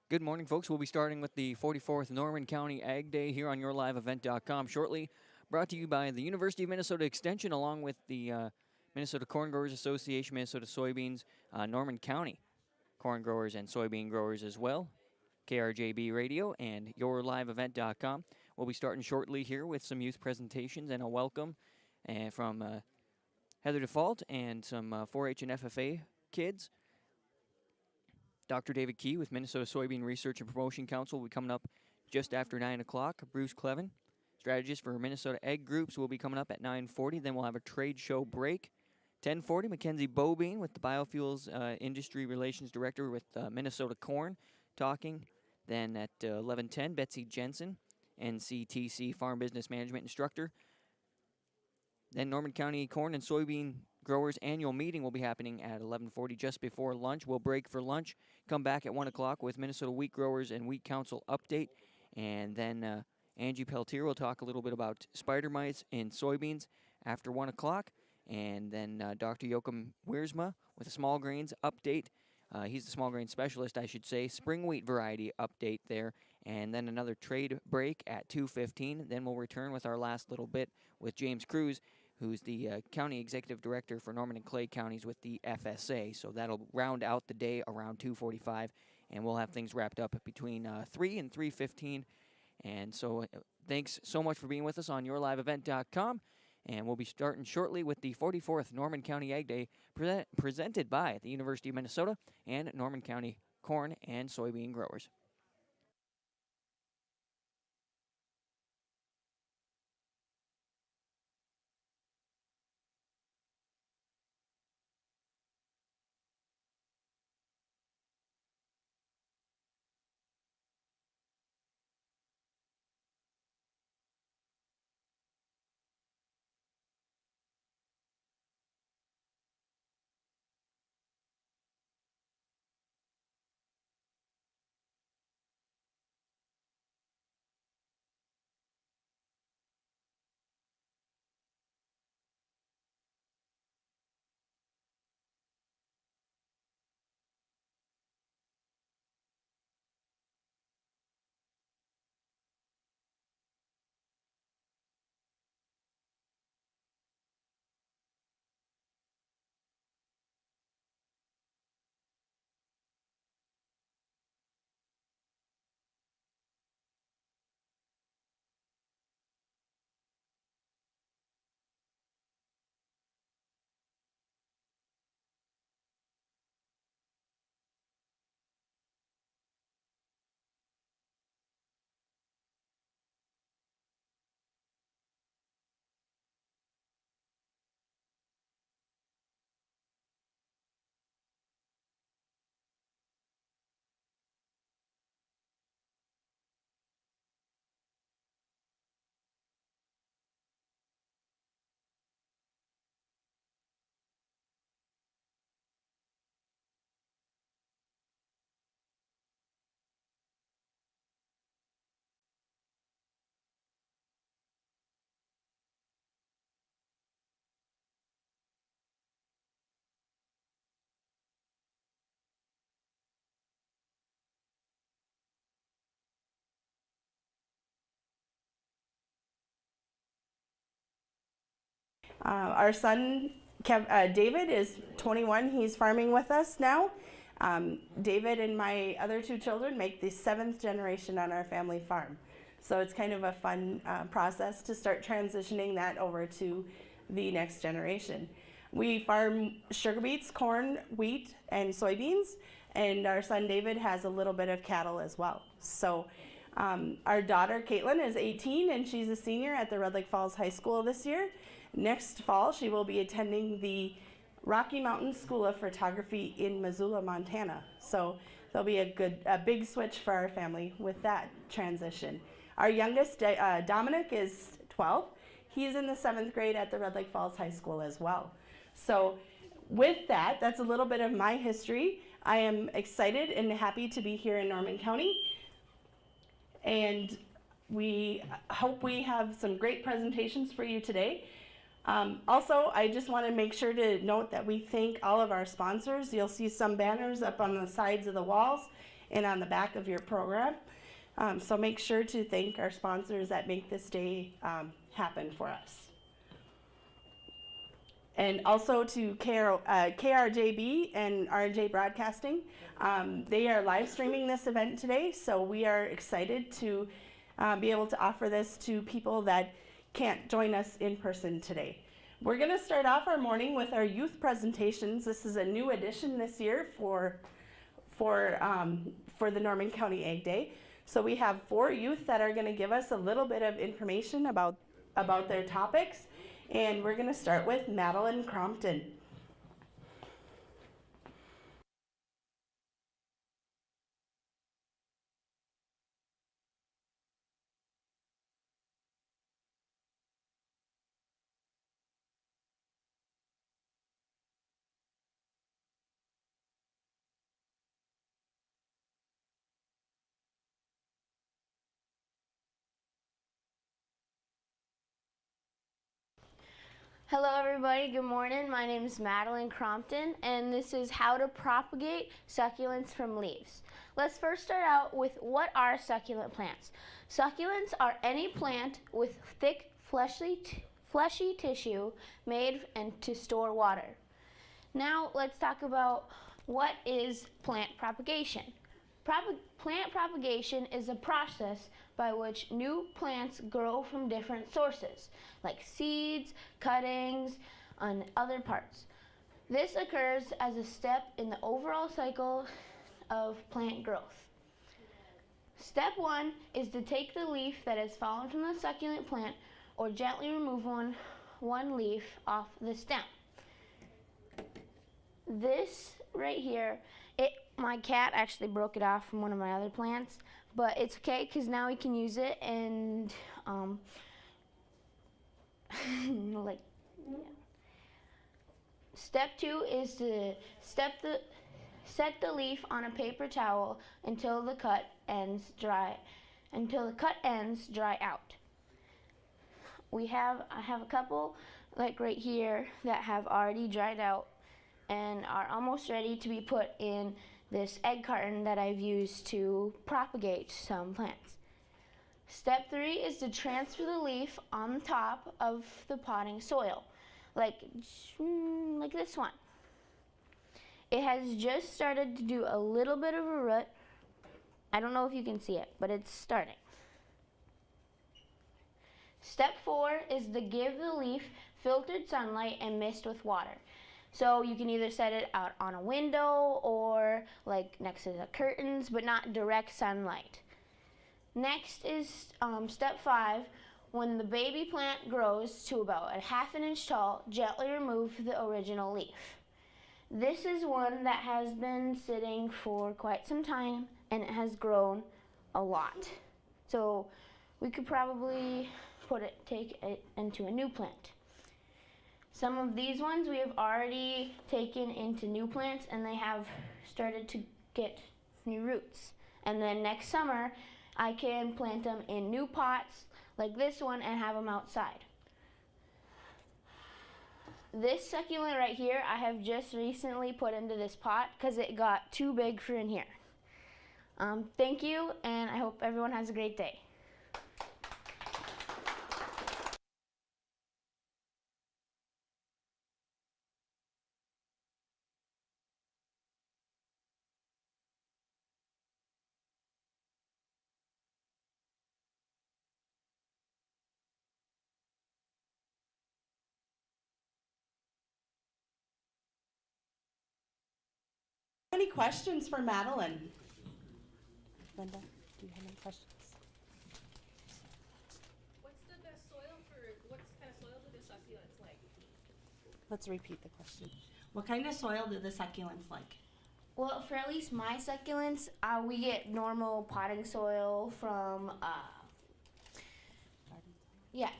Good morning, folks. We'll be starting with the 44th Norman County Ag Day here on YourLiveEvent.com shortly. Brought to you by the University of Minnesota Extension, along with the Minnesota Corn Growers Association, Minnesota Soybeans, Norman County Corn Growers and Soybean Growers as well, KRJB Radio, and YourLiveEvent.com. We'll be starting shortly here with some youth presentations and a welcome from Heather DeFault and some 4-H and FFA kids. Dr. David Key with Minnesota Soybean Research and Promotion Council will be coming up just after 9 o'clock. Bruce Clevin, strategist for Minnesota Egg Groups, will be coming up at 9:40. Then we'll have a trade show break. 10:40, Mackenzie Bobine with the Biofuels Industry Relations Director with Minnesota Corn talking. Then at 11:10, Betsy Jensen, NCTC Farm Business Management Instructor. Then Norman County Corn and Soybean Growers Annual Meeting will be happening at 11:40, just before lunch. We'll break for lunch, come back at 1 o'clock with Minnesota Wheat Growers and Wheat Council update. And then Angie Peltier will talk a little bit about spider mites in soybeans after 1 o'clock. And then Dr. Joachim Wiersma with a small grains update. He's the small grain specialist, I should say. Spring wheat variety update there. And then another trade break at 2:15. Then we'll return with our last little bit with James Cruz, who's the county executive director for Norman and Clay counties with the FSA. So that'll round out the day around 2:45, and we'll have things wrapped up between 3 and 3:15. And so thanks so much for being with us on YourLiveEvent.com. And we'll be starting shortly with the 44th Norman County Ag Day presented by the University of Minnesota and Norman County Corn and Soybean Growers. Our son, David, is 21. He's farming with us now. David and my other two children make the 7th generation on our family farm. So it's kind of a fun process to start transitioning that over to the next generation. We farm sugar beets, corn, wheat, and soybeans, and our son David has a little bit of cattle as well. So our daughter Caitlin is 18 and she's a senior at the Red Lake Falls High School this year. Next fall, she will be attending the Rocky Mountain School of Photography in Missoula, Montana. So there'll be a big switch for our family with that transition. Our youngest, Dominic, is 12. He's in the 7th grade at the Red Lake Falls High School as well. So with that, that's a little bit of my history. I am excited and happy to be here in Norman County. And we hope we have some great presentations for you today. Also, I just want to make sure to note that we thank all of our sponsors. You'll see some banners up on the sides of the walls and on the back of your program. So make sure to thank our sponsors that make this day happen for us. And also to KRJB and RJ Broadcasting. They are live streaming this event today, so we are excited to be able to offer this to people that can't join us in person today. We're going to start off our morning with our youth presentations. This is a new addition this year for the Norman County Ag Day. So we have 4 youth that are going to give us a little bit of information about their topics. And we're going to start with Madeline Crompton. Hello everybody, good morning. My name is Madeline Crompton and this is how to propagate succulents from leaves. Let's first start out with what are succulent plants. Succulents are any plant with thick fleshy tissue made and to store water. Now let's talk about what is plant propagation. Plant propagation is a process by which new plants grow from different sources, like seeds, cuttings, and other parts. This occurs as a step in the overall cycle of plant growth. Step 1 is to take the leaf that has fallen from the succulent plant or gently remove one leaf off the stem. This right here, my cat actually broke it off from one of my other plants, but it's okay because now we can use it and yeah. Step 2 is to set the leaf on a paper towel until the cut ends dry out. I have a couple like right here that have already dried out and are almost ready to be put in this egg carton that I've used to propagate some plants. Step 3 is to transfer the leaf on top of the potting soil, like this one. It has just started to do a little bit of a root. I don't know if you can see it, but it's starting. Step 4 is to give the leaf filtered sunlight and mist with water. So you can either set it out on a window or like next to the curtains, but not direct sunlight. Next is step 5. When the baby plant grows to about a ½ inch tall, gently remove the original leaf. This is one that has been sitting for quite some time and it has grown a lot. So we could probably take it into a new plant. Some of these ones we have already taken into new plants and they have started to get new roots. And then next summer, I can plant them in new pots like this one and have them outside. This succulent right here, I have just recently put into this pot because it got too big for in here. Thank you, and I hope everyone has a great day. Any questions for Madeline? Linda, do you have any questions? What's the best soil what kind of soil do the succulents like? Let's repeat the question. What kind of soil do the succulents like? Well, for at least my succulents, we get normal potting soil from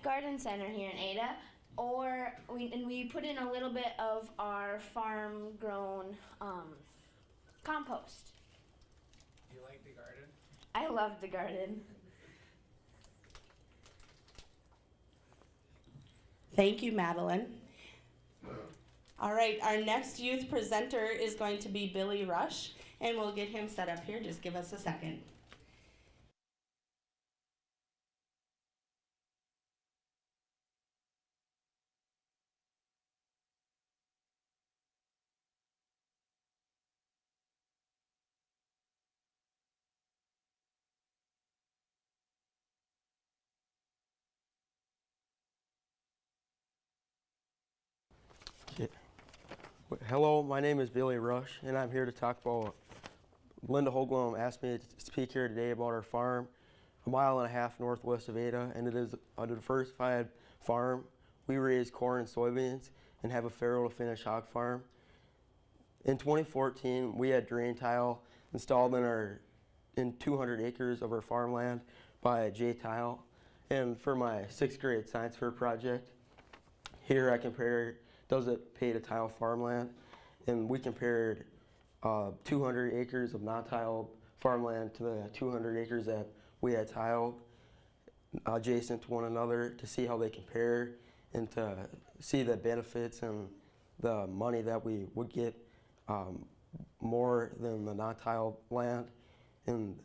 Garden Center here in Ada, or we put in a little bit of our farm-grown compost. Do you like the garden? I love the garden. Thank you, Madeline. All right, our next youth presenter is going to be Billy Rush, and we'll get him set up here. Just give us a second. Okay. Hello, my name is Billy Rush, and I'm here to talk about. Linda Hoagland asked me to speak here today about our farm, a mile and a half northwest of Ada, and it is a diversified farm. We raise corn and soybeans and have a farrow to finish hog farm. In 2014, we had drain tile installed in 200 acres of our farmland by J Tile, and for my 6th grade science fair project, here I compared does it pay to tile farmland, and we compared 200 acres of non-tile farmland to the 200 acres that we had tiled adjacent to one another to see how they compare and to see the benefits and the money that we would get more than the non-tile land. And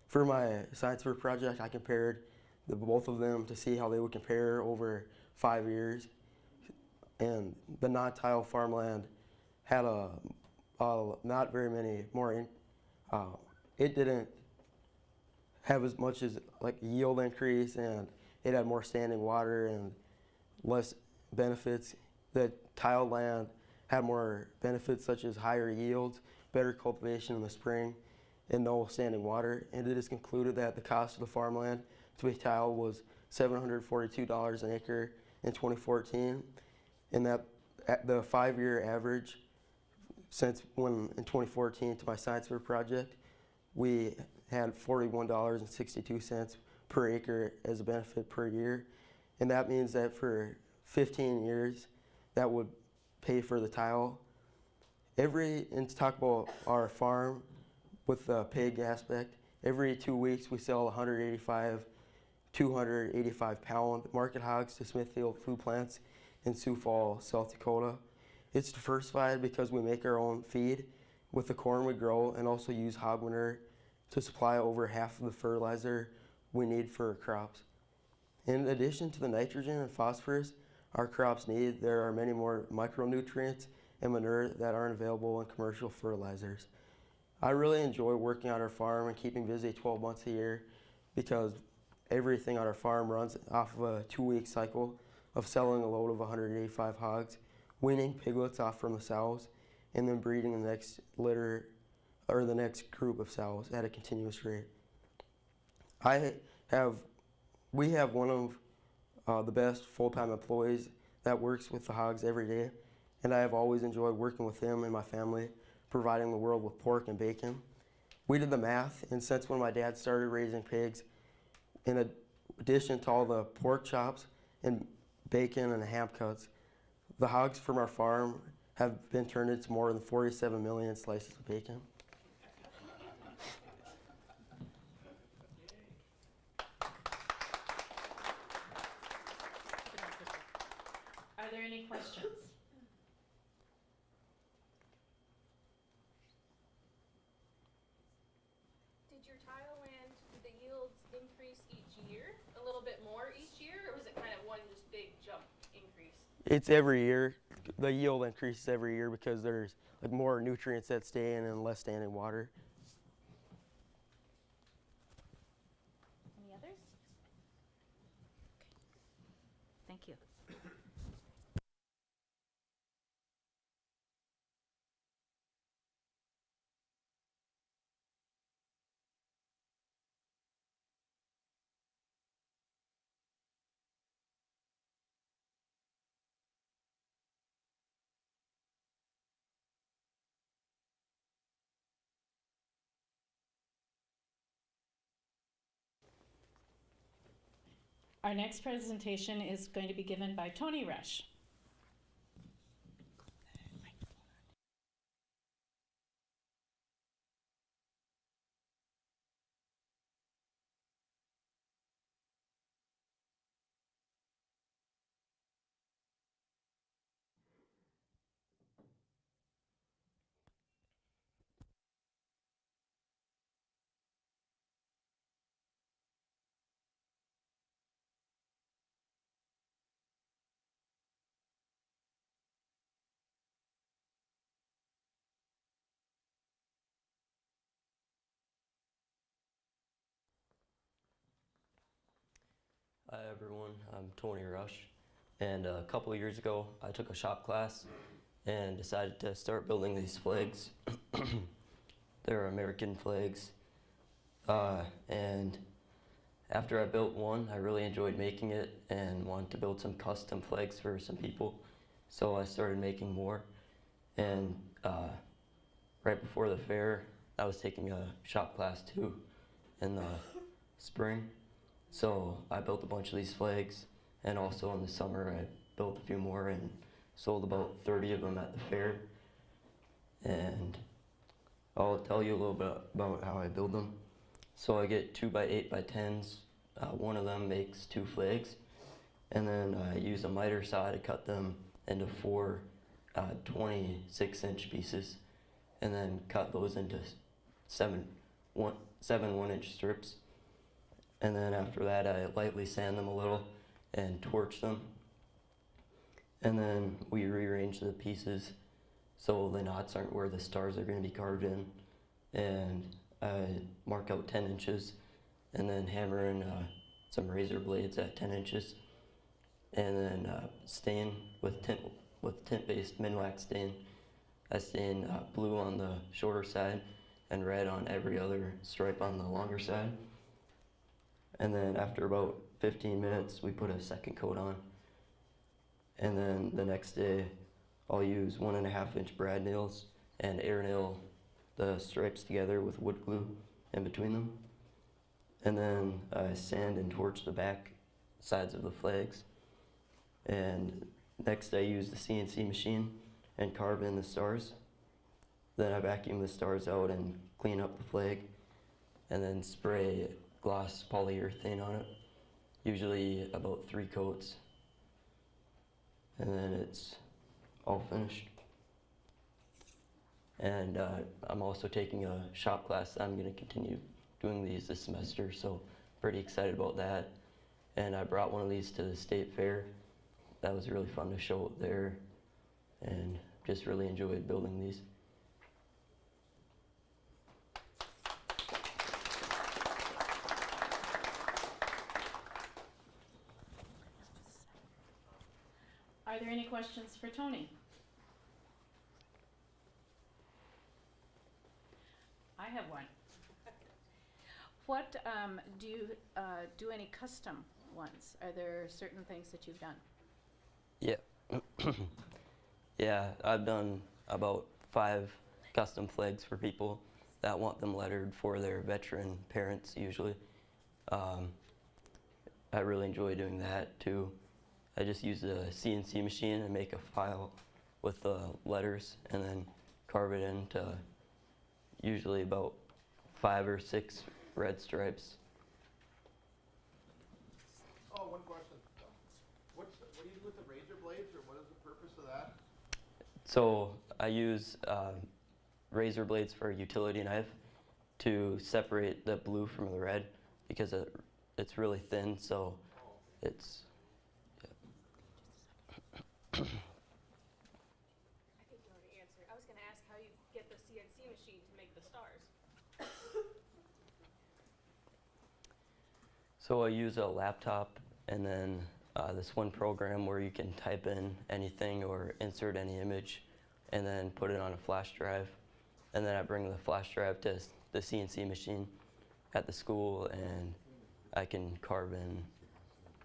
for my science fair project, I compared both of them to see how they would compare over 5 years. And the non-tile farmland had not very many more. It didn't have as much as like yield increase, and it had more standing water and less benefits. The tile land had more benefits such as higher yields, better cultivation in the spring, and no standing water. And it is concluded that the cost of the farmland to be tiled was $742 an acre in 2014. And that the 5-year average since when in 2014 to my science fair project, we had $41.62 per acre as a benefit per year. And that means that for 15 years, that would pay for the tile. And to talk about our farm with the pig aspect, every 2 weeks we sell 285 pound market hogs to Smithfield Food Plants in Sioux Falls, South Dakota. It's diversified because we make our own feed with the corn we grow and also use hog manure to supply over half of the fertilizer we need for our crops. In addition to the nitrogen and phosphorus our crops need, there are many more micronutrients and manure that aren't available in commercial fertilizers. I really enjoy working on our farm and keeping busy 12 months a year because everything on our farm runs off of a 2-week cycle of selling a load of 185 hogs, weaning piglets off from the sows, and then breeding the next litter or the next group of sows at a continuous rate. We have one of the best full-time employees that works with the hogs every day, and I have always enjoyed working with him and my family, providing the world with pork and bacon. We did the math, and since when my dad started raising pigs, in addition to all the pork chops and bacon and ham cuts, the hogs from our farm have been turned into more than 47 million slices of bacon. Are there any questions? Did your tile land, did the yields increase each year? A little bit more each year, or was it kind of one just big jump increase? It's every year. The yield increases every year because there's like more nutrients that stay in and less standing water. Any others? Thank you. Our next presentation is going to be given by Tony Rush. Hi everyone, I'm Tony Rush, and a couple of years ago I took a shop class and decided to start building these flags. They're American flags, and after I built one I really enjoyed making it and wanted to build some custom flags for some people, so I started making more. And right before the fair I was taking a shop class too in the spring. So I built a bunch of these flags, and also in the summer I built a few more and sold about 30 of them at the fair. And I'll tell you a little bit about how I build them. So I get 2x8x10s. One of them makes 2 flags, and then I use a miter saw to cut them into 4 26-inch pieces, and then cut those into 7 1-inch strips. And then after that I lightly sand them a little and torch them. And then we rearrange the pieces so the knots aren't where the stars are going to be carved in. And I mark out 10 inches and then hammer in some razor blades at 10 inches. And then stain with tint-based Minwax stain. I stain blue on the shorter side and red on every other stripe on the longer side. And then after about 15 minutes, we put a second coat on. And then the next day, I'll use 1.5-inch brad nails and air nail the stripes together with wood glue in between them. And then I sand and torch the back sides of the flags. And next I use the CNC machine and carve in the stars. Then I vacuum the stars out and clean up the flag, and then spray gloss polyurethane on it, usually about 3 coats, and then it's all finished. And I'm also taking a shop class. I'm going to continue doing these this semester, so pretty excited about that. And I brought one of these to the state fair. That was really fun to show it there, and just really enjoyed building these. Are there any questions for Tony? I have one. What do you do any custom ones? Are there certain things that you've done? Yeah. Yeah, I've done about 5 custom flags for people that want them lettered for their veteran parents usually. I really enjoy doing that too. I just use the CNC machine and make a file with the letters and then carve it into usually about 5 or 6 red stripes. Oh, one question. What do you do with the razor blades, or what is the purpose of that? So I use razor blades for a utility knife to separate the blue from the red, because it's really thin, so it's... I think you already answered. I was going to ask how you get the CNC machine to make the stars. So I use a laptop, and then this one program where you can type in anything or insert any image and then put it on a flash drive. And then I bring the flash drive to the CNC machine at the school, and I can carve in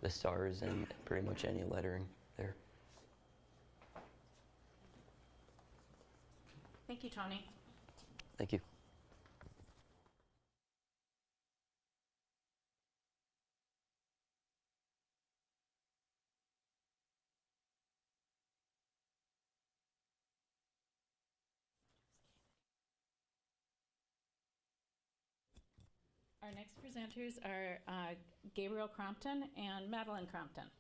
the stars and pretty much any lettering there. Thank you, Tony. Thank you. Our next presenters are Gabriel Crompton and Madeline Crompton.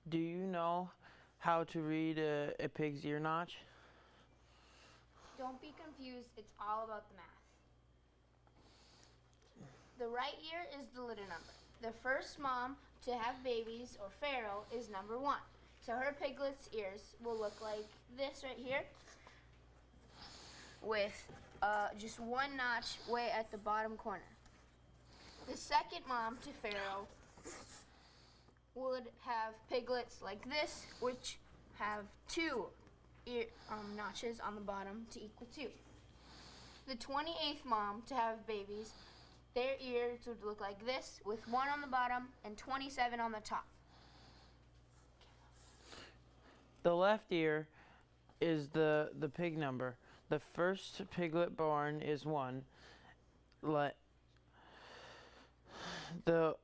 Do you know how to read a pig's ear notch? Don't be confused, it's all about the math. The right ear is the litter number. The first mom to have babies, or farrow, is number 1. So her piglet's ears will look like this right here, with just one notch way at the bottom corner. The second mom to farrow would have piglets like this, which have 2 notches on the bottom to equal 2. The 28th mom to have babies, their ears would look like this, with 1 on the bottom and 27 on the top. The left ear is the pig number. The first piglet born is 1. The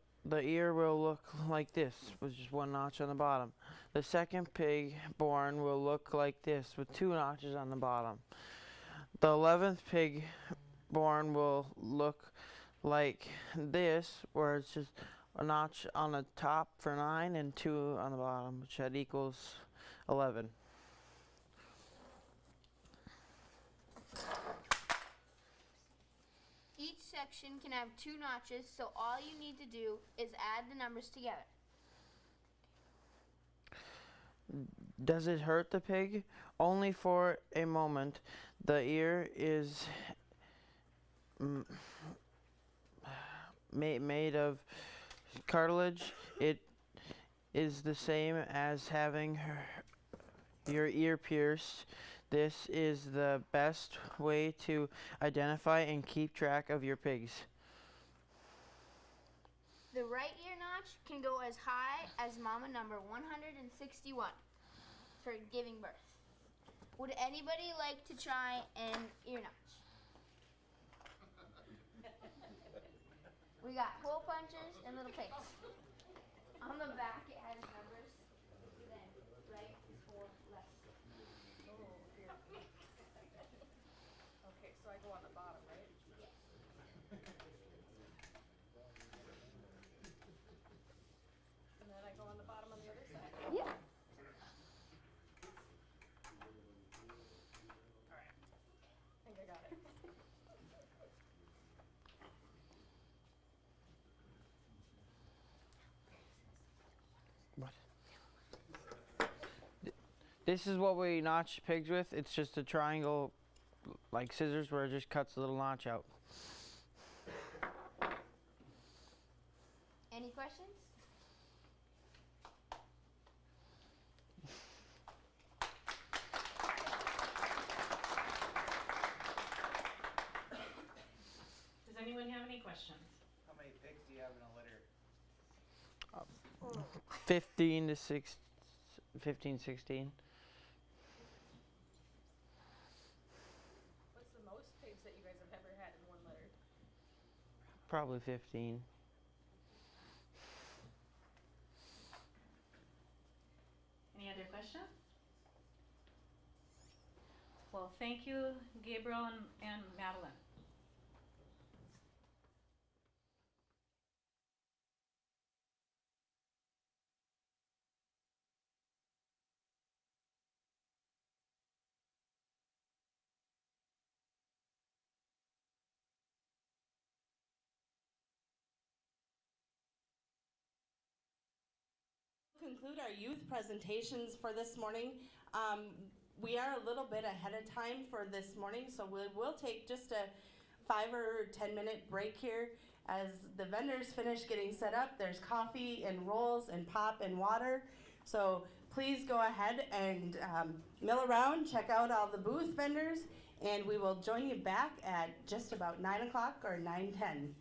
ear will look like this, with just 1 notch on the bottom. The second pig born will look like this, with 2 notches on the bottom. The 11th pig born will look like this, where it's just a notch on the top for 9 and 2 on the bottom, which that equals 11. Each section can have 2 notches, so all you need to do is add the numbers together. Does it hurt the pig? Only for a moment. The ear is made of cartilage. It is the same as having your ear pierced. This is the best way to identify and keep track of your pigs. The right ear notch can go as high as mama number 161 for giving birth. Would anybody like to try an ear notch? We got hole punchers and little pigs. On the back it has numbers, then right before left. Okay, so I go on the bottom, right? Yes. And then I go on the bottom on the other side. Yeah. All right. I think I got it. What? This is what we notch pigs with. It's just a triangle, like scissors, where it just cuts a little notch out. Any questions? Does anyone have any questions? How many pigs do you have in a litter? 15 to 15, 16. What's the most pigs that you guys have ever had in one litter? Probably 15. Any other questions? Well, thank you, Gabriel and Madeline. Conclude our youth presentations for this morning. We are a little bit ahead of time for this morning, so we will take just a 5 or 10 minute break here as the vendors finish getting set up. There's coffee and rolls and pop and water. So please go ahead and mill around, check out all the booth vendors, and we will join you back at just about 9 o'clock or 9:10.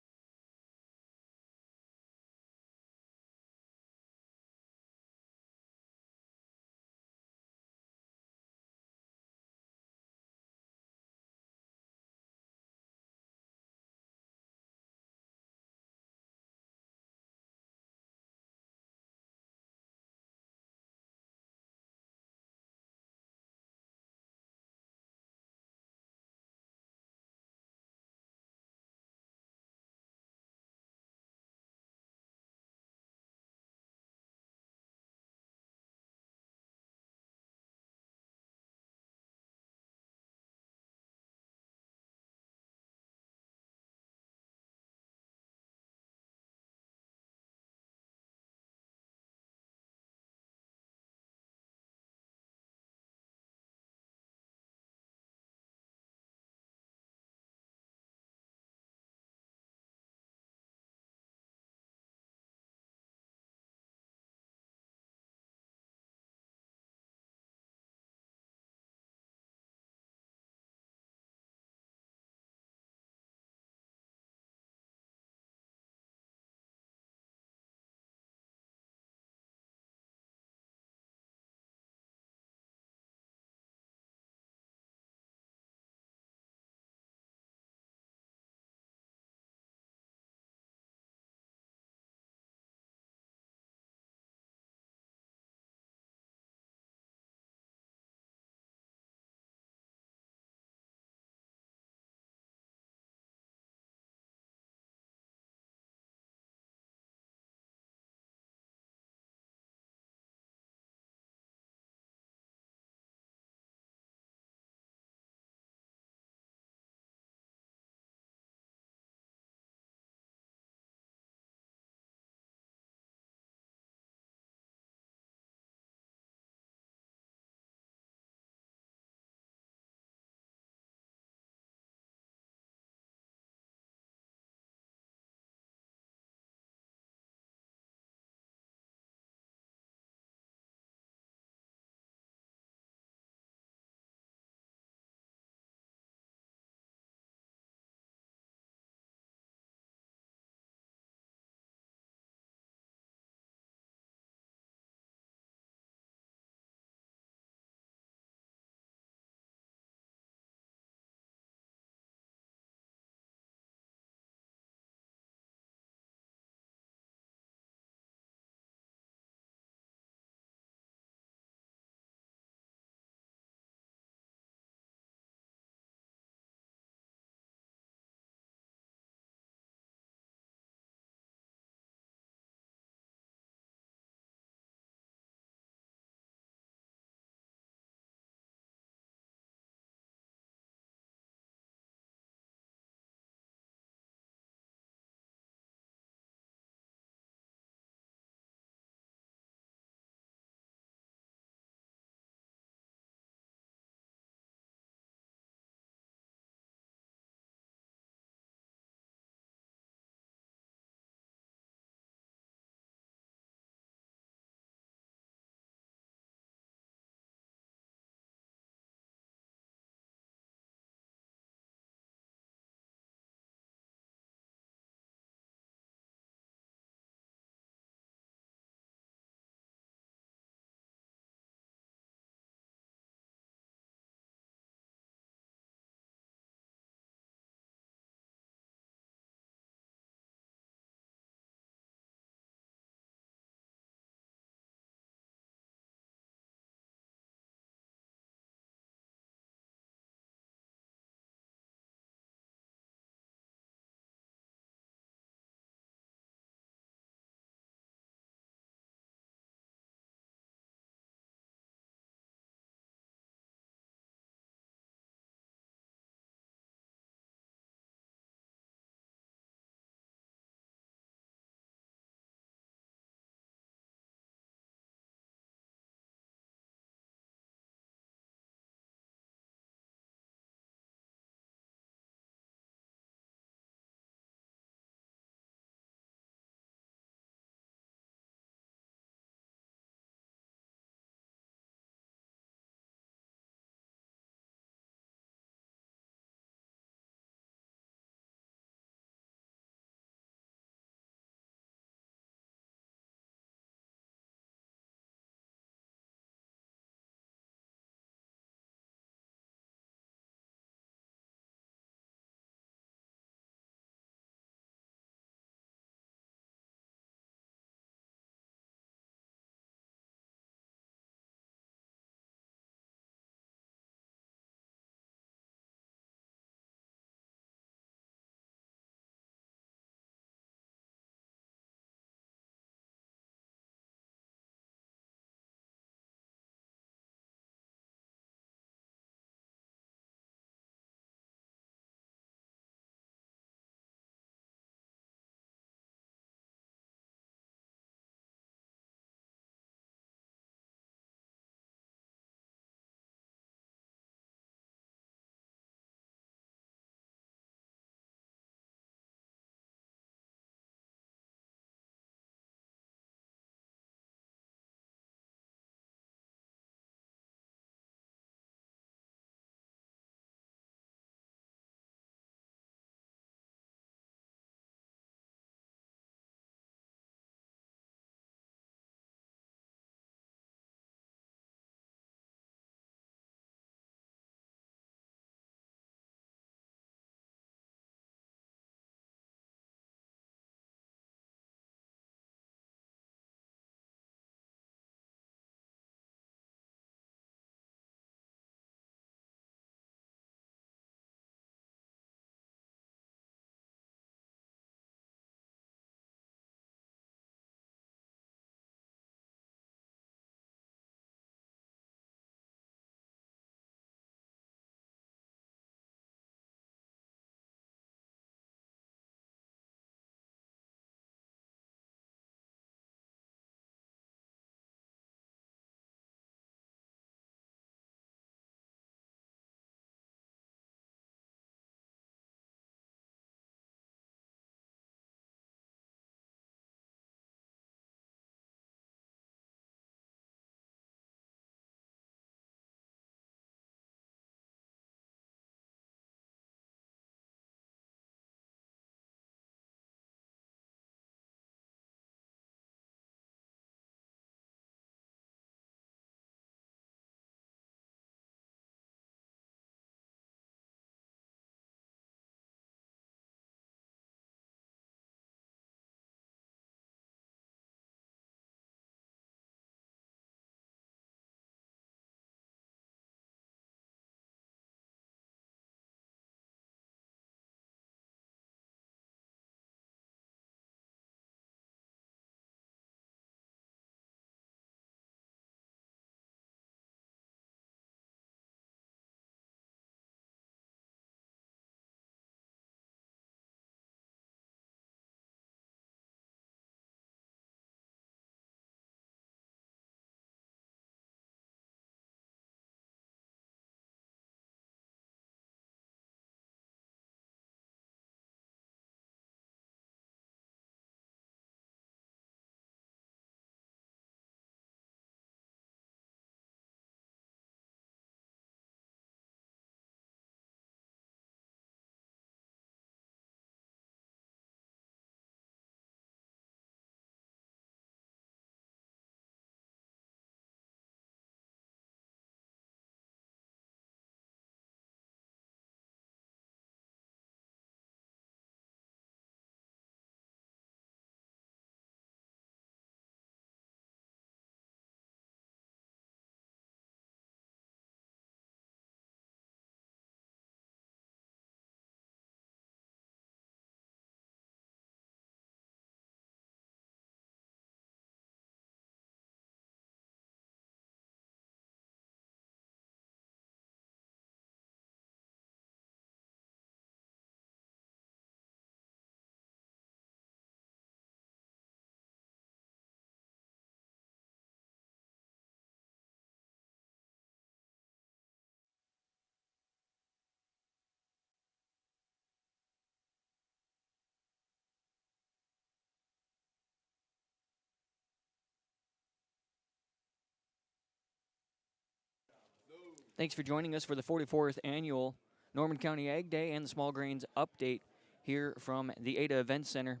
Thanks for joining us for the 44th Annual Norman County Ag Day and the Small Grains Update here from the Ada Event Center.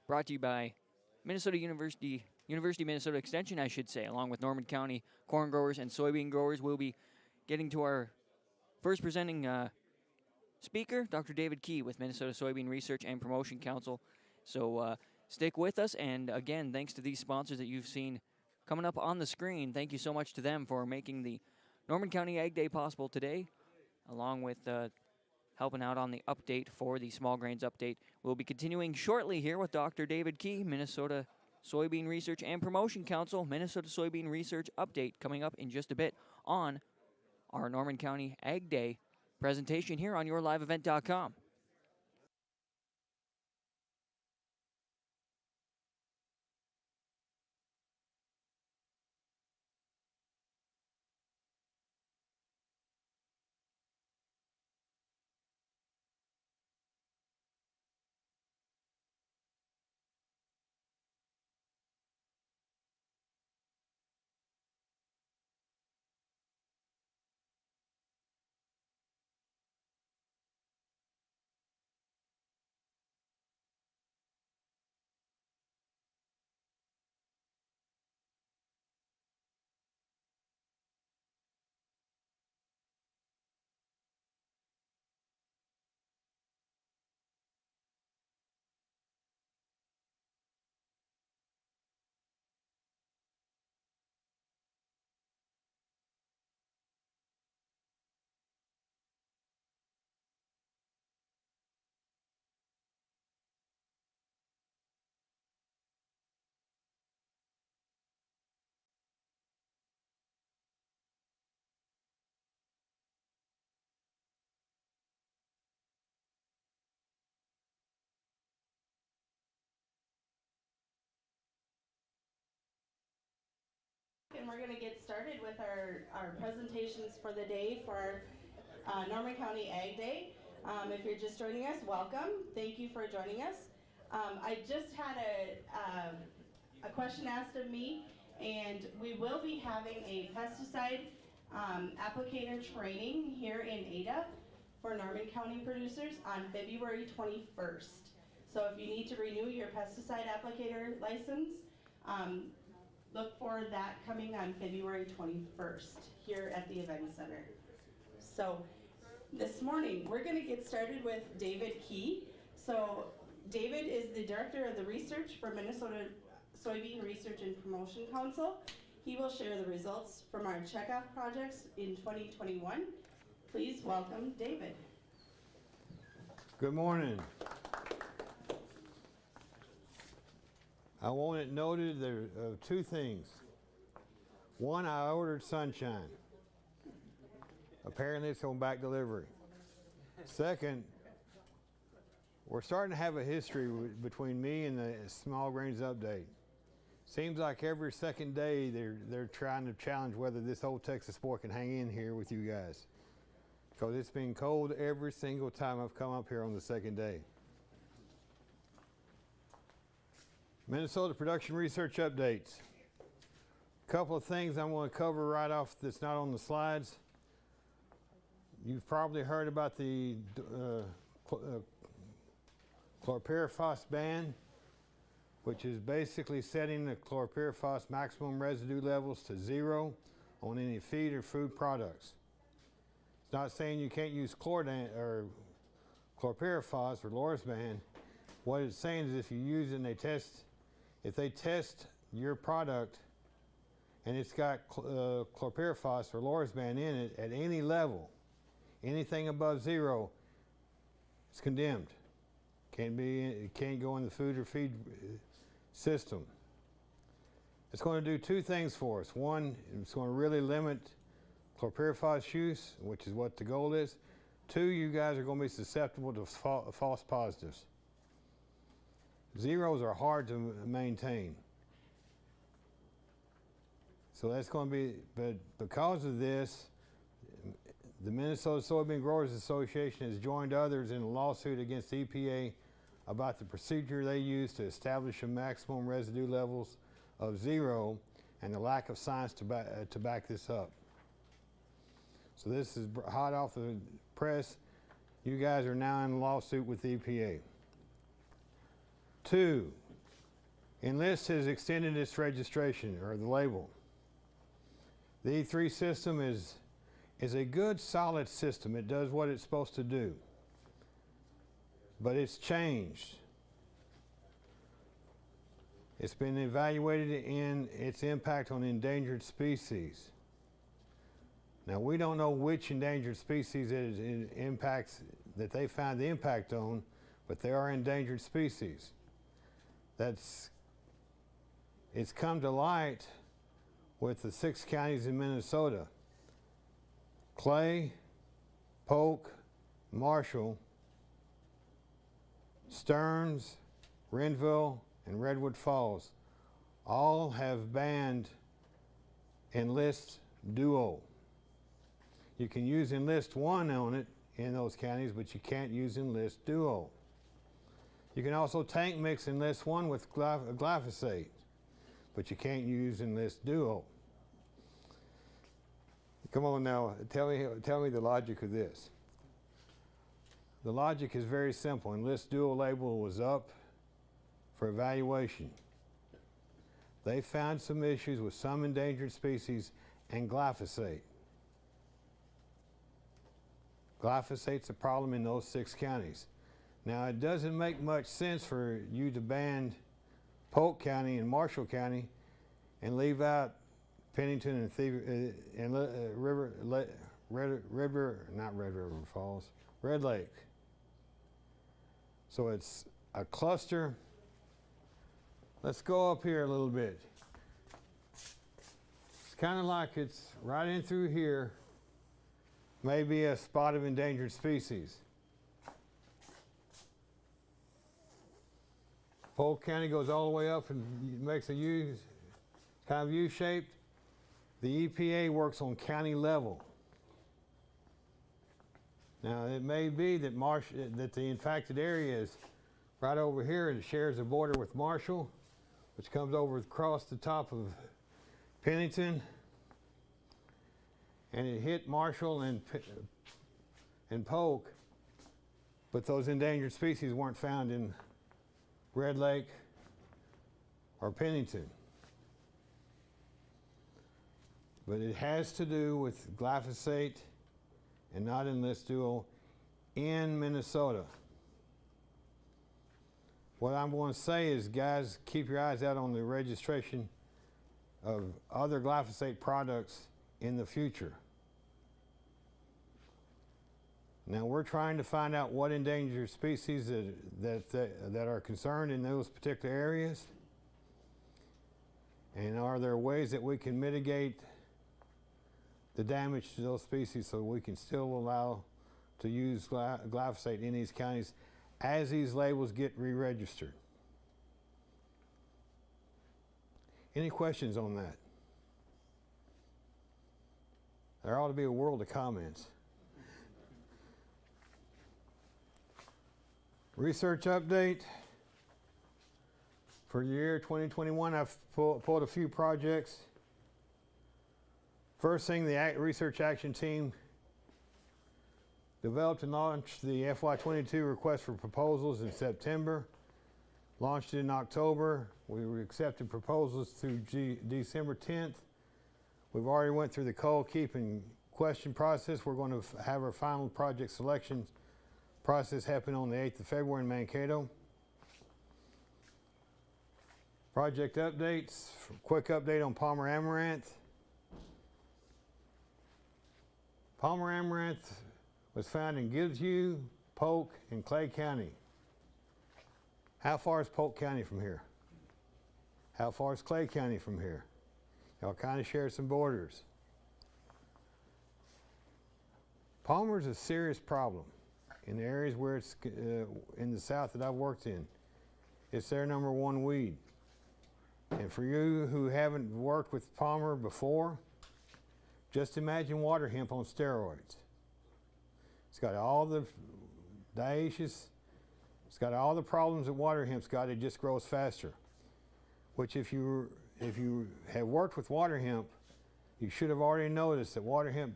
Brought to you by Minnesota University Minnesota Extension, I should say, along with Norman County corn growers and soybean growers. We'll be getting to our first presenting speaker, Dr. David Key with Minnesota Soybean Research and Promotion Council. So stick with us, and again, thanks to these sponsors that you've seen coming up on the screen. Thank you so much to them for making the Norman County Ag Day possible today, along with helping out on the update for the Small Grains Update. We'll be continuing shortly here with Dr. David Key, Minnesota Soybean Research and Promotion Council, Minnesota Soybean Research Update, coming up in just a bit on our Norman County Ag Day presentation here on YourLiveEvent.com. And we're going to get started with our presentations for the day for Norman County Ag Day. If you're just joining us, welcome. Thank you for joining us. I just had a question asked of me, and we will be having a pesticide applicator training here in Ada for Norman County producers on February 21st. So if you need to renew your pesticide applicator license, look for that coming on February 21st here at the Event Center. So this morning, we're going to get started with David Key. So David is the Director of the Research for Minnesota Soybean Research and Promotion Council. He will share the results from our checkoff projects in 2021. Please welcome David. Good morning. I want it noted there are two things. One, I ordered sunshine. Apparently it's on back delivery. Second, we're starting to have a history between me and the Small Grains Update. Seems like every second day they're trying to challenge whether this old Texas boy can hang in here with you guys. Because it's been cold every single time I've come up here on the second day. Minnesota Production Research Updates. A couple of things I want to cover right off that's not on the slides. You've probably heard about the chlorpyrifos ban, which is basically setting the chlorpyrifos maximum residue levels to 0 on any feed or food products. It's not saying you can't use chlorpyrifos or lorsban. What it's saying is if you use it and if they test your product and it's got chlorpyrifos or lorsban in it at any level, anything above 0, it's condemned. It can't go in the food or feed system. It's going to do two things for us. One, it's going to really limit chlorpyrifos use, which is what the goal is. Two, you guys are going to be susceptible to false positives. Zeros are hard to maintain. So that's going to be, but because of this, the Minnesota Soybean Growers Association has joined others in a lawsuit against the EPA about the procedure they use to establish a maximum residue levels of 0 and the lack of science to back this up. So this is hot off the press. You guys are now in a lawsuit with the EPA. 2, Enlist has extended its registration, or the label. The E3 system is a good, solid system. It does what it's supposed to do. But it's changed. It's been evaluated in its impact on endangered species. Now, we don't know which endangered species it impacts, that they found the impact on, but they are endangered species. It's come to light with the 6 counties in Minnesota: Clay, Polk, Marshall, Stearns, Renville, and Redwood Falls. All have banned Enlist Duo. You can use Enlist 1 on it in those counties, but you can't use Enlist Duo. You can also tank mix Enlist 1 with glyphosate, but you can't use Enlist Duo. Come on now, tell me the logic of this. The logic is very simple. Enlist Duo label was up for evaluation. They found some issues with some endangered species and glyphosate. Glyphosate's a problem in those 6 counties. Now, it doesn't make much sense for you to ban Polk County and Marshall County and leave out Pennington and Red Lake. So it's a cluster. Let's go up here a little bit. It's kind of like it's right in through here, maybe a spot of endangered species. Polk County goes all the way up and makes a U, kind of U-shaped. The EPA works on county level. Now, it may be that that the impacted area is right over here and it shares a border with Marshall, which comes over across the top of Pennington, and it hit Marshall and Polk, but those endangered species weren't found in Red Lake or Pennington. But it has to do with glyphosate and not Enlist Duo in Minnesota. What I'm going to say is, guys, keep your eyes out on the registration of other glyphosate products in the future. Now, we're trying to find out what endangered species that are concerned in those particular areas, and are there ways that we can mitigate the damage to those species so we can still allow to use glyphosate in these counties as these labels get re-registered. Any questions on that? There ought to be a world of comments. Research update. For year 2021, I've pulled a few projects. First thing, the Research Action Team developed and launched the FY22 request for proposals in September. Launched it in October. We accepted proposals through December 10th. We've already went through the coal keep and question process. We're going to have our final project selection process happen on the 8th of February in Mankato. Project updates. Quick update on Polymer Amaranth. Polymer Amaranth was found in Gilsview, Polk, and Clay County. How far is Polk County from here? How far is Clay County from here? Y'all kind of share some borders. Polymer is a serious problem in the areas where it's in the south that I've worked in. It's their #1 weed. And for you who haven't worked with Polymer before, just imagine water hemp on steroids. It's got all the dioecious, it's got all the problems that water hemp's got. It just grows faster. Which if you have worked with water hemp, you should have already noticed that water hemp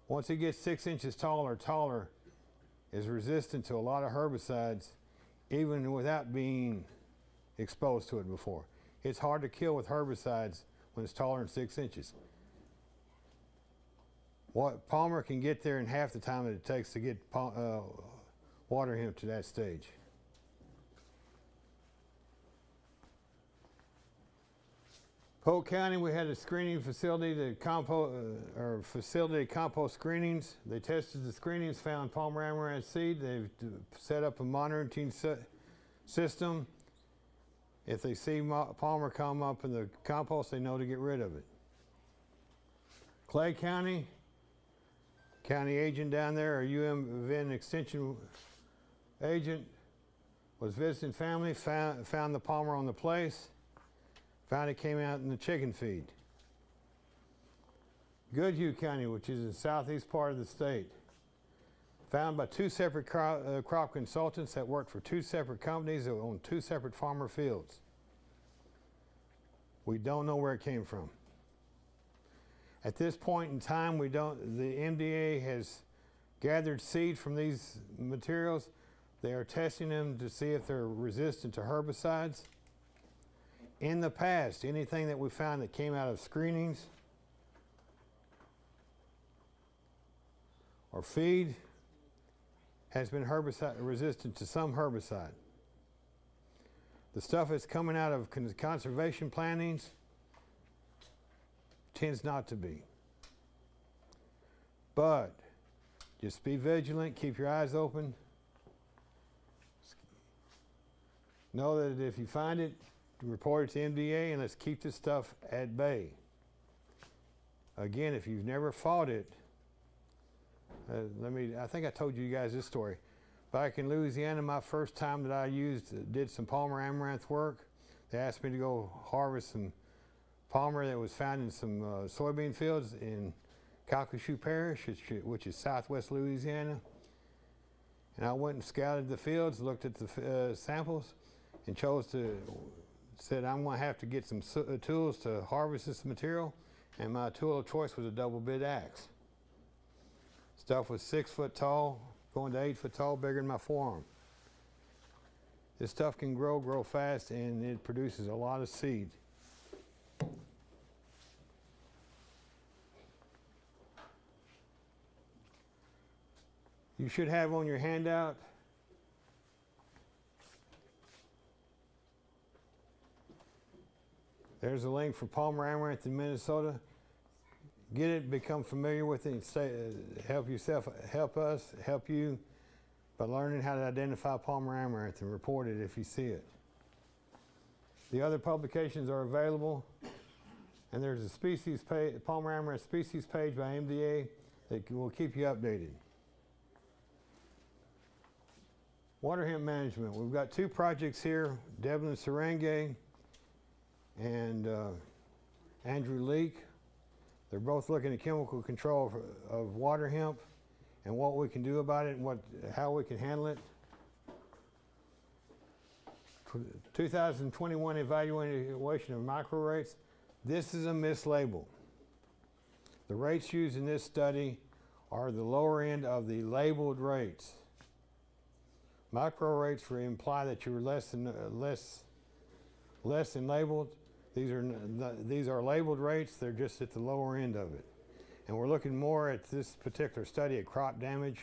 Once it gets 6 inches tall or taller, is resistant to a lot of herbicides, even without being exposed to it before. It's hard to kill with herbicides when it's taller than 6 inches. Polymer can get there in half the time that it takes to get water hemp to that stage. Polk County, we had a screening facility to compost screenings. They tested the screenings, found Polymer Amaranth seed. They've set up a monitoring system. If they see Polymer come up in the compost, they know to get rid of it. Clay County, county agent down there, a UMVN extension agent, was visiting family, found the Polymer on the place. Found it came out in the chicken feed. Goodhue County, which is in the southeast part of the state, found by 2 separate crop consultants that worked for 2 separate companies that owned 2 separate farmer fields. We don't know where it came from. At this point in time, the MDA has gathered seed from these materials. They are testing them to see if they're resistant to herbicides. In the past, anything that we found that came out of screenings or feed has been herbicide resistant to some herbicide. The stuff that's coming out of conservation plantings tends not to be. But just be vigilant, keep your eyes open. Know that if you find it, report it to MDA, and let's keep this stuff at bay. Again, if you've never fought it, I think I told you guys this story. Back in Louisiana, my first time that I did some Polymer Amaranth work, they asked me to go harvest some Polymer that was found in some soybean fields in Calcasieu Parish, which is southwest Louisiana. And I went and scouted the fields, looked at the samples, and said I'm going to have to get some tools to harvest this material, and my tool of choice was a double bit axe. Stuff was 6 foot tall, going to 8 foot tall, bigger than my forearm. This stuff can grow fast, and it produces a lot of seed. You should have on your handout there's a link for Polymer Amaranth in Minnesota. Get it, become familiar with it, and help you by learning how to identify Polymer Amaranth and report it if you see it. The other publications are available, and there's a species page, Polymer Amaranth species page by MDA that will keep you updated. Waterhemp Management. We've got 2 projects here, Devlin Serenge and Andrew Leake. They're both looking at chemical control of water hemp and what we can do about it and how we can handle it. 2021 evaluation of micro rates. This is a mislabel. The rates used in this study are the lower end of the labeled rates. Micro rates imply that you're less than labeled. These are labeled rates. They're just at the lower end of it. And we're looking more at this particular study at crop damage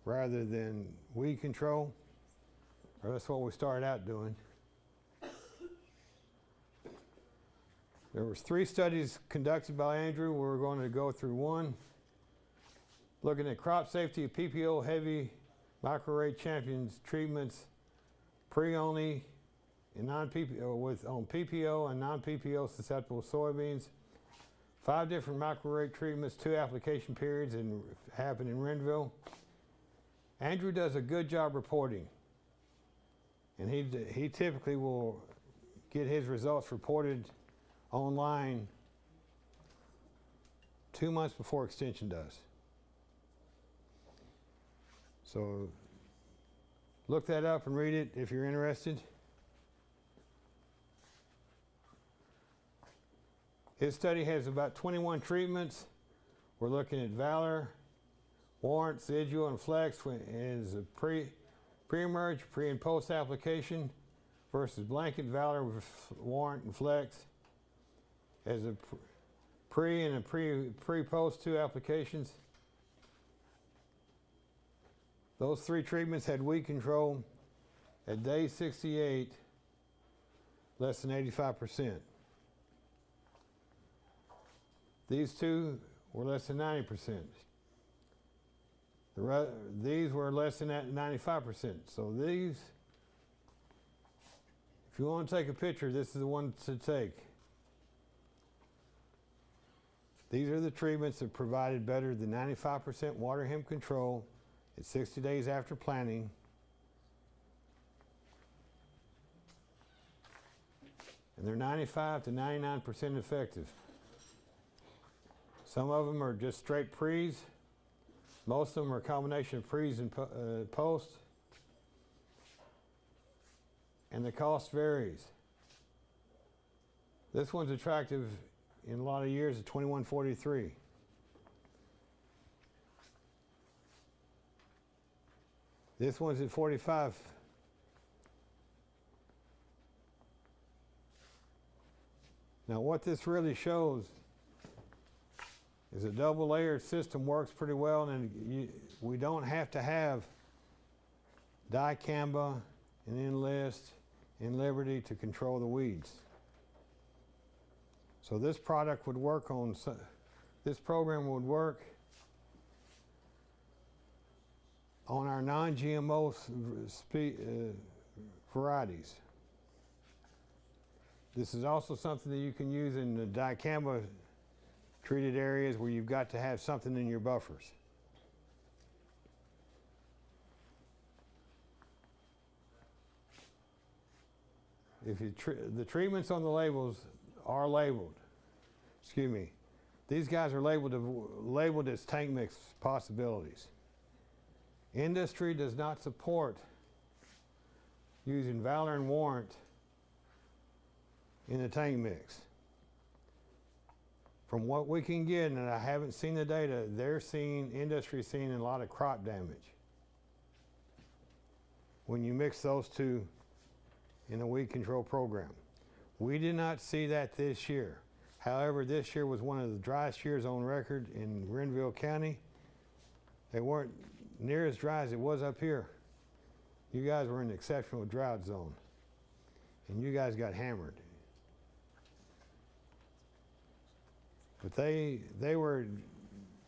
rather than weed control. Or that's what we started out doing. There was 3 studies conducted by Andrew. We're going to go through one. Looking at crop safety of PPO heavy micro rate champions treatments pre-only in non-PPO on PPO and non-PPO susceptible soybeans. 5 different micro rate treatments, 2 application periods, and happened in Renville. Andrew does a good job reporting, and he typically will get his results reported online 2 months before Extension does. So look that up and read it if you're interested. His study has about 21 treatments. We're looking at Valor, Warrant, Sidule, and Flex is a pre-emerge, pre and post application versus Blanket, Valor, Warrant, and Flex as a pre and a pre-post 2 applications. Those 3 treatments had weed control at day 68 less than 85%. These 2 were less than 90%. These were less than 95%. So these, if you want to take a picture, this is the one to take. These are the treatments that provided better than 95% water hemp control at 60 days after planting. And they're 95 to 99% effective. Some of them are just straight pre's. Most of them are a combination of pre's and post. And the cost varies. This one's attractive in a lot of years at $21.43. This one's at $45. Now what this really shows is a double layered system works pretty well, and we don't have to have dicamba and enlist and Liberty to control the weeds. So this product would work on, this program would work on our non-GMO varieties. This is also something that you can use in the dicamba treated areas where you've got to have something in your buffers. If you the treatments on the labels are labeled. Excuse me. These guys are labeled as tank mix possibilities. Industry does not support using Valor and Warrant in the tank mix. From what we can get, and I haven't seen the data, industry seeing a lot of crop damage when you mix those 2 in a weed control program. We did not see that this year. However, this year was one of the driest years on record in Renville County. They weren't near as dry as it was up here. You guys were in the exceptional drought zone, and you guys got hammered. But they were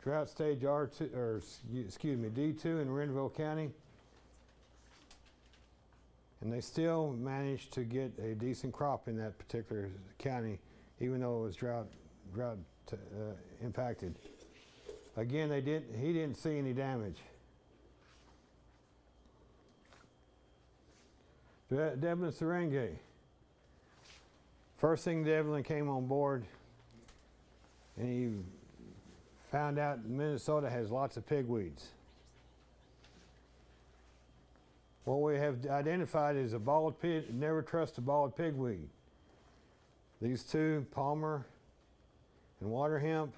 drought stage R2, or excuse me, D2 in Renville County, and they still managed to get a decent crop in that particular county, even though it was drought impacted. Again, he didn't see any damage. Devlin Serenge. First thing Devlin came on board, and he found out Minnesota has lots of pigweeds. What we have identified is a bald pig. Never trust a bald pigweed. These 2, Polymer and Waterhemp,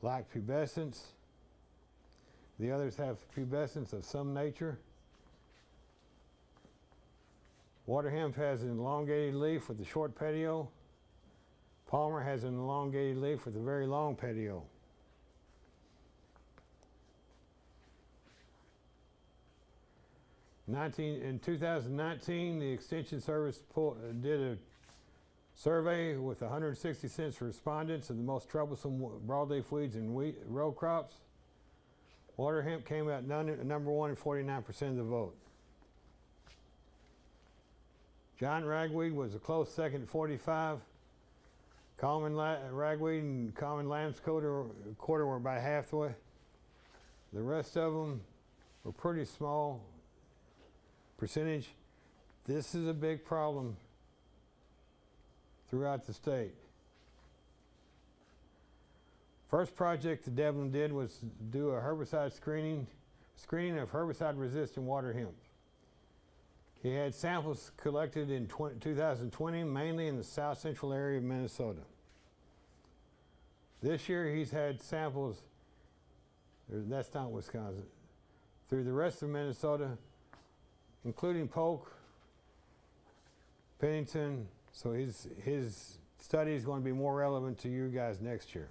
lack pubescence. The others have pubescence of some nature. Waterhemp has an elongated leaf with a short petiole. Polymer has an elongated leaf with a very long petiole. In 2019, the Extension Service did a survey with 160 census respondents of the most troublesome broadleaf weeds and row crops. Waterhemp came out number 1 and 49% of the vote. Giant ragweed was a close second at 45. Common ragweed and common lamb's quarter were about halfway. The rest of them were pretty small percentage. This is a big problem throughout the state. First project that Devlin did was do a herbicide screening of herbicide-resistant water hemp. He had samples collected in 2020, mainly in the south central area of Minnesota. This year he's had samples That's not Wisconsin. Through the rest of Minnesota, including Polk, Pennington. So his study is going to be more relevant to you guys next year.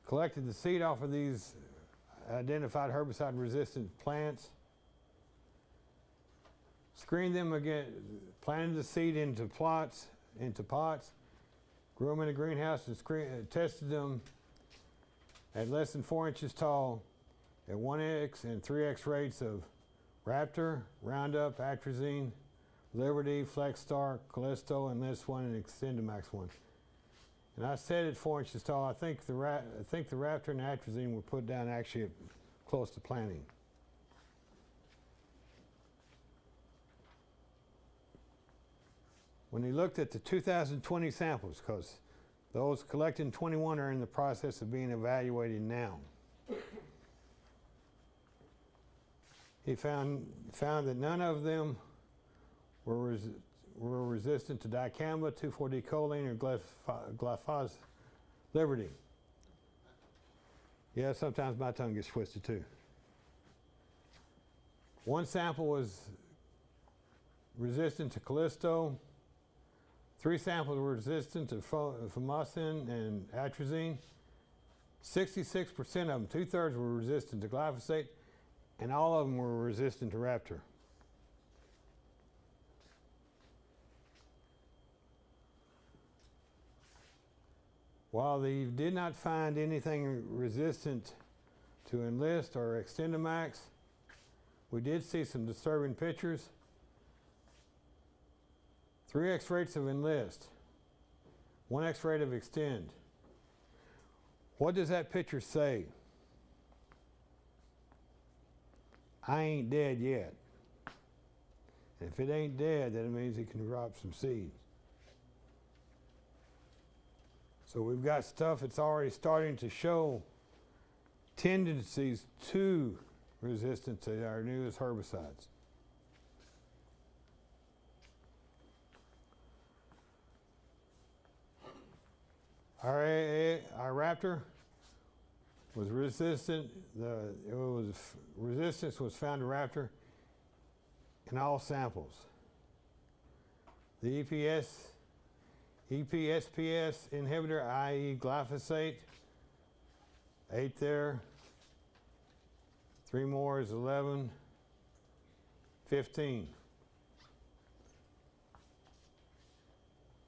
Collected the seed off of these identified herbicide-resistant plants. Screened them again, planted the seed into pots, grew them in a greenhouse and tested them at less than 4 inches tall at 1x and 3x rates of Raptor, Roundup, Atrazine, Liberty, Flexstar, Callisto, and this one and Extendamax one. And I said at 4 inches tall. I think the Raptor and Atrazine were put down actually close to planting. When he looked at the 2020 samples, because those collected in 21 are in the process of being evaluated now, he found that none of them were resistant to dicamba, 2,4-D-choline, or glyphosate. Liberty. Yeah, sometimes my tongue gets twisted too. One sample was resistant to Callisto. 3 samples were resistant to Famotidine and Atrazine. 66% of them, 2/3, were resistant to glyphosate, and all of them were resistant to Raptor. While they did not find anything resistant to Enlist or Extendamax, we did see some disturbing pictures. 3x rates of Enlist, 1x rate of Extend. What does that picture say? I ain't dead yet. And if it ain't dead, then it means it can drop some seeds. So we've got stuff that's already starting to show tendencies to resistance to our newest herbicides. Our Raptor was resistant. Resistance was found to Raptor in all samples. The EPSPS inhibitor, i.e. glyphosate, 8 there. 3 more is 11, 15.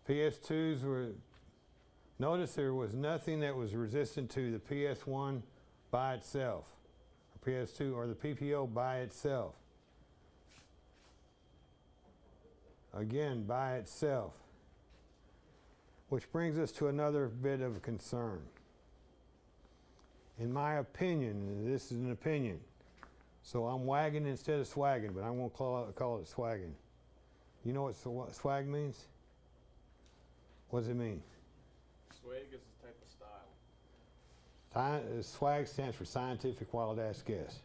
PS2s were, notice there was nothing that was resistant to the PS1 by itself, or PS2 or the PPO by itself. Again, by itself. Which brings us to another bit of concern. In my opinion, and this is an opinion, so I'm wagging instead of swagging, but I won't call it swagging. You know what swag means? What does it mean? Swag is a type of style. Swag stands for scientific wild ass guess.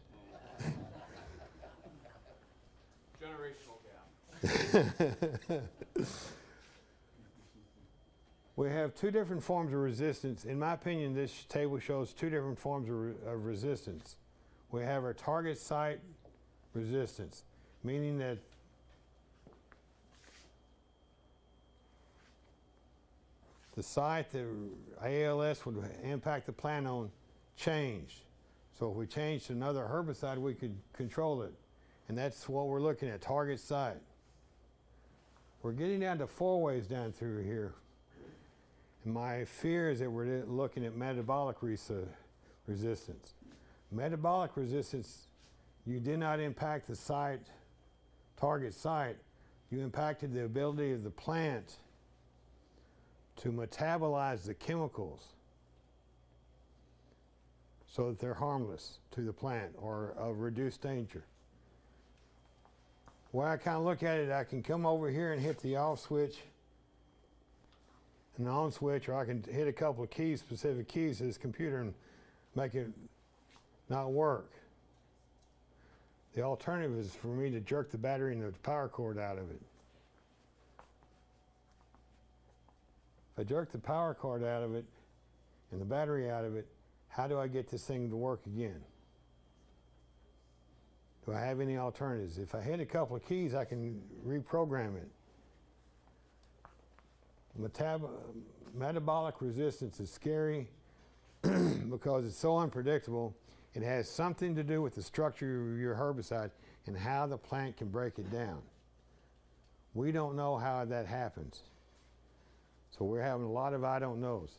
Generational gap. We have 2 different forms of resistance. In my opinion, this table shows 2 different forms of resistance. We have our target site resistance, meaning that the site that ALS would impact the plant on changed. So if we changed to another herbicide, we could control it. And that's what we're looking at, target site. We're getting down to 4 ways down through here. And my fear is that we're looking at metabolic resistance. Metabolic resistance, you did not impact the site, target site. You impacted the ability of the plant to metabolize the chemicals so that they're harmless to the plant or of reduced danger. When I kind of look at it, I can come over here and hit the off switch and the on switch, or I can hit a couple of keys, specific keys to this computer and make it not work. The alternative is for me to jerk the battery and the power cord out of it. If I jerk the power cord out of it and the battery out of it, how do I get this thing to work again? Do I have any alternatives? If I hit a couple of keys, I can reprogram it. Metabolic resistance is scary because it's so unpredictable. It has something to do with the structure of your herbicide and how the plant can break it down. We don't know how that happens. So we're having a lot of I don't knows.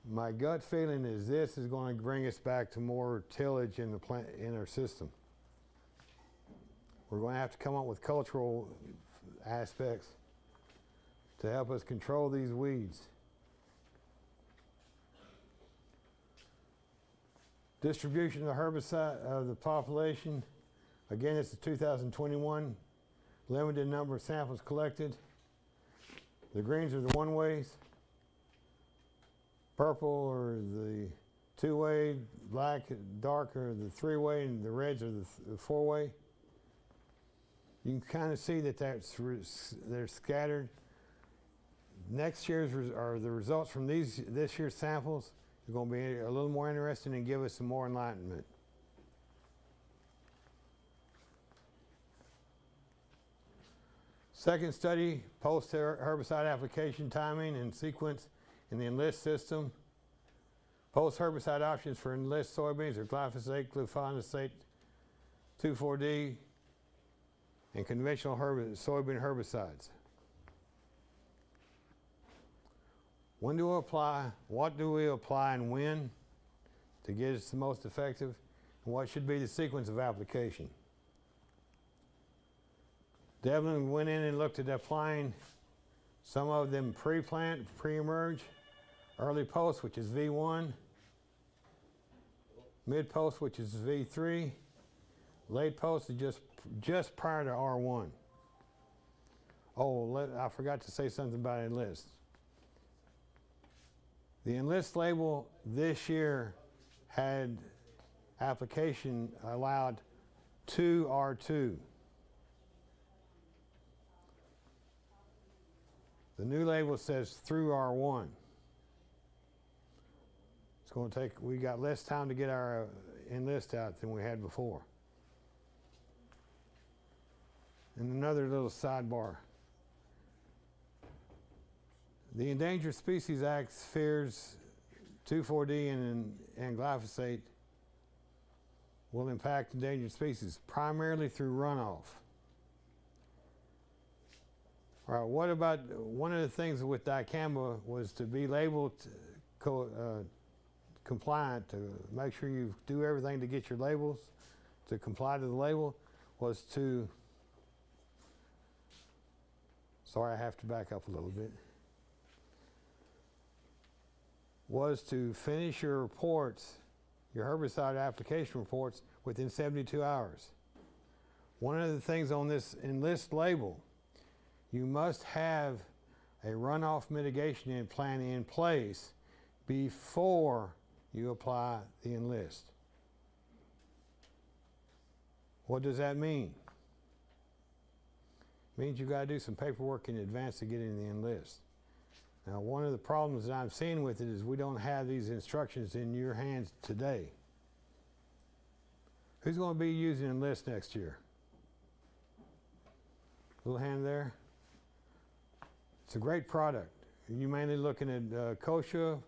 My gut feeling is this is going to bring us back to more tillage in the plant, in our system. We're going to have to come up with cultural aspects to help us control these weeds. Distribution of the herbicide of the population. Again, it's the 2021. Limited number of samples collected. The greens are the one-ways. Purple are the two-way, black, dark are the three-way, and the reds are the four-way. You can kind of see that they're scattered. Next year's are the results from this year's samples. Are going to be a little more interesting and give us some more enlightenment. Second study, post-herbicide application timing and sequence in the Enlist system. Post-herbicide options for Enlist soybeans are glyphosate, glufosinate, 2,4-D, and conventional soybean herbicides. When do we apply? What do we apply and when to get us the most effective? And what should be the sequence of application? Devlin went in and looked at applying some of them pre-plant, pre-emerge, early post, which is V1, mid post, which is V3, late post is just prior to R1. Oh, I forgot to say something about Enlist. The Enlist label this year had application allowed to R2. The new label says through R1. It's going to take, we got less time to get our Enlist out than we had before. And another little sidebar. The Endangered Species Act fears 2,4-D and glyphosate will impact endangered species, primarily through runoff. All right, what about, one of the things with dicamba was to be labeled compliant, to make sure you do everything to get your labels, to comply to the label, was to, sorry I have to back up a little bit, was to finish your reports, your herbicide application reports, within 72 hours. One of the things on this Enlist label, you must have a runoff mitigation plan in place before you apply the Enlist. What does that mean? It means you've got to do some paperwork in advance to get in the Enlist. Now, one of the problems that I'm seeing with it is we don't have these instructions in your hands today. Who's going to be using Enlist next year? Little hand there. It's a great product. You're mainly looking at kochia.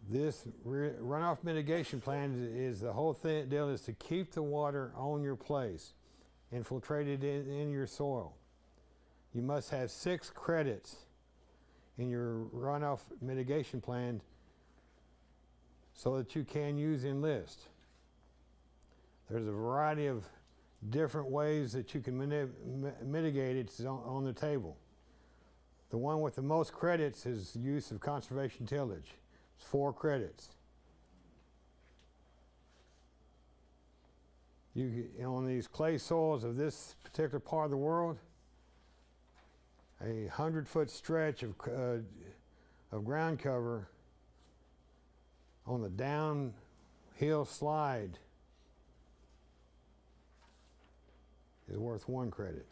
This runoff mitigation plan is the whole deal is to keep the water on your place, infiltrated in your soil. You must have 6 credits in your runoff mitigation plan so that you can use Enlist. There's a variety of different ways that you can mitigate it on the table. The one with the most credits is use of conservation tillage. It's 4 credits. On these clay soils of this particular part of the world, a 100-foot stretch of ground cover on the downhill slide is worth 1 credit.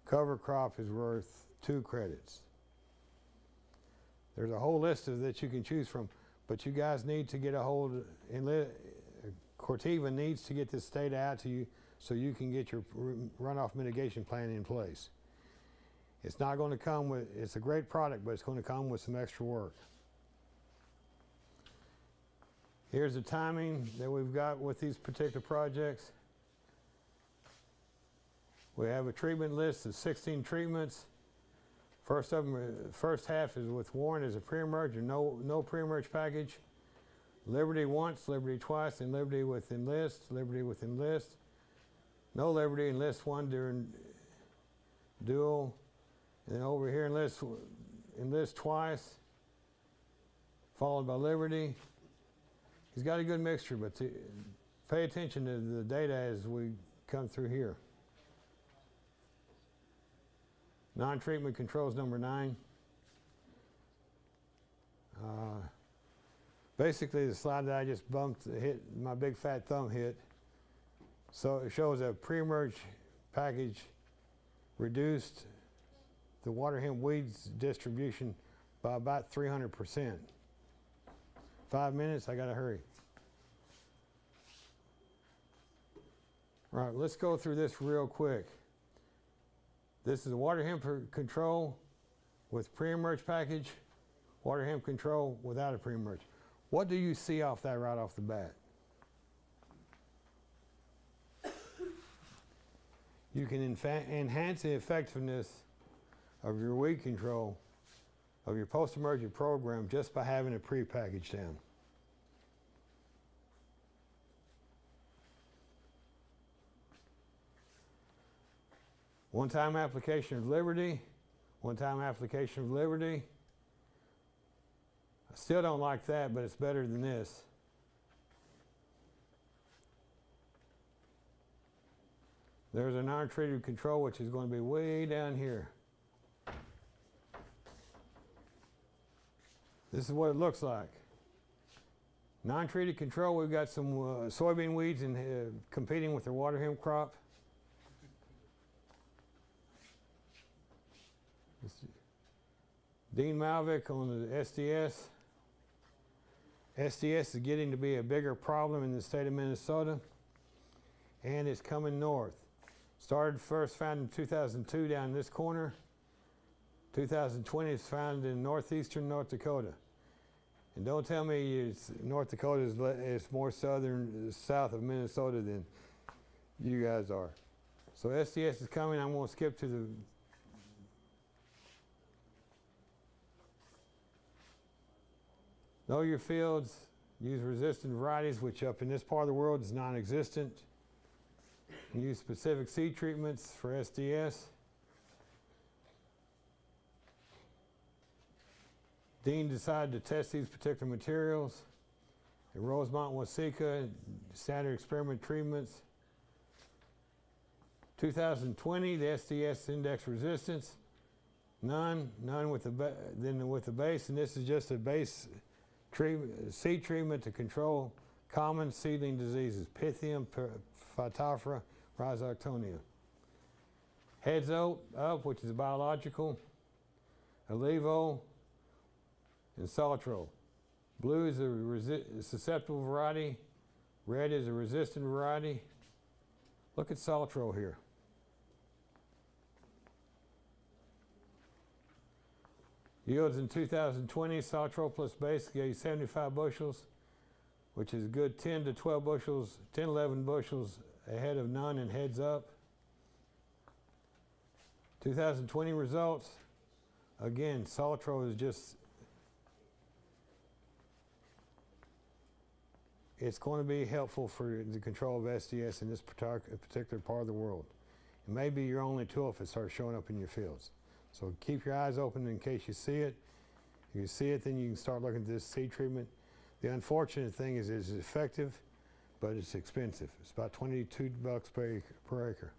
Cover crop is worth 2 credits. There's a whole list of that you can choose from, but you guys need to get a hold, Corteva needs to get this data out to you so you can get your runoff mitigation plan in place. It's not going to come with, it's a great product, but it's going to come with some extra work. Here's the timing that we've got with these particular projects. We have a treatment list of 16 treatments. First half is with Warren as a pre-emerge or no pre-emerge package. Liberty once, Liberty twice, and Liberty with Enlist, Liberty with Enlist. No Liberty, Enlist one during dual. And then over here, Enlist twice, followed by Liberty. He's got a good mixture, but pay attention to the data as we come through here. Non-treatment controls number 9. Basically, the slide that I just hit, my big fat thumb hit. So it shows a pre-emerge package reduced the Waterhemp weeds distribution by about 300%. 5 minutes, I gotta hurry. All right, let's go through this real quick. This is the water hemp control with pre-emerge package, water hemp control without a pre-emerge. What do you see off that right off the bat? You can enhance the effectiveness of your weed control of your post-emergent program just by having a pre-package down. One-time application of Liberty, one-time application of Liberty. I still don't like that, but it's better than this. There's a non-treated control, which is going to be way down here. This is what it looks like. Non-treated control, we've got some soybean weeds competing with their water hemp crop. Dean Malvik on the SDS. SDS is getting to be a bigger problem in the state of Minnesota, and it's coming north. Started first found in 2002 down this corner. 2020 is found in northeastern North Dakota. And don't tell me North Dakota is more south of Minnesota than you guys are. So SDS is coming. I'm going to skip to the know your fields, use resistant varieties, which up in this part of the world is non-existent. Use specific seed treatments for SDS. Dean decided to test these particular materials. In Rosemont, Waseca, standard experiment treatments. 2020, the SDS index resistance, none with the base, and this is just a base seed treatment to control common seedling diseases, Pythium, Phytophthora, Rhizoctonia. Heads up, which is biological, Allevo, and Saltro. Blue is a susceptible variety, red is a resistant variety. Look at Saltro here. Yields in 2020, Saltro plus base gave 75 bushels, which is a good 10 to 12 bushels, 10, 11 bushels ahead of none and heads up. 2020 results, again, Saltro is just, it's going to be helpful for the control of SDS in this particular part of the world. It may be your only tool if it starts showing up in your fields. So keep your eyes open in case you see it. If you see it, then you can start looking at this seed treatment. The unfortunate thing is it's effective, but it's expensive. It's about $22 per acre.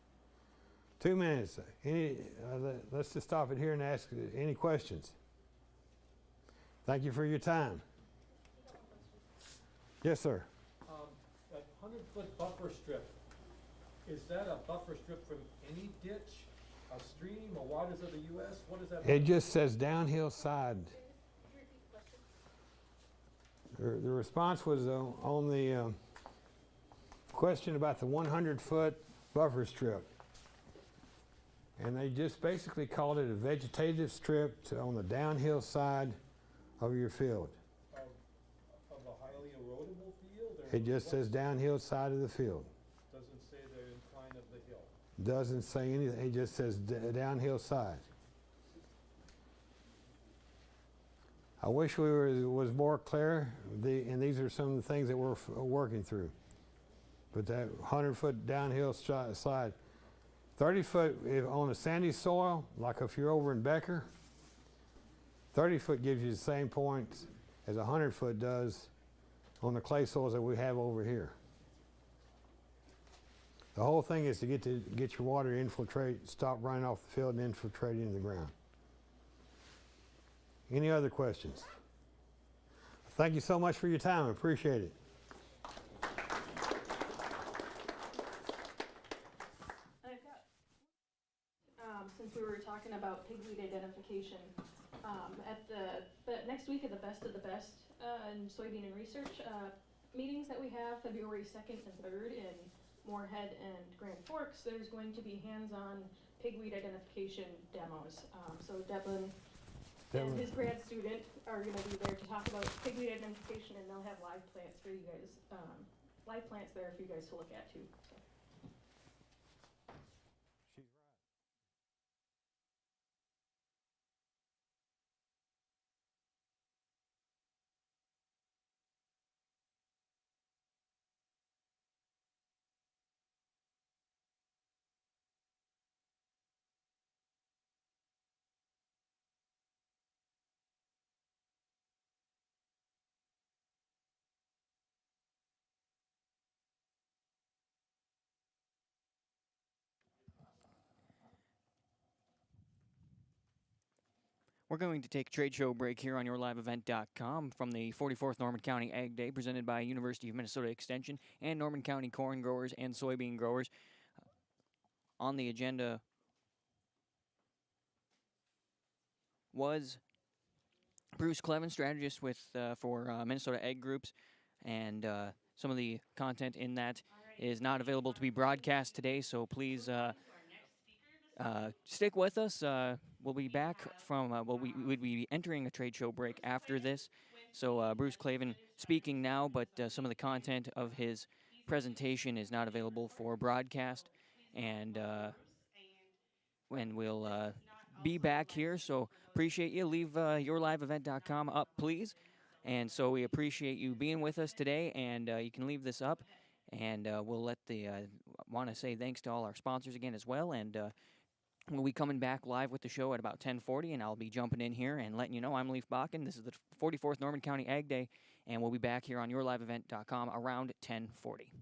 2 minutes. Let's just stop it here and ask any questions. Thank you for your time. Yes, sir. That 100-foot buffer strip, is that a buffer strip from any ditch? a stream, a waters of the U.S.? What does that It mean? just says downhill side. The response was on the question about the 100-foot buffer strip. And they just basically called it a vegetative strip on the downhill side of your field. Of a highly erodible field? Or It just says downhill side of the field. doesn't say the incline of the hill. Doesn't say anything, it just says downhill side. I wish was more clear, and these are some of the things that we're working through. But that 100-foot downhill slide, 30-foot on a sandy soil, like if you're over in Becker, 30-foot gives you the same points as 100-foot does on the clay soils that we have over here. The whole thing is to get your water to infiltrate, stop running off the field and infiltrate into the ground. Any other questions? Thank you so much for your time. I appreciate it. I've got, since we were talking about pigweed identification, at the next week of the Best of the Best in soybean and research meetings that we have, February 2nd and 3rd in Moorhead and Grand Forks, there's going to be hands-on pigweed identification demos. So Devin and his grad student are going to be there to talk about pigweed identification, and they'll have live plants for you guys, live plants there for you guys to look at too. So. We're going to take a trade show break here on yourliveevent.com from the 44th Norman County Ag Day presented by University of Minnesota Extension and Norman County corn growers and soybean growers. On the agenda was Bruce Clevin, strategist for Minnesota Ag Groups, and some of the content in that is not available to be broadcast today, so please stick with us. We'll be back from, we would be entering a trade show break after this. So Bruce Clavin speaking now, but some of the content of his presentation is not available for broadcast. And when we'll be back here, so appreciate you. Leave yourliveevent.com up, please. And so we appreciate you being with us today, and you can leave this up. And we'll let want to say thanks to all our sponsors again as well. And we'll be coming back live with the show at about 10:40, and I'll be jumping in here and letting you know I'm Leif Bakken. This is the 44th Norman County Ag Day, and we'll be back here on yourliveevent.com around 10:40.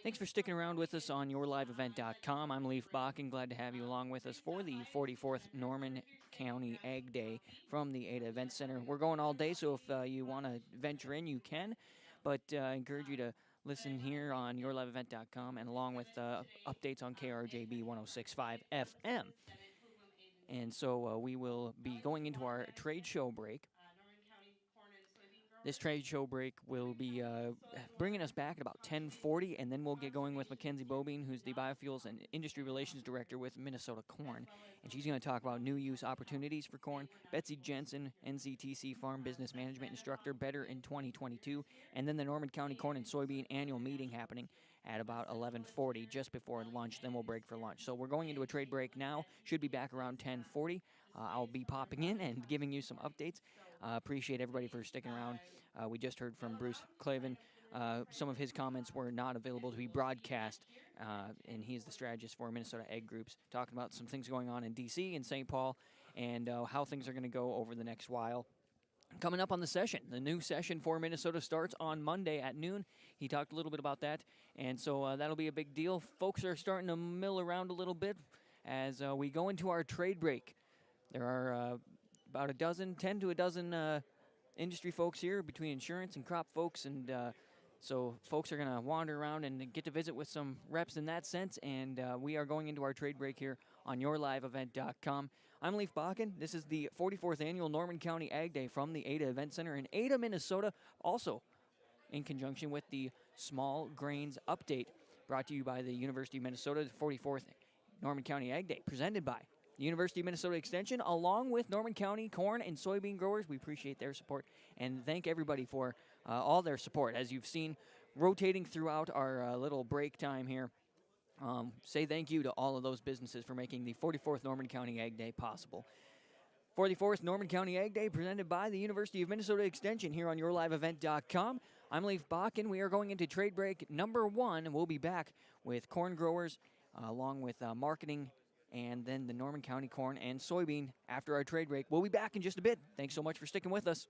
Thanks for sticking around with us on yourliveevent.com. I'm Leif Bakken. Glad to have you along with us for the 44th Norman County Ag Day from the Ada Event Center. We're going all day, so if you want to venture in, you can. But I encourage you to listen here on yourliveevent.com and along with updates on KRJB 106.5 FM. And so we will be going into our trade show break. This trade show break will be bringing us back at about 10:40, and then we'll get going with Mackenzie Bobine, who's the Biofuels and Industry Relations Director with Minnesota Corn, and she's going to talk about new use opportunities for corn. Betsy Jensen, NCTC Farm Business Management Instructor, Better in 2022, and then the Norman County Corn and Soybean Annual Meeting happening at about 11:40, just before lunch. Then we'll break for lunch. So we're going into a trade break now. Should be back around 10:40. I'll be popping in and giving you some updates. Appreciate everybody for sticking around. We just heard from Bruce Clavin. Some of his comments were not available to be broadcast, and he's the strategist for Minnesota Ag Groups, talking about some things going on in D.C. and St. Paul and how things are going to go over the next while. Coming up on the session, the new session for Minnesota starts on Monday at noon. He talked a little bit about that, and so that'll be a big deal. Folks are starting to mill around a little bit as we go into our trade break. There are about 10 to a dozen industry folks here between insurance and crop folks, and so folks are going to wander around and get to visit with some reps in that sense, and we are going into our trade break here on yourliveevent.com. I'm Leif Bakken. This is the 44th Annual Norman County Ag Day from the Ada Event Center in Ada, Minnesota, also in conjunction with the Small Grains Update, brought to you by the University of Minnesota, the 44th Norman County Ag Day, presented by the University of Minnesota Extension, along with Norman County corn and soybean growers. We appreciate their support and thank everybody for all their support. As you've seen, rotating throughout our little break time here, say thank you to all of those businesses for making the 44th Norman County Ag Day possible. 44th Norman County Ag Day presented by the University of Minnesota Extension here on yourliveevent.com. I'm Leif Bakken. We are going into trade break number 1, and we'll be back with corn growers along with marketing and then the Norman County corn and soybean after our trade break. We'll be back in just a bit. Thanks so much for sticking with us.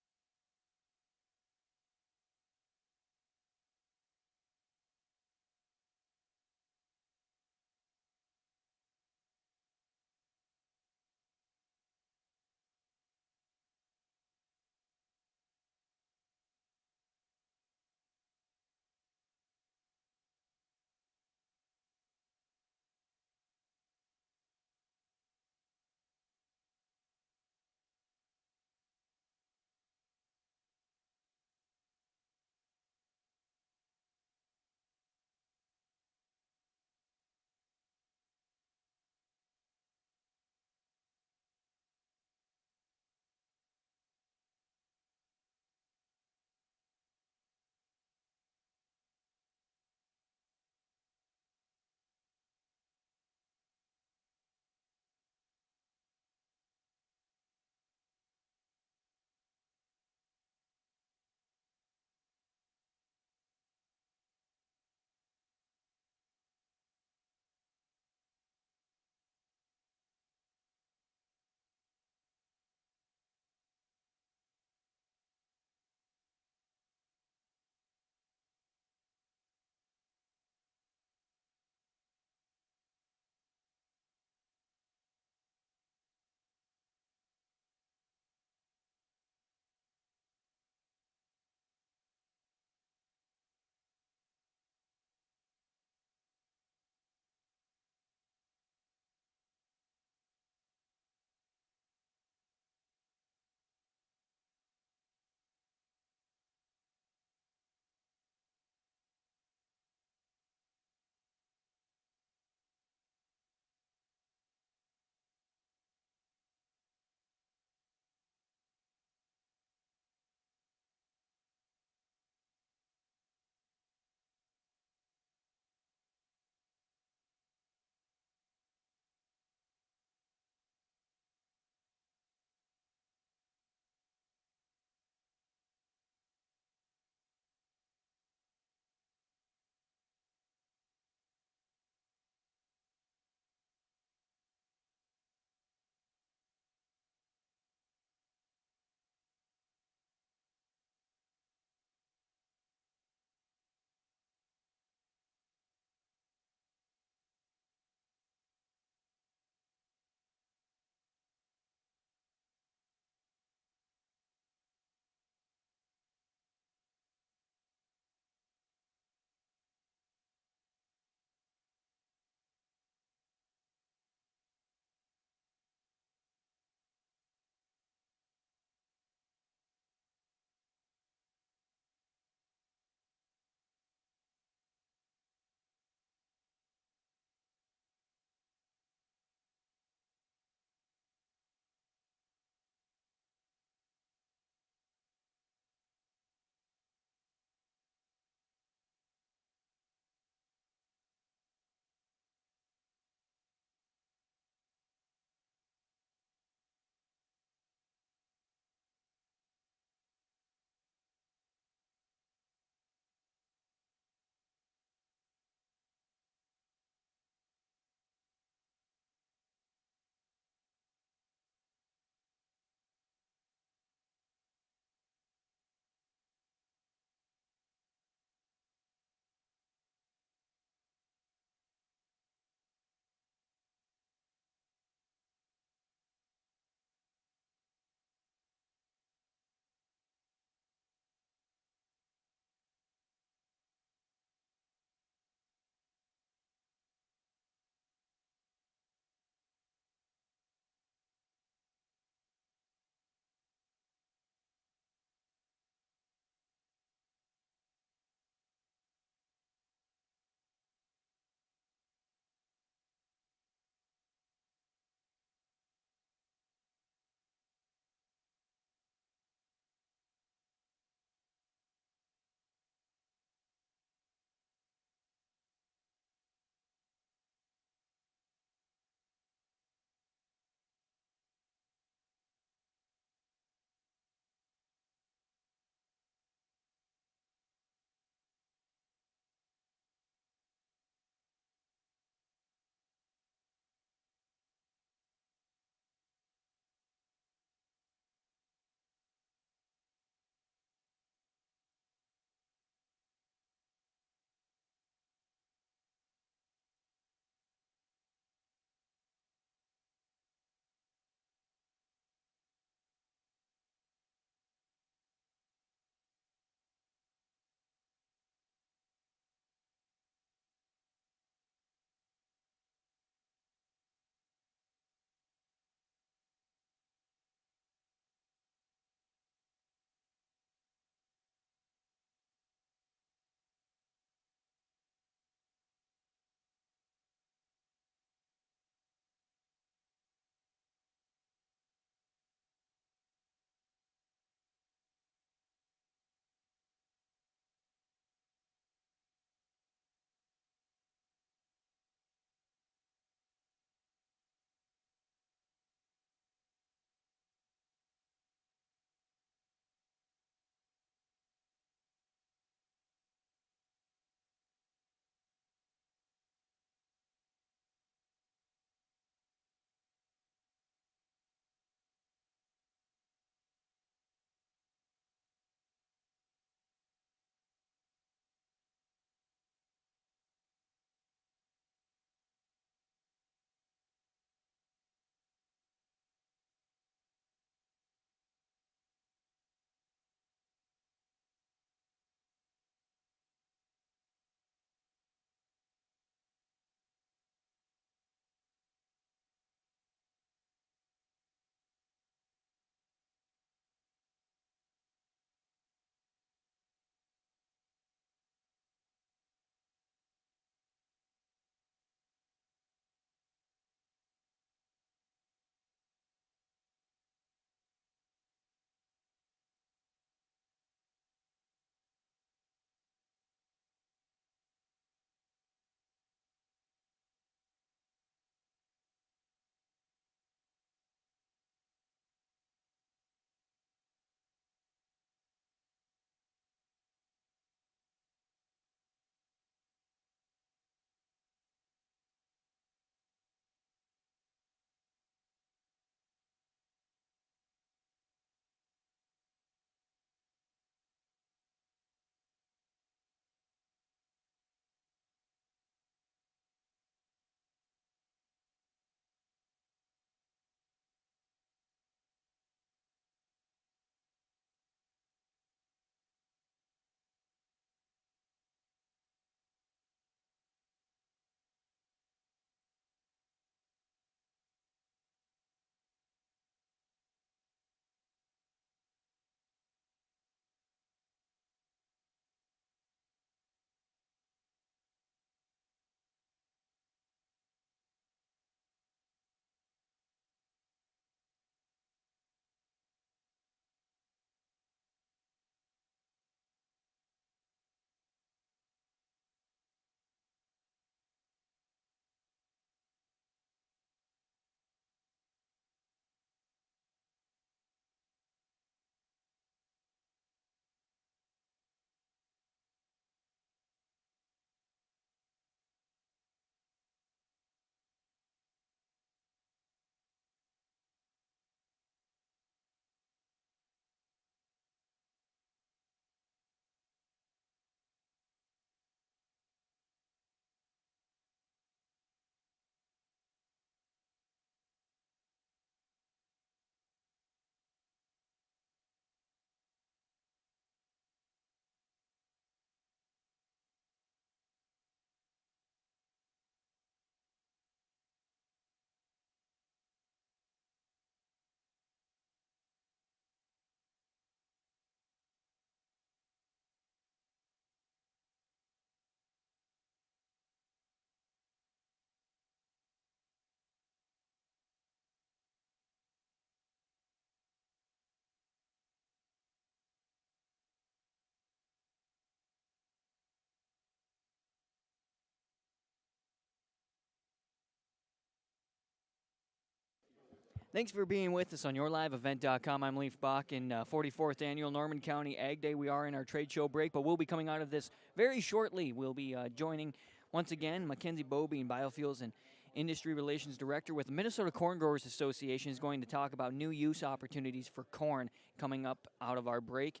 Thanks for being with us on YourLiveEvent.com. I'm Leaf Bach in 44th Annual Norman County Ag Day. We are in our trade show break, but we'll be coming out of this very shortly. We'll be joining, once again, Mackenzie Bobine, Biofuels and Industry Relations Director with the Minnesota Corn Growers Association, is going to talk about new use opportunities for corn coming up out of our break.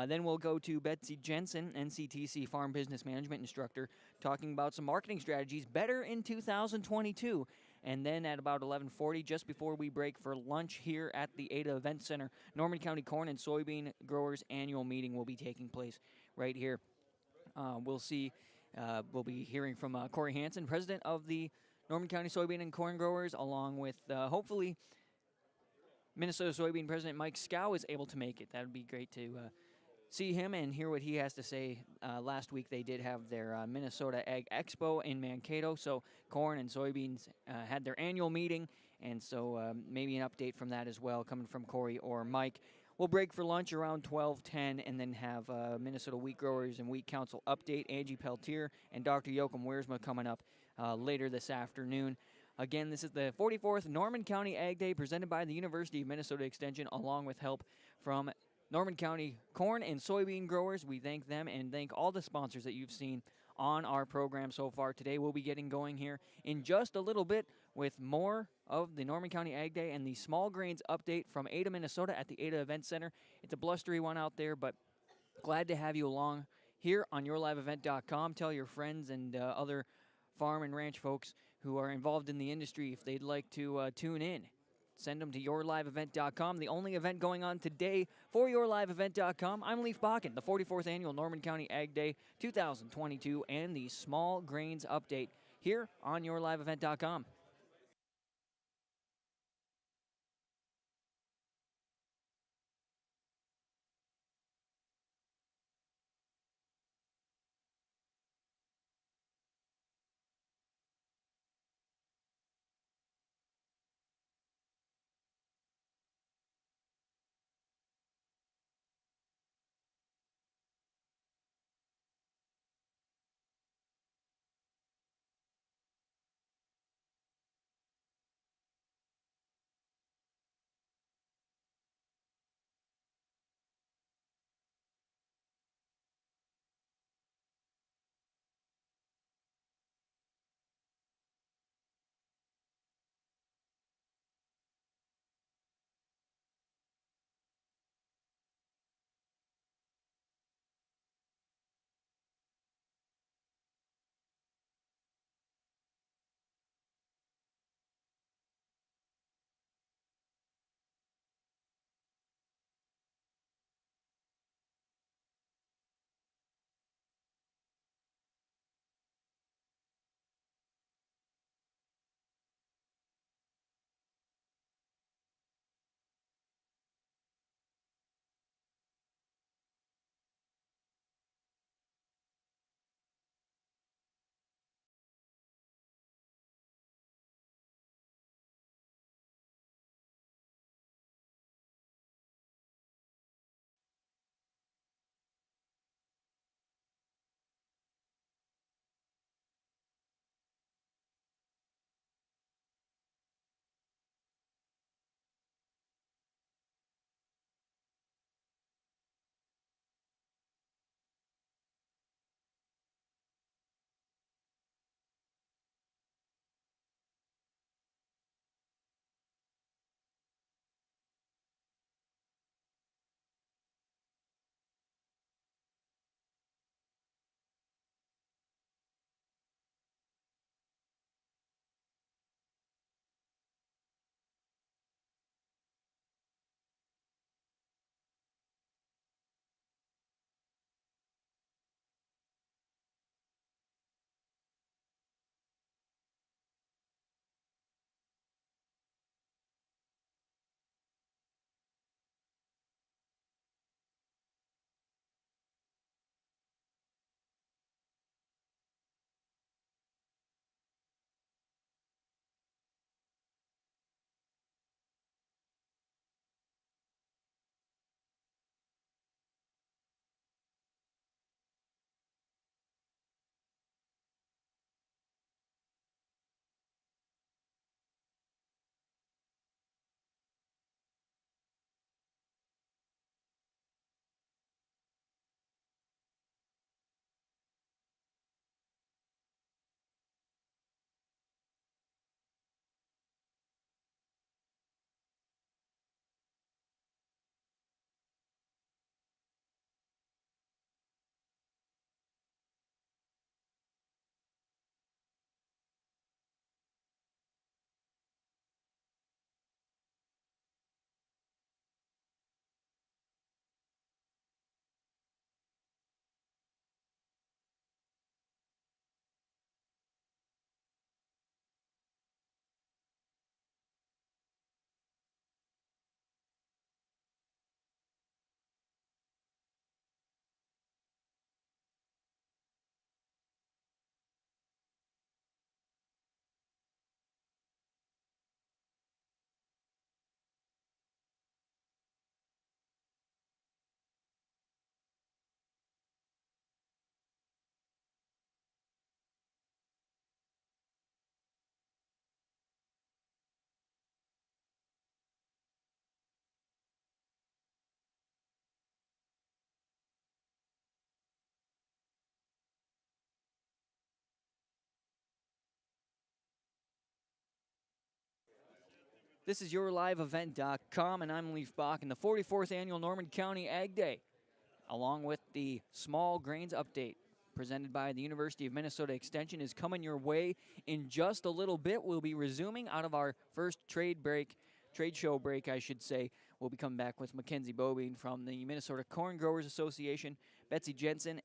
Then we'll go to Betsy Jensen, NCTC Farm Business Management Instructor, talking about some marketing strategies better in 2022. And then at about 11:40, just before we break for lunch here at the Ada Event Center, Norman County Corn and Soybean Growers Annual Meeting will be taking place right here. We'll be hearing from Corey Hansen, President of the Norman County Soybean and Corn Growers, along with hopefully Minnesota Soybean President Mike Scow is able to make it. That would be great to see him and hear what he has to say. Last week they did have their Minnesota Ag Expo in Mankato, so corn and soybeans had their annual meeting, and so maybe an update from that as well coming from Corey or Mike. We'll break for lunch around 12:10 and then have Minnesota Wheat Growers and Wheat Council update, Angie Peltier and Dr. Joachim Wiersma coming up later this afternoon. Again, this is the 44th Norman County Ag Day presented by the University of Minnesota Extension, along with help from Norman County corn and soybean growers. We thank them and thank all the sponsors that you've seen on our program so far today. We'll be getting going here in just a little bit with more of the Norman County Ag Day and the small grains update from Ada, Minnesota at the Ada Event Center. It's a blustery one out there, but glad to have you along here on YourLiveEvent.com. Tell your friends and other farm and ranch folks who are involved in the industry if they'd like to tune in. Send them to YourLiveEvent.com, the only event going on today for YourLiveEvent.com. I'm Leaf Bakken, the 44th Annual Norman County Ag Day 2022 and the Small Grains Update here on YourLiveEvent.com. This is YourLiveEvent.com, and I'm Leaf Bach, and the 44th Annual Norman County Ag Day, along with the Small Grains Update, presented by the University of Minnesota Extension, is coming your way in just a little bit. We'll be resuming out of our first trade show break, I should say. We'll be coming back with Mackenzie Bobine from the Minnesota Corn Growers Association, Betsy Jensen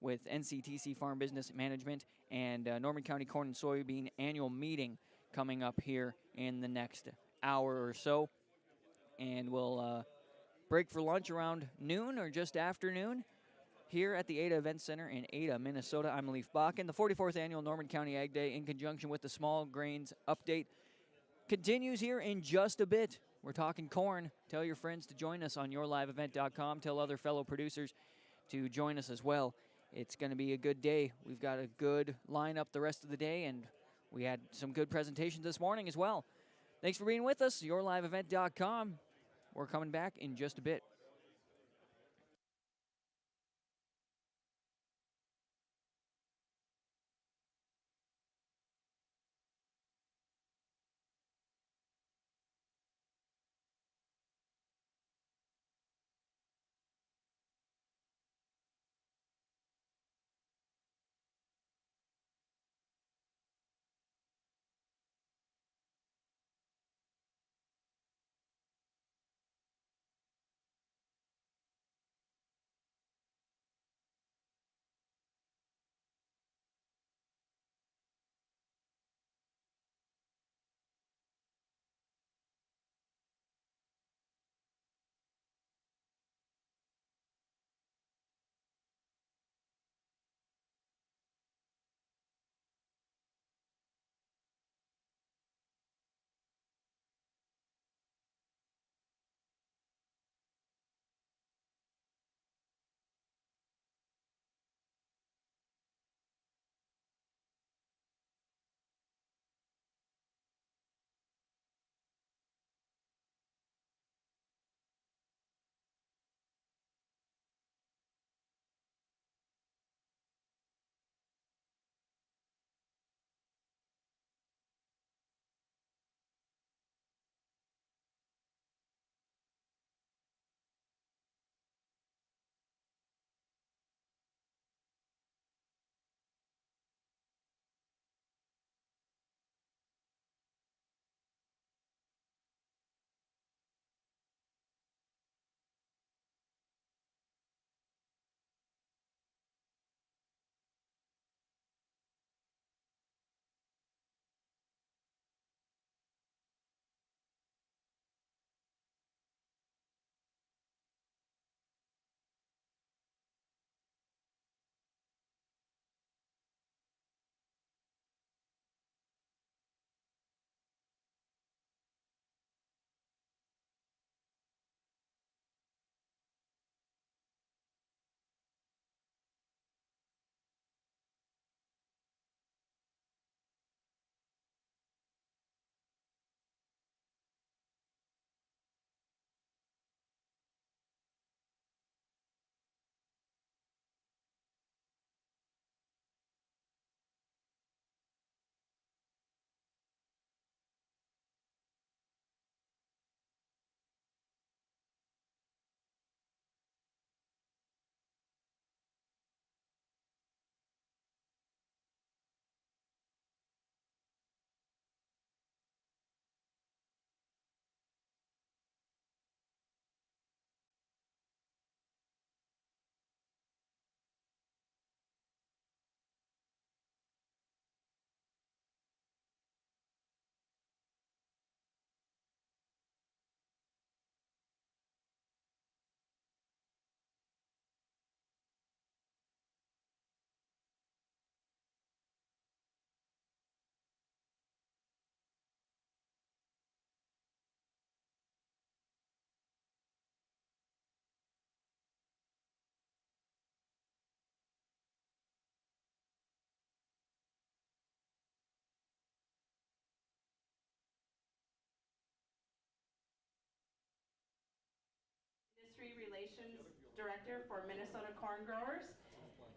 with NCTC Farm Business Management, and Norman County Corn and Soybean Annual Meeting coming up here in the next hour or so. And we'll break for lunch around noon or just after noon here at the Ada Event Center in Ada, Minnesota. I'm Leaf Bakken. The 44th Annual Norman County Ag Day, in conjunction with the Small Grains Update, continues here in just a bit. We're talking corn. Tell your friends to join us on YourLiveEvent.com. Tell other fellow producers to join us as well. It's going to be a good day. We've got a good lineup the rest of the day, and we had some good presentations this morning as well. Thanks for being with us. YourLiveEvent.com. We're coming back in just a bit. Industry Relations Director for Minnesota Corn Growers.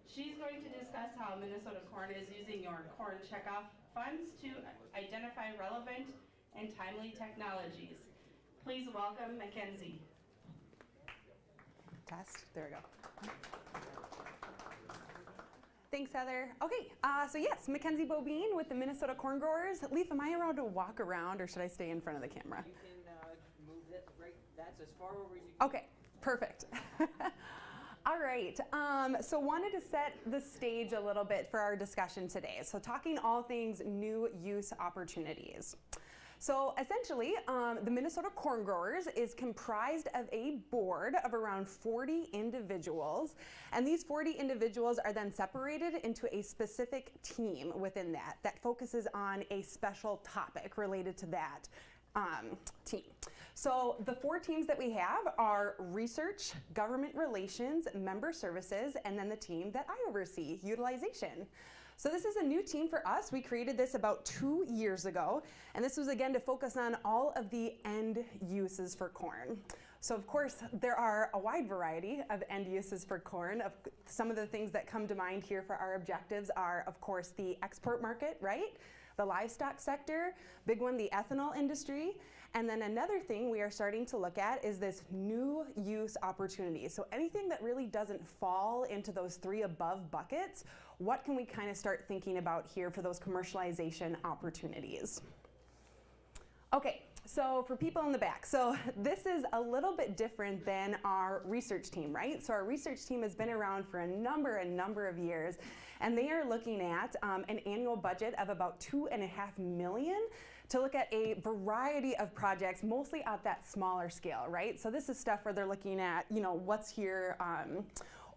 She's going to discuss how Minnesota Corn is using your corn checkoff funds to identify relevant and timely technologies. Please welcome Mackenzie. Test, there we go. Thanks, Heather. Okay, so yes, Mackenzie Bobine with the Minnesota Corn Growers. Leaf, am I allowed to walk around or should I stay in front of the camera? You can move that right, that's as far over as you can. Okay, perfect. All right, so wanted to set the stage a little bit for our discussion today. So talking all things new use opportunities. So essentially, the Minnesota Corn Growers is comprised of a board of around 40 individuals, and these 40 individuals are then separated into a specific team within that focuses on a special topic related to that team. So the 4 teams that we have are research, government relations, member services, and then the team that I oversee, utilization. So this is a new team for us. We created this about 2 years ago, and this was again to focus on all of the end uses for corn. So of course, there are a wide variety of end uses for corn. Some of the things that come to mind here for our objectives are, of course, the export market, right? The livestock sector, big one, the ethanol industry. And then another thing we are starting to look at is this new use opportunity. So anything that really doesn't fall into those 3 above buckets, what can we kind of start thinking about here for those commercialization opportunities? Okay, so for people in the back, so this is a little bit different than our research team, right? So our research team has been around for a number of years, and they are looking at an annual budget of about $2.5 million to look at a variety of projects, mostly at that smaller scale, right? So this is stuff where they're looking at, you know, what's here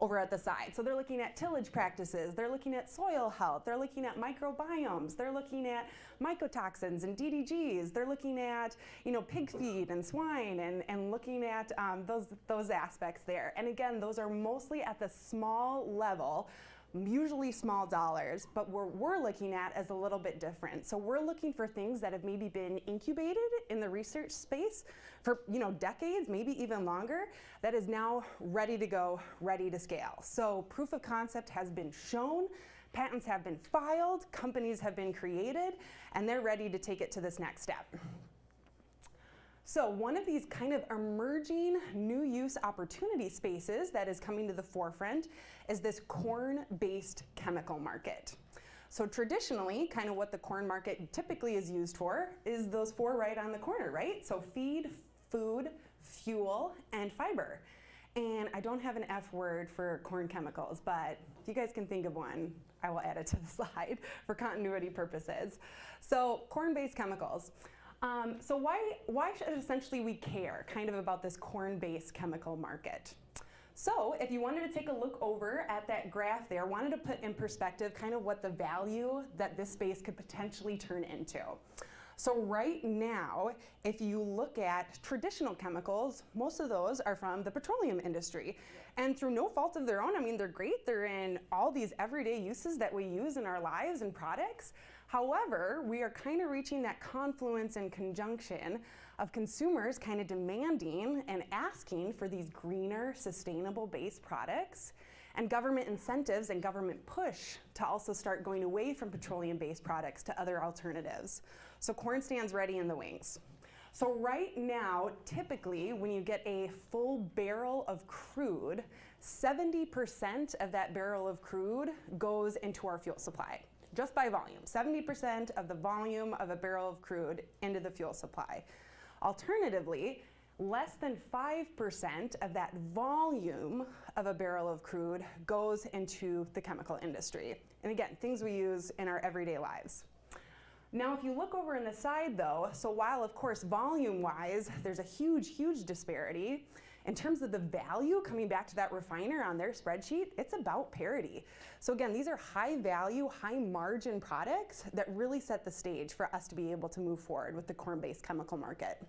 over at the side. So they're looking at tillage practices, they're looking at soil health, they're looking at microbiomes, they're looking at mycotoxins and DDGs, they're looking at, you know, pig feed and swine and looking at those aspects there. And again, those are mostly at the small level, usually small dollars, but what we're looking at is a little bit different. So we're looking for things that have maybe been incubated in the research space for, you know, decades, maybe even longer, that is now ready to go, ready to scale. So proof of concept has been shown, patents have been filed, companies have been created, and they're ready to take it to this next step. So one of these kind of emerging new use opportunity spaces that is coming to the forefront is this corn-based chemical market. So traditionally, kind of what the corn market typically is used for is those 4 right on the corner, right? So feed, food, fuel, and fiber. And I don't have an F word for corn chemicals, but if you guys can think of one, I will add it to the slide for continuity purposes. So corn-based chemicals. So why should essentially we care kind of about this corn-based chemical market? So if you wanted to take a look over at that graph there, wanted to put in perspective kind of what the value that this space could potentially turn into. So right now, if you look at traditional chemicals, most of those are from the petroleum industry. And through no fault of their own, I mean, they're great. They're in all these everyday uses that we use in our lives and products. However, we are kind of reaching that confluence and conjunction of consumers kind of demanding and asking for these greener, sustainable-based products, and government incentives and government push to also start going away from petroleum-based products to other alternatives. So corn stands ready in the wings. So right now, typically, when you get a full barrel of crude, 70% of that barrel of crude goes into our fuel supply. Just by volume, 70% of the volume of a barrel of crude into the fuel supply. Alternatively, less than 5% of that volume of a barrel of crude goes into the chemical industry. And again, things we use in our everyday lives. Now, if you look over in the side though, so while of course volume-wise, there's a huge, huge disparity, in terms of the value, coming back to that refiner on their spreadsheet, it's about parity. So again, these are high value, high margin products that really set the stage for us to be able to move forward with the corn-based chemical market.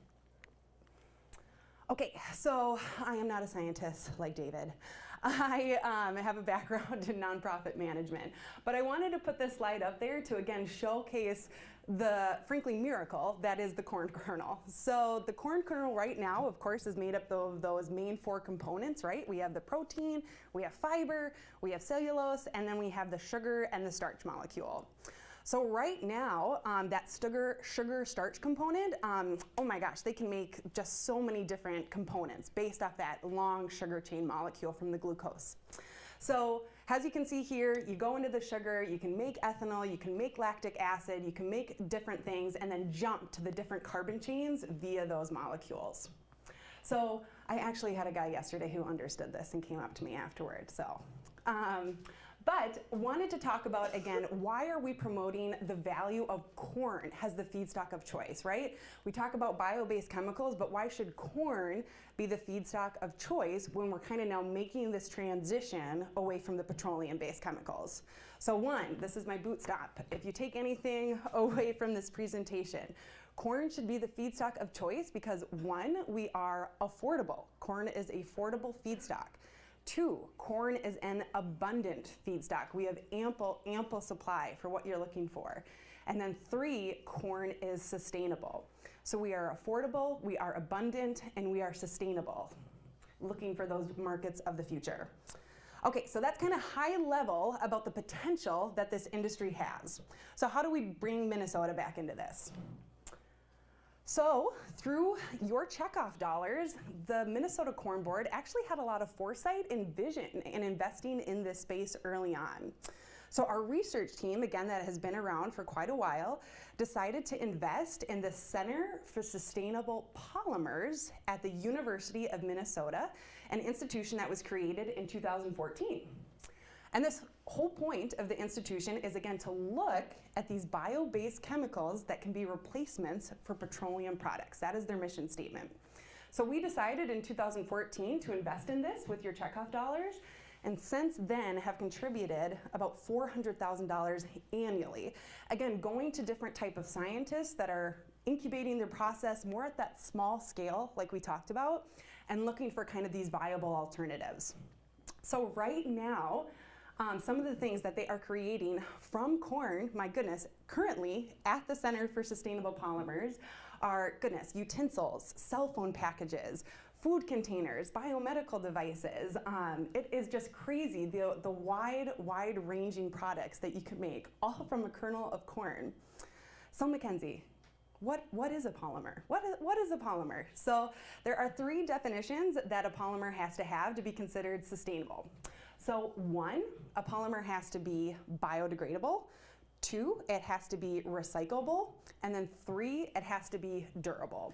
Okay, so I am not a scientist like David. I have a background in nonprofit management, but I wanted to put this slide up there to again showcase the frankly miracle that is the corn kernel. So the corn kernel right now, of course, is made up of those main 4 components, right? We have the protein, we have fiber, we have cellulose, and then we have the sugar and the starch molecule. So right now, that sugar starch component, oh my gosh, they can make just so many different components based off that long sugar chain molecule from the glucose. So as you can see here, you go into the sugar, you can make ethanol, you can make lactic acid, you can make different things, and then jump to the different carbon chains via those molecules. So I actually had a guy yesterday who understood this and came up to me afterwards. So, but wanted to talk about, again, why are we promoting the value of corn as the feedstock of choice, right? We talk about bio-based chemicals, but why should corn be the feedstock of choice when we're kind of now making this transition away from the petroleum-based chemicals? So one, this is my boot stop. If you take anything away from this presentation, corn should be the feedstock of choice because one, we are affordable. Corn is affordable feedstock. Two, corn is an abundant feedstock. We have ample supply for what you're looking for. And then three, corn is sustainable. So we are affordable, we are abundant, and we are sustainable, looking for those markets of the future. Okay, so that's kind of high level about the potential that this industry has. So how do we bring Minnesota back into this? So through your checkoff dollars, the Minnesota Corn Board actually had a lot of foresight and vision in investing in this space early on. So our research team, again, that has been around for quite a while, decided to invest in the Center for Sustainable Polymers at the University of Minnesota, an institution that was created in 2014. And this whole point of the institution is, again, to look at these bio-based chemicals that can be replacements for petroleum products. That is their mission statement. So we decided in 2014 to invest in this with your checkoff dollars, and since then have contributed about $400,000 annually. Again, going to different type of scientists that are incubating their process more at that small scale, like we talked about, and looking for kind of these viable alternatives. So right now, some of the things that they are creating from corn, my goodness, currently at the Center for Sustainable Polymers are, goodness, utensils, cell phone packages, food containers, biomedical devices. It is just crazy, the wide-ranging products that you could make, all from a kernel of corn. So Mackenzie, what is a polymer? What is a polymer? So there are three definitions that a polymer has to have to be considered sustainable. So one, a polymer has to be biodegradable. Two, it has to be recyclable. And then three, it has to be durable.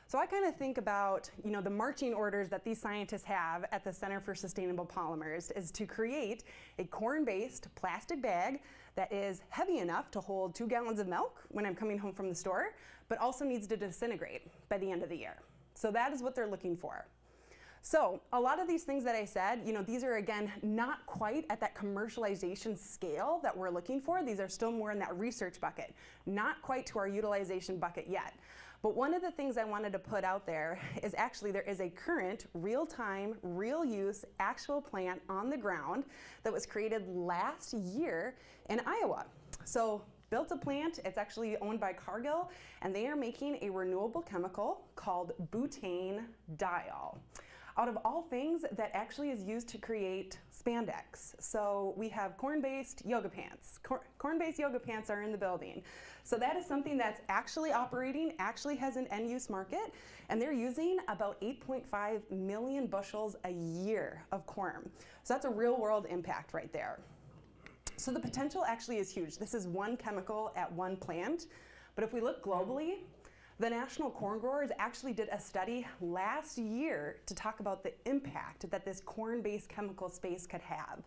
So I kind of think about, the marching orders that these scientists have at the Center for Sustainable Polymers is to create a corn-based plastic bag that is heavy enough to hold 2 gallons of milk when I'm coming home from the store, but also needs to disintegrate by the end of the year. So that is what they're looking for. So a lot of these things that I said, these are, again, not quite at that commercialization scale that we're looking for. These are still more in that research bucket, not quite to our utilization bucket yet. But one of the things I wanted to put out there is actually there is a current, real-time, real-use, actual plant on the ground that was created last year in Iowa. So built a plant, it's actually owned by Cargill, and they are making a renewable chemical called butane-diol. Out of all things, that actually is used to create spandex. So we have corn-based yoga pants. Corn-based yoga pants are in the building. So that is something that's actually operating, actually has an end-use market, and they're using about 8.5 million bushels a year of corn. So that's a real-world impact right there. So the potential actually is huge. This is one chemical at one plant, but if we look globally, the National Corn Growers actually did a study last year to talk about the impact that this corn-based chemical space could have.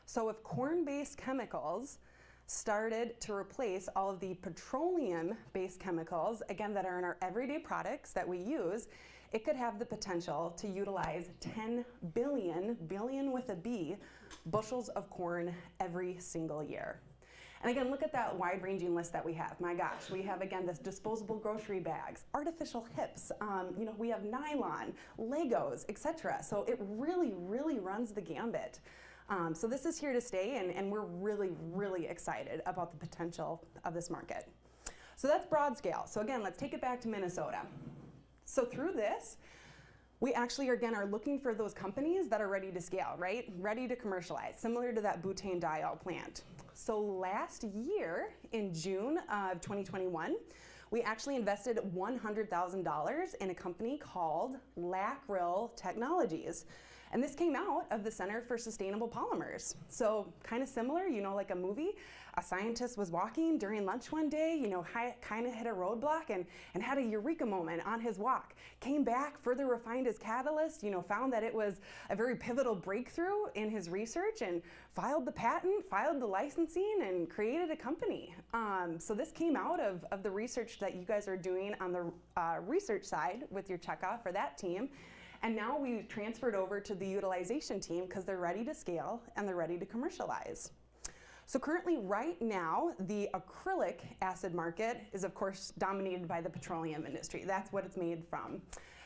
So if corn-based chemicals started to replace all of the petroleum-based chemicals, again, that are in our everyday products that we use, it could have the potential to utilize 10 billion with a B, bushels of corn every single year. And again, look at that wide-ranging list that we have. My gosh, we have, again, this disposable grocery bags, artificial hips, we have nylon, Legos, etc. So it really, really runs the gambit. So this is here to stay, and we're really, really excited about the potential of this market. So that's broad scale. So again, let's take it back to Minnesota. So through this, We actually, again, are looking for those companies that are ready to scale, right? Ready to commercialize, similar to that butane diol plant. So last year, in June of 2021, we actually invested $100,000 in a company called Lacril Technologies. And this came out of the Center for Sustainable Polymers. So kind of similar, you know, like a movie. A scientist was walking during lunch one day, you know, kind of hit a roadblock and had a eureka moment on his walk. Came back, further refined his catalyst, you know, found that it was a very pivotal breakthrough in his research and filed the patent, filed the licensing, and created a company. So this came out of the research that you guys are doing on the research side with your checkoff for that team. And now we transferred over to the utilization team because they're ready to scale and they're ready to commercialize. So currently, right now, the acrylic acid market is, of course, dominated by the petroleum industry. That's what it's made from.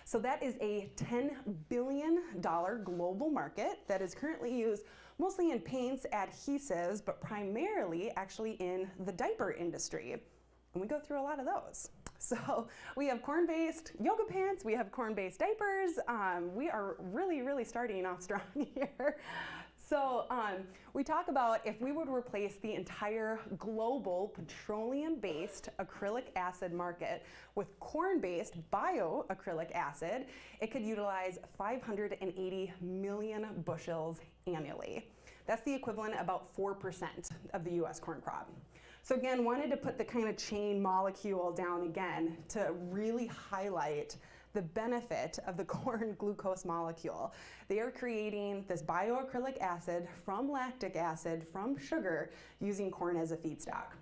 So that is a $10 billion global market that is currently used mostly in paints, adhesives, but primarily actually in the diaper industry. And we go through a lot of those. So we have corn-based yoga pants, we have corn-based diapers. We are really, really starting off strong here. So we talk about if we would replace the entire global petroleum-based acrylic acid market with corn-based bioacrylic acid, it could utilize 580 million bushels annually. That's the equivalent of about 4% of the US corn crop. So again, wanted to put the kind of chain molecule down again to really highlight the benefit of the corn glucose molecule. They are creating this bioacrylic acid from lactic acid from sugar using corn as a feedstock.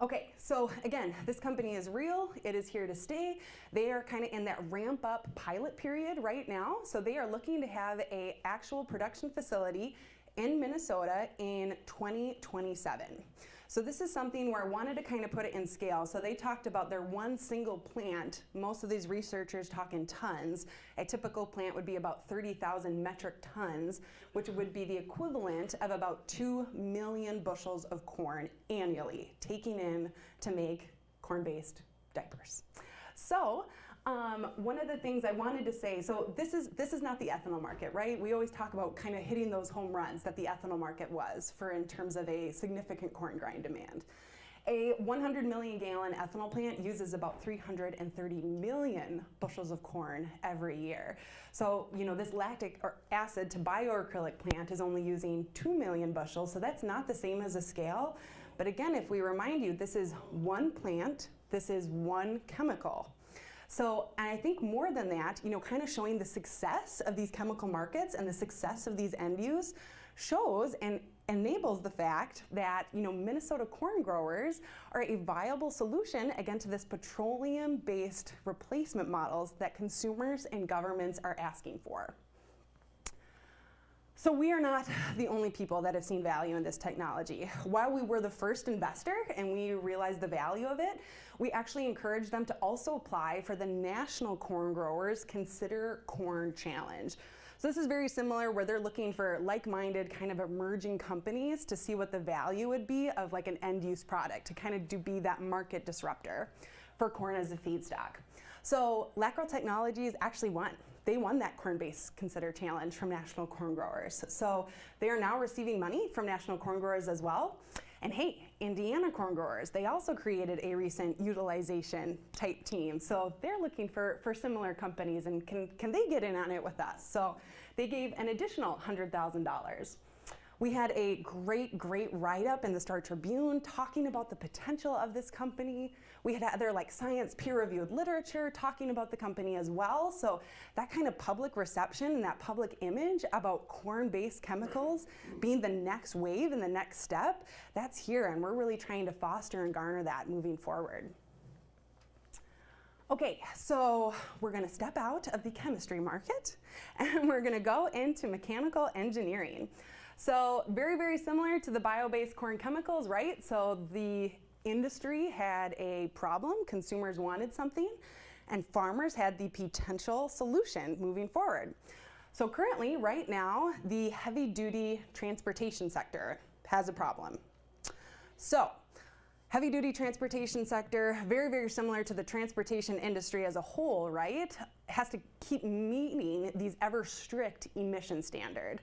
Okay, so again, this company is real, it is here to stay. They are kind of in that ramp up pilot period right now. So they are looking to have an actual production facility in Minnesota in 2027. So this is something where I wanted to kind of put it in scale. So they talked about their one single plant. Most of these researchers talk in tons. A typical plant would be about 30,000 metric tons, which would be the equivalent of about 2 million bushels of corn annually, taking in to make corn-based diapers. So one of the things I wanted to say, so this is not the ethanol market, right? We always talk about kind of hitting those home runs that the ethanol market was for in terms of a significant corn grind demand. A 100 million gallon ethanol plant uses about 330 million bushels of corn every year. So, you know, this lactic acid to bioacrylic plant is only using 2 million bushels, so that's not the same as a scale. But again, if we remind you, this is one plant, this is one chemical. So, and I think more than that, you know, kind of showing the success of these chemical markets and the success of these end use shows and enables the fact that, you know, Minnesota corn growers are a viable solution again to this petroleum-based replacement models that consumers and governments are asking for. So we are not the only people that have seen value in this technology. While we were the first investor and we realized the value of it, we actually encouraged them to also apply for the National Corn Growers Consider Corn Challenge. So this is very similar where they're looking for like-minded kind of emerging companies to see what the value would be of like an end-use product to kind of be that market disruptor for corn as a feedstock. So Lacril Technologies actually won. They won that corn-based Consider Challenge from National Corn Growers. So they are now receiving money from National Corn Growers as well. And hey, Indiana Corn Growers, they also created a recent utilization type team. So they're looking for similar companies and can they get in on it with us? So they gave an additional $100,000. We had a great write-up in the Star Tribune talking about the potential of this company. We had other like science peer-reviewed literature talking about the company as well. So that kind of public reception and that public image about corn-based chemicals being the next wave and the next step, that's here, and we're really trying to foster and garner that moving forward. Okay, so we're gonna step out of the chemistry market and we're gonna go into mechanical engineering. So very similar to the bio-based corn chemicals, right? So the industry had a problem, consumers wanted something, and farmers had the potential solution moving forward. So currently, right now, the heavy-duty transportation sector has a problem. So Heavy duty transportation sector, very, very similar to the transportation industry as a whole, right? Has to keep meeting these ever strict emission standard.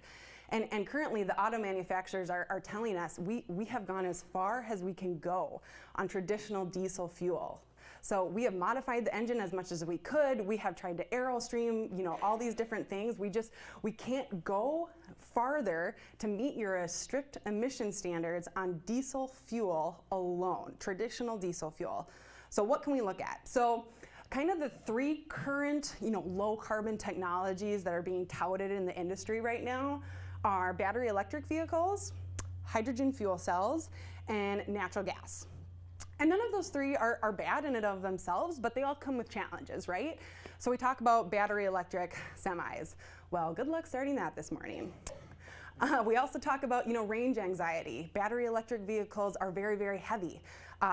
And currently the auto manufacturers are telling us we have gone as far as we can go on traditional diesel fuel. So we have modified the engine as much as we could. We have tried to aerostream, you know, all these different things. We can't go farther to meet your strict emission standards on diesel fuel alone, traditional diesel fuel. So what can we look at? So kind of the three current, you know, low carbon technologies that are being touted in the industry right now are battery electric vehicles, hydrogen fuel cells, and natural gas. And none of those three are bad in and of themselves, but they all come with challenges, right? So we talk about battery electric semis. Well, good luck starting that this morning. We also talk about, you know, range anxiety. Battery electric vehicles are very, very heavy.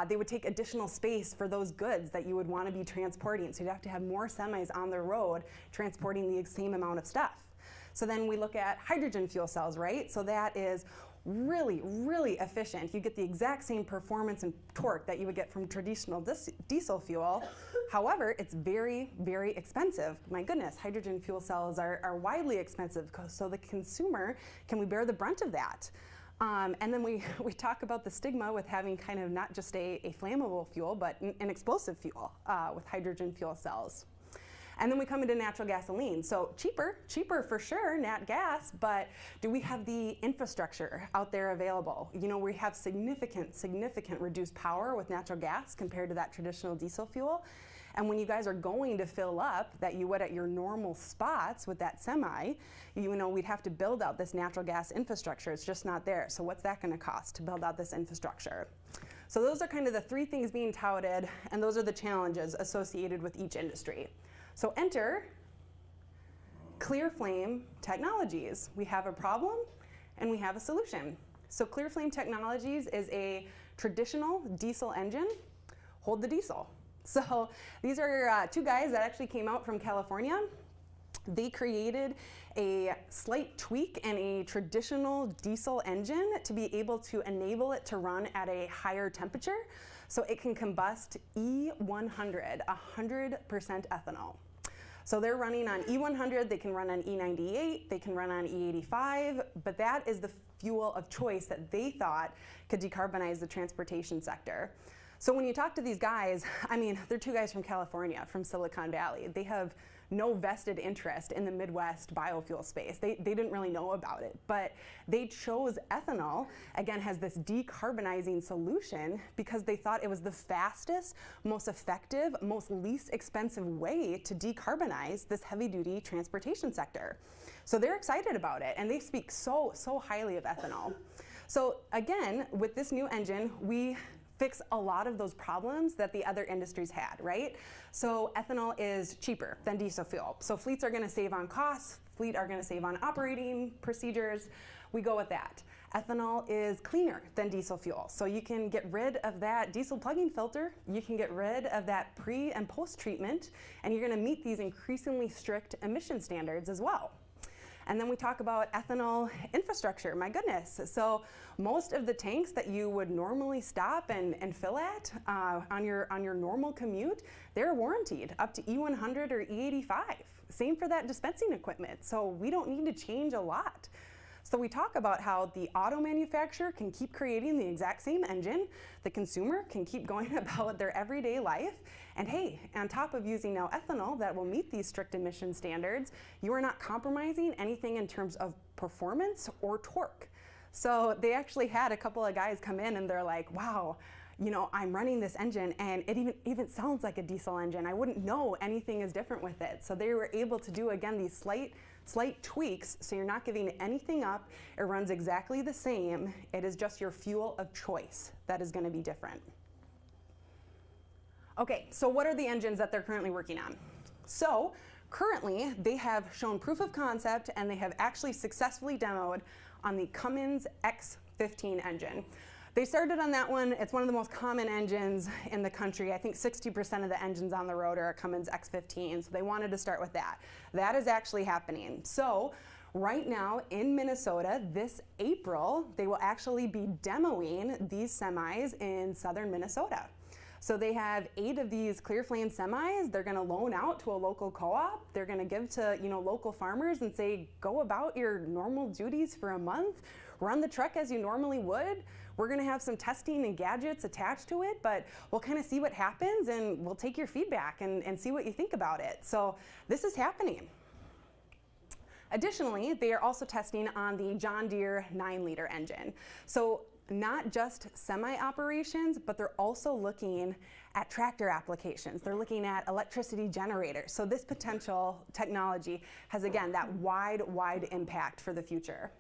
They would take additional space for those goods that you would want to be transporting. So you'd have to have more semis on the road transporting the same amount of stuff. So then we look at hydrogen fuel cells, right? So that is really, really efficient. You get the exact same performance and torque that you would get from traditional diesel fuel. However, it's very, very expensive. My goodness, hydrogen fuel cells are widely expensive, so the consumer, can we bear the brunt of that? And then we talk about the stigma with having kind of not just a flammable fuel, but an explosive fuel with hydrogen fuel cells. And then we come into natural gasoline. So cheaper for sure, nat gas, but do we have the infrastructure out there available? You know, we have significant reduced power with natural gas compared to that traditional diesel fuel. And when you guys are going to fill up that you would at your normal spots with that semi, you know, we'd have to build out this natural gas infrastructure. It's just not there. So what's that going to cost to build out this infrastructure? So those are kind of the three things being touted, and those are the challenges associated with each industry. So enter clear flame technologies. We have a problem and we have a solution. So clear flame technologies is a traditional diesel engine. Hold the diesel. So these are two guys that actually came out from California. They created a slight tweak in a traditional diesel engine to be able to enable it to run at a higher temperature. So it can combust E100, 100% ethanol. So they're running on E100, they can run on E98, they can run on E85, but that is the fuel of choice that they thought could decarbonize the transportation sector. So when you talk to these guys, I mean, they're two guys from California, from Silicon Valley. They have no vested interest in the Midwest biofuel space. They didn't really know about it, but they chose ethanol, again, as this decarbonizing solution because they thought it was the fastest, most effective, most least expensive way to decarbonize this heavy-duty transportation sector. So they're excited about it, and they speak so highly of ethanol. So again, with this new engine, we fix a lot of those problems that the other industries had, right? So ethanol is cheaper than diesel fuel. So fleets are gonna save on costs, fleet are gonna save on operating procedures. We go with that. Ethanol is cleaner than diesel fuel. So you can get rid of that diesel plug-in filter, you can get rid of that pre and post treatment, and you're gonna meet these increasingly strict emission standards as well. And then we talk about ethanol infrastructure, my goodness. So most of the tanks that you would normally stop and fill at on your normal commute, they're warranted up to E100 or E85. Same for that dispensing equipment. So we don't need to change a lot. So we talk about how the auto manufacturer can keep creating the exact same engine, the consumer can keep going about their everyday life, and hey, on top of using now ethanol that will meet these strict emission standards, you are not compromising anything in terms of performance or torque. So they actually had a couple of guys come in and they're like, wow, you know, I'm running this engine and it even sounds like a diesel engine. I wouldn't know anything is different with it. So they were able to do, again, these slight tweaks, so you're not giving anything up. It runs exactly the same. It is just your fuel of choice that is going to be different. Okay, so what are the engines that they're currently working on? So currently, they have shown proof of concept and they have actually successfully demoed on the Cummins X15 engine. They started on that one. It's one of the most common engines in the country. I think 60% of the engines on the road are a Cummins X15, so they wanted to start with that. That is actually happening. So Right now in Minnesota, this April, they will actually be demoing these semis in southern Minnesota. So they have 8 of these Clear Flame semis. They're going to loan out to a local co-op. They're going to give to, you know, local farmers and say, go about your normal duties for a month. Run the truck as you normally would. We're going to have some testing and gadgets attached to it, but we'll kind of see what happens and we'll take your feedback and see what you think about it. So this is happening. Additionally, they are also testing on the John Deere 9-liter engine. So not just semi operations, but they're also looking at tractor applications. They're looking at electricity generators. So this potential technology has, again, that wide impact for the future.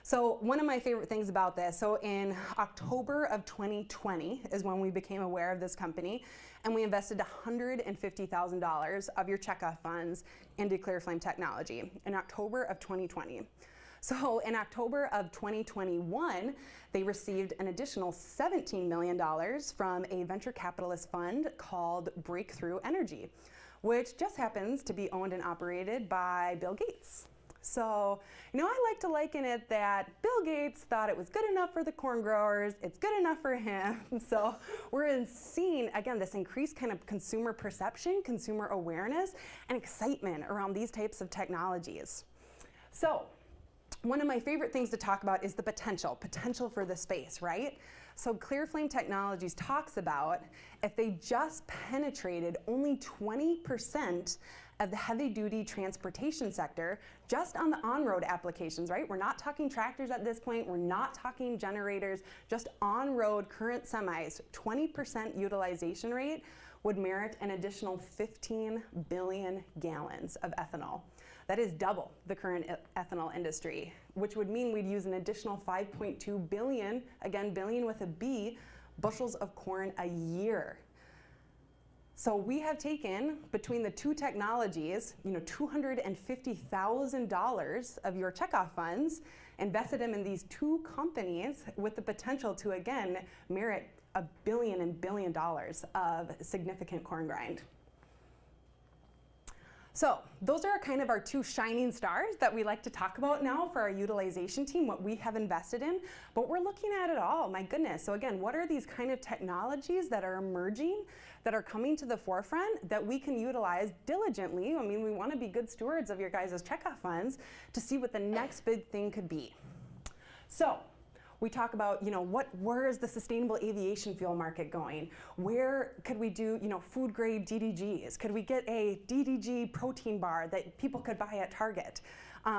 So one of my favorite things about this, so in October of 2020 is when we became aware of this company, and we invested $150,000 of your checkoff funds into Clear Flame technology in October of 2020. So in October of 2021, they received an additional $17 million from a venture capitalist fund called Breakthrough Energy, which just happens to be owned and operated by Bill Gates. So, you know, I like to liken it that Bill Gates thought it was good enough for the corn growers, it's good enough for him. So we're seeing, again, this increased kind of consumer perception, consumer awareness, and excitement around these types of technologies. So one of my favorite things to talk about is the potential for the space, right? So Clear Flame Technologies talks about if they just penetrated only 20% of the heavy-duty transportation sector just on the on-road applications, right? We're not talking tractors at this point, we're not talking generators, just on-road current semis, 20% utilization rate would merit an additional 15 billion gallons of ethanol. That is double the current ethanol industry, which would mean we'd use an additional 5.2 billion, again, billion with a B, bushels of corn a year. So we have taken, between the two technologies, you know, $250,000 of your checkoff funds, invested them in these two companies with the potential to, again, merit $1 billion and billion of significant corn grind. So those are kind of our two shining stars that we like to talk about now for our utilization team, what we have invested in, but we're looking at it all, my goodness. So again, what are these kind of technologies that are emerging, that are coming to the forefront that we can utilize diligently? I mean, we want to be good stewards of your guys' checkoff funds to see what the next big thing could be. So we talk about, you know, where is the sustainable aviation fuel market going? Where could we do, you know, food grade DDGs? Could we get a DDG protein bar that people could buy at Target?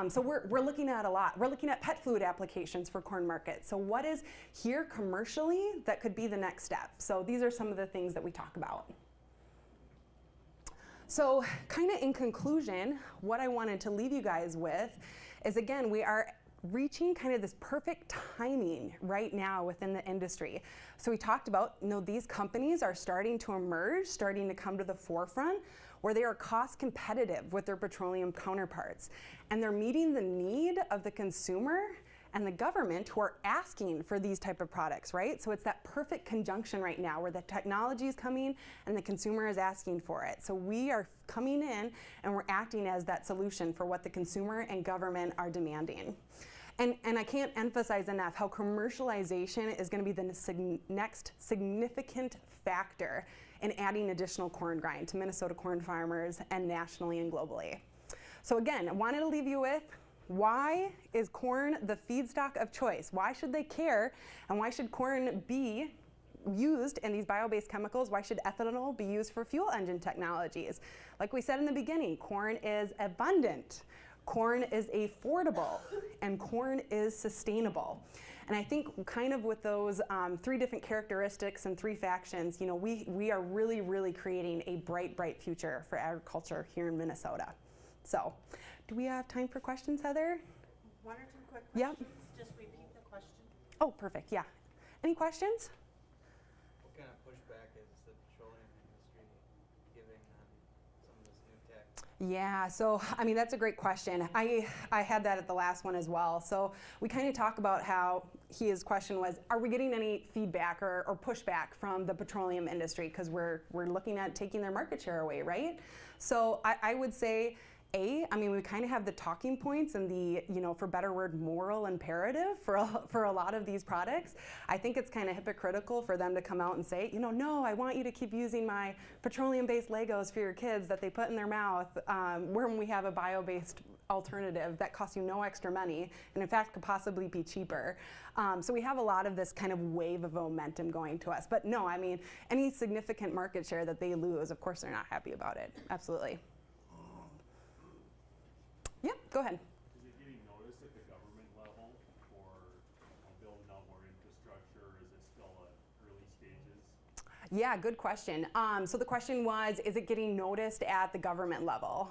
So we're looking at a lot. We're looking at pet food applications for corn markets. So what is here commercially that could be the next step? So these are some of the things that we talk about. So kind of in conclusion, what I wanted to leave you guys with is, again, we are reaching kind of this perfect timing right now within the industry. So we talked about, you know, these companies are starting to emerge, starting to come to the forefront, where they are cost competitive with their petroleum counterparts. And they're meeting the need of the consumer and the government who are asking for these type of products, right? So it's that perfect conjunction right now where the technology is coming and the consumer is asking for it. So we are coming in and we're acting as that solution for what the consumer and government are demanding. And I can't emphasize enough how commercialization is going to be the next significant factor in adding additional corn grind to Minnesota corn farmers and nationally and globally. So again, I wanted to leave you with, why is corn the feedstock of choice? Why should they care? And why should corn be used in these bio-based chemicals? Why should ethanol be used for fuel engine technologies? Like we said in the beginning, corn is abundant, corn is affordable, and corn is sustainable. And I think kind of with those 3 different characteristics and 3 factions, you know, we are really, really creating a bright, bright future for agriculture here in Minnesota. So, do we have time for questions, Heather? 1 or 2 quick questions. Yep. Just repeat the question. Oh, perfect, yeah. Any questions? What kind of pushback is the petroleum industry giving on some of this new tech? Yeah, so I mean, that's a great question. I had that at the last one as well. So we kind of talk about how his question was, are we getting any feedback or pushback from the petroleum industry? Because we're looking at taking their market share away, right? So I would say I mean, we kind of have the talking points and the, you know, for better word, moral imperative for a lot of these products. I think it's kind of hypocritical for them to come out and say, you know, no, I want you to keep using my petroleum-based Legos for your kids that they put in their mouth, when we have a bio-based alternative that costs you no extra money and in fact could possibly be cheaper. So we have a lot of this kind of wave of momentum going to us. But no, I mean, any significant market share that they lose, of course they're not happy about it. Absolutely. Yeah, go ahead. Is it getting noticed at the government level for building out more infrastructure, or is it still at early stages? Yeah, good question. So the question was, is it getting noticed at the government level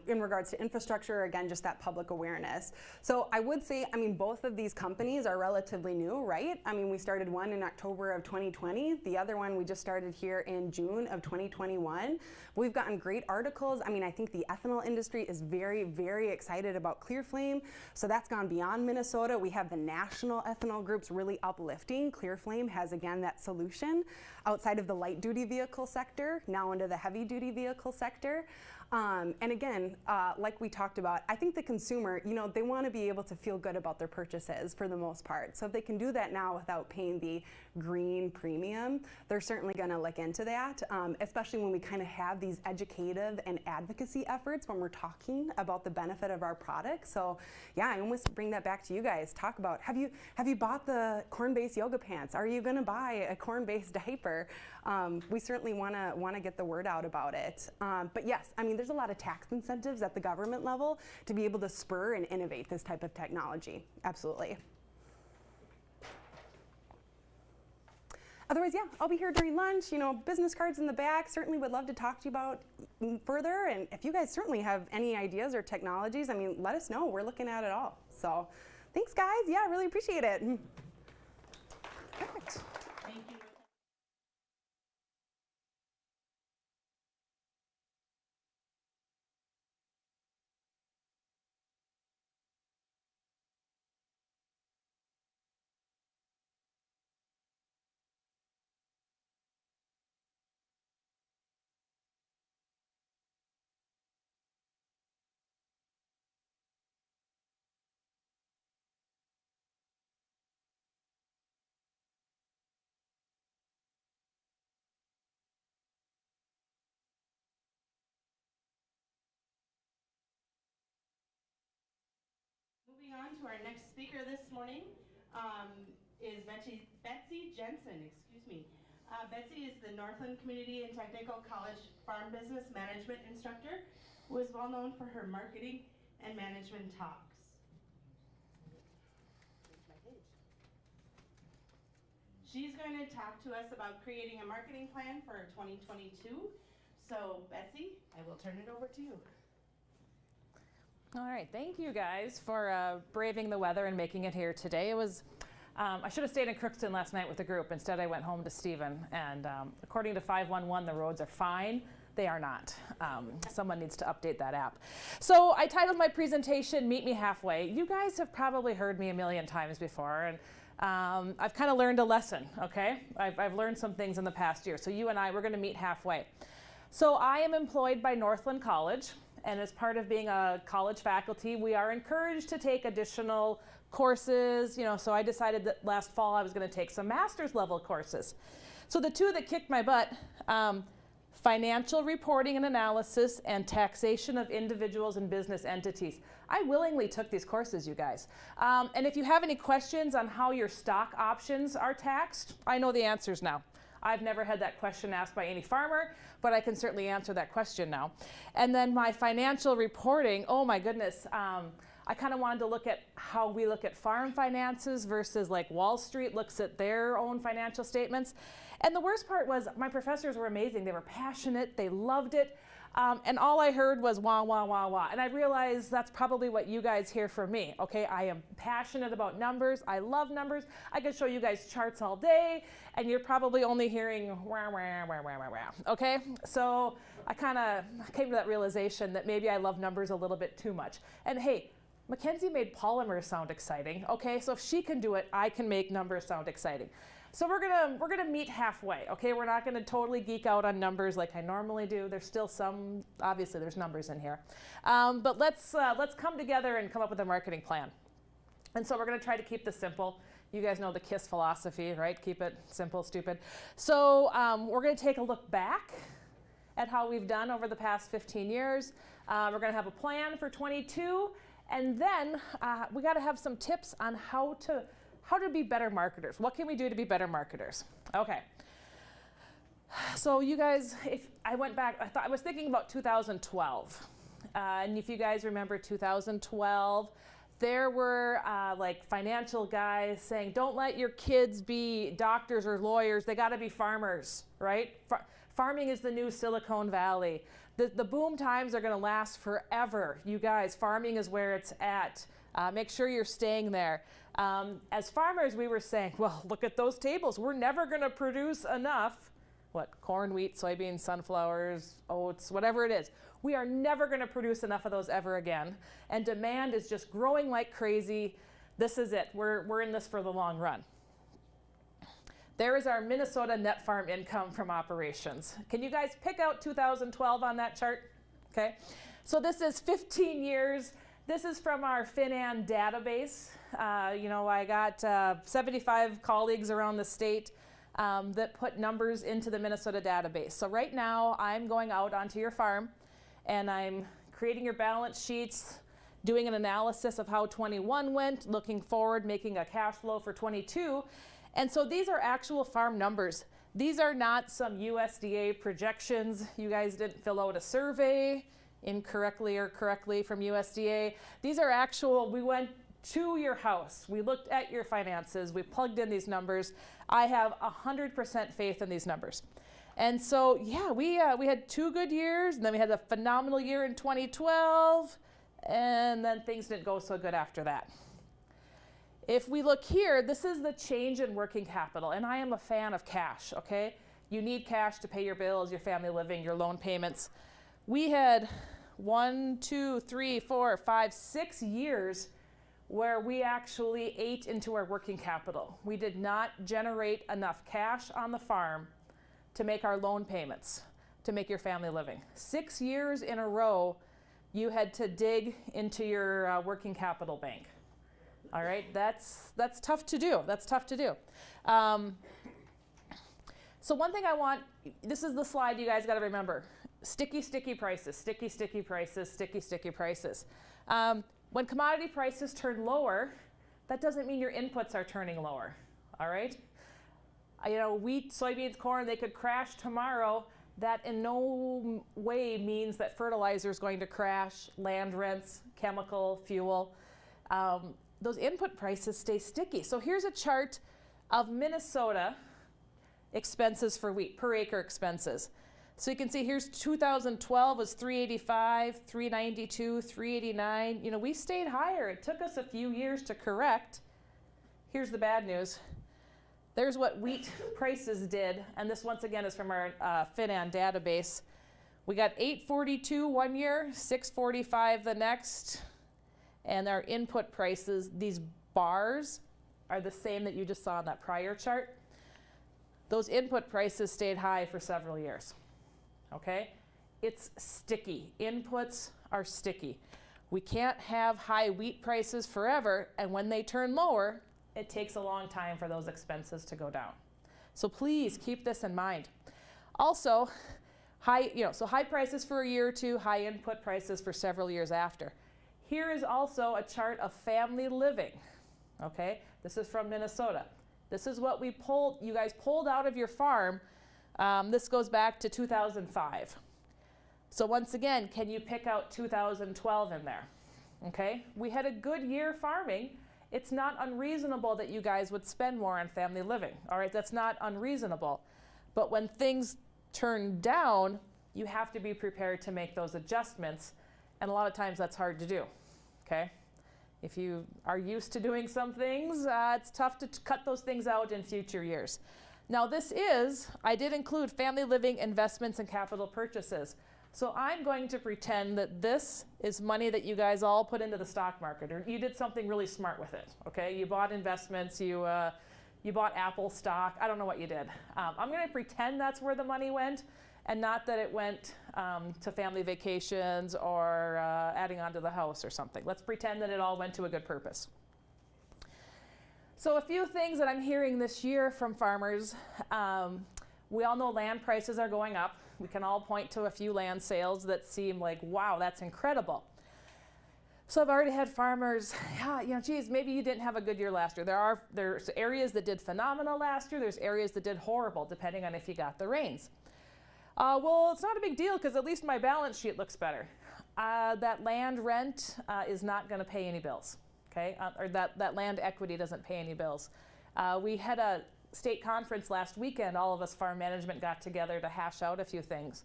in regards to infrastructure, again, just that public awareness? So I would say, I mean, both of these companies are relatively new, right? I mean, we started one in October of 2020. The other one we just started here in June of 2021. We've gotten great articles. I mean, I think the ethanol industry is very, very excited about ClearFlame. So that's gone beyond Minnesota. We have the national ethanol groups really uplifting. ClearFlame has, again, that solution outside of the light duty vehicle sector, now into the heavy duty vehicle sector. And again, like we talked about, I think the consumer, you know, they want to be able to feel good about their purchases for the most part. So if they can do that now without paying the green premium, they're certainly going to look into that, especially when we kind of have these educative and advocacy efforts when we're talking about the benefit of our product. So yeah, I almost bring that back to you guys. Talk about, have you bought the corn-based yoga pants? Are you going to buy a corn-based diaper? We certainly want to get the word out about it. But yes, I mean, there's a lot of tax incentives at the government level to be able to spur and innovate this type of technology. Absolutely. Otherwise, yeah, I'll be here during lunch. You know, business cards in the back. Certainly would love to talk to you about further. And if you guys certainly have any ideas or technologies, I mean, let us know. We're looking at it all. So thanks, guys. Yeah, really appreciate it. Perfect. Thank you. Moving on to our next speaker this morning is Betsy Jensen, excuse me. Betsy is the Northland Community and Technical College Farm Business Management instructor who is well known for her marketing and management talks. She's going to talk to us about creating a marketing plan for 2022. So Betsy, I will turn it over to you. All right, thank you guys for braving the weather and making it here today. It was, I should have stayed in Crookston last night with the group. Instead, I went home to Stephen, and according to 511, the roads are fine. They are not. Someone needs to update that app. So I titled my presentation, Meet Me Halfway. You guys have probably heard me a million times before, and I've kind of learned a lesson, okay? I've learned some things in the past year. So you and I, we're gonna meet halfway. So I am employed by Northland College. And as part of being a college faculty, we are encouraged to take additional courses, you know, so I decided that last fall I was going to take some master's level courses. So the two that kicked my butt, financial reporting and analysis and taxation of individuals and business entities. I willingly took these courses, you guys. And if you have any questions on how your stock options are taxed, I know the answers now. I've never had that question asked by any farmer, but I can certainly answer that question now. And then my financial reporting, oh my goodness, I kind of wanted to look at how we look at farm finances versus like Wall Street looks at their own financial statements. And the worst part was my professors were amazing. They were passionate, they loved it. And all I heard was wah, wah, wah, wah. And I realized that's probably what you guys hear from me, okay? I am passionate about numbers. I love numbers. I could show you guys charts all day, and you're probably only hearing wah, wah, wah, wah, wah, wah, okay? So I kind of came to that realization that maybe I love numbers a little bit too much. And hey, Mackenzie made Polymer sound exciting, okay? So if she can do it, I can make numbers sound exciting. So we're gonna meet halfway, okay? We're not gonna totally geek out on numbers like I normally do. There's still some, obviously there's numbers in here. But let's come together and come up with a marketing plan. And so we're gonna try to keep this simple. You guys know the KISS philosophy, right? Keep it simple, stupid. So we're gonna take a look back at how we've done over the past 15 years. We're gonna have a plan for 22, and then we gotta have some tips on how to be better marketers. What can we do to be better marketers? Okay. So you guys, if I went back, I was thinking about 2012. And if you guys remember 2012, there were like financial guys saying, don't let your kids be doctors or lawyers, they gotta be farmers, right? Farming is the new Silicon Valley. The boom times are gonna last forever. You guys, farming is where it's at. Make sure you're staying there. As farmers, we were saying, well, look at those tables. We're never gonna produce enough, corn, wheat, soybeans, sunflowers, oats, whatever it is. We are never gonna produce enough of those ever again. And demand is just growing like crazy. This is it, we're in this for the long run. There is our Minnesota net farm income from operations. Can you guys pick out 2012 on that chart? Okay, so this is 15 years. This is from our Finan database. You know, I got 75 colleagues around the state that put numbers into the Minnesota database. So right now, I'm going out onto your farm and I'm creating your balance sheets, doing an analysis of how 21 went, looking forward, making a cash flow for 22. And so these are actual farm numbers. These are not some USDA projections. You guys didn't fill out a survey incorrectly or correctly from USDA. These are actual, we went to your house, we looked at your finances, we plugged in these numbers. I have 100% faith in these numbers. And so, yeah, we had 2 good years, and then we had a phenomenal year in 2012, and then things didn't go so good after that. If we look here, this is the change in working capital, and I am a fan of cash, okay? You need cash to pay your bills, your family living, your loan payments. We had 1, 2, 3, 4, 5, 6 years where we actually ate into our working capital. We did not generate enough cash on the farm to make our loan payments, to make your family living. 6 years in a row, you had to dig into your working capital bank. All right, that's tough to do. That's tough to do. So one thing I want, this is the slide you guys got to remember. Sticky, sticky prices, sticky, sticky prices, sticky, sticky prices. When commodity prices turn lower, that doesn't mean your inputs are turning lower, all right? You know, wheat, soybeans, corn, they could crash tomorrow. That in no way means that fertilizer is going to crash, land rents, chemical, fuel. Those input prices stay sticky. So here's a chart of Minnesota expenses for wheat, per acre expenses. So you can see here's 2012 was 385, 392, 389. You know, we stayed higher. It took us a few years to correct. Here's the bad news. There's what wheat prices did, and this once again is from our Finan database. We got 842 one year, 645 the next, and our input prices, these bars are the same that you just saw on that prior chart. Those input prices stayed high for several years. Okay? It's sticky. Inputs are sticky. We can't have high wheat prices forever, and when they turn lower, it takes a long time for those expenses to go down. So please keep this in mind. Also, high prices for a year or two, high input prices for several years after. Here is also a chart of family living. Okay? This is from Minnesota. This is what you guys pulled out of your farm. This goes back to 2005. So once again, can you pick out 2012 in there? Okay, we had a good year farming. It's not unreasonable that you guys would spend more on family living. All right, that's not unreasonable. But when things turn down, you have to be prepared to make those adjustments. And a lot of times that's hard to do, okay? If you are used to doing some things, it's tough to cut those things out in future years. Now I did include family living investments and capital purchases. So I'm going to pretend that this is money that you guys all put into the stock market, or you did something really smart with it, okay? You bought investments, you you bought Apple stock. I don't know what you did. I'm going to pretend that's where the money went, and not that it went to family vacations or adding on to the house or something. Let's pretend that it all went to a good purpose. So a few things that I'm hearing this year from farmers. We all know land prices are going up. We can all point to a few land sales that seem like, wow, that's incredible. So I've already had farmers, geez, maybe you didn't have a good year last year. There's areas that did phenomenal last year. There's areas that did horrible, depending on if you got the rains. Well, it's not a big deal because at least my balance sheet looks better. That land rent is not going to pay any bills, okay? Or that land equity doesn't pay any bills. We had a state conference last weekend. All of us farm management got together to hash out a few things.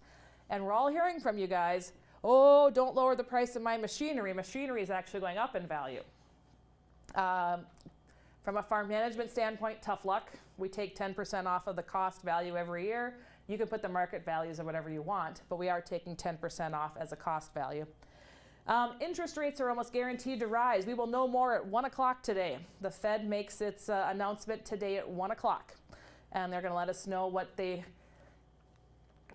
And we're all hearing from you guys, oh, don't lower the price of my machinery. Machinery is actually going up in value. From a farm management standpoint, tough luck. We take 10% off of the cost value every year. You can put the market values or whatever you want, but we are taking 10% off as a cost value. Interest rates are almost guaranteed to rise. We will know more at 1 o'clock today. The Fed makes its announcement today at 1 o'clock. And they're going to let us know what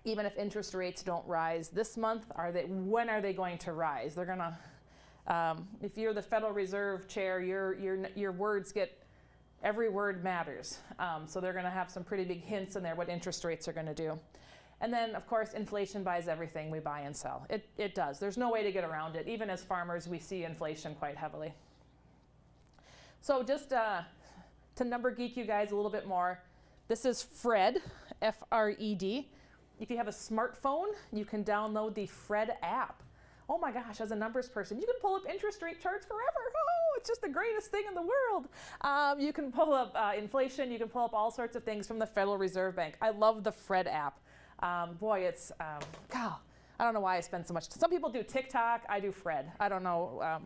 even if interest rates don't rise this month, when are they going to rise? They're going to, if you're the Federal Reserve chair, your words every word matters. So they're going to have some pretty big hints in there what interest rates are going to do. And then, of course, inflation buys everything we buy and sell. It does. There's no way to get around it. Even as farmers, we see inflation quite heavily. So just to number geek you guys a little bit more, this is Fred, F-R-E-D. If you have a smartphone, you can download the Fred app. Oh my gosh, as a numbers person, you can pull up interest rate charts forever. Oh, it's just the greatest thing in the world. You can pull up inflation. You can pull up all sorts of things from the Federal Reserve Bank. I love the Fred app. Boy, it's, God, I don't know why I spend so much. Some people do TikTok. I do Fred. I don't know.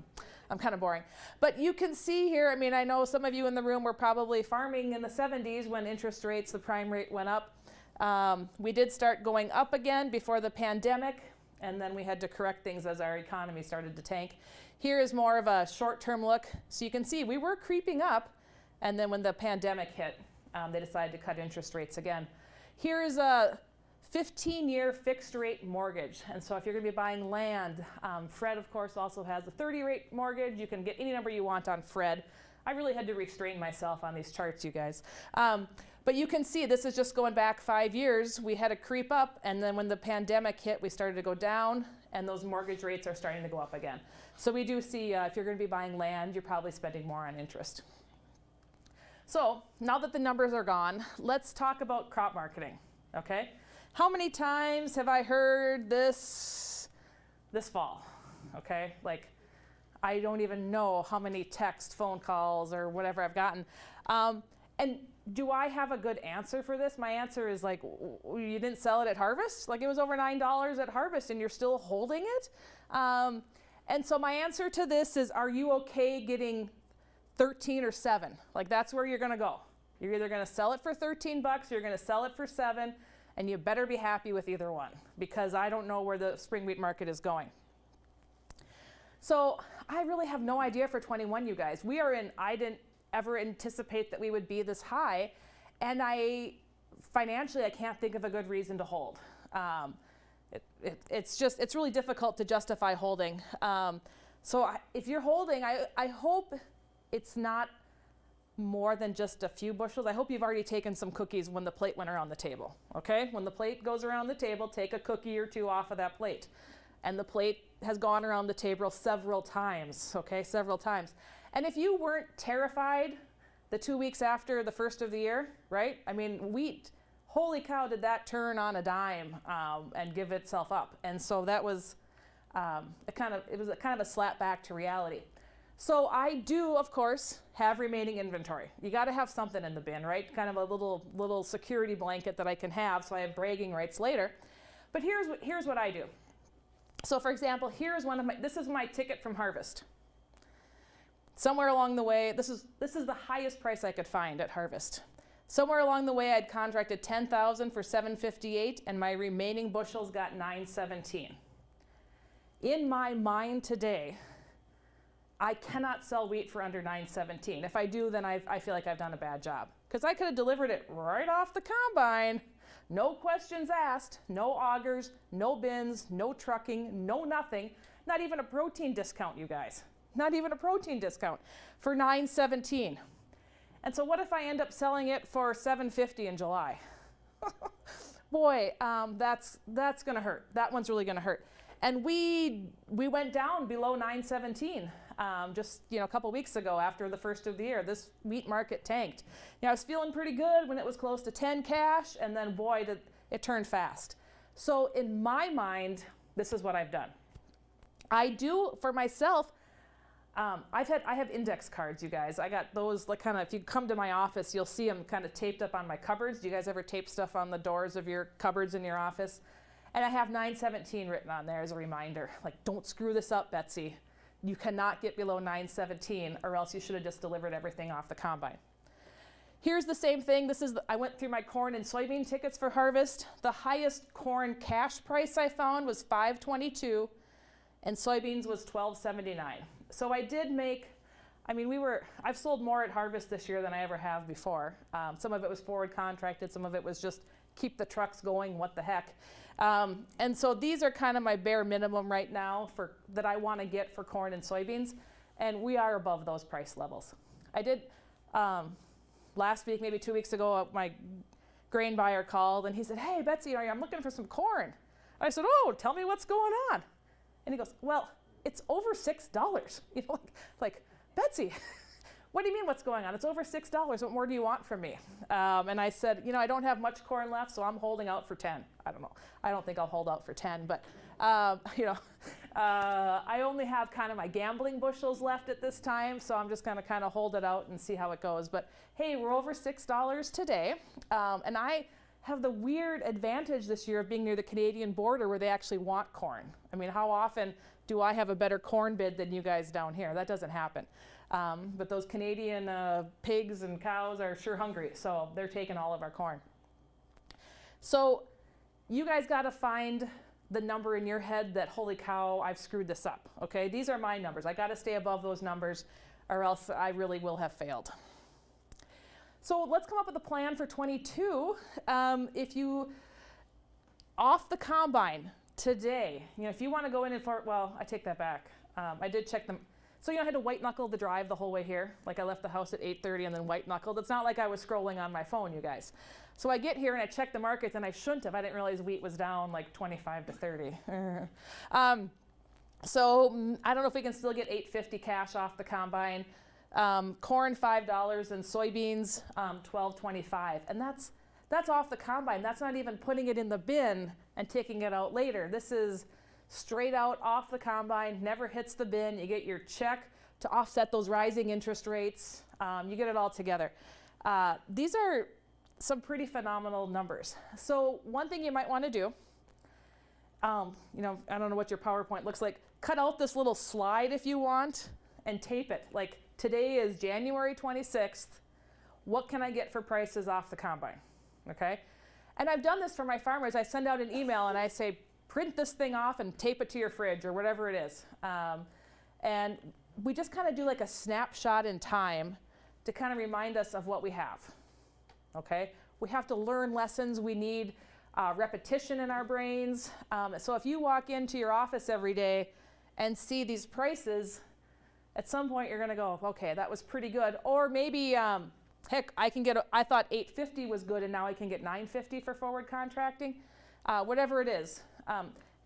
I'm kind of boring. But you can see here, I mean, I know some of you in the room were probably farming in the 70s when interest rates, the prime rate went up. We did start going up again before the pandemic, and then we had to correct things as our economy started to tank. Here is more of a short-term look. So you can see we were creeping up, and then when the pandemic hit, they decided to cut interest rates again. Here is a 15-year fixed rate mortgage. And so if you're going to be buying land, Fred, of course, also has a 30-rate mortgage. You can get any number you want on Fred. I really had to restrain myself on these charts, you guys. But you can see this is just going back 5 years. We had a creep up, and then when the pandemic hit, we started to go down, and those mortgage rates are starting to go up again. So we do see if you're going to be buying land, you're probably spending more on interest. So now that the numbers are gone, let's talk about crop marketing, okay? How many times have I heard this fall, okay? Like, I don't even know how many text, phone calls, or whatever I've gotten. And do I have a good answer for this? My answer is like, you didn't sell it at harvest? Like, it was over $9 at harvest and you're still holding it? And so my answer to this is, are you okay getting 13 or 7? Like, that's where you're gonna go. You're either gonna sell it for 13 bucks, or you're gonna sell it for 7, and you better be happy with either one, because I don't know where the spring wheat market is going. So I really have no idea for 21, you guys. I didn't ever anticipate that we would be this high, and financially, I can't think of a good reason to hold. It's really difficult to justify holding. So if you're holding, I hope it's not more than just a few bushels. I hope you've already taken some cookies when the plate went around the table, okay? When the plate goes around the table, take a cookie or two off of that plate. And the plate has gone around the table several times, okay? Several times. And if you weren't terrified the 2 weeks after the first of the year, right? I mean, wheat, holy cow, did that turn on a dime and give itself up. And so that was it was kind of a slap back to reality. So I do, of course, have remaining inventory. You got to have something in the bin, right? Kind of a little security blanket that I can have, so I have bragging rights later. But here's what I do. So for example, this is my ticket from harvest. Somewhere along the way, this is the highest price I could find at harvest. Somewhere along the way, I'd contracted 10,000 for 758, and my remaining bushels got 917. In my mind today, I cannot sell wheat for under 9.17. If I do, then I feel like I've done a bad job. Because I could have delivered it right off the combine, no questions asked, no augers, no bins, no trucking, no nothing, not even a protein discount, you guys. Not even a protein discount for 9.17. And so what if I end up selling it for $7.50 in July? Boy, that's gonna hurt. That one's really gonna hurt. And we went down below 9.17 just a couple weeks ago after the first of the year. This wheat market tanked. I was feeling pretty good when it was close to 10 cash, and then boy, did it turn fast. So in my mind, this is what I've done. I do for myself. I have index cards, you guys. I got those like kind of, if you come to my office, you'll see them kind of taped up on my cupboards. Do you guys ever tape stuff on the doors of your cupboards in your office? And I have 9.17 written on there as a reminder. Like, don't screw this up, Betsy. You cannot get below 9.17 or else you should have just delivered everything off the combine. Here's the same thing. I went through my corn and soybean tickets for harvest. The highest corn cash price I found was $5.22 and soybeans was $12.79. So I did make, I've sold more at harvest this year than I ever have before. Some of it was forward contracted, some of it was just keep the trucks going, what the heck. And so these are kind of my bare minimum right now that I want to get for corn and soybeans, and we are above those price levels. I did, last week, maybe 2 weeks ago, my grain buyer called and he said, hey, Betsy, I'm looking for some corn. I said, oh, tell me what's going on. And he goes, well, it's over $6. Like, Betsy, what do you mean what's going on? It's over $6. What more do you want from me? And I said, I don't have much corn left, so I'm holding out for 10. I don't know. I don't think I'll hold out for 10, but I only have kind of my gambling bushels left at this time, so I'm just going to kind of hold it out and see how it goes. But hey, we're over $6 today, and I have the weird advantage this year of being near the Canadian border where they actually want corn. How often do I have a better corn bid than you guys down here? That doesn't happen. But those Canadian pigs and cows are sure hungry, so they're taking all of our corn. So you guys got to find the number in your head that, holy cow, I've screwed this up, okay? These are my numbers. I got to stay above those numbers or else I really will have failed. So let's come up with a plan for 22. If you, off the combine today, if you want to go in and I take that back. I did check them. So I had to white knuckle the drive the whole way here. Like I left the house at 8:30 and then white knuckled. It's not like I was scrolling on my phone, you guys. So I get here and I check the markets and I shouldn't have. I didn't realize wheat was down like 25 to 30. So I don't know if we can still get $8.50 cash off the combine. Corn $5 and soybeans $12.25, and that's off the combine. That's not even putting it in the bin and taking it out later. This is straight out off the combine, never hits the bin. You get your check to offset those rising interest rates. You get it all together. These are some pretty phenomenal numbers. So one thing you might want to do, I don't know what your PowerPoint looks like. Cut out this little slide if you want and tape it. Like today is January 26th. What can I get for prices off the combine? Okay? And I've done this for my farmers. I send out an email and I say, print this thing off and tape it to your fridge or whatever it is. And we just kind of do like a snapshot in time to kind of remind us of what we have. Okay? We have to learn lessons. We need repetition in our brains. So if you walk into your office every day and see these prices, at some point you're going to go, okay, that was pretty good. Or maybe, heck, I thought $8.50 was good and now I can get $9.50 for forward contracting. Whatever it is.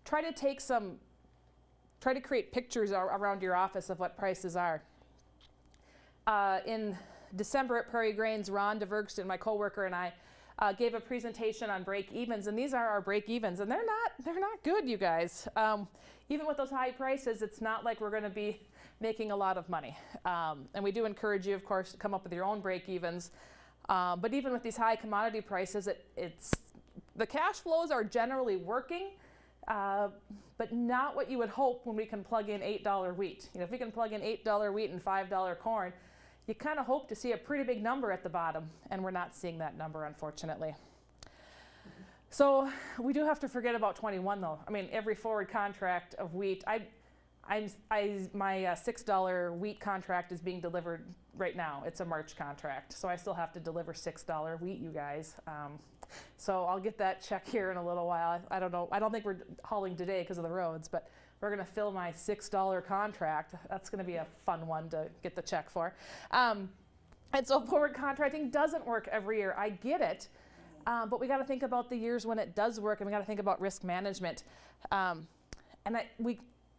Try to create pictures around your office of what prices are. In December at Prairie Grains, Ron DeVergston, my coworker, and I gave a presentation on break-evens, and these are our break-evens, and they're not good, you guys. Even with those high prices, it's not like we're going to be making a lot of money. And we do encourage you, of course, to come up with your own break-evens. But even with these high commodity prices, the cash flows are generally working, but not what you would hope when we can plug in $8 wheat. If we can plug in $8 wheat and $5 corn, you kind of hope to see a pretty big number at the bottom, and we're not seeing that number, unfortunately. So we do have to forget about 21, though. Every forward contract of wheat, my $6 wheat contract is being delivered right now. It's a March contract, so I still have to deliver $6 wheat, you guys. So I'll get that check here in a little while. I don't know. I don't think we're hauling today because of the roads, but we're going to fill my $6 contract. That's going to be a fun one to get the check for. And so forward contracting doesn't work every year. I get it, but we got to think about the years when it does work, and we got to think about risk management.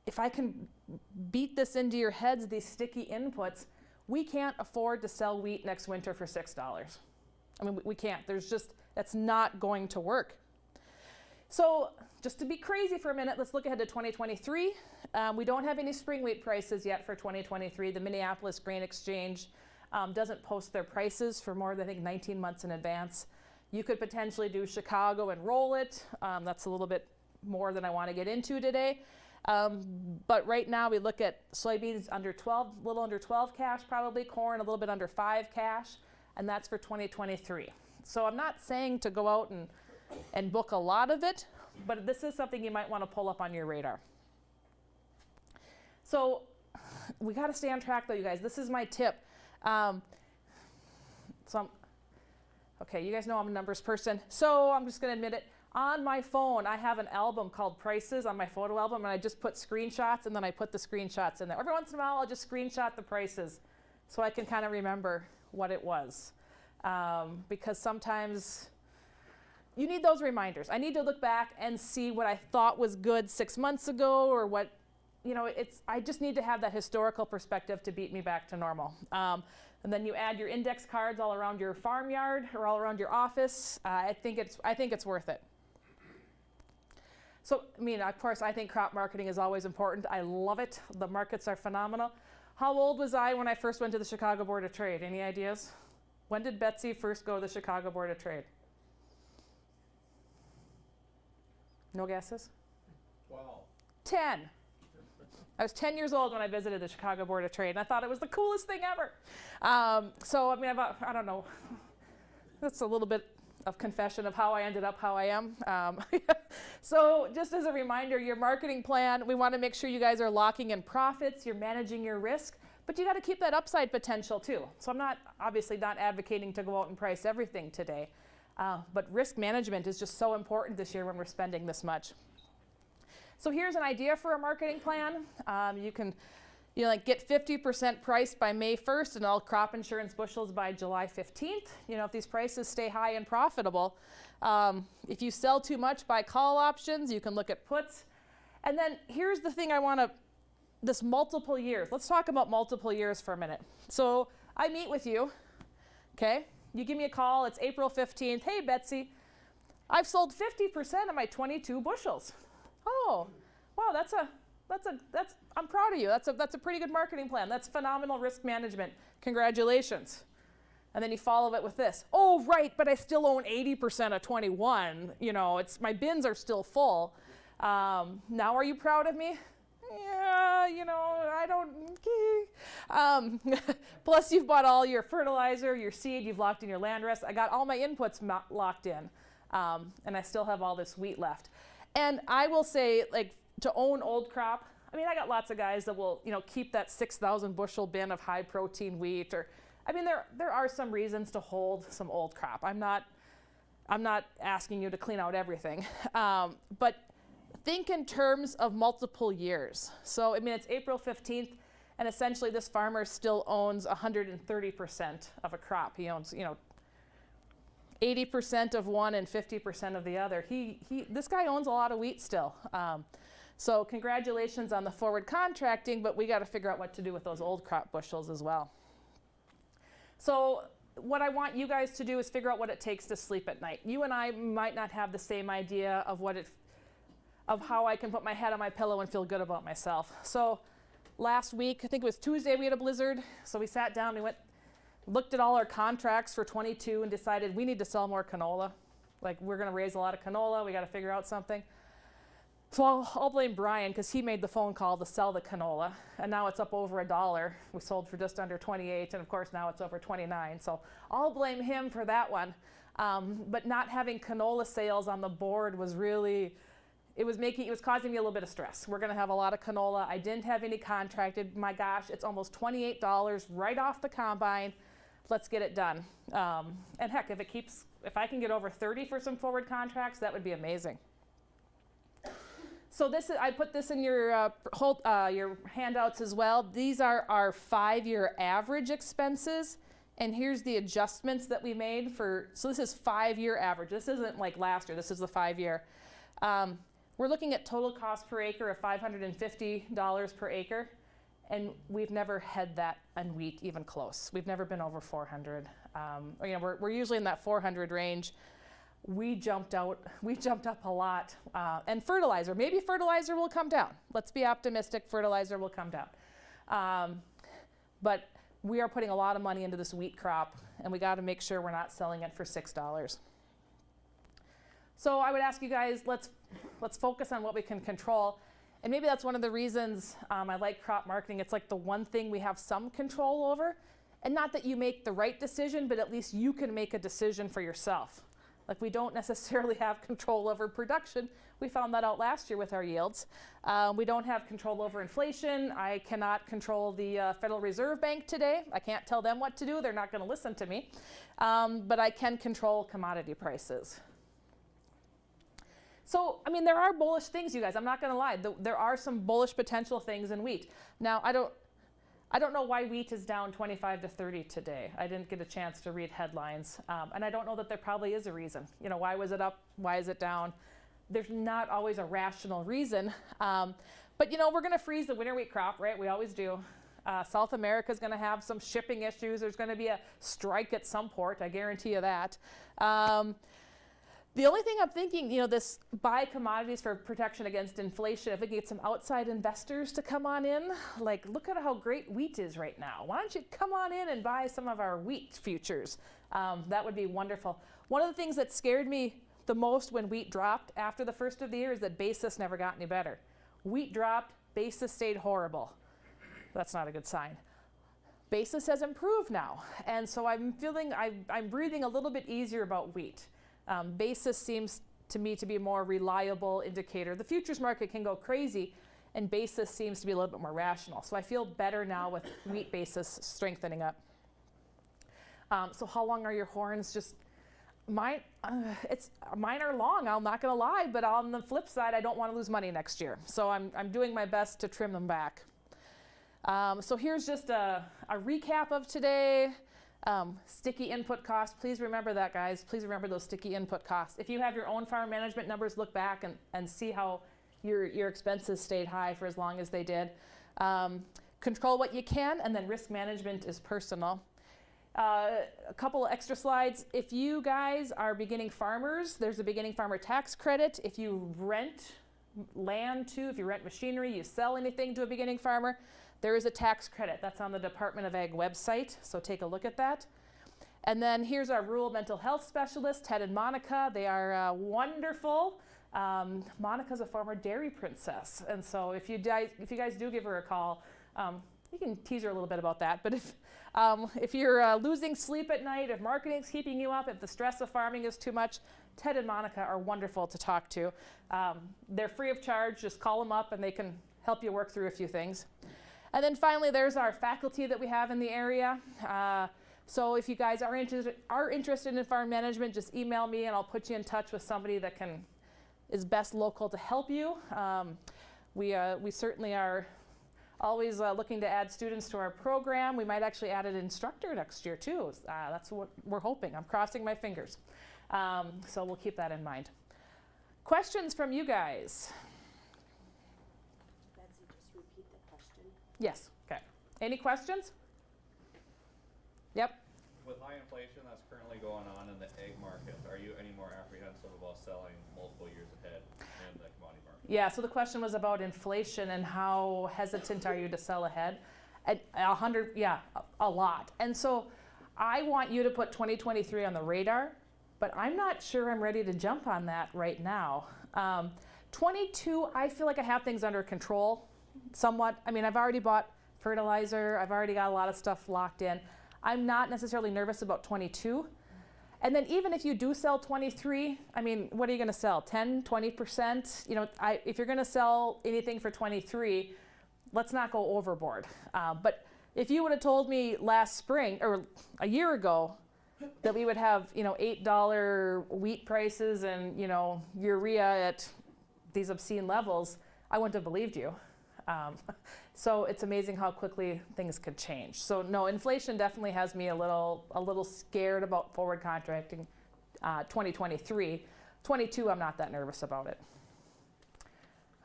If I can beat this into your heads, these sticky inputs, we can't afford to sell wheat next winter for $6. I mean, we can't. That's not going to work. So just to be crazy for a minute, let's look ahead to 2023. We don't have any spring wheat prices yet for 2023. The Minneapolis Grain Exchange doesn't post their prices for more than, I think, 19 months in advance. You could potentially do Chicago and roll it. That's a little bit more than I want to get into today. But right now we look at soybeans under 12, a little under 12 cash probably, corn a little bit under 5 cash, and that's for 2023. So I'm not saying to go out and book a lot of it, but this is something you might want to pull up on your radar. So we got to stay on track though, you guys. This is my tip. Okay, you guys know I'm a numbers person, so I'm just going to admit it. On my phone, I have an album called Prices on my photo album, and I just put screenshots, and then I put the screenshots in there. Every once in a while, I'll just screenshot the prices so I can kind of remember what it was. Because sometimes you need those reminders. I need to look back and see what I thought was good 6 months ago, or what, I just need to have that historical perspective to beat me back to normal. And then you add your index cards all around your farmyard or all around your office. I think it's worth it. So, of course, I think crop marketing is always important. I love it. The markets are phenomenal. How old was I when I first went to the Chicago Board of Trade? Any ideas? When did Betsy first go to the Chicago Board of Trade? No guesses? 12. 10. I was 10 years old when I visited the Chicago Board of Trade, and I thought it was the coolest thing ever. I don't know. That's a little bit of confession of how I ended up how I am. So just as a reminder, your marketing plan, we want to make sure you guys are locking in profits, you're managing your risk, but you got to keep that upside potential too. So I'm obviously not advocating to go out and price everything today, but risk management is just so important this year when we're spending this much. So here's an idea for a marketing plan. You can get 50% priced by May 1st and all crop insurance bushels by July 15th. If these prices stay high and profitable. If you sell too much, buy call options. You can look at puts. And then here's the thing this multiple years. Let's talk about multiple years for a minute. So I meet with you, okay? You give me a call, it's April 15th. Hey, Betsy, I've sold 50% of my 22 bushels. Oh, wow, I'm proud of you. That's a pretty good marketing plan. That's phenomenal risk management. Congratulations. And then you follow it with this. Oh, right, but I still own 80% of 21. My bins are still full. Now are you proud of me? Yeah, I don't. Plus you've bought all your fertilizer, your seed, you've locked in your land rest. I got all my inputs locked in. And I still have all this wheat left. And I will say, to own old crop, I got lots of guys that will, keep that 6,000 bushel bin of high protein wheat, or, there are some reasons to hold some old crop. I'm not asking you to clean out everything, but think in terms of multiple years. So, it's April 15th, and essentially this farmer still owns 130% of a crop. He owns, 80% of one and 50% of the other. This guy owns a lot of wheat still. So congratulations on the forward contracting, but we got to figure out what to do with those old crop bushels as well. So what I want you guys to do is figure out what it takes to sleep at night. You and I might not have the same idea of how I can put my head on my pillow and feel good about myself. So last week, I think it was Tuesday, we had a blizzard. So we sat down, looked at all our contracts for 22 and decided we need to sell more canola. We're going to raise a lot of canola. We got to figure out something. So I'll blame Brian because he made the phone call to sell the canola, and now it's up over $1. We sold for just under 28, and of course now it's over 29. So I'll blame him for that one. But not having canola sales on the board was really, it was causing me a little bit of stress. We're gonna have a lot of canola. I didn't have any contracted. My gosh, it's almost $28 right off the combine. Let's get it done. And heck, if I can get over 30 for some forward contracts, that would be amazing. So I put this in your handouts as well. These are our 5-year average expenses. And here's the adjustments that we made so this is 5-year average. This isn't like last year, this is the 5-year. We're looking at total cost per acre of $550 per acre. And we've never had that on wheat even close. We've never been over 400. We're usually in that 400 range. We jumped up a lot. And fertilizer, maybe fertilizer will come down. Let's be optimistic, fertilizer will come down. But we are putting a lot of money into this wheat crop, and we gotta make sure we're not selling it for $6. So I would ask you guys, let's focus on what we can control. And maybe that's one of the reasons I like crop marketing. It's like the one thing we have some control over. And not that you make the right decision, but at least you can make a decision for yourself. Like, we don't necessarily have control over production. We found that out last year with our yields. We don't have control over inflation. I cannot control the Federal Reserve Bank today. I can't tell them what to do. They're not going to listen to me. But I can control commodity prices. So, I mean, there are bullish things, you guys. I'm not going to lie. There are some bullish potential things in wheat. Now, I don't know why wheat is down 25 to 30 today. I didn't get a chance to read headlines. And I don't know that there probably is a reason. Why was it up? Why is it down? There's not always a rational reason. But, we're going to freeze the winter wheat crop, right? We always do. South America is going to have some shipping issues. There's going to be a strike at some port. I guarantee you that. The only thing I'm thinking, this buy commodities for protection against inflation, if we can get some outside investors to come on in, like, look at how great wheat is right now. Why don't you come on in and buy some of our wheat futures? That would be wonderful. One of the things that scared me the most when wheat dropped after the first of the year is that basis never got any better. Wheat dropped, basis stayed horrible. That's not a good sign. Basis has improved now. And so I'm breathing a little bit easier about wheat. Basis seems to me to be a more reliable indicator. The futures market can go crazy, and basis seems to be a little bit more rational. So I feel better now with wheat basis strengthening up. So how long are your horns? Mine are long, I'm not gonna lie, but on the flip side, I don't want to lose money next year. So I'm doing my best to trim them back. So here's just a recap of today. Sticky input costs, please remember that, guys. Please remember those sticky input costs. If you have your own farm management numbers, look back and see how your expenses stayed high for as long as they did. Control what you can, and then risk management is personal. A couple of extra slides. If you guys are beginning farmers, there's a beginning farmer tax credit. If you rent land if you rent machinery, you sell anything to a beginning farmer, there is a tax credit. That's on the Department of Ag website, so take a look at that. And then here's our rural mental health specialist, Ted and Monica. They are wonderful. Monica's a former dairy princess, and so if you guys do give her a call, you can tease her a little bit about that. But if you're losing sleep at night, if marketing's keeping you up, if the stress of farming is too much, Ted and Monica are wonderful to talk to. They're free of charge. Just call them up and they can help you work through a few things. And then finally, there's our faculty that we have in the area. So if you guys are interested in farm management, just email me and I'll put you in touch with somebody that is best local to help you. We certainly are always looking to add students to our program. We might actually add an instructor next year too. That's what we're hoping. I'm crossing my fingers. So we'll keep that in mind. Questions from you guys? Betsy, just repeat the question. Yes, okay. Any questions? Yep. With high inflation that's currently going on in the egg market, are you any more apprehensive about selling multiple years ahead in the commodity market? Yeah, so the question was about inflation and how hesitant are you to sell ahead? At 100, yeah, a lot. And so I want you to put 2023 on the radar, but I'm not sure I'm ready to jump on that right now. 22, I feel like I have things under control somewhat. I mean, I've already bought fertilizer. I've already got a lot of stuff locked in. I'm not necessarily nervous about 22. And then even if you do sell 23, I mean, what are you going to sell? 10, 20%? You know, if you're going to sell anything for 23, let's not go overboard. But if you would have told me last spring or a year ago that we would have, you know, $8 wheat prices and, you know, urea at these obscene levels, I wouldn't have believed you. So it's amazing how quickly things could change. So no, inflation definitely has me a little scared about forward contracting 2023. 22, I'm not that nervous about it.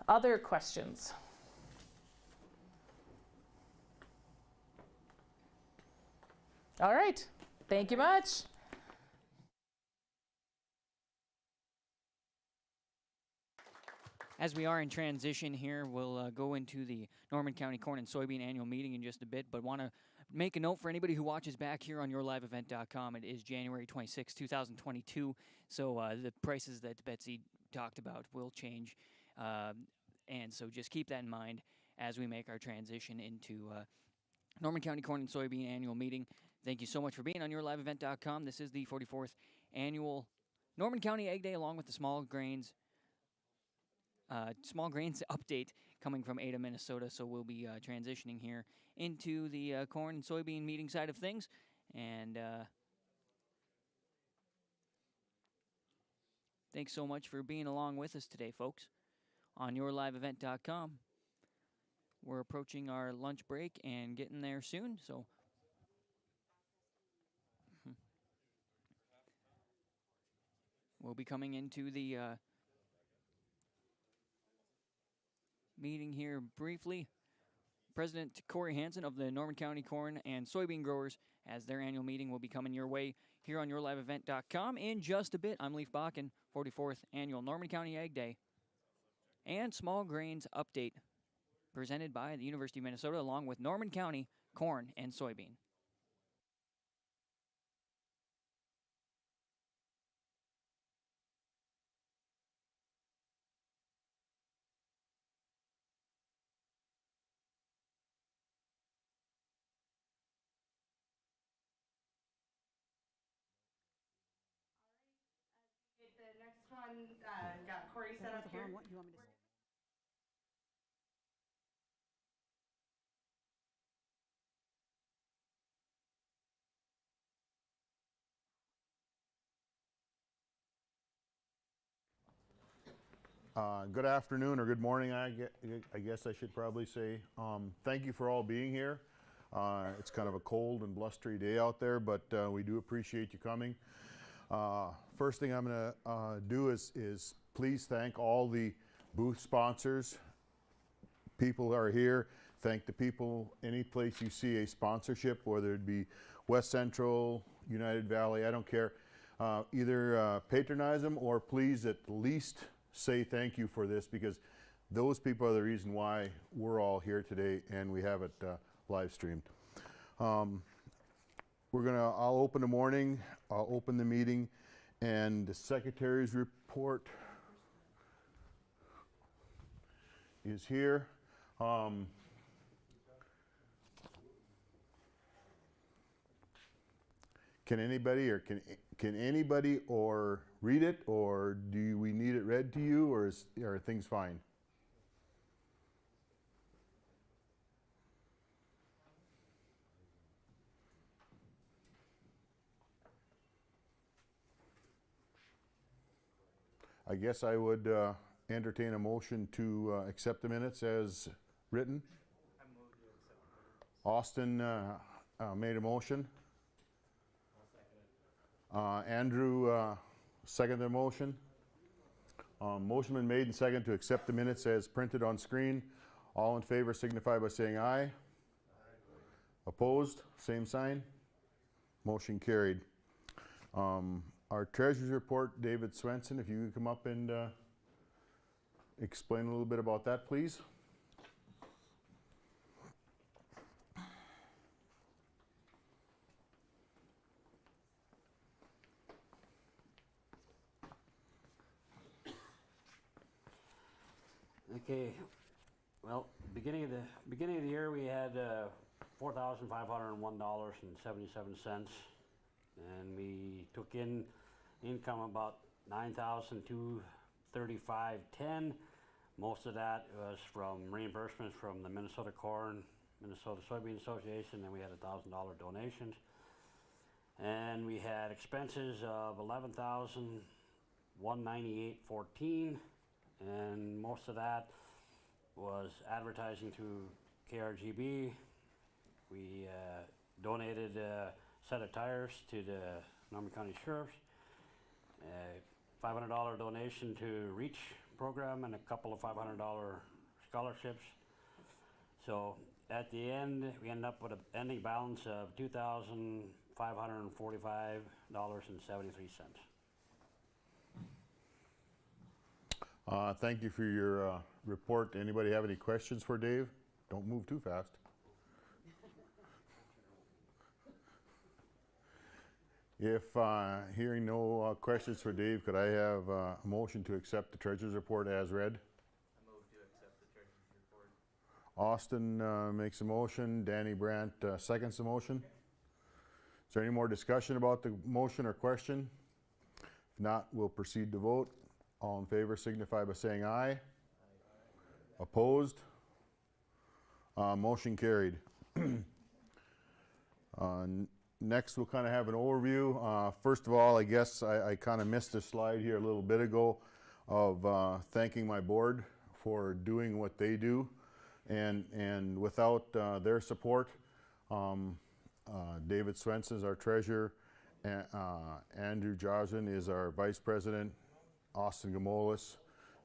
Other questions? All right, thank you much. As we are in transition here, we'll go into the Norman County Corn and Soybean Annual Meeting in just a bit, but want to make a note for anybody who watches back here on yourliveevent.com. It is January 26, 2022, so the prices that Betsy talked about will change, and so just keep that in mind as we make our transition into Norman County Corn and Soybean Annual Meeting. Thank you so much for being on yourliveevent.com. This is the 44th Annual Norman County Ag Day, along with the small grains update coming from Ada, Minnesota. So we'll be transitioning here into the corn and soybean meeting side of things. And thanks so much for being along with us today, folks, on yourliveevent.com. We're approaching our lunch break and getting there soon, so we'll be coming into the meeting here briefly. President Corey Hansen of the Norman County Corn and Soybean Growers has their annual meeting will be coming your way here on yourliveevent.com in just a bit. I'm Leif Bakken, 44th Annual Norman County Ag Day and Small Grains Update presented by the University of Minnesota along with Norman County Corn and Soybean. The next one got Corey set up here. Good afternoon or good morning, I guess I should probably say. Thank you for all being here. It's kind of a cold and blustery day out there, but we do appreciate you coming. First thing I'm going to do is please thank all the booth sponsors. People are here. Thank the people, any place you see a sponsorship, whether it be West Central, United Valley, I don't care. Either patronize them or please at least say thank you for this, because those people are the reason why we're all here today and we have it live streamed. I'll open the morning, I'll open the meeting, and the secretary's report is here. Can anybody or read it, or do we need it read to you, or are things fine? I guess I would entertain a motion to accept the minutes as written. I move to accept. Austin made a motion. Andrew seconded the motion. Motion been made and seconded to accept the minutes as printed on screen. All in favor signify by saying aye. Aye. Opposed, same sign. Motion carried. Our treasurer's report, David Swenson, if you could come up and explain a little bit about that, please. Okay, well, beginning of the year we had $4,501.77 and we took in income about $9,235.10. Most of that was from reimbursements from the Minnesota Corn, Minnesota Soybean Association, and we had $1,000 donations. And we had expenses of $11,198.14, and most of that was advertising through KRGB. We donated a set of tires to the Norman County Sheriffs, a $500 donation to REACH program, and a couple of $500 scholarships. So at the end, we end up with an ending balance of $2,545.73. Thank you for your report. Anybody have any questions for Dave? Don't move too fast. If hearing no questions for Dave, could I have a motion to accept the treasurer's report as read? I move to accept the treasurer's report. Austin makes a motion. Danny Brandt seconds the motion. Is there any more discussion about the motion or question? If not, we'll proceed to vote. All in favor signify by saying aye. Aye. Opposed? Motion carried. Next, we'll kind of have an overview. First of all, I guess I kind of missed a slide here a little bit ago of thanking my board for doing what they do. And without their support, David Swenson is our treasurer, Andrew Jarzen is our vice president, Austin Gamolis,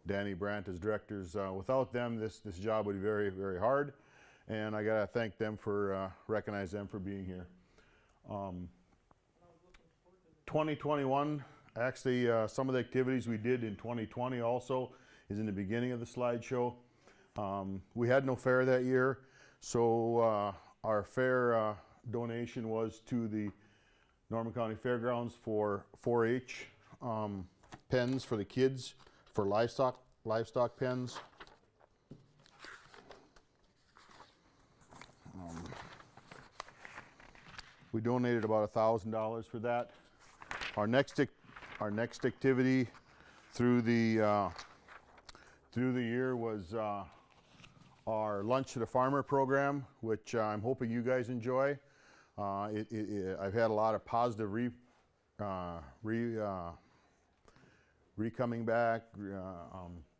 Danny Brandt is directors. Without them, this job would be very, very hard. And I gotta thank them for, recognize them for being here. 2021, actually some of the activities we did in 2020 also is in the beginning of the slideshow. We had no fair that year, so our fair donation was to the Norman County Fairgrounds for 4-H pens for the kids, for livestock pens. We donated about $1,000 for that. Our next activity through the year was our Lunch to the Farmer program, which I'm hoping you guys enjoy. I've had a lot of positive coming back,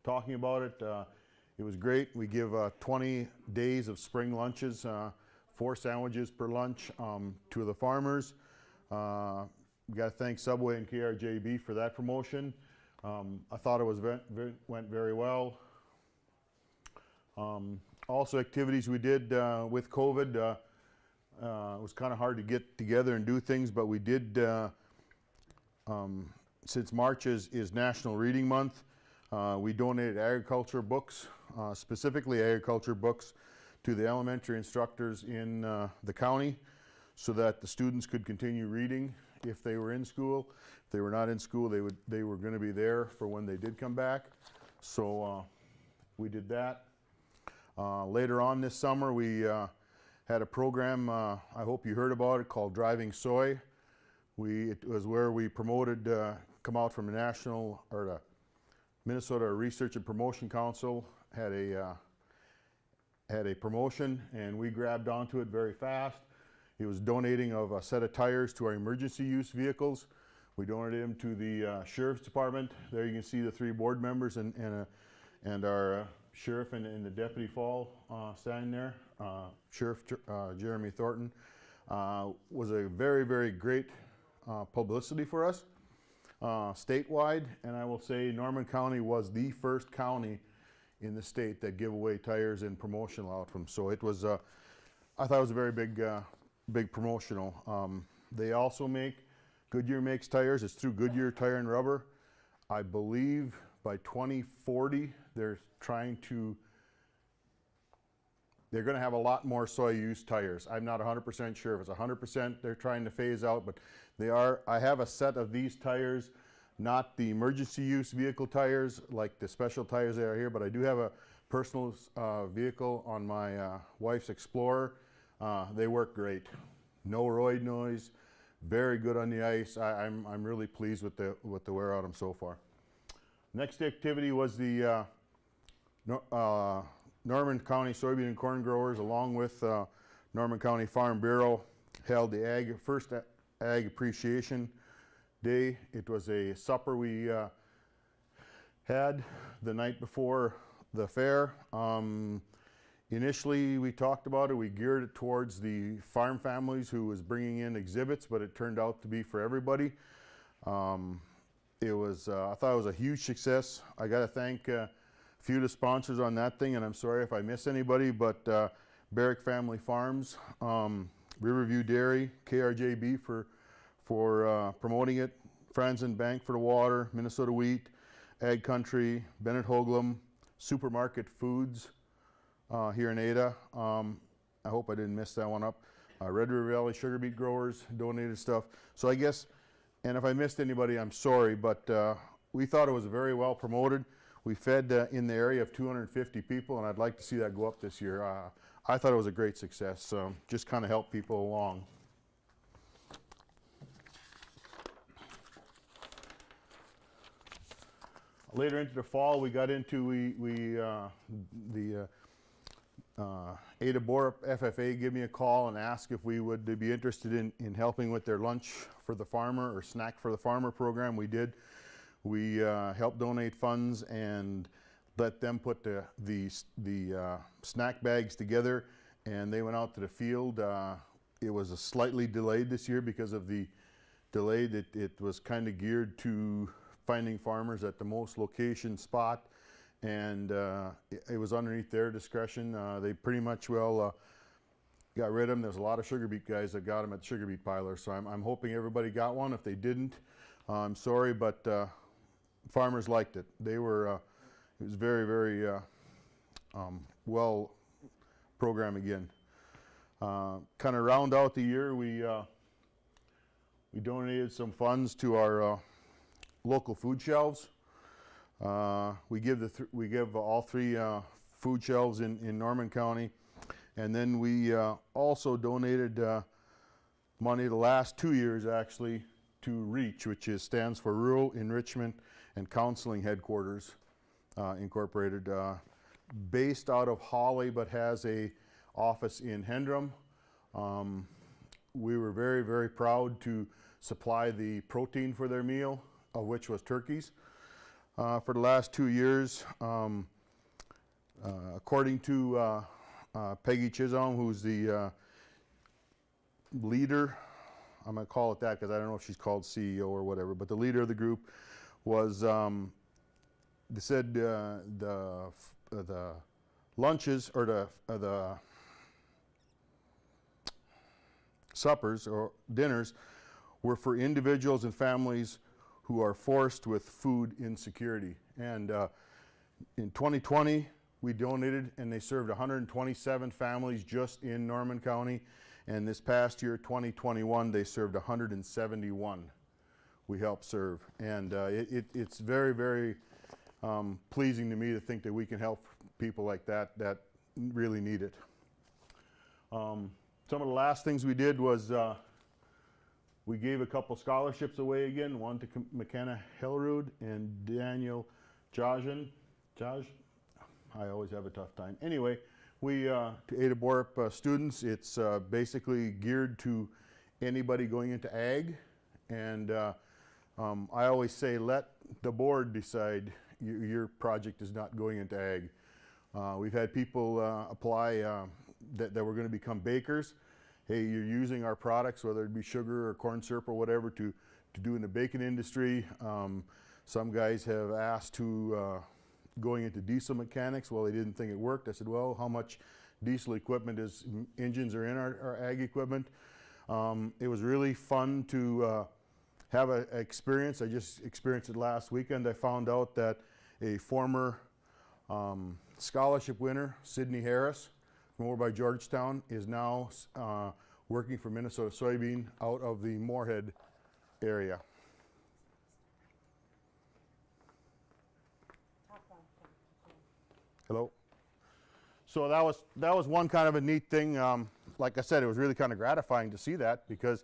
talking about it. It was great. We give 20 days of spring lunches, 4 sandwiches per lunch to the farmers. We got to thank Subway and KRJB for that promotion. I thought it went very well. Also, activities we did with COVID. It was kind of hard to get together and do things, but we did. Since March is National Reading Month, we donated agriculture books, specifically agriculture books, to the elementary instructors in the county so that the students could continue reading if they were in school. If they were not in school, they were going to be there for when they did come back. So we did that. Later on this summer, we had a program, I hope you heard about it, called Driving Soy. It was where we promoted, come out from the Minnesota Research and Promotion Council, had a promotion, and we grabbed onto it very fast. It was donating of a set of tires to our emergency use vehicles. We donated them to the Sheriff's Department. There you can see the 3 board members and our Sheriff and the Deputy Fall standing there. Sheriff Jeremy Thornton was a very, very great publicity for us statewide, and I will say Norman County was the first county in the state that give away tires and promotional outcomes. So it was, I thought it was a very big promotional. They also Goodyear makes tires. It's through Goodyear Tire and Rubber. I believe by 2040, they're going to have a lot more soy use tires. I'm not 100% sure if it's 100% they're trying to phase out, but they are. I have a set of these tires, not the emergency use vehicle tires like the special tires that are here, but I do have a personal vehicle on my wife's Explorer. They work great. No roid noise, very good on the ice. I'm really pleased with the wear out of them so far. Next activity was the Norman County Soybean and Corn Growers, along with Norman County Farm Bureau, held the first Ag Appreciation Day. It was a supper we had the night before the fair. Initially, we talked about it. We geared it towards the farm families who was bringing in exhibits, but it turned out to be for everybody. It was, I thought it was a huge success. I got to thank a few of the sponsors on that thing, and I'm sorry if I miss anybody, but Barrick Family Farms, Riverview Dairy, KRJB for promoting it, Franzen Bank for the water, Minnesota Wheat, Ag Country, Bennett Hoagland, Supermarket Foods here in Ada. I hope I didn't mess that one up. Red River Valley Sugar Beet Growers donated stuff. So I guess, and if I missed anybody, I'm sorry, but we thought it was very well promoted. We fed in the area of 250 people, and I'd like to see that go up this year. I thought it was a great success, so just kind of help people along. Later into the fall, we got into the Ada Borup FFA gave me a call and asked if we would be interested in helping with their lunch for the farmer or snack for the farmer program. We did. We helped donate funds and let them put the snack bags together, and they went out to the field. It was a slightly delayed this year because of the delay. It was kind of geared to finding farmers at the most location spot, and it was underneath their discretion. They pretty much got rid of them. There's a lot of sugar beet guys that got them at the sugar beet piler, so I'm hoping everybody got one. If they didn't, I'm sorry, but farmers liked it. They were, it was very, very well programmed again. Kind of round out the year, we donated some funds to our local food shelves. We give all three food shelves in Norman County, and then we also donated money the last 2 years actually to REACH, which stands for Rural Enrichment and Counseling Headquarters Incorporated, based out of Hawley but has a office in Hendrum. We were very, very proud to supply the protein for their meal, of which was turkeys. For the last 2 years, according to Peggy Chisholm, who's the leader, I'm going to call it that because I don't know if she's called CEO or whatever, but the leader of the group was, they said the lunches or the suppers or dinners were for individuals and families who are forced with food insecurity. And in 2020, we donated and they served 127 families just in Norman County. And this past year, 2021, they served 171 we helped serve. And it's very, very pleasing to me to think that we can help people like that really need it. Some of the last things we did was we gave a couple scholarships away again, one to McKenna Hellrud and Daniel Jajan. I always have a tough time. Anyway, we, to Ada Borup students, it's basically geared to anybody going into ag. And I always say, let the board decide your project is not going into ag. We've had people apply that were going to become bakers. Hey, you're using our products, whether it be sugar or corn syrup or whatever, to do in the bacon industry. Some guys have asked to going into diesel mechanics. Well, they didn't think it worked. I said, well, how much diesel equipment engines are in our ag equipment? It was really fun to have an experience. I just experienced it last weekend. I found out that a former scholarship winner, Sydney Harris, from over by Georgetown, is now working for Minnesota Soybean out of the Moorhead area. Hello. So that was one kind of a neat thing. Like I said, it was really kind of gratifying to see that because,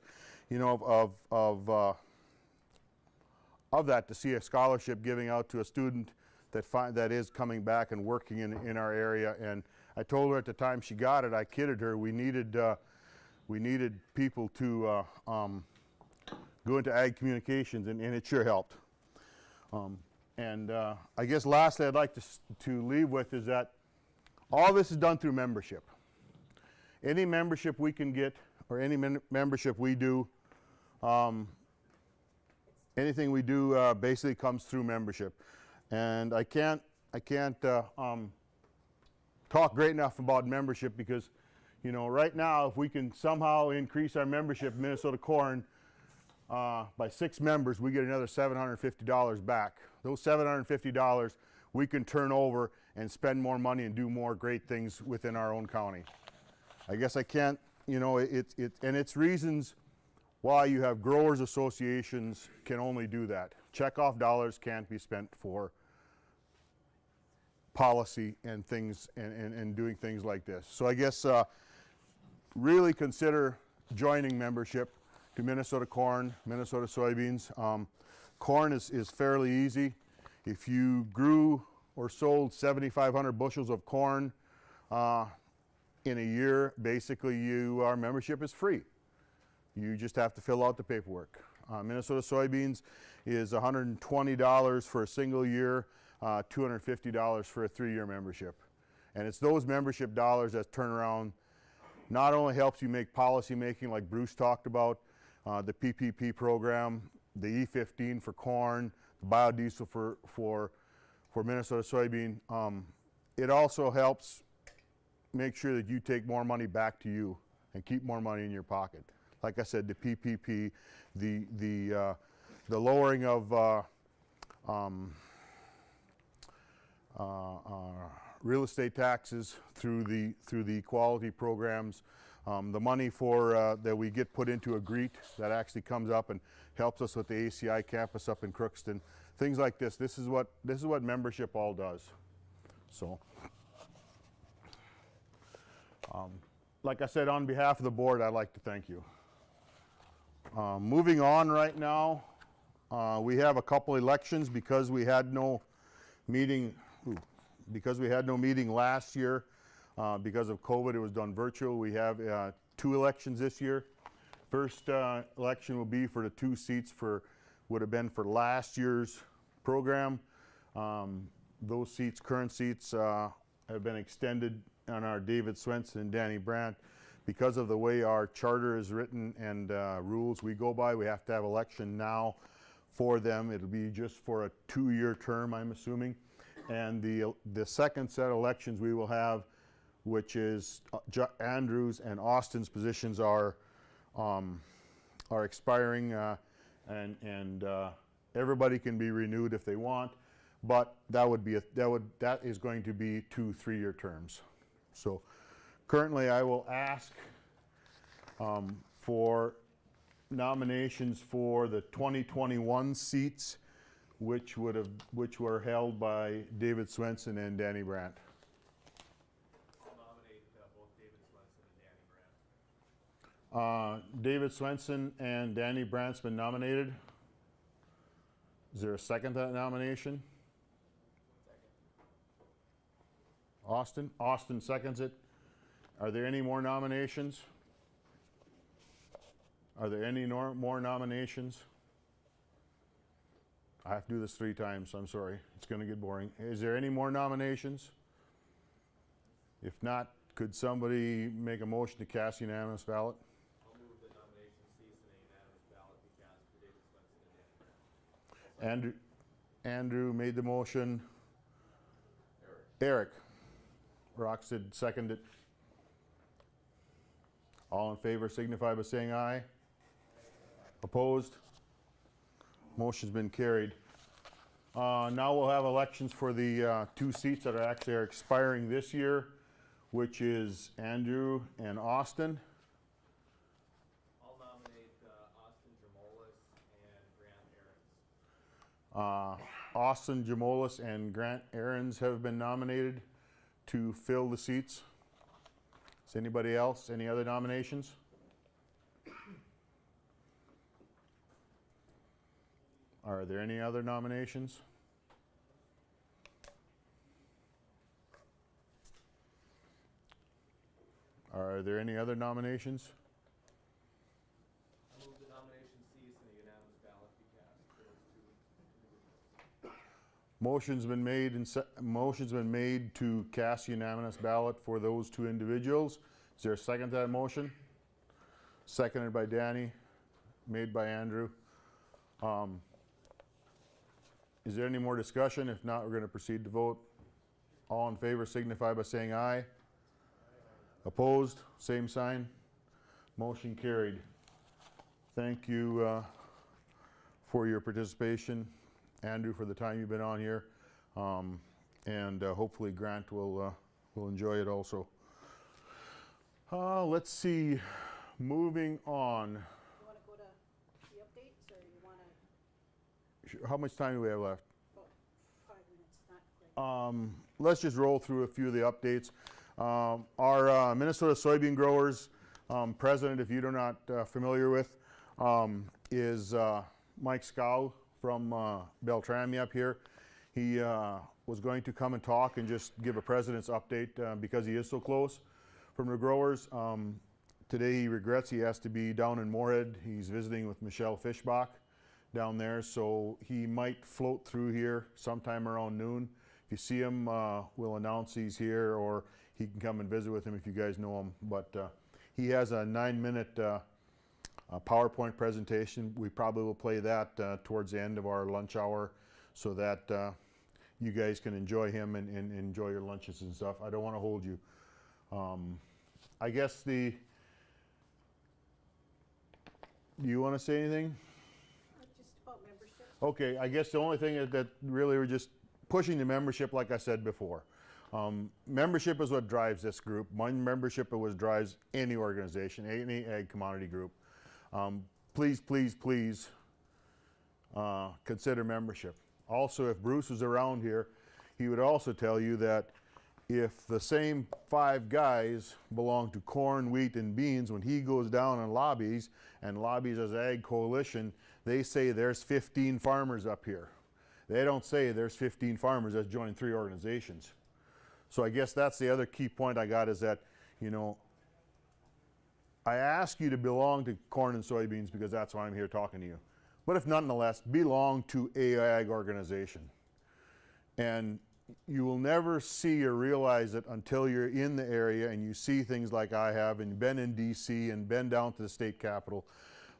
you know, of that, to see a scholarship giving out to a student that is coming back and working in our area. And I told her at the time she got it, I kidded her, we needed people to go into ag communications, and it sure helped. I guess lastly I'd like to leave with is that all this is done through membership. Any membership we can get, or any membership we do, anything we do basically comes through membership. And I can't talk great enough about membership, because, you know, right now if we can somehow increase our membership in Minnesota Corn by 6 members, we get another $750 back. Those $750 we can turn over and spend more money and do more great things within our own county. I guess I can't, you know, and it's reasons why you have growers associations can only do that. Checkoff dollars can't be spent for policy and things and doing things like this. So I guess really consider joining membership to Minnesota Corn, Minnesota Soybeans. Corn is fairly easy. If you grew or sold 7,500 bushels of corn in a year, basically our membership is free. You just have to fill out the paperwork. Minnesota Soybeans is $120 for a single year, $250 for a 3-year membership. And it's those membership dollars that turn around, not only helps you make policy making like Bruce talked about, the PPP program, the E15 for corn, the biodiesel for Minnesota soybean. It also helps make sure that you take more money back to you and keep more money in your pocket. Like I said, the PPP, the lowering of real estate taxes through the equality programs, the money for that we get put into a GREET that actually comes up and helps us with the ACI campus up in Crookston, things like this. This is what membership all does. So, like I said, on behalf of the board, I'd like to thank you. Moving on right now, we have a couple elections because we had no meeting. Because we had no meeting last year, because of COVID, it was done virtual. We have 2 elections this year. First election will be for the 2 seats would have been for last year's program. Those seats, current seats, have been extended on our David Swenson and Danny Brandt. Because of the way our charter is written and rules we go by, we have to have election now for them. It'll be just for a 2-year term, I'm assuming. And the second set of elections we will have, which is Andrew's and Austin's positions are expiring, and everybody can be renewed if they want, but that is going to be 2 3-year terms. So currently, I will ask for nominations for the 2021 seats, which were held by David Swenson and Danny Brandt. I'll nominate both David Swenson and Danny Brandt. David Swenson and Danny Brandt's been nominated. Is there a second to that nomination? Austin? Austin seconds it. Are there any more nominations? Are there any more nominations? I have to do this 3 times, so I'm sorry. It's going to get boring. Is there any more nominations? If not, could somebody make a motion to cast unanimous ballot? I'll move the nomination cease and a unanimous ballot be cast for David Swenson and Danny Brandt. Andrew made the motion. Eric. Roxted seconded. All in favor signify by saying aye. Opposed? Motion's been carried. Now we'll have elections for the 2 seats that are expiring this year, which is Andrew and Austin. I'll nominate Austin Jamolis and Grant Ahrens. Austin Jamolis and Grant Ahrens have been nominated to fill the seats. Is anybody else? Any other nominations? Are there any other nominations? Are there any other nominations? I move the nomination cease and a unanimous ballot be cast for those two individuals. Motion's been made to cast unanimous ballot for those two individuals. Is there a second to that motion? Seconded by Danny, made by Andrew. Is there any more discussion? If not, we're going to proceed to vote. All in favor signify by saying aye. Opposed, same sign. Motion carried. Thank you for your participation, Andrew, for the time you've been on here, and hopefully Grant will enjoy it also. Let's see, moving on. You want to go to the updates, or you want to? How much time do we have left? About 5 minutes, not great. Let's just roll through a few of the updates. Our Minnesota soybean growers president, if you're not familiar with, is Mike Scow from Beltrami up here. He was going to come and talk and just give a president's update because he is so close from the growers. Today he regrets he has to be down in Moorhead. He's visiting with Michelle Fishbach down there, so he might float through here sometime around noon. If you see him, we'll announce he's here, or he can come and visit with him if you guys know him. But he has a 9-minute PowerPoint presentation. We probably will play that towards the end of our lunch hour so that you guys can enjoy him and enjoy your lunches and stuff. I don't want to hold you. I guess do you want to say anything? Just about membership. Okay, I guess the only thing is that really we're just pushing the membership, like I said before. Membership is what drives this group. My membership is what drives any organization, any ag commodity group. Please, please, please consider membership. Also, if Bruce was around here, he would also tell you that if the same 5 guys belong to corn, wheat, and beans, when he goes down and lobbies as Ag Coalition, they say there's 15 farmers up here. They don't say there's 15 farmers that joined 3 organizations. So I guess that's the other key point I got, is that, you know, I ask you to belong to corn and soybeans because that's why I'm here talking to you. But if nonetheless, belong to a ag organization. And you will never see or realize it until you're in the area and you see things like I have and been in DC and been down to the state capitol.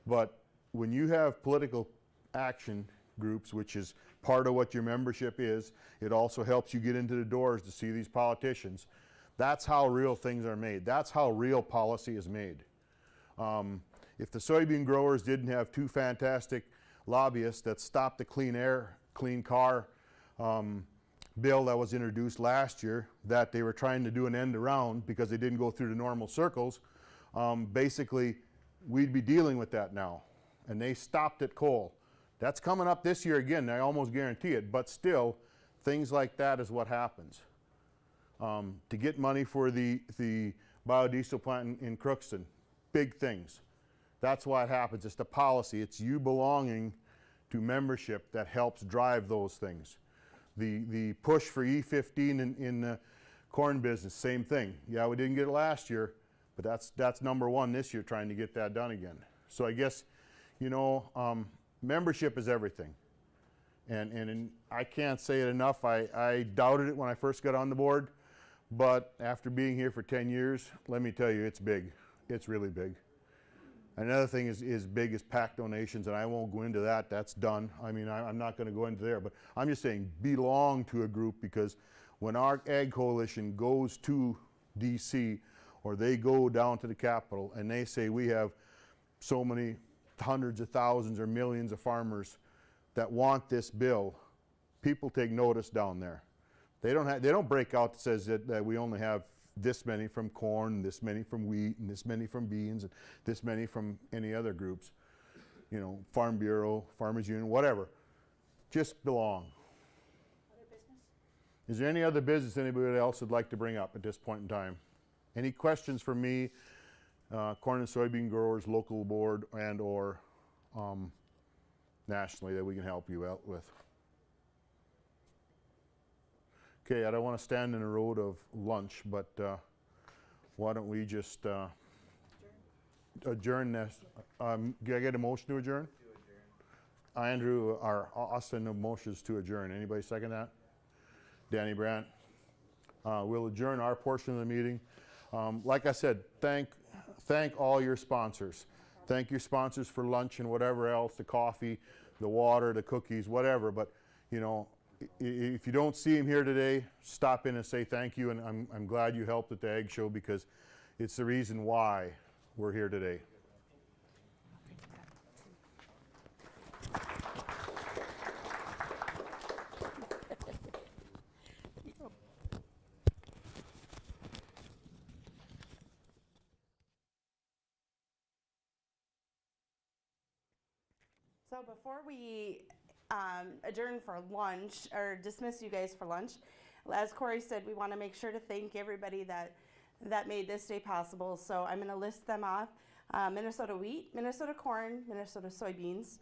But when you have political action groups, which is part of what your membership is, it also helps you get into the doors to see these politicians. That's how real things are made. That's how real policy is made. If the soybean growers didn't have 2 fantastic lobbyists that stopped the clean air, clean car bill that was introduced last year, that they were trying to do an end around because they didn't go through the normal circles, basically we'd be dealing with that now. And they stopped at coal. That's coming up this year again, I almost guarantee it, but still, things like that is what happens. To get money for the biodiesel plant in Crookston, big things. That's why it happens. It's the policy. It's you belonging to membership that helps drive those things. The push for E15 in the corn business, same thing. Yeah, we didn't get it last year, but that's number 1 this year, trying to get that done again. So I guess, you know, membership is everything. And I can't say it enough. I doubted it when I first got on the board, but after being here for 10 years, let me tell you, it's big. It's really big. Another thing is big is PAC donations, and I won't go into that. That's done. I mean, I'm not going to go into there, but I'm just saying belong to a group, because when our Ag Coalition goes to DC or they go down to the Capitol and they say we have so many hundreds of thousands or millions of farmers that want this bill, people take notice down there. They don't break out that says that we only have this many from corn, this many from wheat, and this many from beans, and this many from any other groups. You know, Farm Bureau, Farmers Union, whatever. Just belong. Other business? Is there any other business anybody else would like to bring up at this point in time? Any questions for me, corn and soybean growers, local board, and or nationally that we can help you out with. Okay, I don't want to stand in the road of lunch, but why don't we just adjourn this? Can I get a motion to adjourn? Andrew, or Austin, the motion is to adjourn. Anybody second that? Danny Brandt. We'll adjourn our portion of the meeting. Like I said, thank all your sponsors. Thank your sponsors for lunch and whatever else, the coffee, the water, the cookies, whatever. But, you know, if you don't see him here today, stop in and say thank you. And I'm glad you helped at the Ag Show, because it's the reason why we're here today. So before we adjourn for lunch, or dismiss you guys for lunch, as Corey said, we want to make sure to thank everybody that made this day possible. So I'm going to list them off. Minnesota wheat, Minnesota corn, Minnesota soybeans,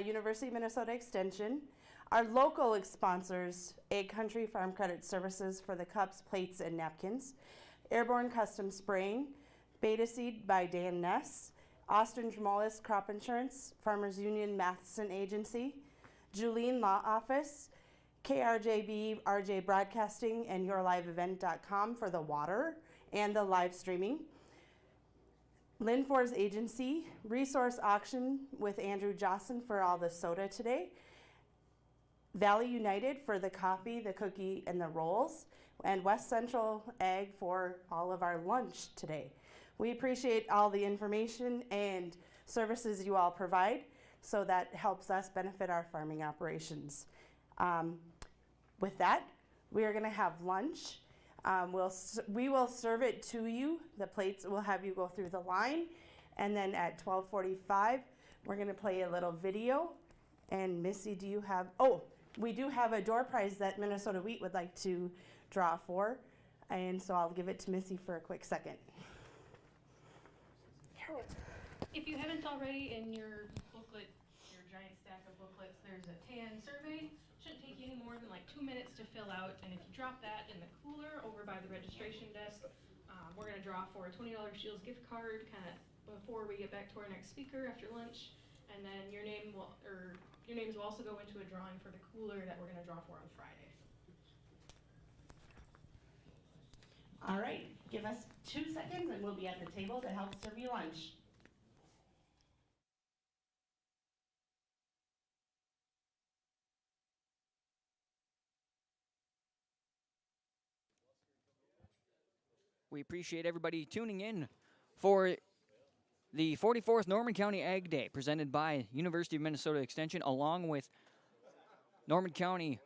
University of Minnesota Extension, our local sponsors, Ag Country Farm Credit Services for the cups, plates, and napkins, Airborne Custom Spraying, Beta Seed by Dan Ness, Austin Jamolis Crop Insurance, Farmers Union Matheson Agency, Julene Law Office, KRJB, RJ Broadcasting, and YourLiveEvent.com for the water and the live streaming, Lynn Ford's Agency, Resource Auction with Andrew Johnson for all the soda today, Valley United for the coffee, the cookie, and the rolls, and West Central Ag for all of our lunch today. We appreciate all the information and services you all provide, so that helps us benefit our farming operations. With that, we are going to have lunch. We will serve it to you. The plates will have you go through the line, and then at 12:45, we're going to play a little video. And Missy, do you have? Oh, we do have a door prize that Minnesota Wheat would like to draw for, and so I'll give it to Missy for a quick second. If you haven't already, in your booklet, your giant stack of booklets, there's a tan survey. Shouldn't take you any more than like 2 minutes to fill out, and if you drop that in the cooler over by the registration desk, we're going to draw for a $20 Shields gift card kind of before we get back to our next speaker after lunch, and then your names will also go into a drawing for the cooler that we're going to draw for on Friday. All right, give us 2 seconds and we'll be at the table to help serve you lunch. We appreciate everybody tuning in for the 44th Norman County Ag Day, presented by University of Minnesota Extension, along with Norman County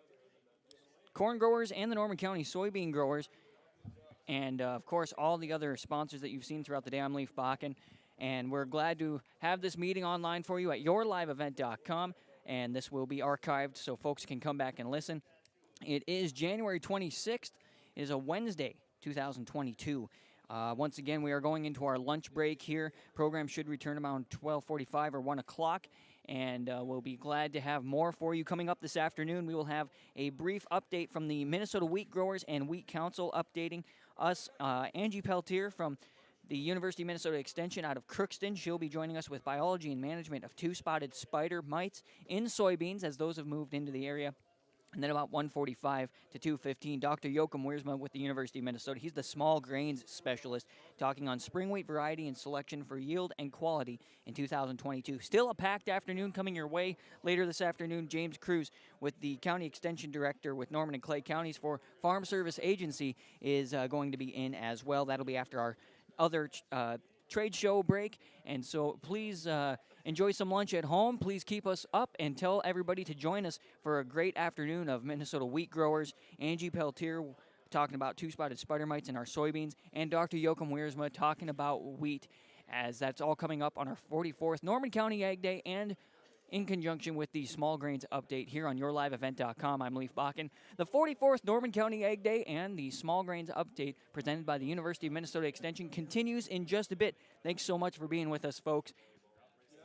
corn growers and the Norman County soybean growers, and of course all the other sponsors that you've seen throughout the day. I'm Leif Bakken, and we're glad to have this meeting online for you at YourLiveEvent.com, and this will be archived so folks can come back and listen. It is January 26th. It is a Wednesday, 2022. Once again, we are going into our lunch break here. Program should return around 12:45 or 1 o'clock, and we'll be glad to have more for you. Coming up this afternoon, we will have a brief update from the Minnesota Wheat Growers and Wheat Council updating us. Angie Peltier from the University of Minnesota Extension out of Crookston. She'll be joining us with biology and management of two-spotted spider mites in soybeans as those have moved into the area. And then about 1:45 to 2:15, Dr. Joachim Wiersma with the University of Minnesota. He's the small grains specialist, talking on spring wheat variety and selection for yield and quality in 2022. Still a packed afternoon coming your way. Later this afternoon, James Cruz with the County Extension Director with Norman and Clay Counties for Farm Service Agency is going to be in as well. That'll be after our other trade show break, and so please enjoy some lunch at home. Please keep us up and tell everybody to join us for a great afternoon of Minnesota wheat growers. Angie Peltier talking about two-spotted spider mites in our soybeans, and Dr. Joachim Wiersma talking about wheat, as that's all coming up on our 44th Norman County Ag Day and in conjunction with the Small Grains Update here on YourLiveEvent.com. I'm Leif Bakken. The 44th Norman County Ag Day and the Small Grains Update presented by the University of Minnesota Extension continues in just a bit. Thanks so much for being with us, folks.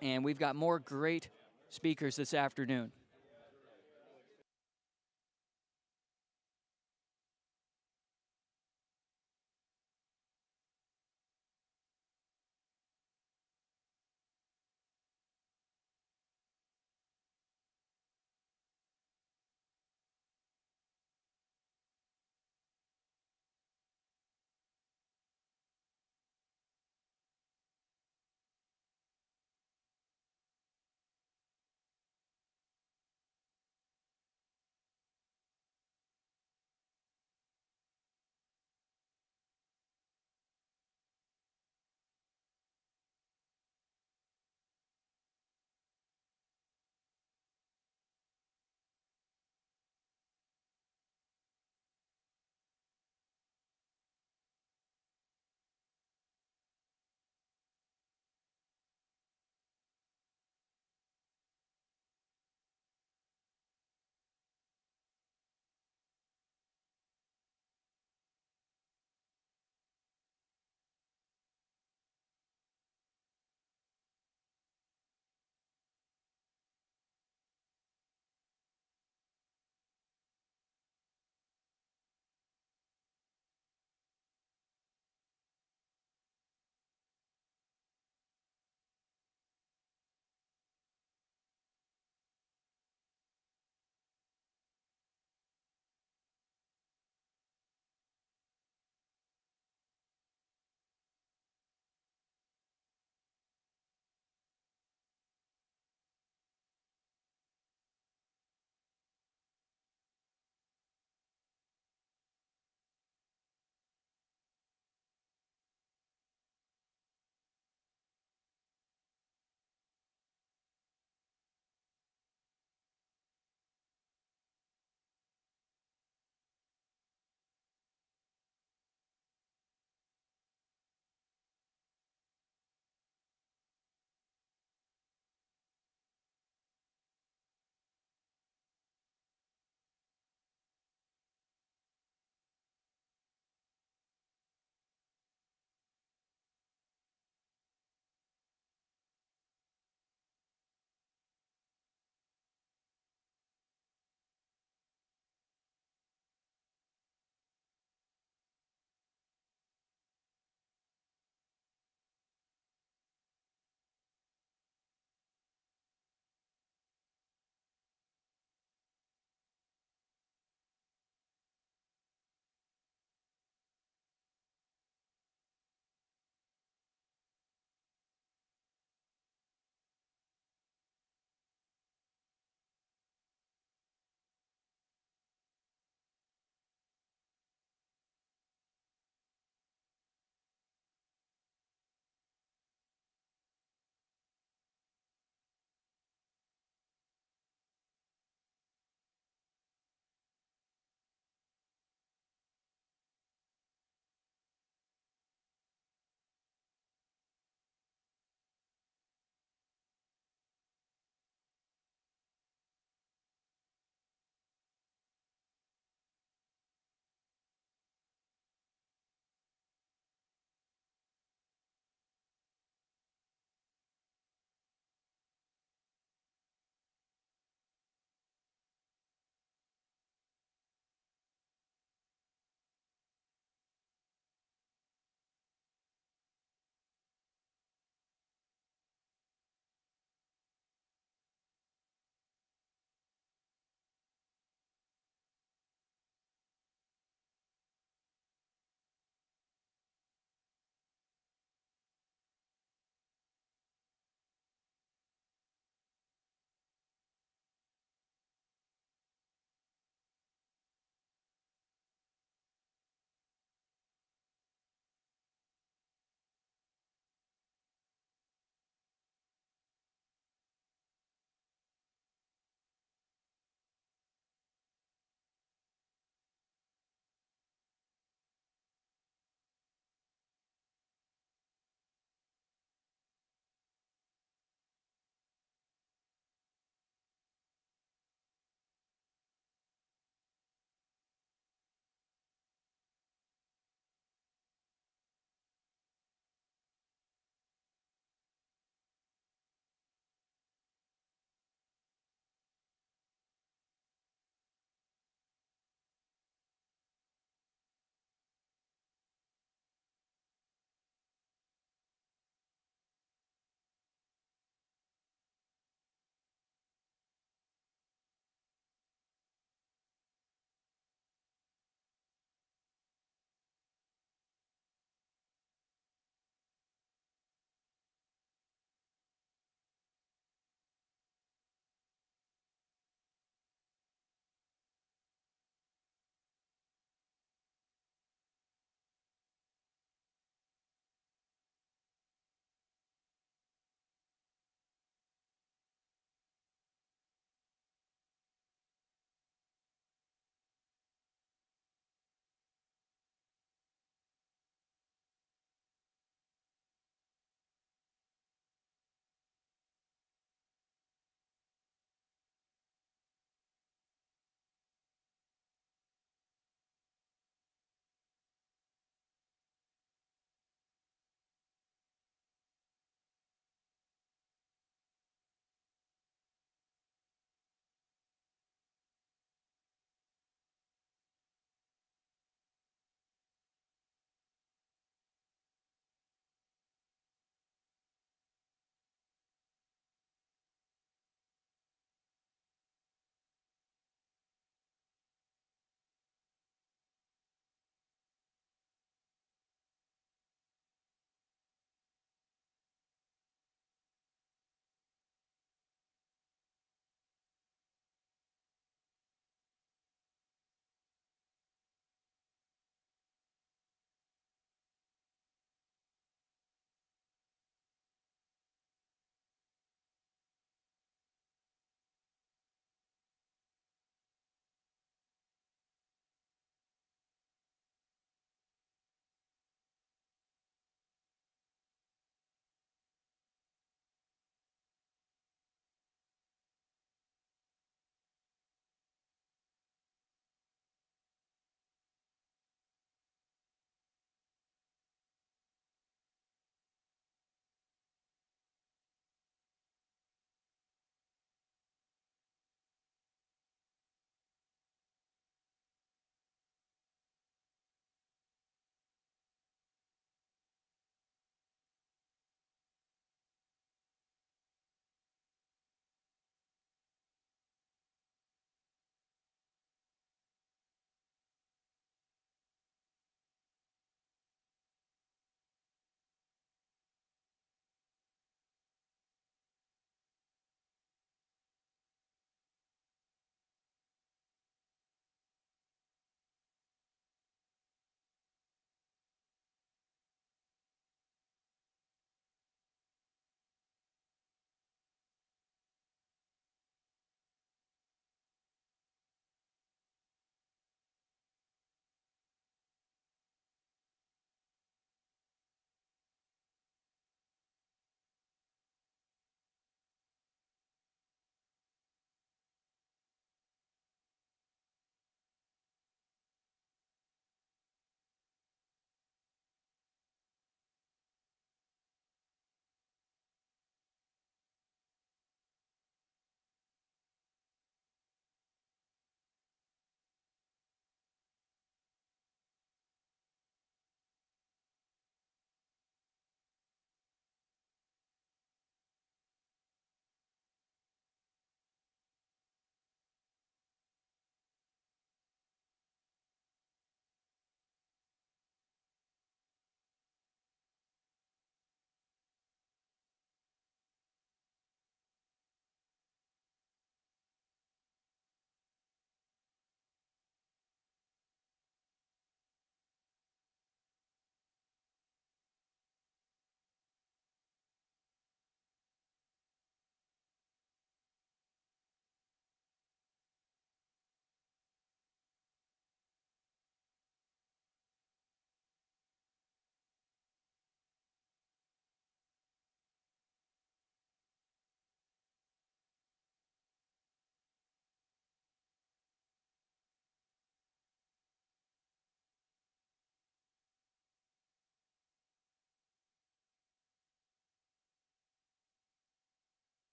And we've got more great speakers this afternoon.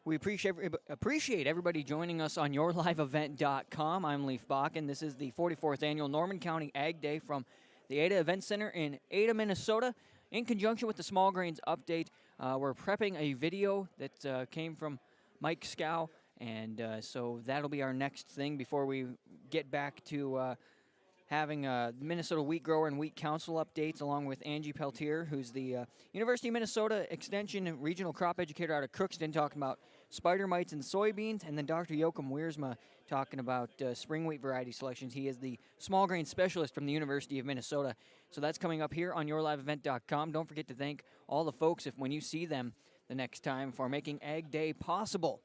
We appreciate everybody joining us on yourliveevent.com. I'm Leif Bakken. This is the 44th Annual Norman County Ag Day from the Ada Event Center in Ada, Minnesota. In conjunction with the Small Grains Update, we're prepping a video that came from Mike Scow, and so that'll be our next thing before we get back to having Minnesota Wheat Grower and Wheat Council updates, along with Angie Peltier, who's the University of Minnesota Extension Regional Crop Educator out of Crookston, talking about spider mites in soybeans, and then Dr. Joachim Wiersma talking about spring wheat variety selections. He is the small grain specialist from the University of Minnesota. So that's coming up here on yourliveevent.com. Don't forget to thank all the folks, when you see them the next time, for making Ag Day possible.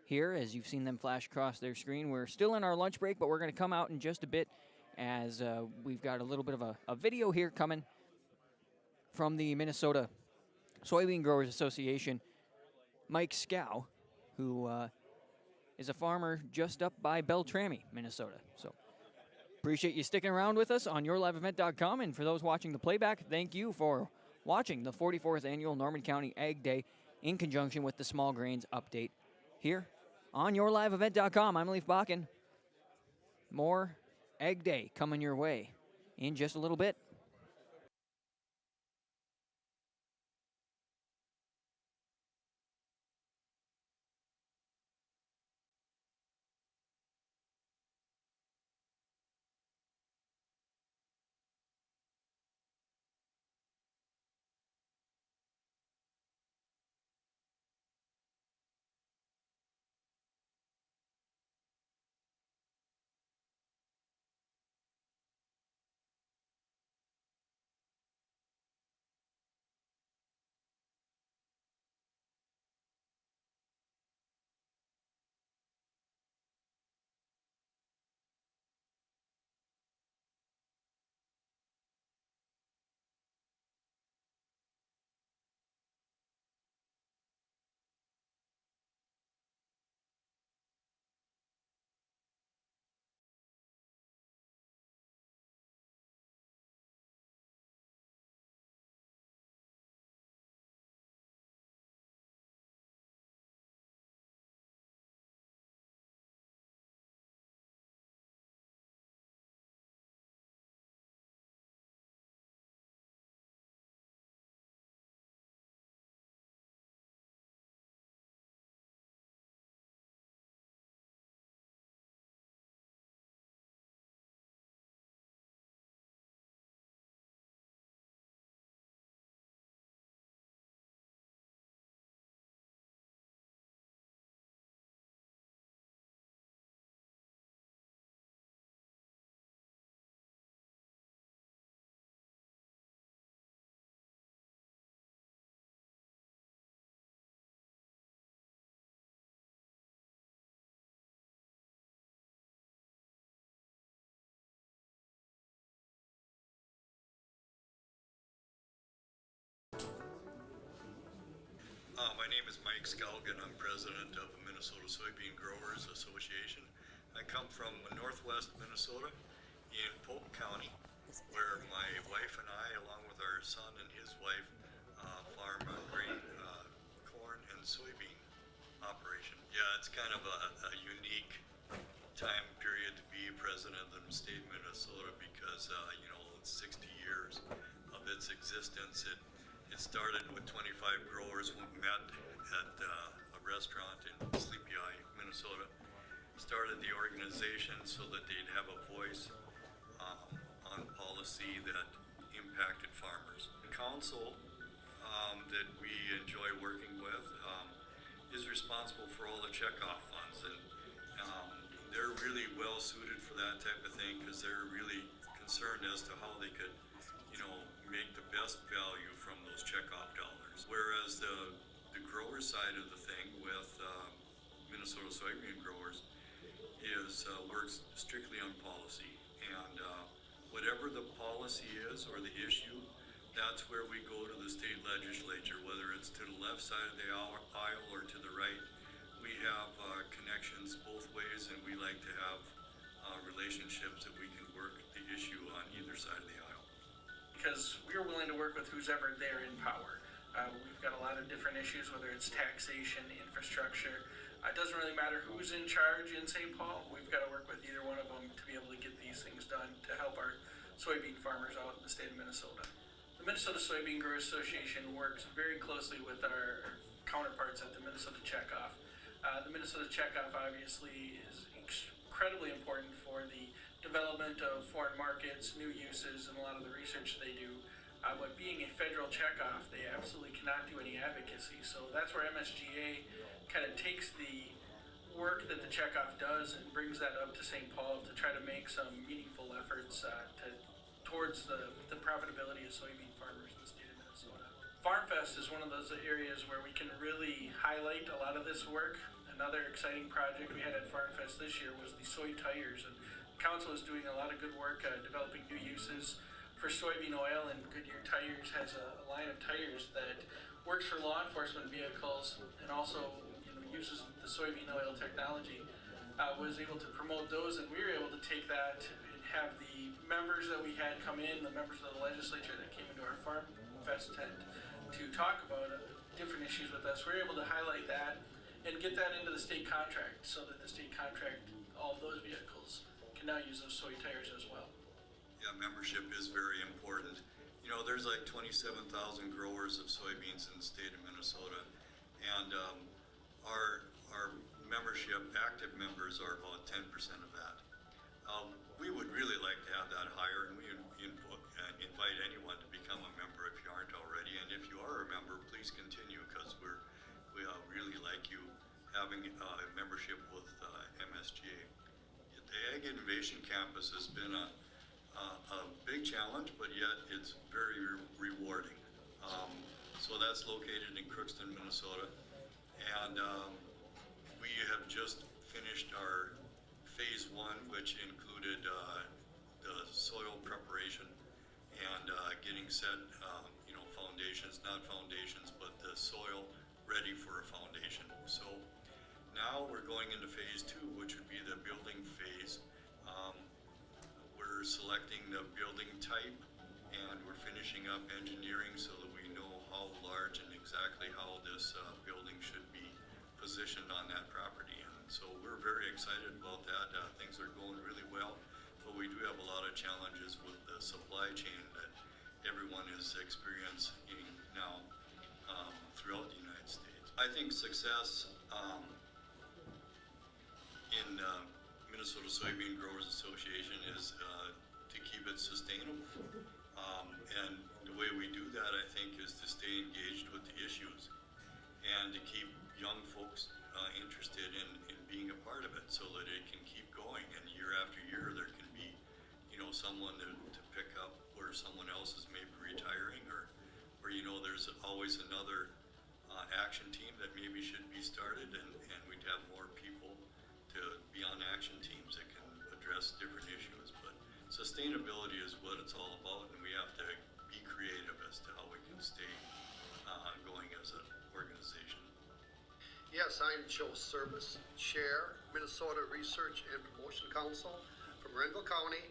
Here, as you've seen them flash across their screen, we're still in our lunch break, but we're going to come out in just a bit, as we've got a little bit of a video here coming from the Minnesota Soybean Growers Association. Mike Scow, who is a farmer just up by Beltrami, Minnesota. So appreciate you sticking around with us on yourliveevent.com. And for those watching the playback, thank you for watching the 44th Annual Norman County Ag Day in conjunction with the Small Grains Update here on yourliveevent.com. I'm Leif Bakken. More Ag Day coming your way in just a little bit. My name is Mike Skalgan. I'm president of the Minnesota Soybean Growers Association. I come from northwest Minnesota in Polk County, where my wife and I, along with our son and his wife, farm grain, corn, and soybean operation. Yeah, it's kind of a unique time period to be president of the state of Minnesota because, it's 60 years of its existence. It started with 25 growers who met at a restaurant in Sleepy Eye, Minnesota. Started the organization so that they'd have a voice on policy that impacted farmers. The council that we enjoy working with is responsible for all the checkoff funds, and they're really well suited for that type of thing because they're really concerned as to how they could make the best value from those checkoff dollars. Whereas the grower side of the thing with Minnesota soybean growers is works strictly on policy, and whatever the policy is or the issue, that's where we go to the state legislature, whether it's to the left side of the aisle or to the right. We have connections both ways, and we like to have relationships that we can work the issue on either side of the aisle. Because we're willing to work with who's ever there in power. We've got a lot of different issues, whether it's taxation, infrastructure. It doesn't really matter who's in charge in St. Paul. We've got to work with either one of them to be able to get these things done to help our soybean farmers out in the state of Minnesota. The Minnesota Soybean Growers Association works very closely with our counterparts at the Minnesota Checkoff. The Minnesota Checkoff obviously is incredibly important for the development of foreign markets, new uses, and a lot of the research they do. But being a federal checkoff, they absolutely cannot do any advocacy. So that's where MSGA kind of takes the work that the checkoff does and brings that up to St. Paul to try to make some meaningful efforts towards the profitability of soybean farmers in the state of Minnesota. Farm Fest is one of those areas where we can really highlight a lot of this work. Another exciting project we had at Farm Fest this year was the soy tires, and the council is doing a lot of good work developing new uses for soybean oil, and Goodyear Tires has a line of tires that works for law enforcement vehicles and also uses the soybean oil technology. Was able to promote those, and we were able to take that and have the members that we had come in, the members of the legislature that came into our Farm Fest tent to talk about different issues with us. We were able to highlight that and get that into the state contract so that the state contract, all of those vehicles, can now use those soy tires as well. Yeah, membership is very important. You know, there's like 27,000 growers of soybeans in the state of Minnesota, and our membership, active members, are about 10% of that. We would really like to have that higher, and we invite anyone to become a member if you aren't already. And if you are a member, please continue, because we really like you having a membership with MSGA. The Ag Innovation Campus has been a big challenge, but yet it's very rewarding. So that's located in Crookston, Minnesota, and we have just finished our phase 1, which included the soil preparation and getting set, foundations, not foundations, but the soil ready for a foundation. So now we're going into phase 2, which would be the building phase. We're selecting the building type, and we're finishing up engineering so that we know how large and exactly how this building should be positioned on that property. And so we're very excited about that. Things are going really well, but we do have a lot of challenges with the supply chain that everyone is experiencing now throughout the United States. I think success in Minnesota Soybean Growers Association is to keep it sustainable. And the way we do that, I think, is to stay engaged with the issues and to keep young folks interested in being a part of it so that it can keep going. And year after year, there can be, someone to pick up where someone else is maybe retiring, or there's always another action team that maybe should be started, and we'd have more people to be on action teams that can address different issues. But sustainability is what it's all about, and we have to be creative as to how we can stay going as an organization. Yes, I'm Joe Service, Chair, Minnesota Research and Promotion Council from Renville County,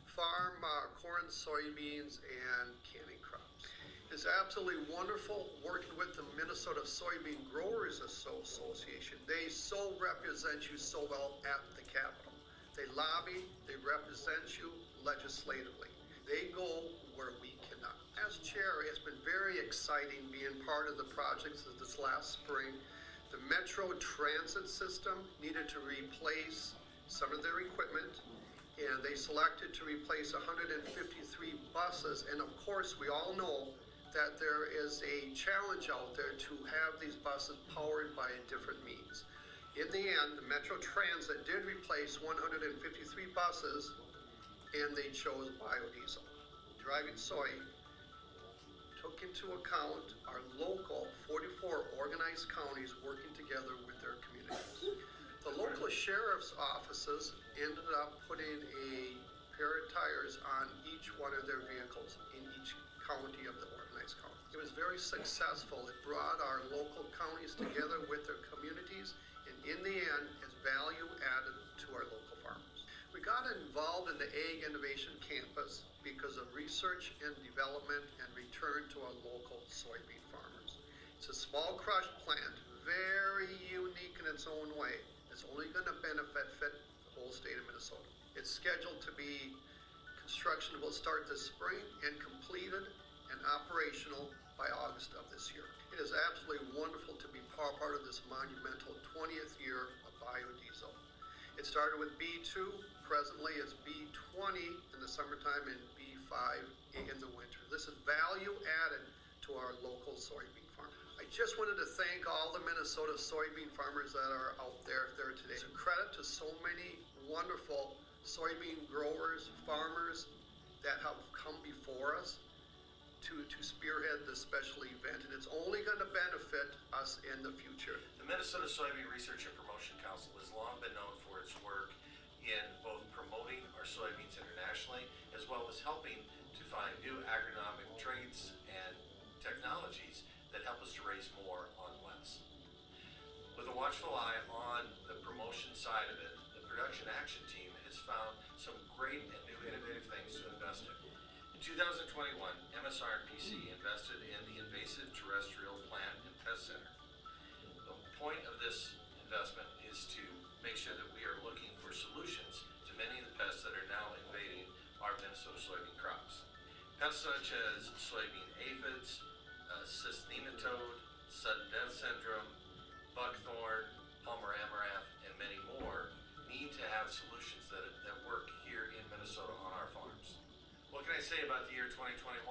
farm corn, soybeans, and canning crops. It's absolutely wonderful working with the Minnesota Soybean Growers Association. They so represent you so well at the Capitol. They lobby, they represent you legislatively. They go where we cannot. As chair, it's been very exciting being part of the projects of this last spring. The Metro Transit system needed to replace some of their equipment, and they selected to replace 153 buses. And of course, we all know that there is a challenge out there to have these buses powered by different means. In the end, the Metro Transit did replace 153 buses, and they chose biodiesel. Driving Soy took into account our local 44 organized counties working together with their communities. The local sheriff's offices ended up putting a pair of tires on each one of their vehicles in each county of the organized county. It was very successful. It brought our local counties together with their communities, and in the end, is value added to our local farmers. We got involved in the Ag Innovation Campus because of research and development and return to our local soybean farmers. It's a small crush plant, very unique in its own way. It's only going to benefit the whole state of Minnesota. It's scheduled to be, construction will start this spring and completed and operational by August of this year. It is absolutely wonderful to be part of this monumental 20th year of biodiesel. It started with B2, presently it's B20 in the summertime and B5 in the winter. This is value added to our local soybean farm. I just wanted to thank all the Minnesota soybean farmers that are out there today. It's a credit to so many wonderful soybean growers, farmers that have come before us to spearhead this special event, and it's only going to benefit us in the future. The Minnesota Soybean Research and Promotion Council has long been known for its work in both promoting our soybeans internationally, as well as helping to find new agronomic traits and technologies that help us to raise more on less. With a watchful eye on the promotion side of it, the production action team has found some great and new innovative things to invest in. In 2021, MSR and PC invested in the Invasive Terrestrial Plant and Pest Center. The point of this investment is to make sure that we are looking for solutions to many of the pests that are now invading our Minnesota soybean crops. Pests such as soybean aphids, cyst nematode, sudden death syndrome, buckthorn, Palmer amaranth, and many more need to have solutions that work here in Minnesota on our farms. What can I say about the year 2021?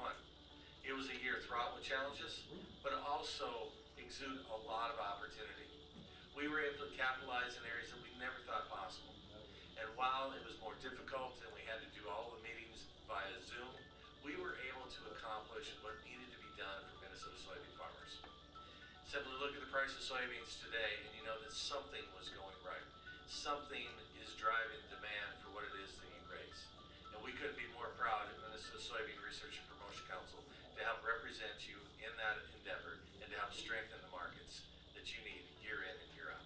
It was a year fraught with challenges, but also exuded a lot of opportunity. We were able to capitalize in areas that we never thought possible. And while it was more difficult and we had to do all the meetings via Zoom, we were able to accomplish what needed to be done for Minnesota soybean farmers. Simply look at the price of soybeans today and you know that something was going right. Something is driving demand for what it is that you raise. And we couldn't be more proud at Minnesota Soybean Research and Promotion Council to help represent you in that endeavor and to help strengthen the markets that you need year in and year out.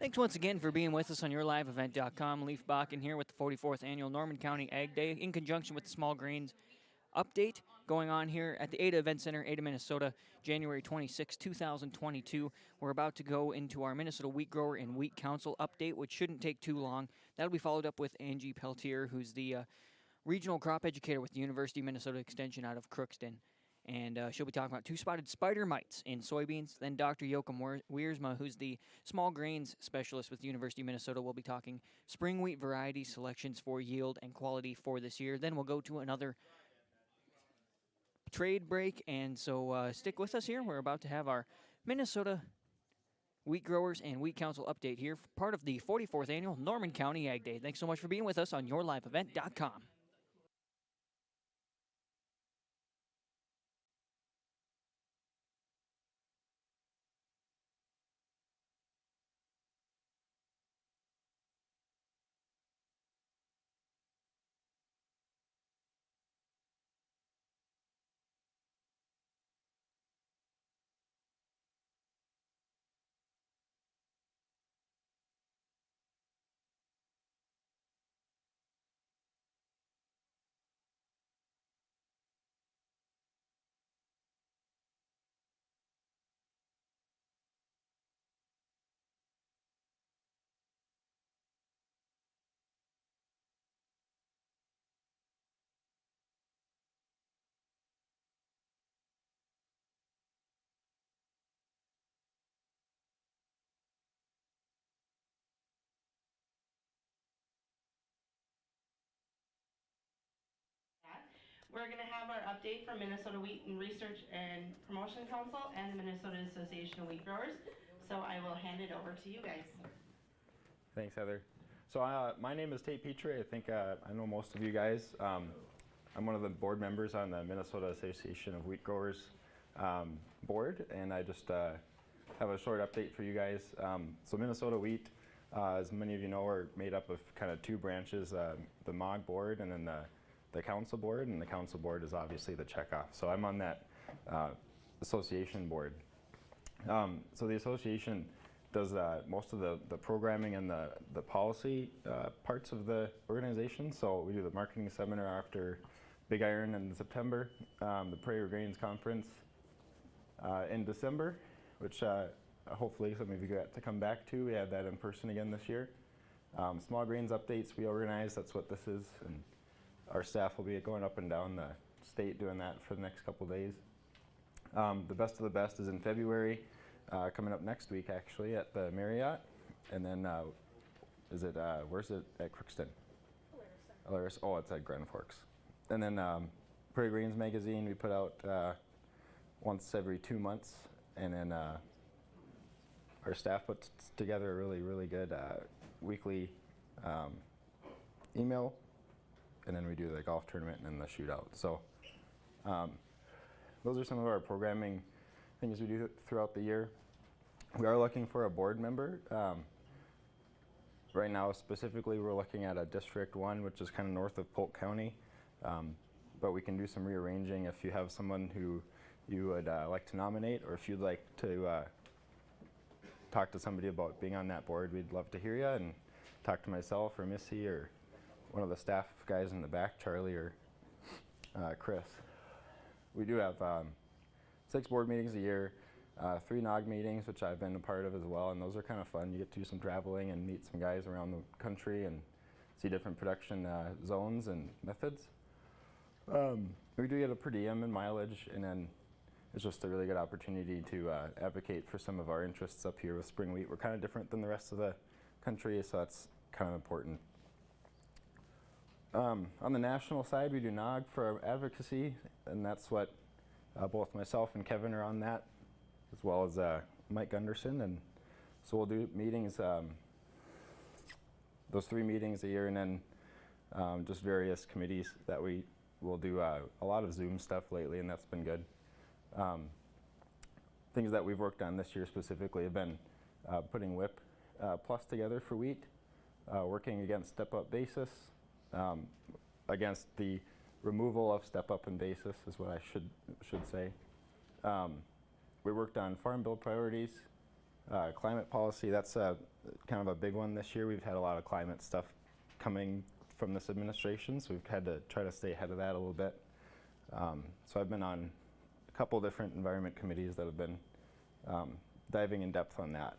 Thanks once again for being with us on yourliveevent.com. Leif Bakken here with the 44th Annual Norman County Ag Day in conjunction with the Small Grains Update going on here at the Ada Event Center, Ada, Minnesota, January 26, 2022. We're about to go into our Minnesota Wheat Grower and Wheat Council update, which shouldn't take too long. That'll be followed up with Angie Peltier, who's the regional crop educator with the University of Minnesota Extension out of Crookston. And she'll be talking about two-spotted spider mites in soybeans. Then Dr. Joachim Wiersma, who's the small grains specialist with the University of Minnesota, will be talking spring wheat variety selections for yield and quality for this year. Then we'll go to another trade break, and so stick with us here. We're about to have our Minnesota Wheat Growers and Wheat Council update here, part of the 44th Annual Norman County Ag Day. Thanks so much for being with us on yourliveevent.com. We're going to have our update from Minnesota Wheat and Research and Promotion Council and the Minnesota Association of Wheat Growers. So I will hand it over to you guys. Thanks, Heather. So my name is Tate Petrie. I think I know most of you guys. I'm one of the board members on the Minnesota Association of Wheat Growers board, and I just have a short update for you guys. So Minnesota Wheat, as many of you know, are made up of kind of two branches, the MOG board and then the council board, and the council board is obviously the checkoff. So I'm on that association board. So the association does most of the programming and the policy parts of the organization. So we do the marketing seminar after Big Iron in September, the Prairie Grains Conference in December, which hopefully some of you got to come back to. We had that in person again this year. Small grains updates we organize, that's what this is. And our staff will be going up and down the state doing that for the next couple days. The best of the best is in February, coming up next week actually at the Marriott. And then, where's it at Crookston? Alaris. Oh, it's at Grand Forks. And then Prairie Grains magazine we put out once every 2 months. And then our staff puts together a really, really good weekly email. And then we do the golf tournament and then the shootout. So those are some of our programming things we do throughout the year. We are looking for a board member. Right now specifically we're looking at a District 1, which is kind of north of Polk County. But we can do some rearranging if you have someone who you would like to nominate, or if you'd like to talk to somebody about being on that board, we'd love to hear you, and talk to myself or Missy or one of the staff guys in the back, Charlie or Chris. We do have 6 board meetings a year, 3 NOG meetings, which I've been a part of as well, and those are kind of fun. You get to do some traveling and meet some guys around the country and see different production zones and methods. We do get a per diem and mileage, and then it's just a really good opportunity to advocate for some of our interests up here with spring wheat. We're kind of different than the rest of the country, so that's kind of important. On the national side, we do NOG for advocacy, and that's what both myself and Kevin are on that, as well as Mike Gunderson. And so we'll do meetings, those 3 meetings a year, and then just various committees that we will do a lot of Zoom stuff lately, and that's been good. Things that we've worked on this year specifically have been putting WHIP Plus together for wheat, working against step-up basis, against the removal of step-up and basis is what I should say. We worked on Farm Bill priorities, climate policy. That's kind of a big one this year. We've had a lot of climate stuff coming from this administration, so we've had to try to stay ahead of that a little bit. So I've been on a couple different environment committees that have been diving in depth on that.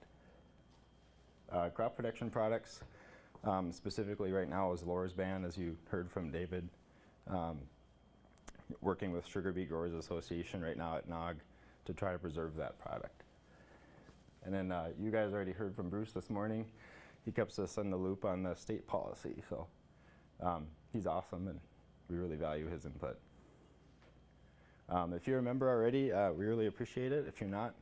Crop protection products, specifically right now is Laura's ban, as you heard from David. Working with Sugar Beet Growers Association right now at NOG to try to preserve that product. And then you guys already heard from Bruce this morning. He keeps us in the loop on the state policy, so he's awesome and we really value his input. If you're a member already, we really appreciate it. If you're not,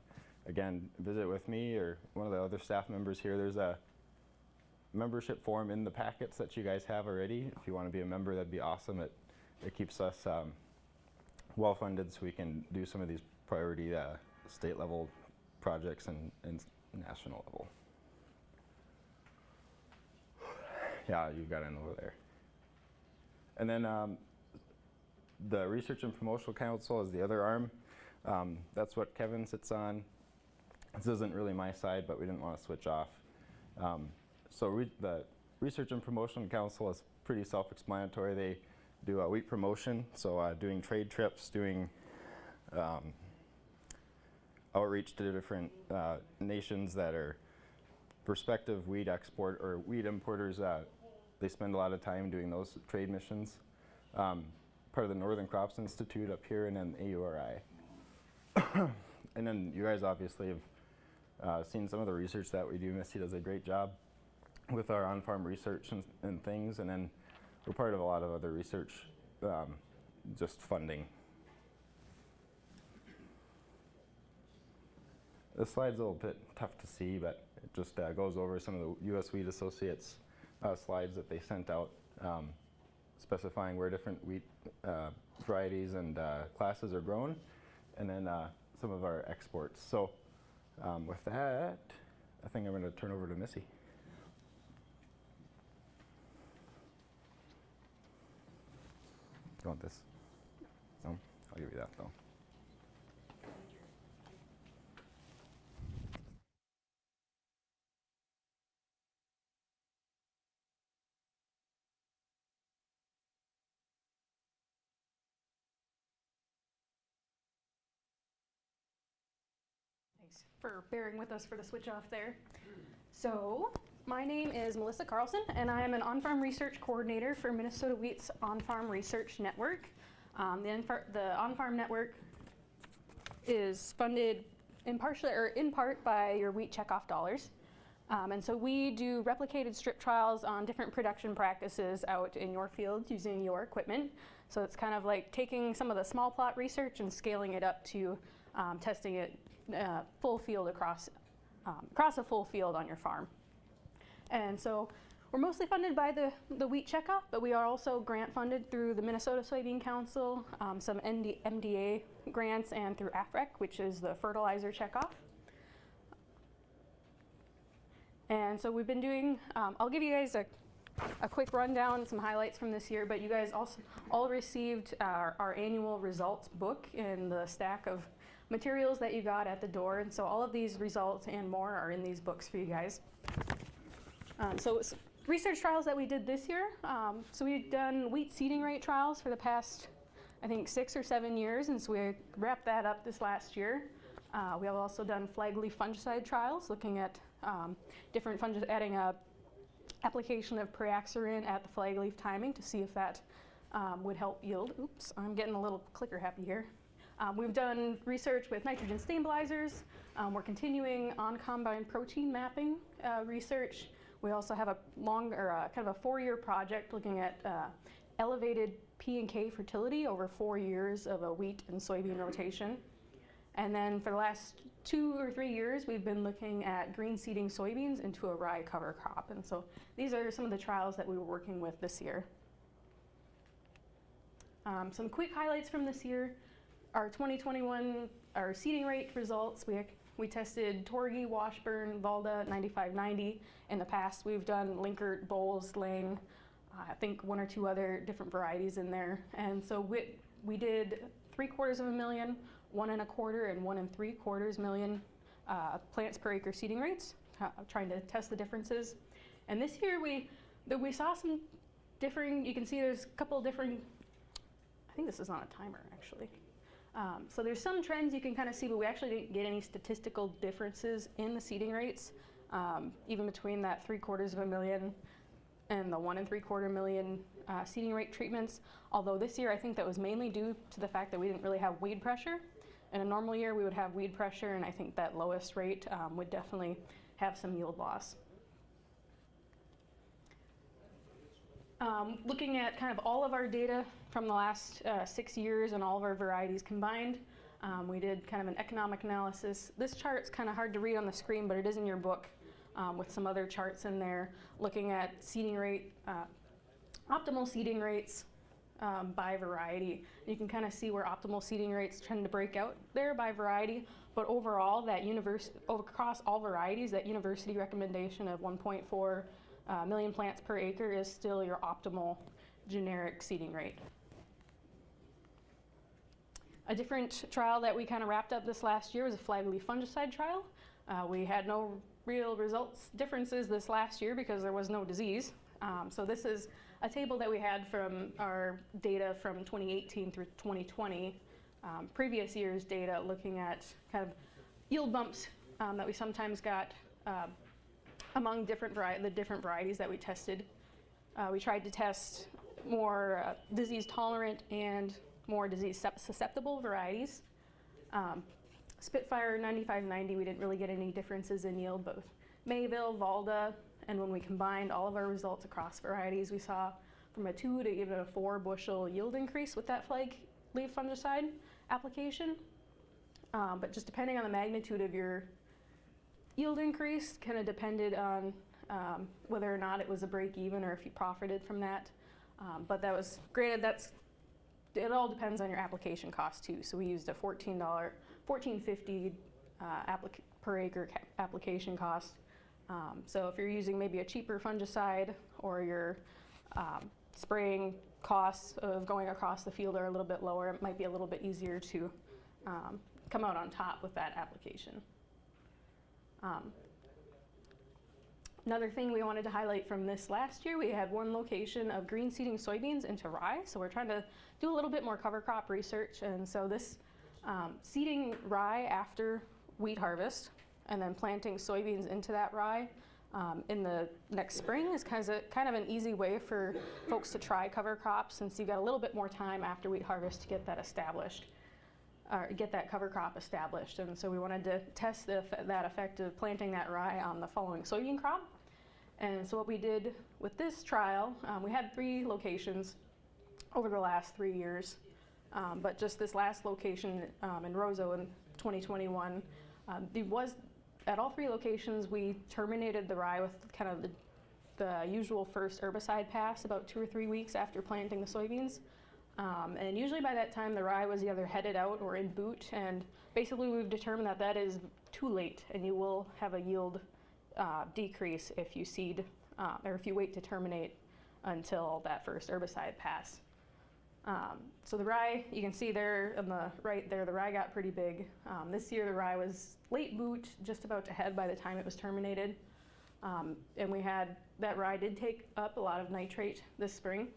again, visit with me or one of the other staff members here. There's a membership form in the packets that you guys have already. If you want to be a member, that'd be awesome. It keeps us well funded so we can do some of these priority state level projects and national level. Yeah, you've got it over there. And then the Research and Promotional Council is the other arm. That's what Kevin sits on. This isn't really my side, but we didn't want to switch off. So the Research and Promotion Council is pretty self-explanatory. They do wheat promotion, so doing trade trips, doing outreach to different nations that are prospective wheat export or wheat importers. They spend a lot of time doing those trade missions. Part of the Northern Crops Institute up here, and then AURI. And then you guys obviously have seen some of the research that we do. Missy does a great job with our on-farm research and things, and then we're part of a lot of other research, just funding. This slide's a little bit tough to see, but it just goes over some of the U.S. Wheat Associates slides that they sent out, specifying where different wheat varieties and classes are grown, and then some of our exports. So with that, I think I'm going to turn over to Missy. You want this? No? I'll give you that though. Thanks for bearing with us for the switch off there. So, my name is Melissa Carlson, and I am an on-farm research coordinator for Minnesota Wheat's On-Farm Research Network. The on-farm network is funded in part by your wheat checkoff dollars. And so we do replicated strip trials on different production practices out in your fields using your equipment. So it's kind of like taking some of the small plot research and scaling it up to testing it full field across a full field on your farm. And so we're mostly funded by the wheat checkoff, but we are also grant funded through the Minnesota Soybean Council, some MDA grants, and through AFREC, which is the fertilizer checkoff. And so we've been doing, I'll give you guys a quick rundown, some highlights from this year, but you guys also all received our annual results book in the stack of materials that you got at the door. And so all of these results and more are in these books for you guys. So research trials that we did this year. So we've done wheat seeding rate trials for the past, I think, 6 or 7 years, and so we wrapped that up this last year. We have also done flag leaf fungicide trials, looking at different fungicides, adding a application of Preaxarin at the flag leaf timing to see if that would help yield. Oops, I'm getting a little clicker happy here. We've done research with nitrogen stabilizers. We're continuing on combine protein mapping research. We also have a kind of a 4-year project looking at elevated P and K fertility over 4 years of a wheat and soybean rotation. And then for the last 2 or 3 years, we've been looking at green seeding soybeans into a rye cover crop. And so these are some of the trials that we were working with this year. Some quick highlights from this year. Our 2021, our seeding rate results, we tested Torgy, Washburn, Valda 9590. In the past, we've done Linkert, Bowles, Lang, I think 1 or 2 other different varieties in there. And so we did 3/4 million, 1 1/4, and 1 3/4 million plants per acre seeding rates, trying to test the differences. And this year we saw some differing. You can see there's a couple differing. I think this is on a timer actually. So there's some trends you can kind of see, but we actually didn't get any statistical differences in the seeding rates, even between that 3/4 million and the 1 3/4 million seeding rate treatments. Although this year I think that was mainly due to the fact that we didn't really have weed pressure. In a normal year we would have weed pressure, and I think that lowest rate would definitely have some yield loss. Looking at kind of all of our data from the last 6 years and all of our varieties combined. We did kind of an economic analysis. This chart's kind of hard to read on the screen, but it is in your book with some other charts in there looking at seeding rate, optimal seeding rates by variety. You can kind of see where optimal seeding rates tend to break out there by variety, but overall, that across all varieties, that university recommendation of 1.4 million plants per acre is still your optimal generic seeding rate. A different trial that we kind of wrapped up this last year was a flagleaf fungicide trial. We had no real differences this last year because there was no disease. So this is a table that we had from our data from 2018 through 2020, previous year's data looking at kind of yield bumps that we sometimes got among the different varieties that we tested. We tried to test more disease tolerant and more disease susceptible varieties. Spitfire 9590, we didn't really get any differences in yield, both Mayville, Valda, and when we combined all of our results across varieties, we saw from a 2 to even a 4 bushel yield increase with that flagleaf fungicide application. But just depending on the magnitude of your yield increase, kind of depended on whether or not it was a break even or if you profited from that. But that was, granted, it all depends on your application cost too. So we used a $14.50 per acre application cost. So if you're using maybe a cheaper fungicide or your spraying costs of going across the field are a little bit lower, it might be a little bit easier to come out on top with that application. Another thing we wanted to highlight from this last year, we had one location of green seeding soybeans into rye. So we're trying to do a little bit more cover crop research. And so this seeding rye after wheat harvest and then planting soybeans into that rye in the next spring is kind of an easy way for folks to try cover crops, since you've got a little bit more time after wheat harvest to get that established, or get that cover crop established. And so we wanted to test that effect of planting that rye on the following soybean crop. And so what we did with this trial, we had 3 locations over the last 3 years, but just this last location in Roseau in 2021, at all 3 locations, we terminated the rye with kind of the usual first herbicide pass about 2 or 3 weeks after planting the soybeans. And usually by that time, the rye was either headed out or in boot. And basically, we've determined that that is too late, and you will have a yield decrease if you seed or if you wait to terminate until that first herbicide pass. So the rye, you can see there on the right there, the rye got pretty big. This year the rye was late boot, just about to head by the time it was terminated. And we had, that rye did take up a lot of nitrate this spring.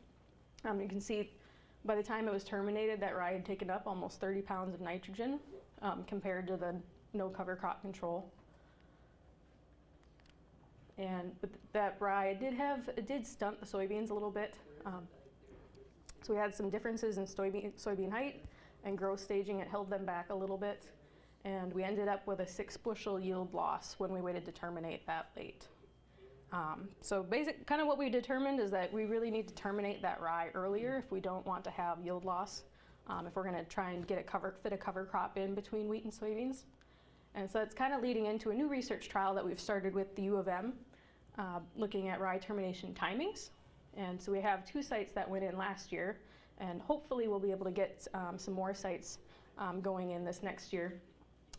You can see by the time it was terminated, that rye had taken up almost 30 pounds of nitrogen compared to the no cover crop control. And but that rye it did stunt the soybeans a little bit. So we had some differences in soybean height and growth staging. It held them back a little bit. And we ended up with a 6 bushel yield loss when we waited to terminate that late. So kind of what we determined is that we really need to terminate that rye earlier if we don't want to have yield loss, if we're gonna try and fit a cover crop in between wheat and soybeans. And so it's kind of leading into a new research trial that we've started with the U of M, looking at rye termination timings. And so we have 2 sites that went in last year, and hopefully we'll be able to get some more sites going in this next year,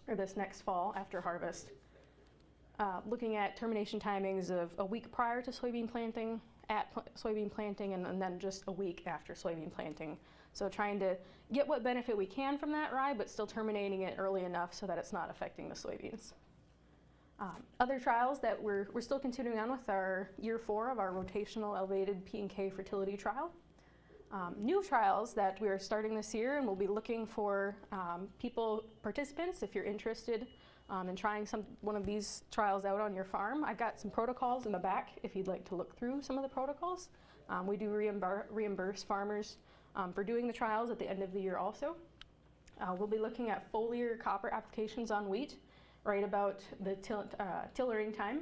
or this next fall after harvest. Looking at termination timings of a week prior to soybean planting, soybean planting, and then just a week after soybean planting. So trying to get what benefit we can from that rye, but still terminating it early enough so that it's not affecting the soybeans. Other trials that we're still continuing on with are year 4 of our rotational elevated P&K fertility trial. New trials that we are starting this year, and we'll be looking for participants if you're interested in trying one of these trials out on your farm. I've got some protocols in the back if you'd like to look through some of the protocols. We do reimburse farmers for doing the trials at the end of the year also. We'll be looking at foliar copper applications on wheat right about the tillering time.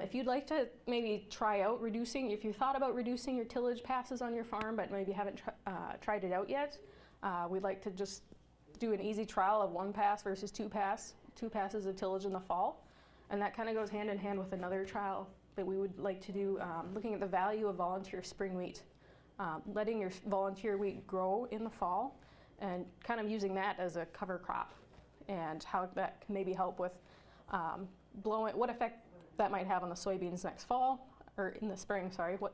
If you'd like to maybe try out reducing, if you thought about reducing your tillage passes on your farm but maybe haven't tried it out yet, we'd like to just do an easy trial of 1 pass versus 2 passes of tillage in the fall. And that kind of goes hand in hand with another trial that we would like to do, looking at the value of volunteer spring wheat. Letting your volunteer wheat grow in the fall and kind of using that as a cover crop, and how that can maybe help with what effect that might have on the soybeans next fall, or in the spring, sorry, what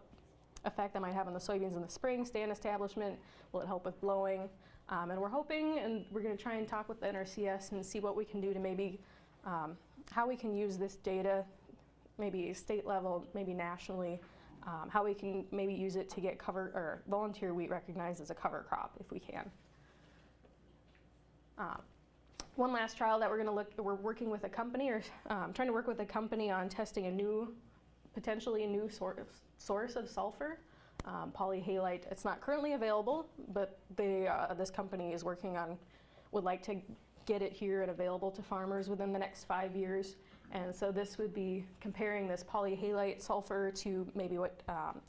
effect that might have on the soybeans in the spring, stand establishment, will it help with blowing? And we're hoping, and we're going to try and talk with the NRCS and see what we can do to maybe, how we can use this data, maybe state level, maybe nationally, how we can maybe use it to get volunteer wheat recognized as a cover crop if we can. One last trial that we're working with a company, or trying to work with a company on testing potentially a new source of sulfur, polyhalite. It's not currently available, but this company is would like to get it here and available to farmers within the next 5 years. And so this would be comparing this polyhalite sulfur to maybe what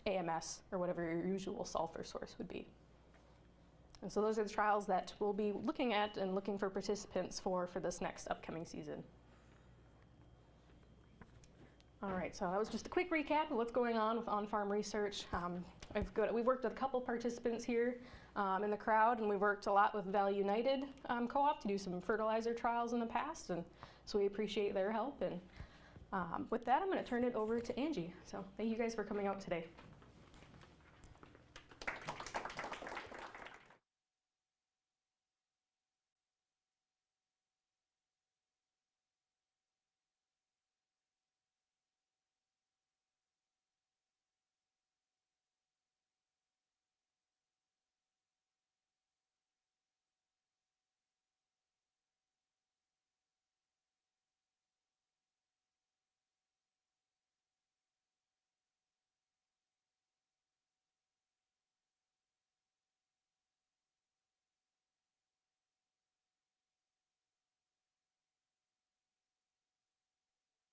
AMS or whatever your usual sulfur source would be. And so those are the trials that we'll be looking at and looking for participants for this next upcoming season. All right, so that was just a quick recap of what's going on with on-farm research. We've worked with a couple participants here in the crowd, and we've worked a lot with Valley United Co-op to do some fertilizer trials in the past, and so we appreciate their help. And with that, I'm going to turn it over to Angie. So thank you guys for coming out today.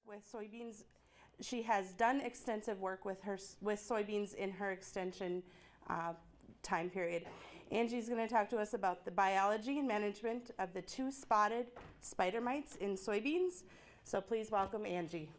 With soybeans, she has done extensive work with soybeans in her extension time period. Angie's going to talk to us about the biology and management of the 2 spotted spider mites in soybeans. So please welcome Angie.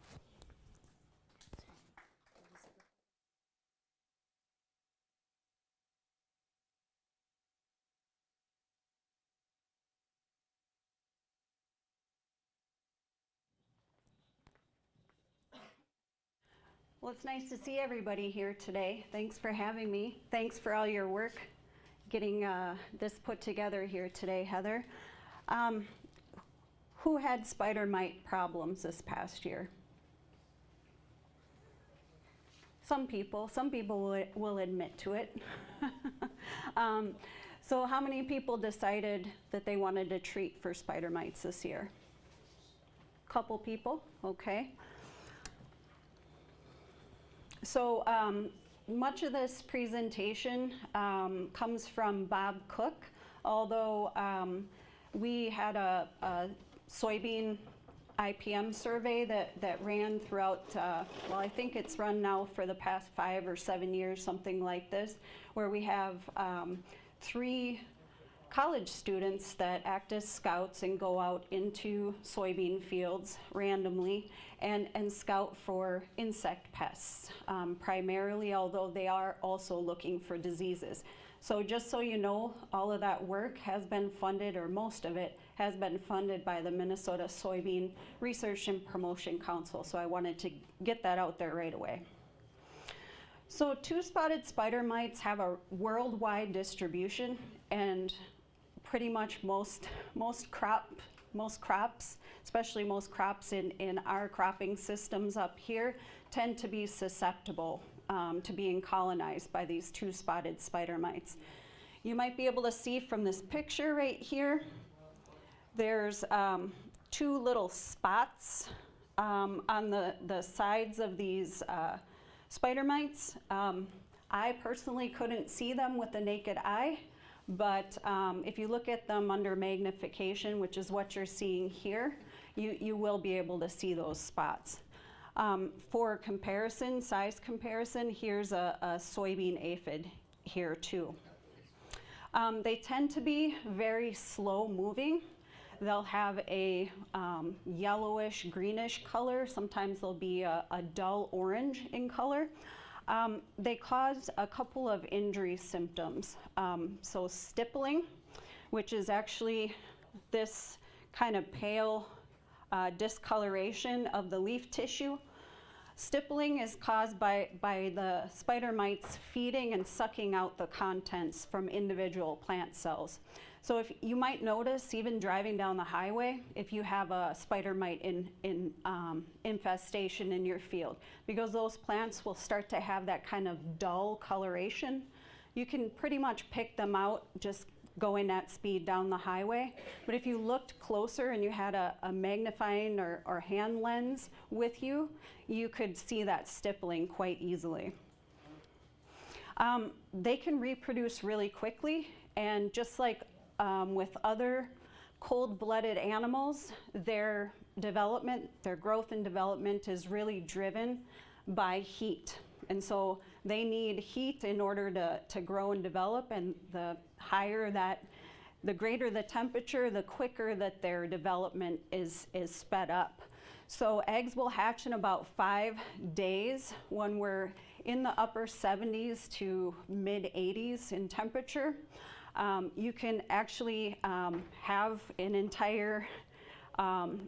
Well, it's nice to see everybody here today. Thanks for having me. Thanks for all your work getting this put together here today, Heather. Who had spider mite problems this past year? Some people will admit to it. So how many people decided that they wanted to treat for spider mites this year? Couple people, okay. So much of this presentation comes from Bob Cook, although we had a soybean IPM survey that ran throughout, well, I think it's run now for the past 5 or 7 years, something like this, where we have 3 college students that act as scouts and go out into soybean fields randomly and scout for insect pests primarily, although they are also looking for diseases. So just so you know, all of that work has been funded, or most of it has been funded by the Minnesota Soybean Research and Promotion Council. So I wanted to get that out there right away. So 2-spotted spider mites have a worldwide distribution, and pretty much most crops, especially most crops in our cropping systems up here, tend to be susceptible to being colonized by these 2-spotted spider mites. You might be able to see from this picture right here, there's 2 little spots on the sides of these spider mites. I personally couldn't see them with the naked eye, but if you look at them under magnification, which is what you're seeing here, you will be able to see those spots. For comparison, size comparison, here's a soybean aphid here too. They tend to be very slow moving. They'll have a yellowish, greenish color. Sometimes they'll be a dull orange in color. They cause a couple of injury symptoms. So stippling, which is actually this kind of pale discoloration of the leaf tissue. Stippling is caused by the spider mites feeding and sucking out the contents from individual plant cells. So if you might notice, even driving down the highway, if you have a spider mite infestation in your field, because those plants will start to have that kind of dull coloration, you can pretty much pick them out just going at speed down the highway. But if you looked closer and you had a magnifying or hand lens with you, you could see that stippling quite easily. They can reproduce really quickly, and just like with other cold-blooded animals, their development, their growth and development is really driven by heat. And so they need heat in order to grow and develop, and the greater the temperature, the quicker that their development is sped up. So eggs will hatch in about 5 days when we're in the upper 70s to mid 80s in temperature. You can actually have an entire,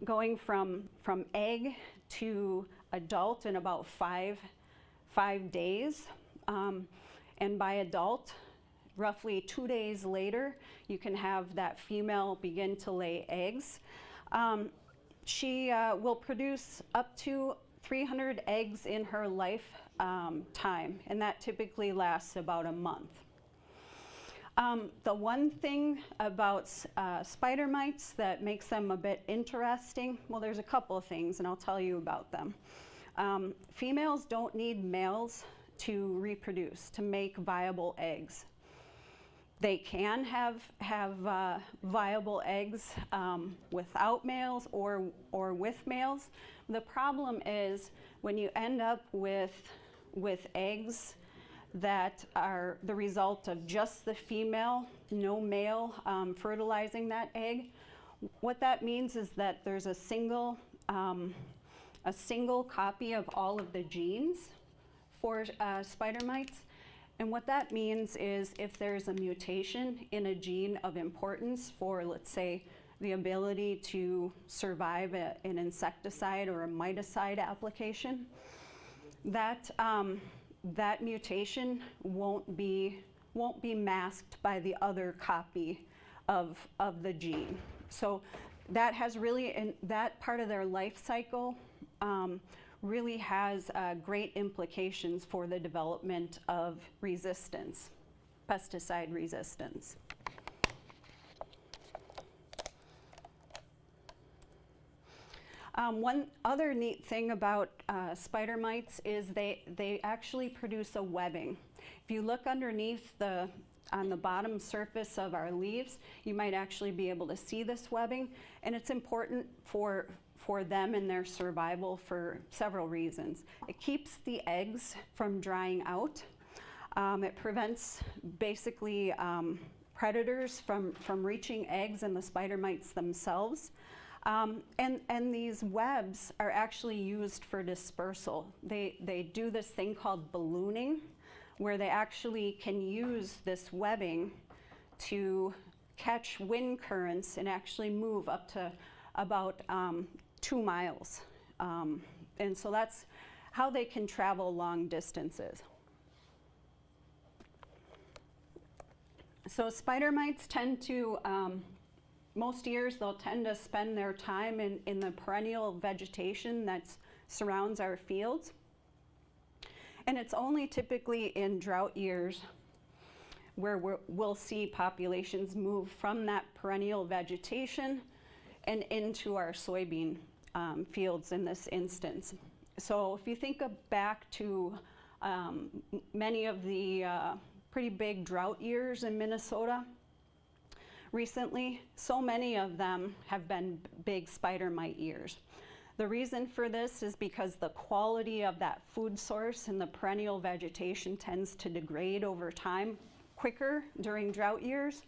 going from egg to adult in about five days. And by adult, roughly 2 days later, you can have that female begin to lay eggs. She will produce up to 300 eggs in her lifetime, and that typically lasts about a month. The one thing about spider mites that makes them a bit interesting, well, there's a couple of things, and I'll tell you about them. Females don't need males to reproduce, to make viable eggs. They can have viable eggs without males or with males. The problem is when you end up with eggs that are the result of just the female, no male fertilizing that egg, what that means is that there's a single copy of all of the genes for spider mites. And what that means is if there's a mutation in a gene of importance for, let's say, the ability to survive an insecticide or a miticide application, that mutation won't be masked by the other copy of the gene. So that has really, in that part of their life cycle, really has great implications for the development of resistance, pesticide resistance. One other neat thing about spider mites is they actually produce a webbing. If you look underneath on the bottom surface of our leaves, you might actually be able to see this webbing, and it's important for them and their survival for several reasons. It keeps the eggs from drying out. It prevents basically predators from reaching eggs and the spider mites themselves. And these webs are actually used for dispersal. They do this thing called ballooning, where they actually can use this webbing to catch wind currents and actually move up to about 2 miles. And so that's how they can travel long distances. So spider mites tend to, most years they'll tend to spend their time in the perennial vegetation that surrounds our fields. And it's only typically in drought years where we'll see populations move from that perennial vegetation and into our soybean fields in this instance. So if you think back to many of the pretty big drought years in Minnesota recently, so many of them have been big spider mite years. The reason for this is because the quality of that food source and the perennial vegetation tends to degrade over time quicker during drought years.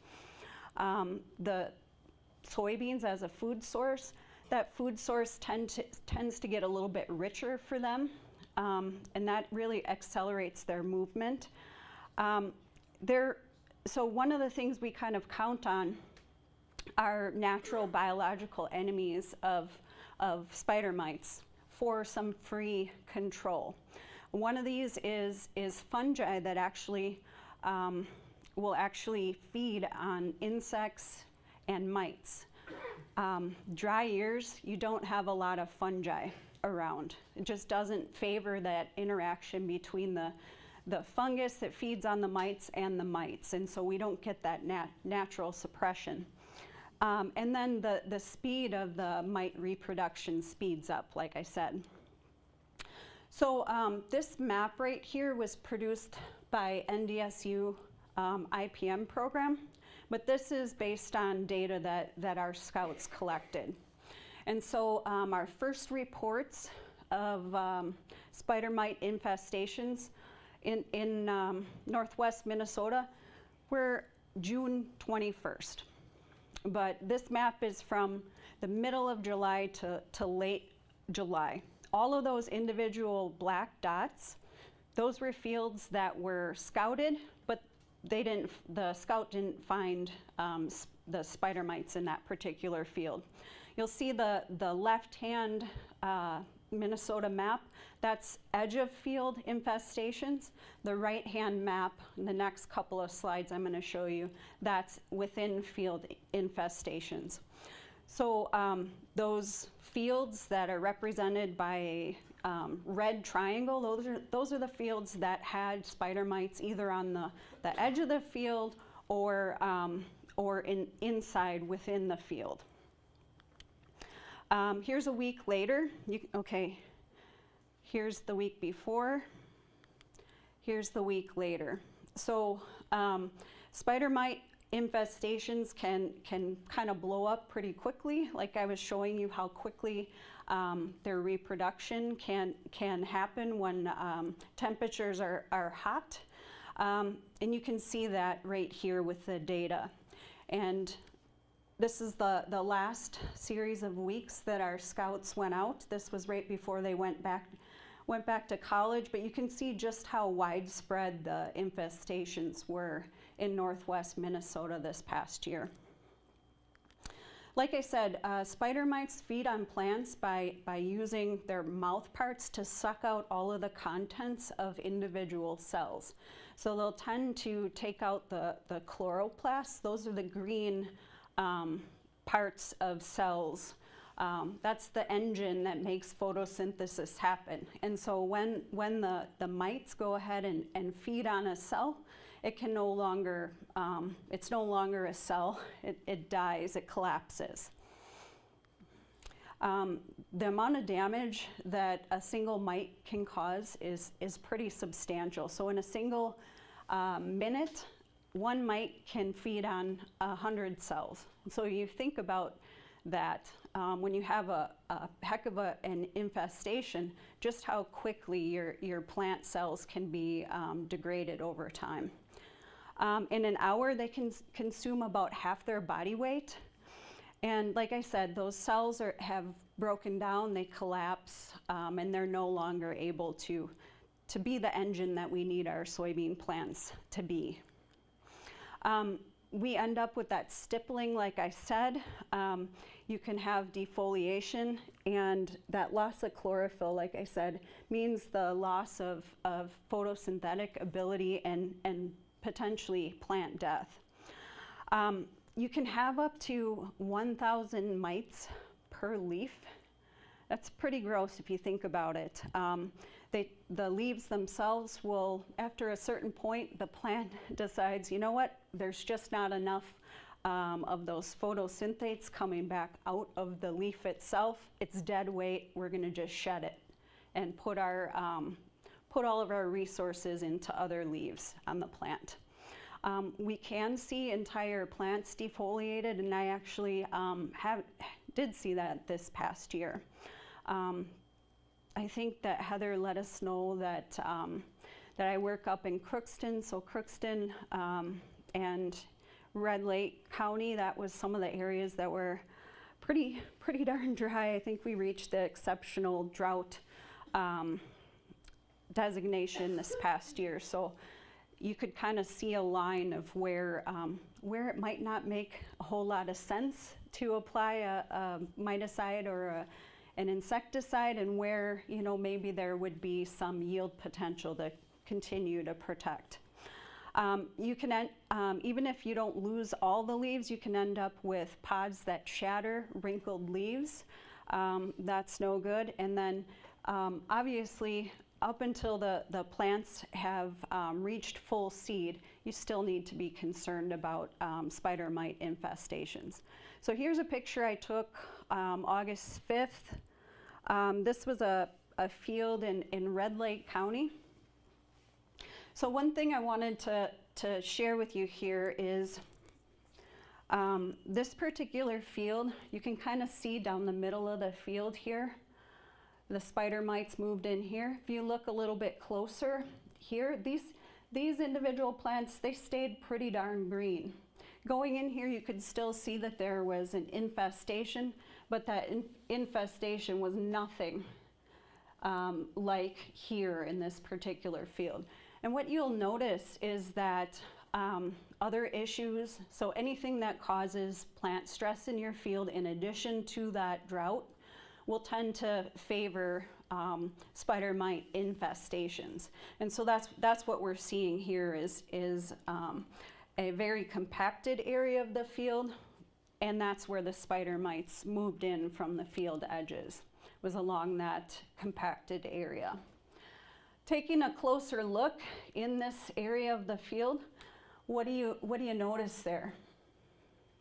The soybeans as a food source, that food source tends to get a little bit richer for them, and that really accelerates their movement. So one of the things we kind of count on are natural biological enemies of spider mites for some free control. One of these is fungi that actually will actually feed on insects and mites. Dry years, you don't have a lot of fungi around. It just doesn't favor that interaction between the fungus that feeds on the mites, and so we don't get that natural suppression. And then the speed of the mite reproduction speeds up, like I said. So this map right here was produced by NDSU IPM program, but this is based on data that our scouts collected. And so our first reports of spider mite infestations in northwest Minnesota were June 21st. But this map is from the middle of July to late July. All of those individual black dots, those were fields that were scouted, but the scout didn't find the spider mites in that particular field. You'll see the left-hand Minnesota map, that's edge of field infestations. The right-hand map, in the next couple of slides I'm going to show you, that's within field infestations. So those fields that are represented by a red triangle, those are the fields that had spider mites either on the edge of the field or inside within the field. Here's a week later. Here's the week before. Here's the week later. So spider mite infestations can kind of blow up pretty quickly, like I was showing you how quickly their reproduction can happen when temperatures are hot. And you can see that right here with the data. And this is the last series of weeks that our scouts went out. This was right before they went back to college, but you can see just how widespread the infestations were in northwest Minnesota this past year. Like I said, spider mites feed on plants by using their mouth parts to suck out all of the contents of individual cells. So they'll tend to take out the chloroplasts. Those are the green parts of cells. That's the engine that makes photosynthesis happen. And so when the mites go ahead and feed on a cell, it can no longer, it's no longer a cell. It dies, it collapses. The amount of damage that a single mite can cause is pretty substantial. So in a single minute, one mite can feed on 100 cells. So you think about that when you have a heck of an infestation, just how quickly your plant cells can be degraded over time. In an hour, they can consume about half their body weight. And like I said, those cells have broken down, they collapse, and they're no longer able to be the engine that we need our soybean plants to be. We end up with that stippling, like I said. You can have defoliation, and that loss of chlorophyll, like I said, means the loss of photosynthetic ability and potentially plant death. You can have up to 1,000 mites per leaf. That's pretty gross if you think about it. The leaves themselves will, after a certain point, the plant decides, you know what, there's just not enough of those photosynthates coming back out of the leaf itself. It's dead weight, we're gonna just shed it and put all of our resources into other leaves on the plant. We can see entire plants defoliated, and I actually did see that this past year. I think that Heather let us know that that I work up in Crookston, so Crookston and Red Lake County, that was some of the areas that were pretty darn dry. I think we reached the exceptional drought designation this past year. So you could kind of see a line of where it might not make a whole lot of sense to apply a miticide or an insecticide, and where, you know, maybe there would be some yield potential to continue to protect. You can, even if you don't lose all the leaves, you can end up with pods that shatter, wrinkled leaves. That's no good. And then obviously, up until the plants have reached full seed, you still need to be concerned about spider mite infestations. So here's a picture I took August 5th. This was a field in Red Lake County. So one thing I wanted to share with you here is this particular field. You can kind of see down the middle of the field here, the spider mites moved in here. If you look a little bit closer here, these individual plants, they stayed pretty darn green. Going in here, you could still see that there was an infestation, but that infestation was nothing like here in this particular field. And what you'll notice is that other issues, so anything that causes plant stress in your field in addition to that drought, will tend to favor spider mite infestations. And so that's what we're seeing here is a very compacted area of the field, and that's where the spider mites moved in from the field edges, was along that compacted area. Taking a closer look in this area of the field, what do you notice there?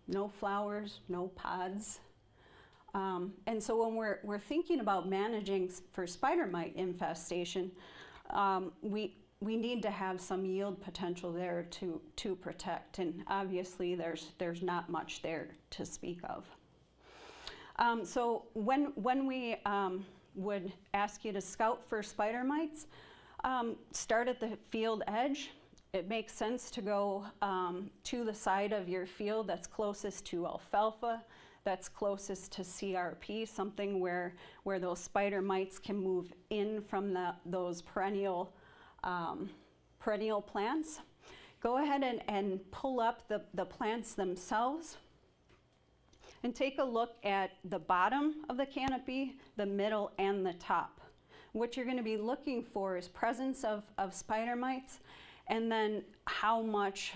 No flowers, no pods. And so when we're thinking about managing for spider mite infestation, we need to have some yield potential there to protect, and obviously there's not much there to speak of. So when we would ask you to scout for spider mites, start at the field edge. It makes sense to go to the side of your field that's closest to alfalfa, that's closest to CRP, something where those spider mites can move in from those perennial plants. Go ahead and pull up the plants themselves and take a look at the bottom of the canopy, the middle, and the top. What you're going to be looking for is presence of spider mites, and then how much,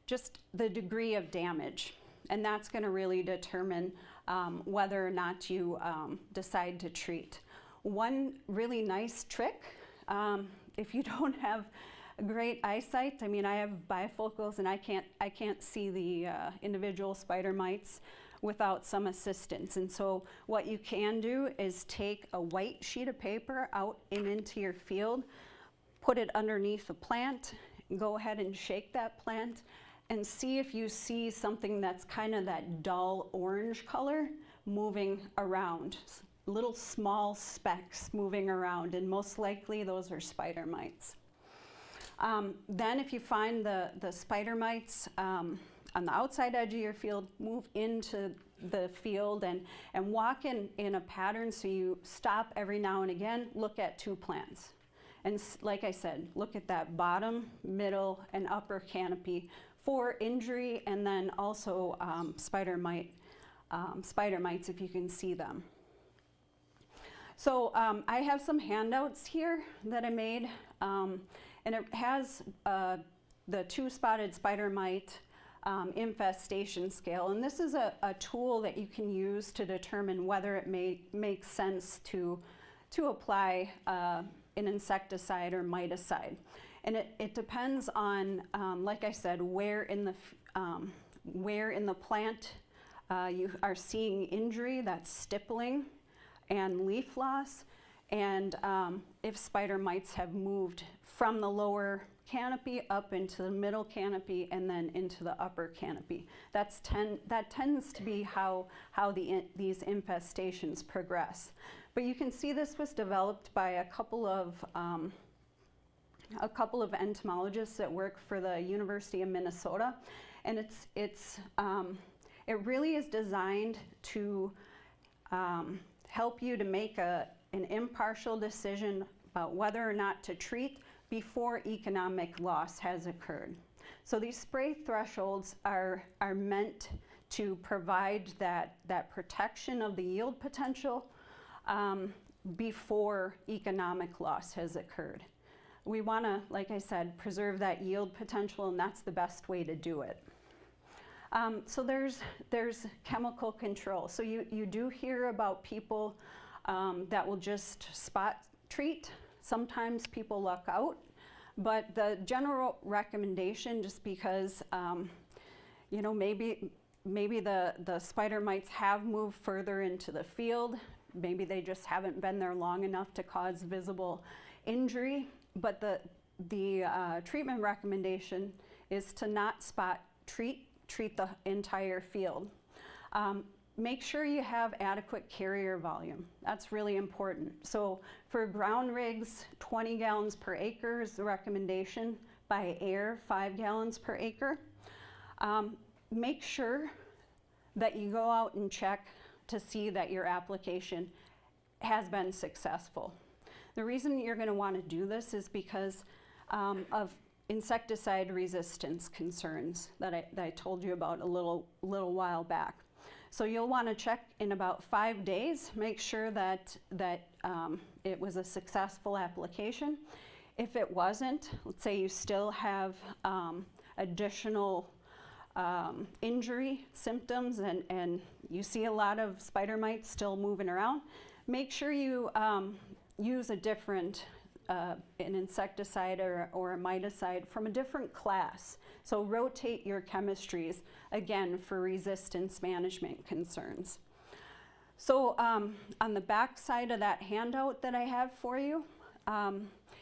just the degree of damage. And that's going to really determine whether or not you decide to treat. One really nice trick, if you don't have great eyesight, I mean, I have bifocals and I can't see the individual spider mites without some assistance. And so what you can do is take a white sheet of paper out and into your field, put it underneath a plant, go ahead and shake that plant, and see if you see something that's kind of that dull orange color moving around. Little small specks moving around, and most likely those are spider mites. Then if you find the spider mites on the outside edge of your field, move into the field and walk in a pattern, so you stop every now and again, look at two plants. And like I said, look at that bottom, middle, and upper canopy for injury, and then also spider mites if you can see them. So I have some handouts here that I made, and it has the two-spotted spider mite infestation scale, and this is a tool that you can use to determine whether it makes sense to apply an insecticide or miticide. And it depends on, like I said, where in the plant you are seeing injury, that's stippling and leaf loss, and if spider mites have moved from the lower canopy up into the middle canopy and then into the upper canopy. That tends to be how these infestations progress. But you can see this was developed by a couple of entomologists that work for the University of Minnesota, and it really is designed to help you to make an impartial decision about whether or not to treat before economic loss has occurred. So these spray thresholds are meant to provide that protection of the yield potential before economic loss has occurred. We want to, like I said, preserve that yield potential, and that's the best way to do it. So there's chemical control. So you do hear about people that will just spot treat. Sometimes people luck out, but the general recommendation, just because you know, maybe the spider mites have moved further into the field, maybe they just haven't been there long enough to cause visible injury, but the treatment recommendation is to not spot treat the entire field. Make sure you have adequate carrier volume. That's really important. So for ground rigs, 20 gallons per acre is the recommendation. By air, 5 gallons per acre. Make sure that you go out and check to see that your application has been successful. The reason you're going to want to do this is because of insecticide resistance concerns that I told you about a little while back. So you'll want to check in about 5 days, make sure that it was a successful application. If it wasn't, let's say you still have additional injury symptoms and you see a lot of spider mites still moving around, make sure you use a different an insecticide or a miticide from a different class. So rotate your chemistries, again, for resistance management concerns. So on the back side of that handout that I have for you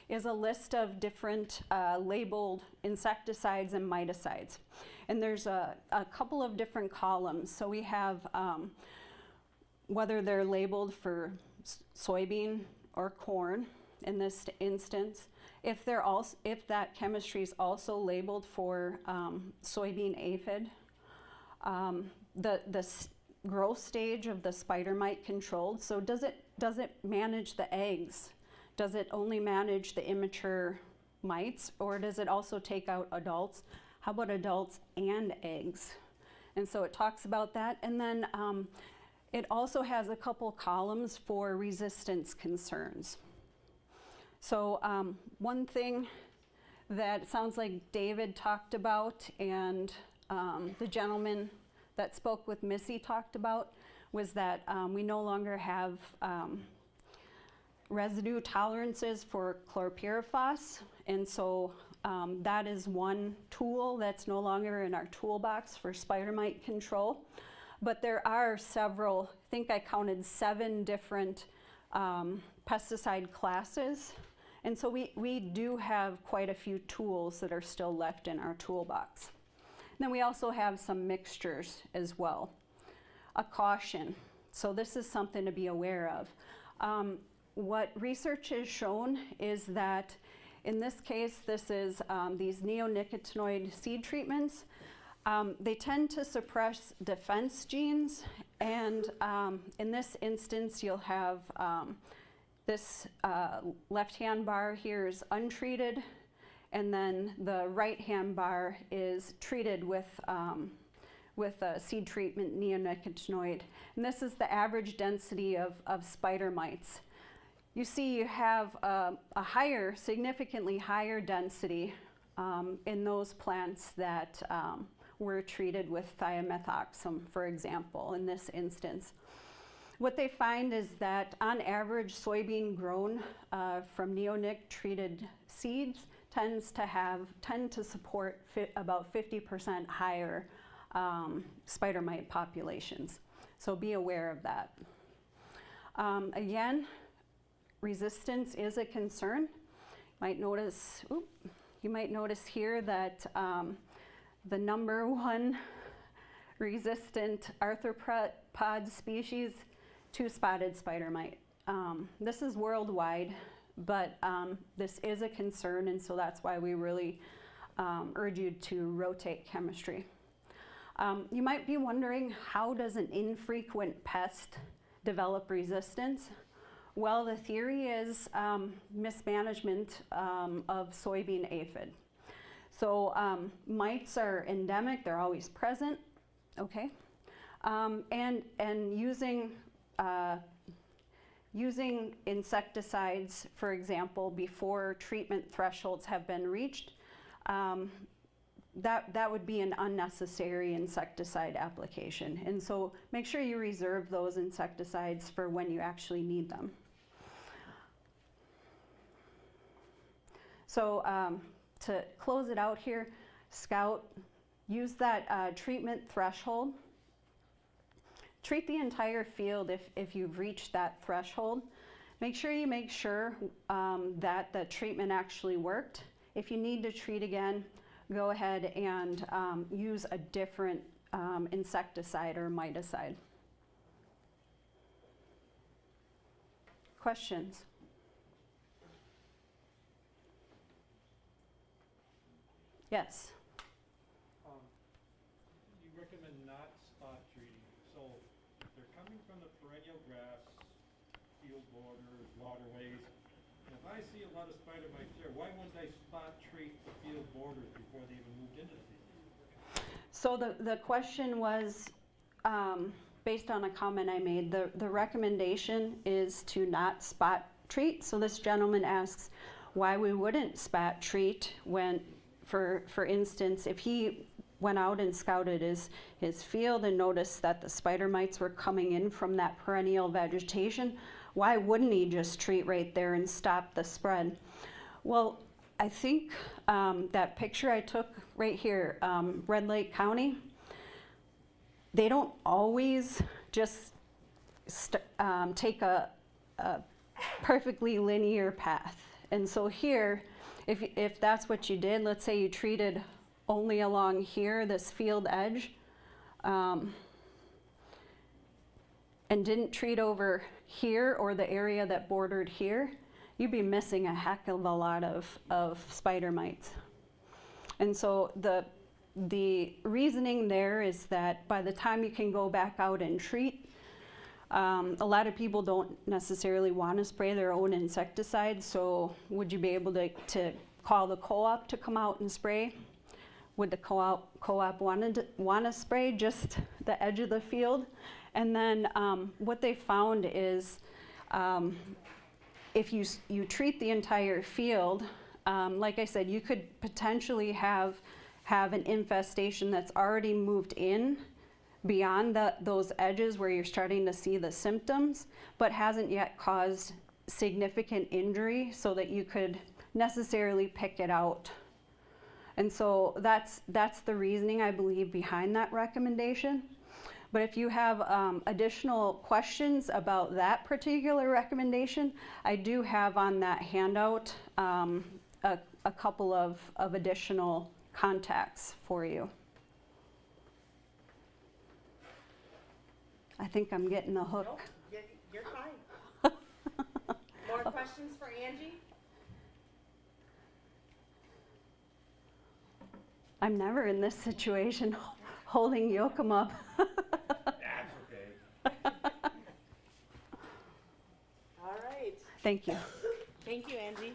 is a list of different labeled insecticides and miticides. And there's a couple of different columns. So we have whether they're labeled for soybean or corn in this instance. If that chemistry is also labeled for soybean aphid, the growth stage of the spider mite controlled. So does it manage the eggs? Does it only manage the immature mites, or does it also take out adults? How about adults and eggs? And so it talks about that. And then it also has a couple columns for resistance concerns. So one thing that sounds like David talked about and the gentleman that spoke with Missy talked about was that we no longer have residue tolerances for chlorpyrifos, and so that is one tool that's no longer in our toolbox for spider mite control. But there are several, I think I counted 7 different pesticide classes. And so we do have quite a few tools that are still left in our toolbox. And then we also have some mixtures as well. A caution. So this is something to be aware of. What research has shown is that in this case, this is these neonicotinoid seed treatments. They tend to suppress defense genes, and in this instance, you'll have this left-hand bar here is untreated, and then the right-hand bar is treated with a seed treatment neonicotinoid. And this is the average density of spider mites. You see you have a significantly higher density in those plants that were treated with thiamethoxam, for example, in this instance. What they find is that on average, soybean grown from neonic treated seeds tend to support about 50% higher spider mite populations. So be aware of that. Again, resistance is a concern. You might notice here that the number one resistant arthropod species, two-spotted spider mite. This is worldwide, but this is a concern, and so that's why we really urge you to rotate chemistry. You might be wondering, how does an infrequent pest develop resistance? Well, the theory is mismanagement of soybean aphid. So mites are endemic, they're always present, okay? And using insecticides, for example, before treatment thresholds have been reached, that would be an unnecessary insecticide application. And so make sure you reserve those insecticides for when you actually need them. So to close it out here, Scout, use that treatment threshold. Treat the entire field if you've reached that threshold. Make sure that the treatment actually worked. If you need to treat again, go ahead and use a different insecticide or miticide. Questions? Yes. You recommend not spot treating. So they're coming from the perennial grass, field borders, waterways. And if I see a lot of spider mites there, why wouldn't I spot treat the field borders before they even moved into the field? So the question was based on a comment I made. The recommendation is to not spot treat. So this gentleman asks why we wouldn't spot treat when, for instance, if he went out and scouted his field and noticed that the spider mites were coming in from that perennial vegetation, why wouldn't he just treat right there and stop the spread? Well, I think that picture I took right here, Red Lake County, they don't always just take a perfectly linear path. And so here, if that's what you did, let's say you treated only along here, this field edge, and didn't treat over here or the area that bordered here, you'd be missing a heck of a lot of spider mites. And so the reasoning there is that by the time you can go back out and treat, a lot of people don't necessarily want to spray their own insecticide, so would you be able to call the co-op to come out and spray? Would the co-op want to spray just the edge of the field? And then what they found is if you treat the entire field, like I said, you could potentially have an infestation that's already moved in beyond those edges where you're starting to see the symptoms, but hasn't yet caused significant injury so that you could necessarily pick it out. And so that's the reasoning, I believe, behind that recommendation. But if you have additional questions about that particular recommendation, I do have on that handout a couple of additional contacts for you. I think I'm getting the hook. Nope, you're fine. More questions for Angie? I'm never in this situation holding Yoakum up. That's okay. All right. Thank you. Thank you, Angie.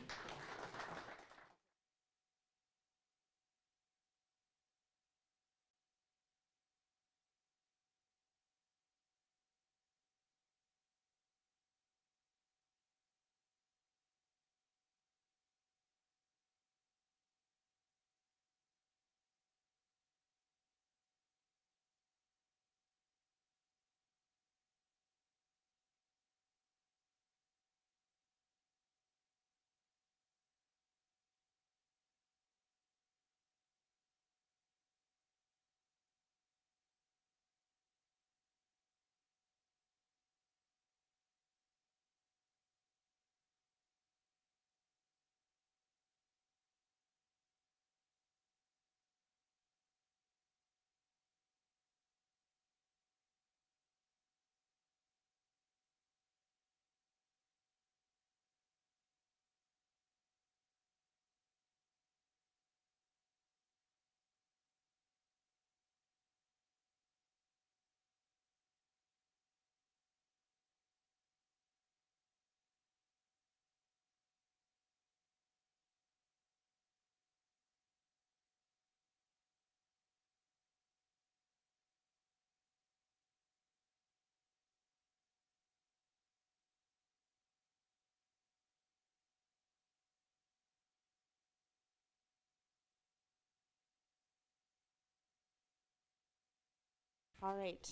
All right.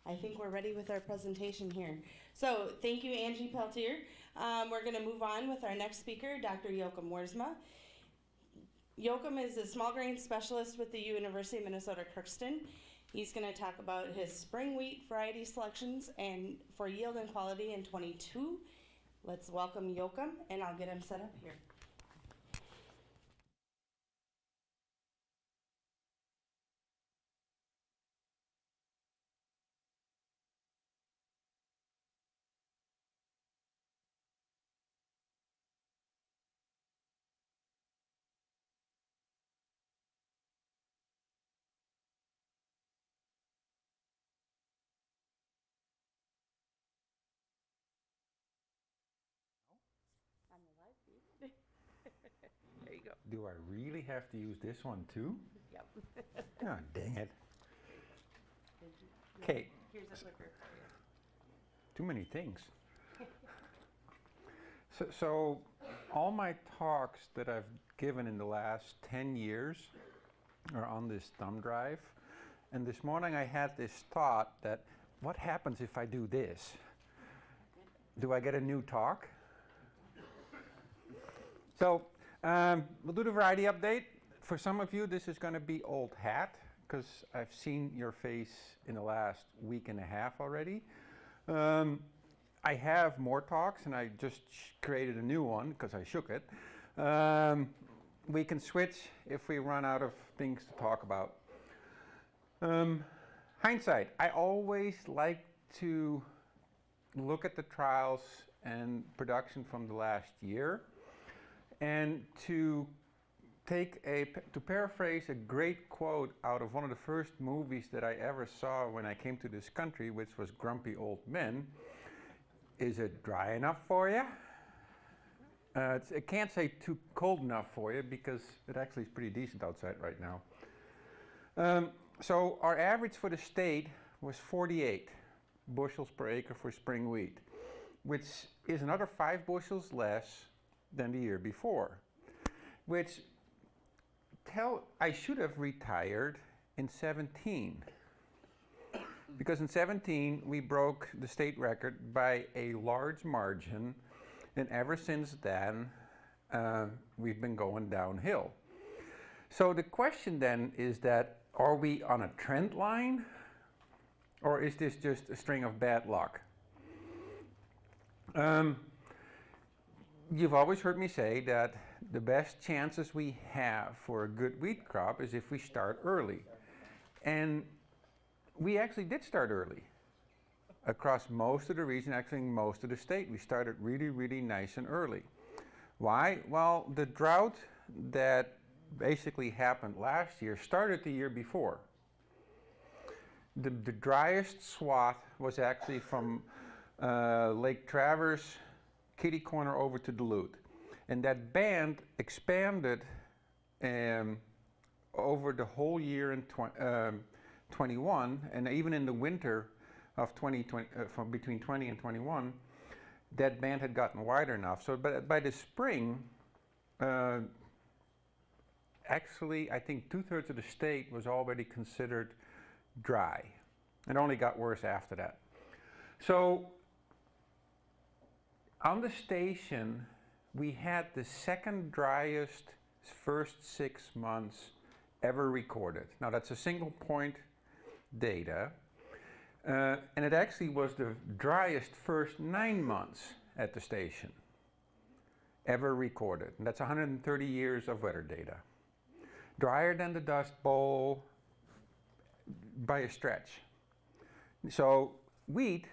I think we're ready with our presentation here. So thank you, Angie Peltier. We're going to move on with our next speaker, Dr. Joachim Wiersma. Joachim is a small grain specialist with the University of Minnesota Crookston. He's going to talk about his spring wheat variety selections and for yield and quality in 22. Let's welcome Joachim, and I'll get him set up here. On the live feed. There you go. Do I really have to use this one too? Yep. Oh, dang it. Okay. Here's a clicker for you. Too many things. So all my talks that I've given in the last 10 years are on this thumb drive. And this morning I had this thought that, what happens if I do this? Do I get a new talk? So we'll do the variety update. For some of you, this is going to be old hat, because I've seen your face in the last week and a half already. I have more talks, and I just created a new one because I shook it. We can switch if we run out of things to talk about. Hindsight. I always like to look at the trials and production from the last year, and to paraphrase a great quote out of one of the first movies that I ever saw when I came to this country, which was Grumpy Old Men. Is it dry enough for you? I can't say too cold enough for you, because it actually is pretty decent outside right now. So our average for the state was 48 bushels per acre for spring wheat, which is another 5 bushels less than the year before, which I should have retired in 17, because in 17 we broke the state record by a large margin, and ever since then we've been going downhill. So the question then is that, are we on a trend line, or is this just a string of bad luck? You've always heard me say that the best chances we have for a good wheat crop is if we start early. And we actually did start early. Across most of the region, actually most of the state, we started really, really nice and early. Why? Well, the drought that basically happened last year started the year before. The driest swath was actually from Lake Traverse, Kitty Corner over to Duluth. And that band expanded over the whole year in 21, and even in the winter of 2020, from between 20 and 21, that band had gotten wider enough. So by the spring, actually, I think 2/3 of the state was already considered dry. It only got worse after that. So on the station, we had the second driest first 6 months ever recorded. Now that's a single point data, and it actually was the driest first 9 months at the station ever recorded. And that's 130 years of weather data. Drier than the Dust Bowl by a stretch. So wheat,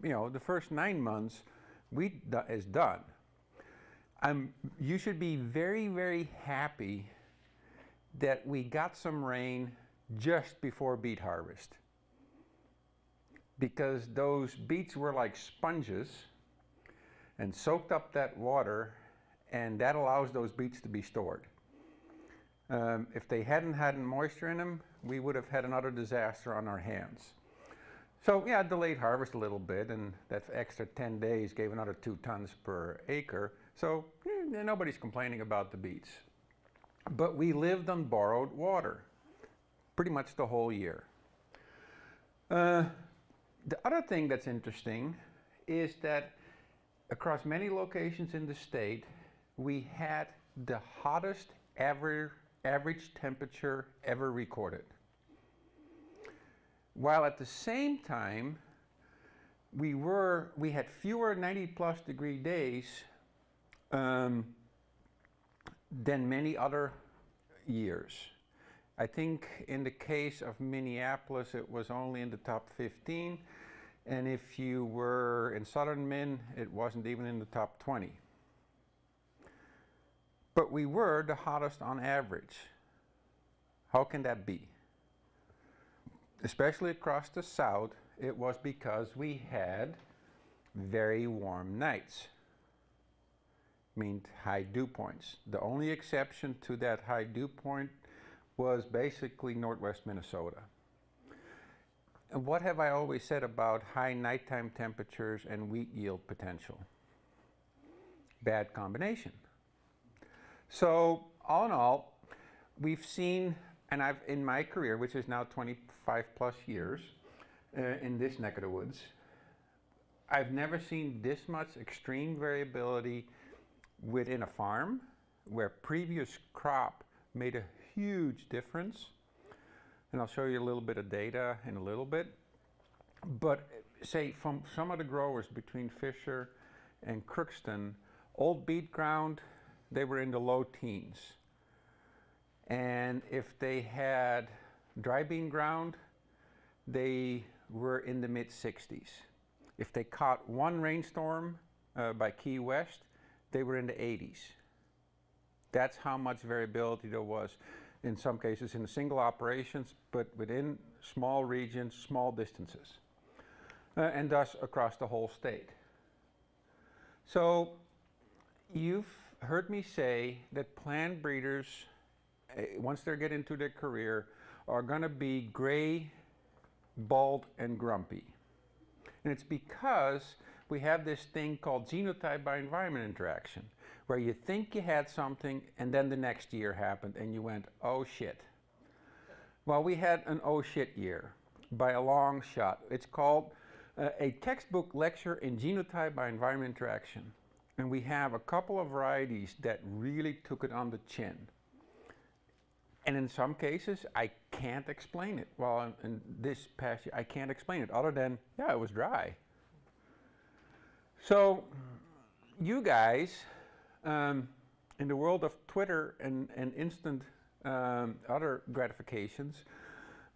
the first 9 months, wheat is done. You should be very, very happy that we got some rain just before beet harvest, because those beets were like sponges and soaked up that water, and that allows those beets to be stored. If they hadn't had moisture in them, we would have had another disaster on our hands. So yeah, delayed harvest a little bit, and that extra 10 days gave another 2 tons per acre. So nobody's complaining about the beets. But we lived on borrowed water pretty much the whole year. The other thing that's interesting is that across many locations in the state, we had the hottest average temperature ever recorded. While at the same time, we had fewer 90+ degree days than many other years. I think in the case of Minneapolis, it was only in the top 15. And if you were in southern Min, it wasn't even in the top 20. But we were the hottest on average. How can that be? Especially across the south, it was because we had very warm nights. Meant high dew points. The only exception to that high dew point was basically northwest Minnesota. And what have I always said about high nighttime temperatures and wheat yield potential? Bad combination. So all in all, we've seen, and I've in my career, which is now 25+ years in this neck of the woods, I've never seen this much extreme variability within a farm where previous crop made a huge difference. And I'll show you a little bit of data in a little bit. But say from some of the growers between Fisher and Crookston, old beet ground, they were in the low teens. And if they had dry bean ground, they were in the mid-60s. If they caught one rainstorm by Key West, they were in the 80s. That's how much variability there was, in some cases in single operations, but within small regions, small distances, and thus across the whole state. So you've heard me say that plant breeders, once they get into their career, are going to be gray, bald, and grumpy. And it's because we have this thing called genotype by environment interaction, where you think you had something and then the next year happened and you went, oh shit. Well, we had an oh shit year by a long shot. It's called a textbook lecture in genotype by environment interaction. And we have a couple of varieties that really took it on the chin. And in some cases, I can't explain it. Well, in this past year, I can't explain it other than, yeah, it was dry. So you guys, in the world of Twitter and instant other gratifications,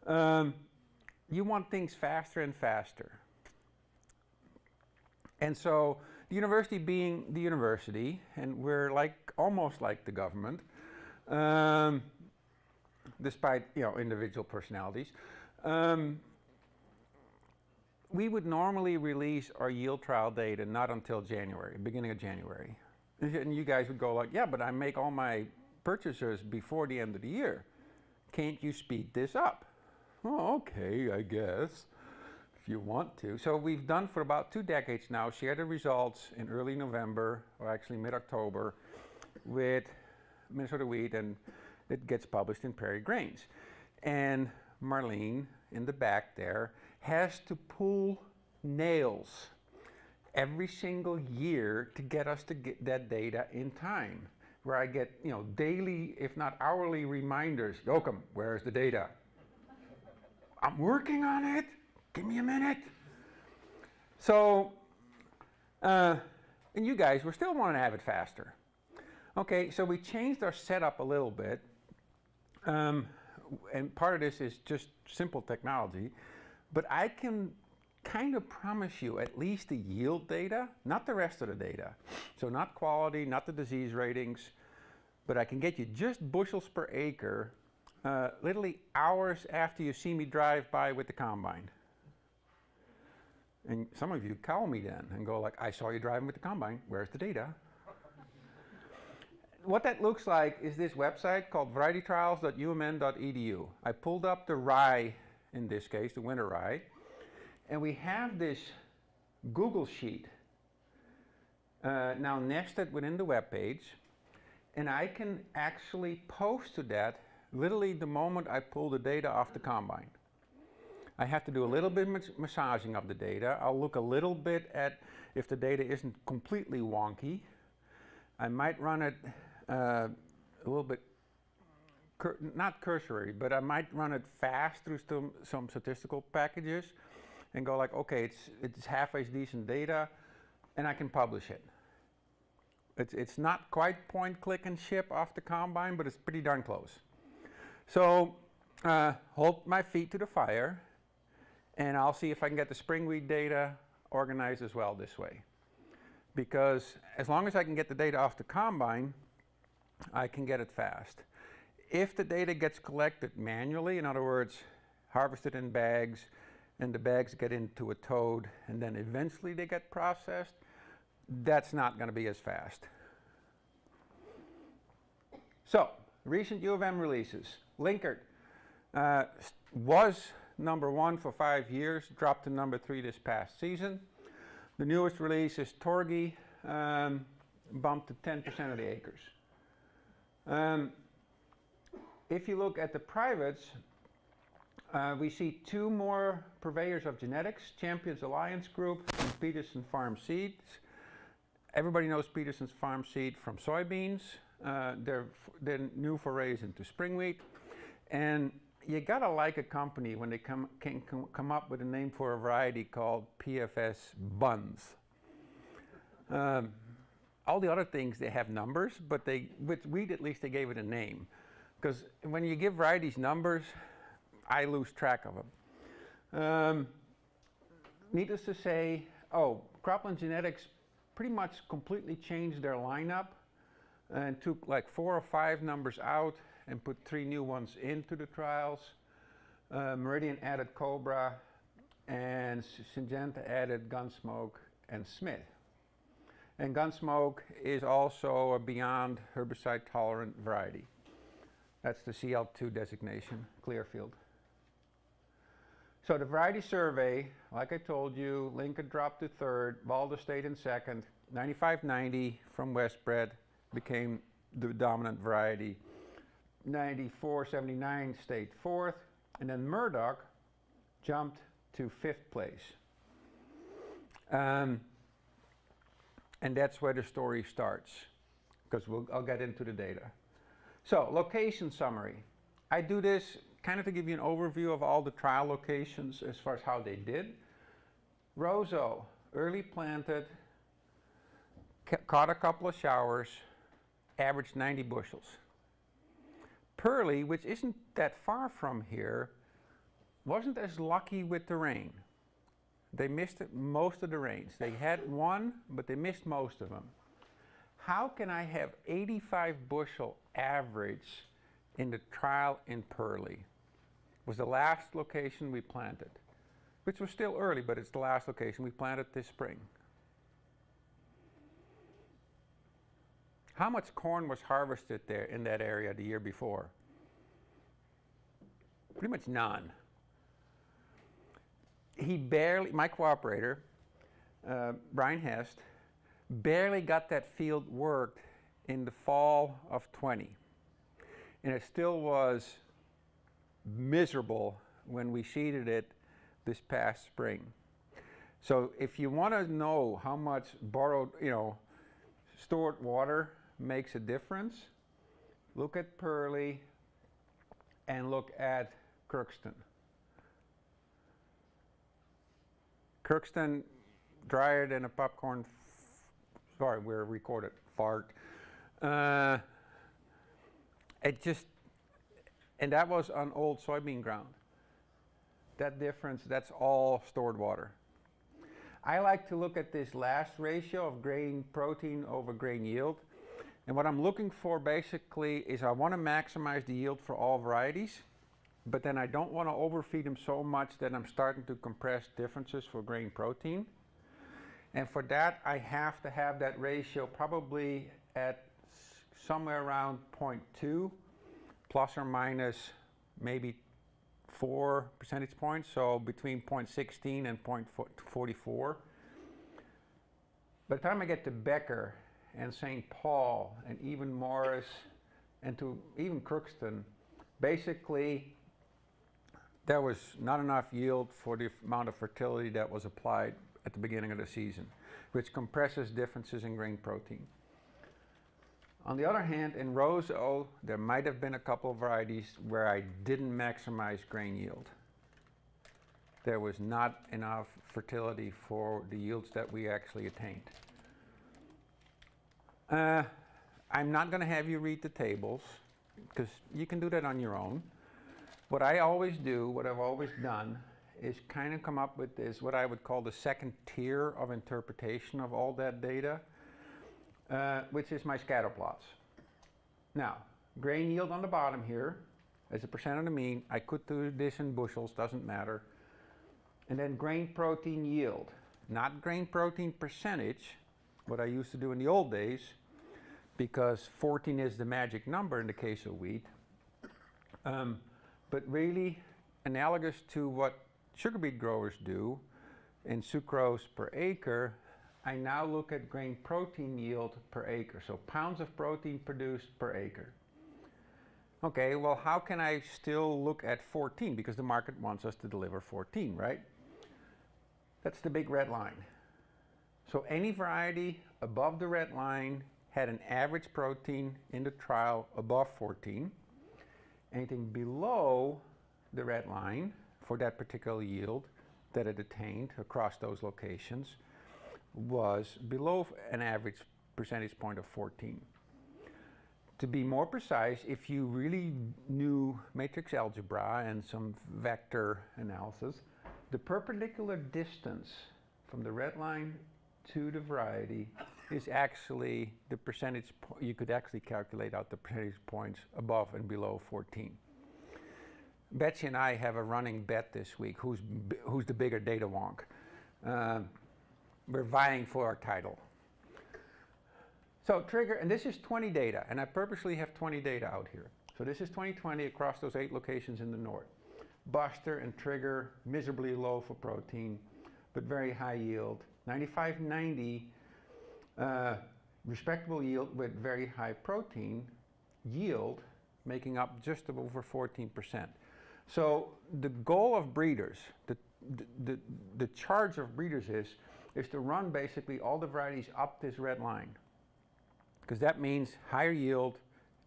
you want things faster and faster. And so the university being the university, and we're almost like the government, despite individual personalities, we would normally release our yield trial data not until January, beginning of January. And you guys would go like, yeah, but I make all my purchases before the end of the year. Can't you speed this up? Oh, okay, I guess, if you want to. So we've done for about 2 decades now, share the results in early November, or actually mid-October, with Minnesota Wheat, and it gets published in Prairie Grains. And Marlene, in the back there, has to pull nails every single year to get us to get that data in time, where I get daily, if not hourly reminders. Joachim, where's the data? I'm working on it. Give me a minute. So, and you guys, we're still wanting to have it faster. Okay, so we changed our setup a little bit. And part of this is just simple technology. But I can kind of promise you at least the yield data, not the rest of the data. So not quality, not the disease ratings, but I can get you just bushels per acre, literally hours after you see me drive by with the combine. And some of you call me then and go like, I saw you driving with the combine, where's the data? What that looks like is this website called varietytrials.umn.edu. I pulled up the rye, in this case, the winter rye, and we have this Google sheet now nested within the web page, and I can actually post to that literally the moment I pull the data off the combine. I have to do a little bit massaging of the data. I'll look a little bit at if the data isn't completely wonky. I might run it a little bit, not cursory, but I might run it fast through some statistical packages and go like, okay, it's halfway decent data, and I can publish it. It's not quite point, click, and ship off the combine, but it's pretty darn close. So hold my feet to the fire, and I'll see if I can get the spring wheat data organized as well this way. Because as long as I can get the data off the combine, I can get it fast. If the data gets collected manually, in other words, harvested in bags, and the bags get into a toad, and then eventually they get processed, that's not going to be as fast. So, recent U of M releases. Linkert was #1 for 5 years, dropped to #3 this past season. The newest release is Torgy, bumped to 10% of the acres. If you look at the privates, we see 2 more purveyors of genetics, Champions Alliance Group and Peterson Farm Seeds. Everybody knows Peterson's Farm Seed from soybeans. They're new forays into spring wheat. And you gotta like a company when they can come up with a name for a variety called PFS Buns. All the other things, they have numbers, but with wheat at least they gave it a name. Because when you give varieties numbers, I lose track of them. Needless to say, Cropland Genetics pretty much completely changed their lineup and took like 4 or 5 numbers out and put 3 new ones into the trials. Meridian added Cobra, and Syngenta added Gunsmoke and Smith. And Gunsmoke is also a beyond herbicide tolerant variety. That's the CL2 designation, Clearfield. So the variety survey, like I told you, Lincoln dropped to 3rd, Valda stayed in 2nd, 9590 from Westbred became the dominant variety. 9479 stayed 4th, and then Murdoch jumped to 5th place. And that's where the story starts, because I'll get into the data. So, location summary. I do this kind of to give you an overview of all the trial locations as far as how they did. Roseau, early planted, caught a couple of showers, averaged 90 bushels. Pearly, which isn't that far from here, wasn't as lucky with the rain. They missed most of the rains. They had one, but they missed most of them. How can I have 85 bushel average in the trial in Pearly? Was the last location we planted, which was still early, but it's the last location we planted this spring. How much corn was harvested there in that area the year before? Pretty much none. He barely, my cooperator, Brian Hest, barely got that field worked in the fall of 20. And it still was miserable when we seeded it this past spring. So if you want to know how much borrowed, stored water makes a difference, look at Pearly and look at Crookston. Crookston, drier than a popcorn, sorry, we're recorded, fart. And that was on old soybean ground. That difference, that's all stored water. I like to look at this last ratio of grain protein over grain yield. And what I'm looking for basically is I want to maximize the yield for all varieties, but then I don't want to overfeed them so much that I'm starting to compress differences for grain protein. And for that, I have to have that ratio probably at somewhere around 0.2, plus or minus maybe 4 percentage points, so between 0.16 and 0.44. By the time I get to Becker and St. Paul and even Morris and to even Crookston, basically there was not enough yield for the amount of fertility that was applied at the beginning of the season, which compresses differences in grain protein. On the other hand, in rows O, there might have been a couple of varieties where I didn't maximize grain yield. There was not enough fertility for the yields that we actually attained. I'm not going to have you read the tables, because you can do that on your own. What I always do, what I've always done, is kind of come up with this, what I would call the second tier of interpretation of all that data, which is my scatter plots. Now, grain yield on the bottom here, as a percent of the mean. I could do this in bushels, doesn't matter. And then grain protein yield, not grain protein percentage, what I used to do in the old days, because 14 is the magic number in the case of wheat. But really analogous to what sugar beet growers do in sucrose per acre, I now look at grain protein yield per acre, so pounds of protein produced per acre. Okay, well, how can I still look at 14? Because the market wants us to deliver 14, right? That's the big red line. So any variety above the red line had an average protein in the trial above 14. Anything below the red line for that particular yield that it attained across those locations was below an average percentage point of 14. To be more precise, if you really knew matrix algebra and some vector analysis, the perpendicular distance from the red line to the variety is actually the percentage, you could actually calculate out the percentage points above and below 14. Betsy and I have a running bet this week, who's the bigger data wonk. We're vying for our title. So trigger, and this is 20 data, and I purposely have 20 data out here. So this is 2020 across those 8 locations in the north. Buster and trigger, miserably low for protein, but very high yield. 95-90, respectable yield with very high protein yield, making up just over 14%. So the goal of breeders, the charge of breeders is to run basically all the varieties up this red line, because that means higher yield,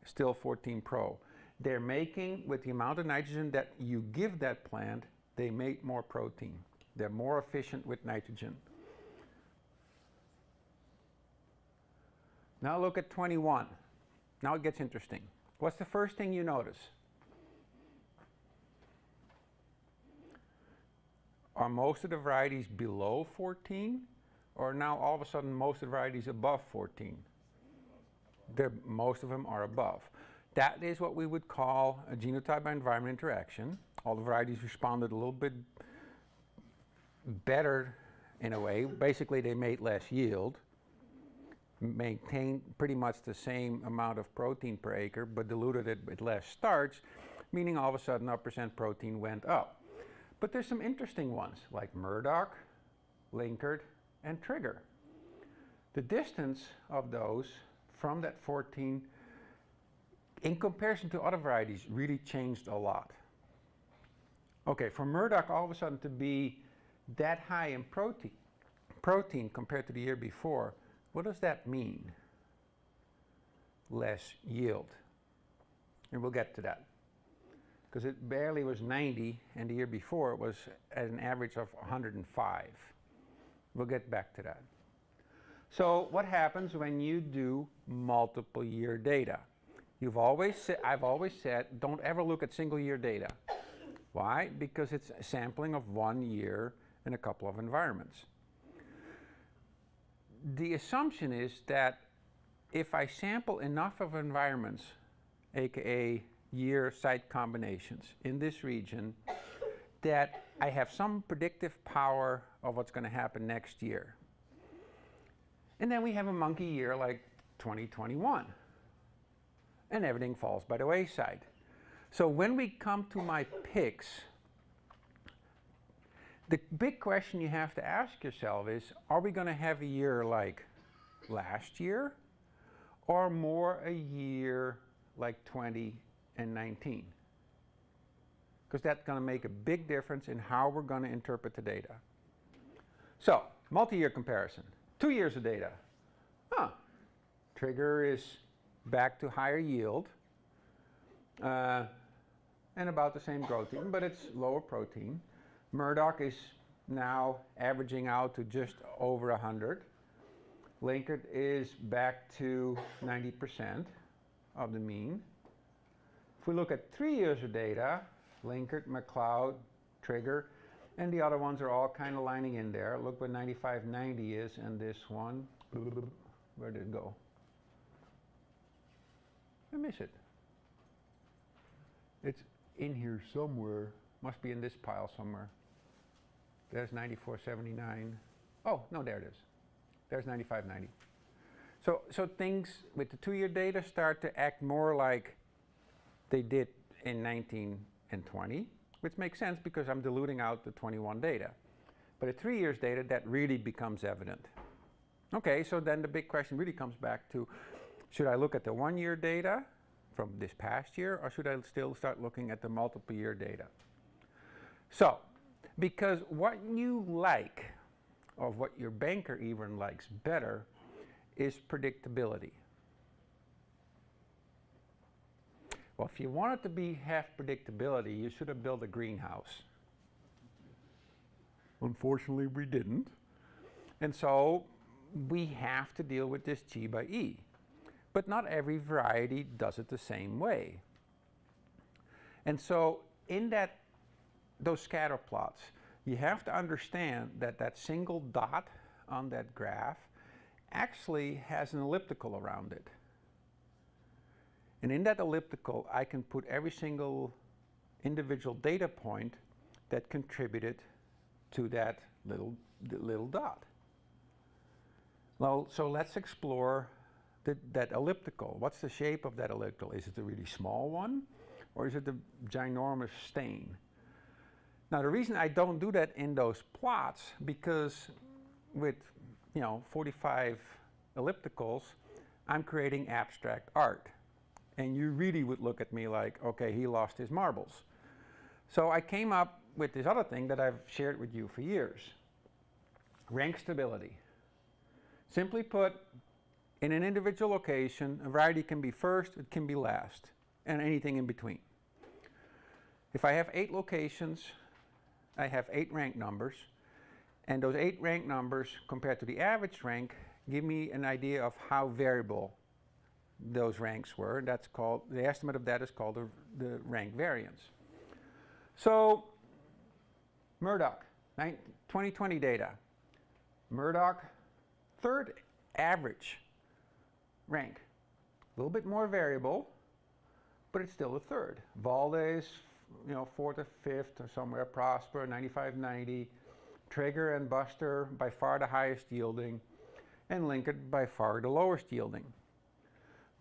still 14 pro. They're making, with the amount of nitrogen that you give that plant, they make more protein. They're more efficient with nitrogen. Now look at 21. Now it gets interesting. What's the first thing you notice? Are most of the varieties below 14, or now all of a sudden most of the varieties above 14? Most of them are above. That is what we would call a genotype by environment interaction. All the varieties responded a little bit better in a way. Basically, they made less yield, maintained pretty much the same amount of protein per acre, but diluted it with less starch, meaning all of a sudden our percent protein went up. But there's some interesting ones, like Murdoch, Linkard, and Trigger. The distance of those from that 14, in comparison to other varieties, really changed a lot. Okay, for Murdoch all of a sudden to be that high in protein compared to the year before, what does that mean? Less yield. And we'll get to that. Because it barely was 90, and the year before it was at an average of 105. We'll get back to that. So what happens when you do multiple year data? I've always said, don't ever look at single year data. Why? Because it's a sampling of 1 year in a couple of environments. The assumption is that if I sample enough of environments, aka year site combinations in this region, that I have some predictive power of what's going to happen next year. And then we have a monkey year like 2021, and everything falls by the wayside. So when we come to my picks, the big question you have to ask yourself is, are we going to have a year like last year, or more a year like 20 and 19? because that's going to make a big difference in how we're going to interpret the data. So, multi-year comparison. 2 years of data. Trigger is back to higher yield and about the same protein, but it's lower protein. Murdoch is now averaging out to just over 100. Linkert is back to 90% of the mean. If we look at 3 years of data, Linkert, McLeod, Trigger, and the other ones are all kind of lining in there. Look what 9590 is, and this one, where did it go? I miss it. It's in here somewhere. Must be in this pile somewhere. There's 9479. Oh, no, there it is. There's 9590. So things with the 2-year data start to act more like they did in 19 and 20, which makes sense because I'm diluting out the 21 data. But at 3 years data, that really becomes evident. Okay, so then the big question really comes back to, should I look at the 1 year data from this past year, or should I still start looking at the multiple year data? So, because what you like, or what your banker even likes better, is predictability. Well, if you want it to have predictability, you should have built a greenhouse. Unfortunately, we didn't. And so we have to deal with this G by E. But not every variety does it the same way. And so in those scatter plots, you have to understand that that single dot on that graph actually has an elliptical around it. And in that elliptical, I can put every single individual data point that contributed to that little dot. Well, so let's explore that elliptical. What's the shape of that elliptical? Is it the really small one, or is it the ginormous stain? Now, the reason I don't do that in those plots, because with 45 ellipticals, I'm creating abstract art. And you really would look at me like, okay, he lost his marbles. So I came up with this other thing that I've shared with you for years. Rank stability. Simply put, in an individual location, a variety can be first, it can be last, and anything in between. If I have 8 locations, I have 8 rank numbers, and those 8 rank numbers compared to the average rank give me an idea of how variable those ranks were. That's called, the estimate of that is called the rank variance. So, Murdoch, 2020 data. Murdoch, 3rd average rank. A little bit more variable, but it's still the 3rd. Valdez, 4th or 5th or somewhere. Prosper, 9590. Trigger and Buster, by far the highest yielding. And Linkert, by far the lowest yielding.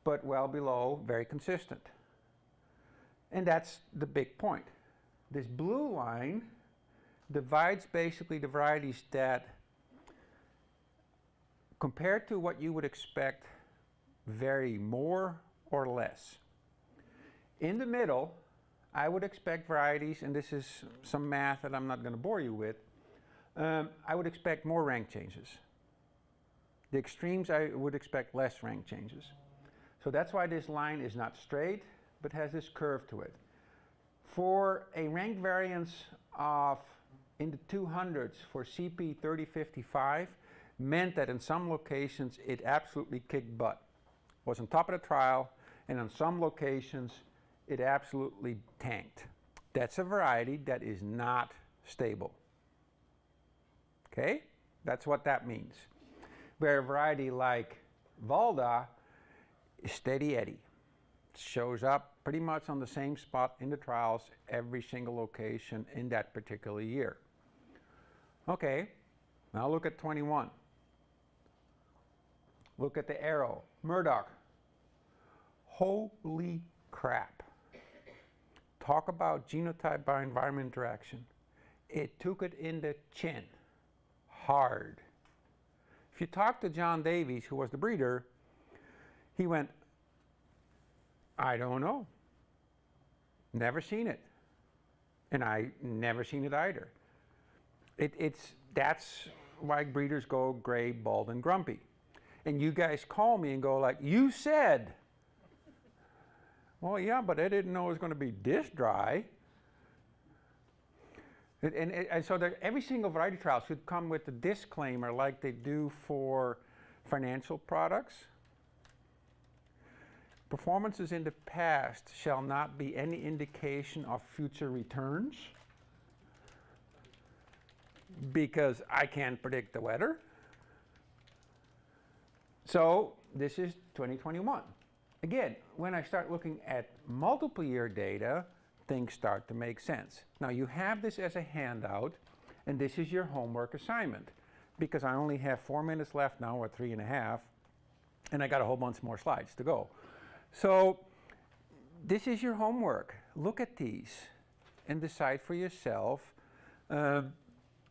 But well below, very consistent. And that's the big point. This blue line divides basically the varieties that, compared to what you would expect, vary more or less. In the middle, I would expect varieties, and this is some math that I'm not going to bore you with, I would expect more rank changes. The extremes, I would expect less rank changes. So that's why this line is not straight, but has this curve to it. For a rank variance of in the 200s for CP 3055 meant that in some locations it absolutely kicked butt. Was on top of the trial, and on some locations it absolutely tanked. That's a variety that is not stable. Okay? That's what that means. Where a variety like Valda is steady Eddie. Shows up pretty much on the same spot in the trials every single location in that particular year. Okay, now look at 21. Look at the arrow. Murdoch. Holy crap. Talk about genotype by environment interaction. It took it in the chin. Hard. If you talk to John Davies, who was the breeder, he went, I don't know. Never seen it. And I never seen it either. That's why breeders go gray, bald, and grumpy. And you guys call me and go like, you said. Well, yeah, but I didn't know it was going to be this dry. And so every single variety trial should come with a disclaimer like they do for financial products. Performances in the past shall not be any indication of future returns, because I can't predict the weather. So this is 2021. Again, when I start looking at multiple year data, things start to make sense. Now you have this as a handout, and this is your homework assignment, because I only have 4 minutes left now, or 3.5, and I got a whole bunch more slides to go. So this is your homework. Look at these and decide for yourself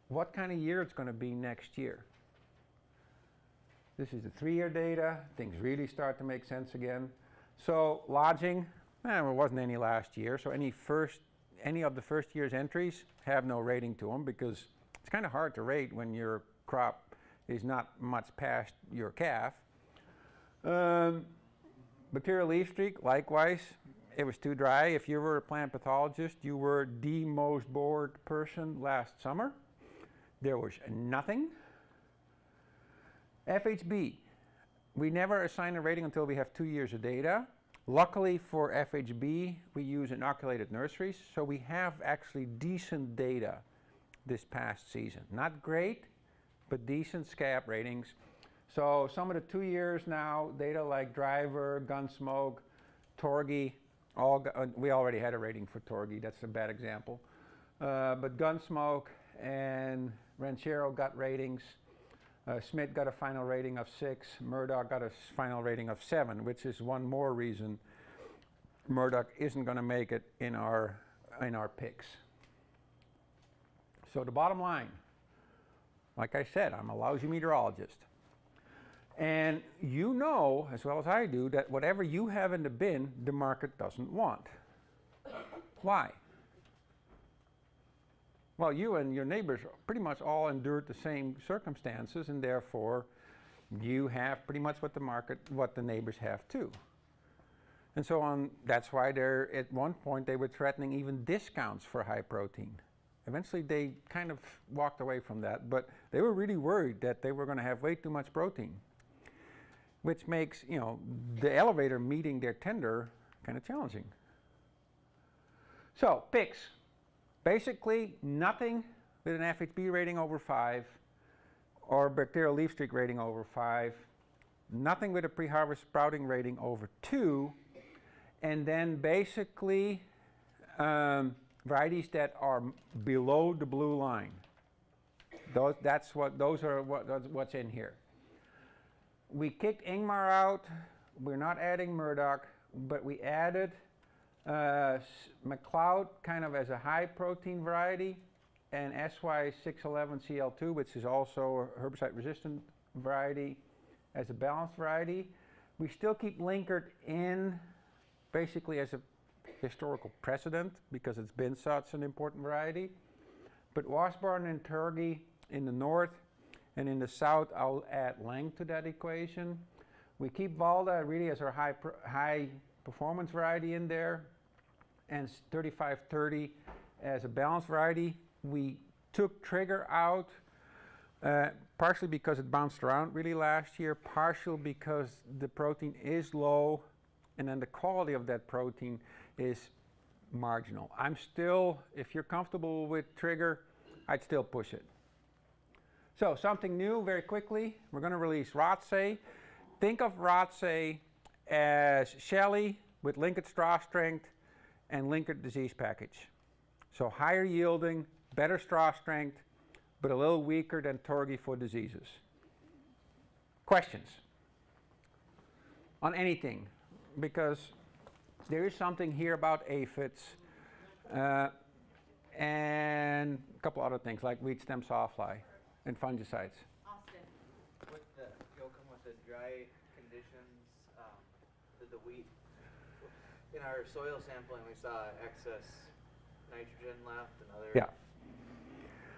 what kind of year it's going to be next year. This is the 3-year data. Things really start to make sense again. So lodging, there wasn't any last year, so any of the first year's entries have no rating to them, because it's kind of hard to rate when your crop is not much past your calf. Bacterial leaf streak, likewise, it was too dry. If you were a plant pathologist, you were the most bored person last summer. There was nothing. FHB, we never assign a rating until we have 2 years of data. Luckily for FHB, we use inoculated nurseries, so we have actually decent data this past season. Not great, but decent scab ratings. So some of the 2 years now, data like Driver, Gunsmoke, Torgy, we already had a rating for Torgy, that's a bad example. But Gunsmoke and Ranchero got ratings. Smith got a final rating of 6. Murdoch got a final rating of 7, which is one more reason Murdoch isn't going to make it in our picks. So the bottom line, like I said, I'm a lousy meteorologist. And you know, as well as I do, that whatever you have in the bin, the market doesn't want. Why? Well, you and your neighbors pretty much all endured the same circumstances, and therefore you have pretty much what the neighbors have too. And so on, that's why at one point they were threatening even discounts for high protein. Eventually they kind of walked away from that, but they were really worried that they were going to have way too much protein, which makes, the elevator meeting their tender kind of challenging. So, picks. Basically, nothing with an FHB rating over 5 or bacterial leaf streak rating over 5, nothing with a pre-harvest sprouting rating over 2, and then basically varieties that are below the blue line. Those are what's in here. We kicked Ingmar out. We're not adding Murdoch, but we added McLeod kind of as a high protein variety, and SY611CL2, which is also a herbicide resistant variety, as a balanced variety. We still keep Linkert in basically as a historical precedent because it's been such an important variety. But Washburn and Turkey in the north, and in the south I'll add Lang to that equation. We keep Valda really as our high performance variety in there, and 3530 as a balanced variety. We took Trigger out, partially because it bounced around really last year, partially because the protein is low, and then the quality of that protein is marginal. I'm still, if you're comfortable with Trigger, I'd still push it. So something new very quickly, we're going to release Rotsay. Think of Rotsay as Shelly with Linkert straw strength and Linkert disease package. So higher yielding, better straw strength, but a little weaker than Torgy for diseases. Questions on anything? Because there is something here about aphids and a couple other things like weed stem sawfly and fungicides. Austin. With the, you'll come with the dry conditions, the wheat. In our soil sampling, we saw excess nitrogen left and other Yeah.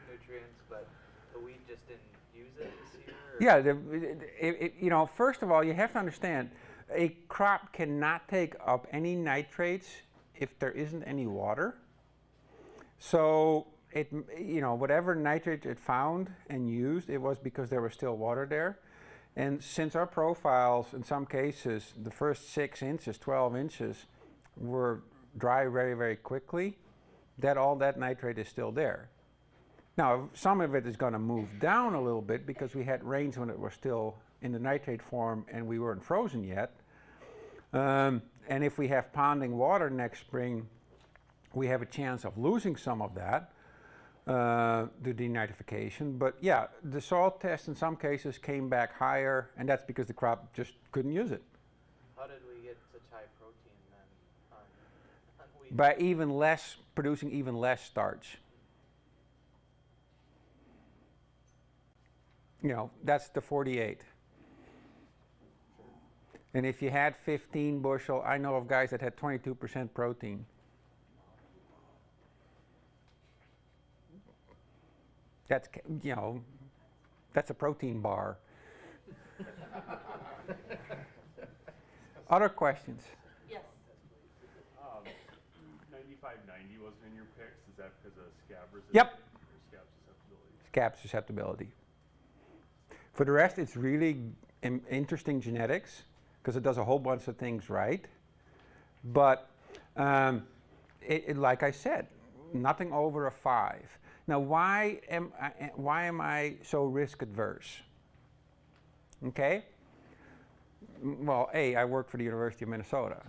nutrients, but the wheat just didn't use it this year? Or? Yeah, you know, first of all, you have to understand, a crop cannot take up any nitrates if there isn't any water. So you know, whatever nitrate it found and used, it was because there was still water there. And since our profiles, in some cases, the first 6 inches, 12 inches, were dry very, very quickly, all that nitrate is still there. Now, some of it is going to move down a little bit because we had rains when it was still in the nitrate form and we weren't frozen yet. And if we have ponding water next spring, we have a chance of losing some of that, the denitrification. But yeah, the soil test in some cases came back higher, and that's because the crop just couldn't use it. How did we get such high protein then on wheat? By producing even less starch. You know, that's the 48. And if you had 15 bushel, I know of guys that had 22% protein. That's, you know, that's a protein bar. Other questions? Yes. 9590 wasn't in your picks. Is that because of scab resistance? Yep. Or scab susceptibility? Scab susceptibility. For the rest, it's really interesting genetics because it does a whole bunch of things right. But like I said, nothing over a 5. Now, why am I so risk adverse? Okay. Well, I work for the University of Minnesota.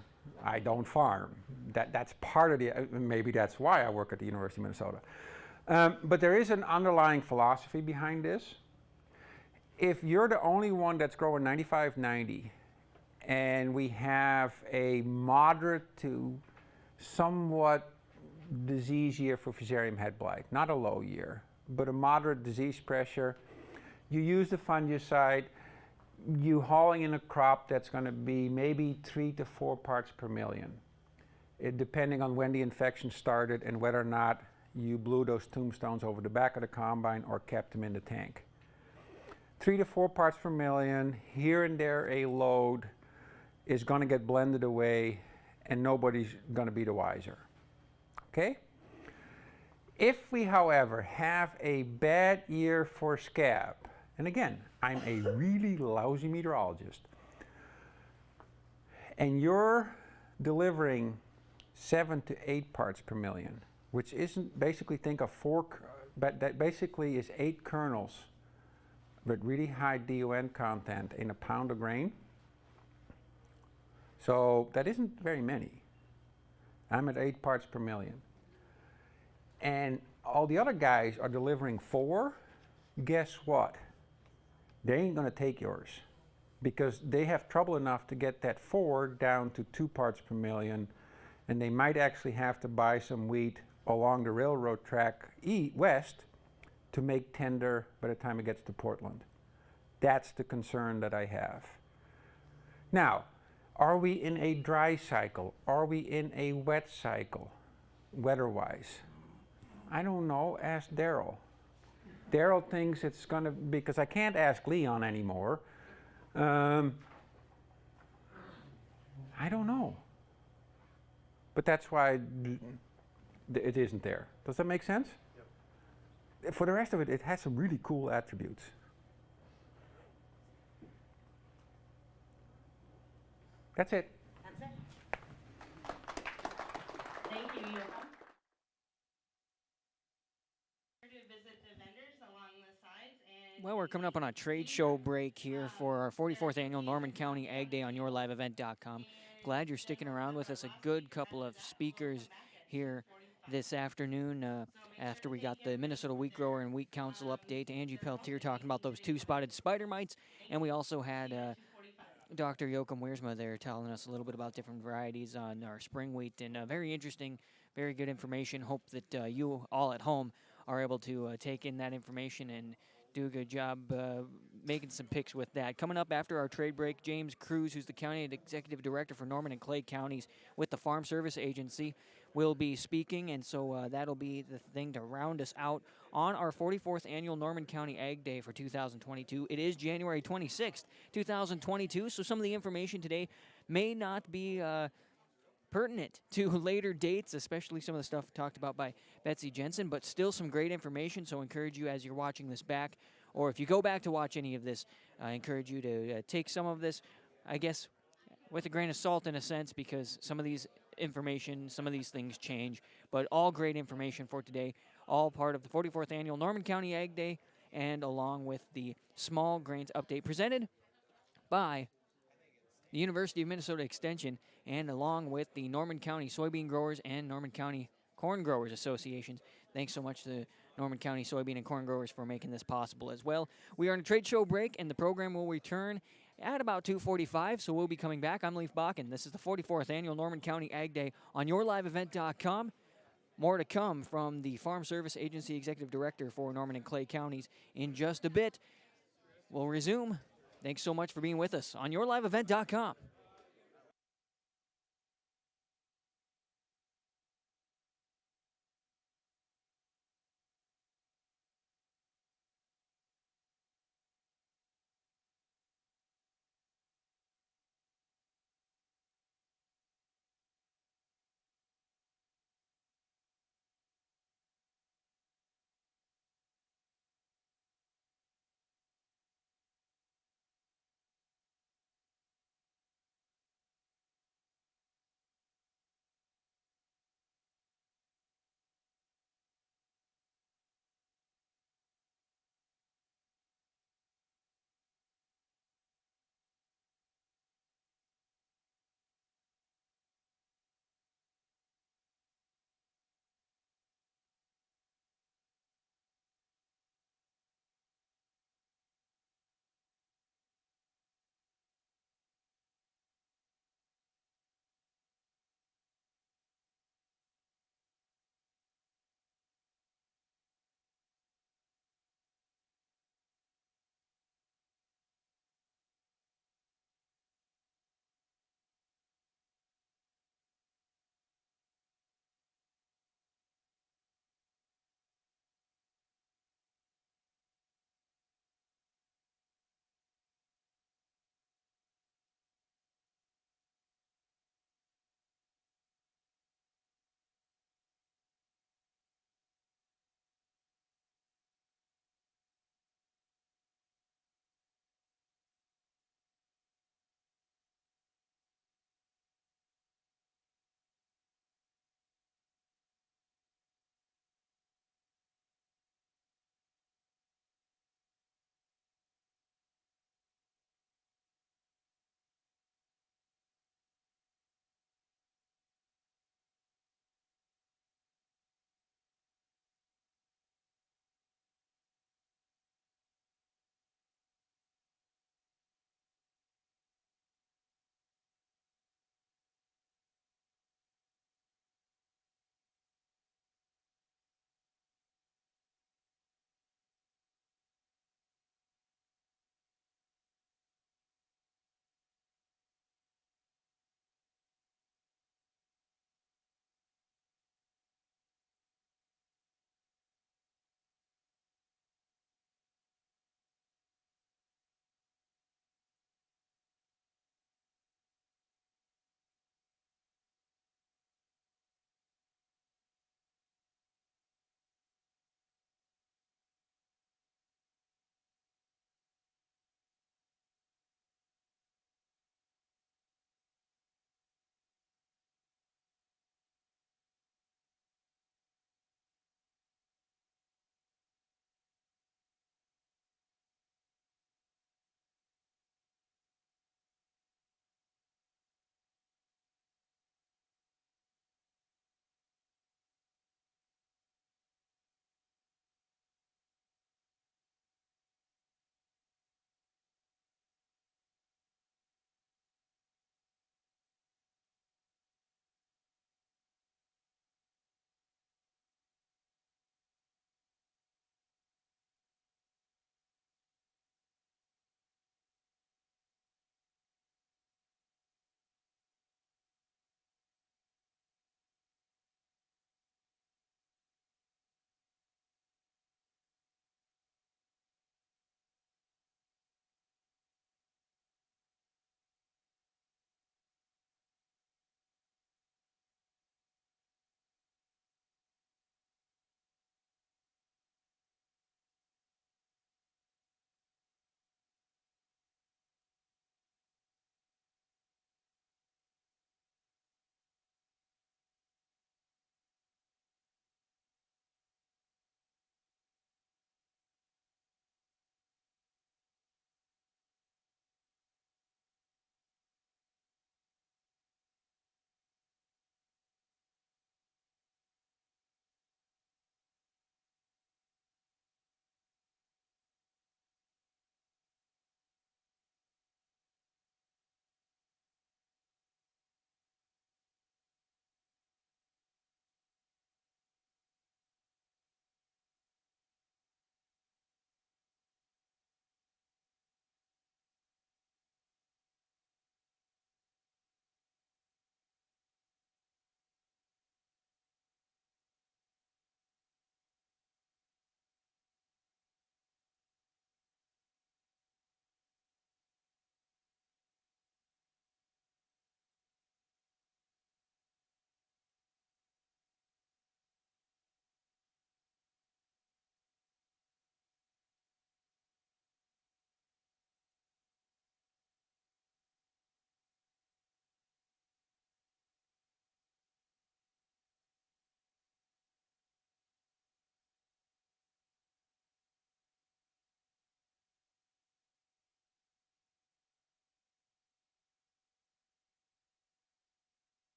I don't farm. That's part of the. Maybe that's why I work at the University of Minnesota. But there is an underlying philosophy behind this. If you're the only one that's growing 95-90, and we have a moderate to somewhat disease year for Fusarium head blight, not a low year, but a moderate disease pressure, you use the fungicide, you hauling in a crop that's going to be maybe 3 to 4 parts per million, depending on when the infection started and whether or not you blew those tombstones over the back of the combine or kept them in the tank. 3 to 4 parts per million, here and there a load is going to get blended away and nobody's going to be the wiser. Okay? If we, however, have a bad year for scab, and again, I'm a really lousy meteorologist, and you're delivering 7 to 8 parts per million, which isn't, basically think of 4, but that basically is 8 kernels with really high DON content in a pound of grain. So that isn't very many. I'm at 8 parts per million. And all the other guys are delivering 4. Guess what? They ain't going to take yours because they have trouble enough to get that 4 down to 2 parts per million, and they might actually have to buy some wheat along the railroad track west to make tender by the time it gets to Portland. That's the concern that I have. Now, are we in a dry cycle? Are we in a wet cycle, weather-wise? I don't know. Ask Daryl. Daryl thinks it's going to, because I can't ask Leon anymore. I don't know. But that's why it isn't there. Does that make sense? Yep. For the rest of it, it has some really cool attributes. That's it. That's it. Thank you. You're welcome. To visit the vendors along the sides and Well, we're coming up on a trade show break here for our 44th annual Norman County Ag Day on yourliveevent.com. Glad you're sticking around with us. A good couple of speakers here this afternoon after we got the Minnesota Wheat Grower and Wheat Council update. Angie Peltier talking about those 2 spotted spider mites, and we also had Dr. Joachim Wiersma there telling us a little bit about different varieties on our spring wheat, and very interesting, very good information. Hope that you all at home are able to take in that information and do a good job making some picks with that. Coming up after our trade break, James Cruz, who's the County Executive Director for Norman and Clay Counties with the Farm Service Agency, will be speaking, and so that'll be the thing to round us out on our 44th Annual Norman County Ag Day for 2022. It is January 26th, 2022, so some of the information today may not be pertinent to later dates, especially some of the stuff talked about by Betsy Jensen, but still some great information, so I encourage you as you're watching this back, or if you go back to watch any of this, I encourage you to take some of this, I guess, with a grain of salt in a sense, because some of these information, some of these things change, but all great information for today, all part of the 44th Annual Norman County Ag Day, and along with the Small Grains Update presented by the University of Minnesota Extension, and along with the Norman County Soybean Growers and Norman County Corn Growers Associations. Thanks so much to the Norman County Soybean and Corn Growers for making this possible as well. We are on a trade show break, and the program will return at about 2:45, so we'll be coming back. I'm Leif Bakken. This is the 44th Annual Norman County Ag Day on yourliveevent.com. More to come from the Farm Service Agency Executive Director for Norman and Clay Counties in just a bit. We'll resume. Thanks so much for being with us on yourliveevent.com.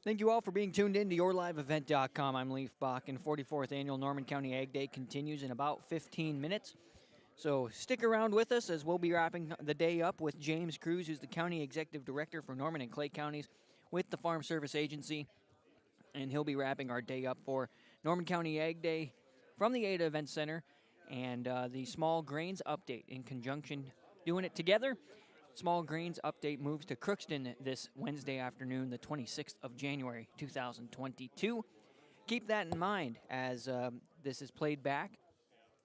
Thank you all for being tuned in to YourLiveEvent.com. I'm Leaf Bach, and 44th Annual Norman County Ag Day continues in about 15 minutes. So stick around with us as we'll be wrapping the day up with James Cruz, who's the County Executive Director for Norman and Clay Counties with the Farm Service Agency. And he'll be wrapping our day up for Norman County Ag Day from the Ada Event Center and the Small Grains Update in conjunction, doing it together. Small Grains Update moves to Crookston this Wednesday afternoon, the 26th of January, 2022. Keep that in mind as this is played back.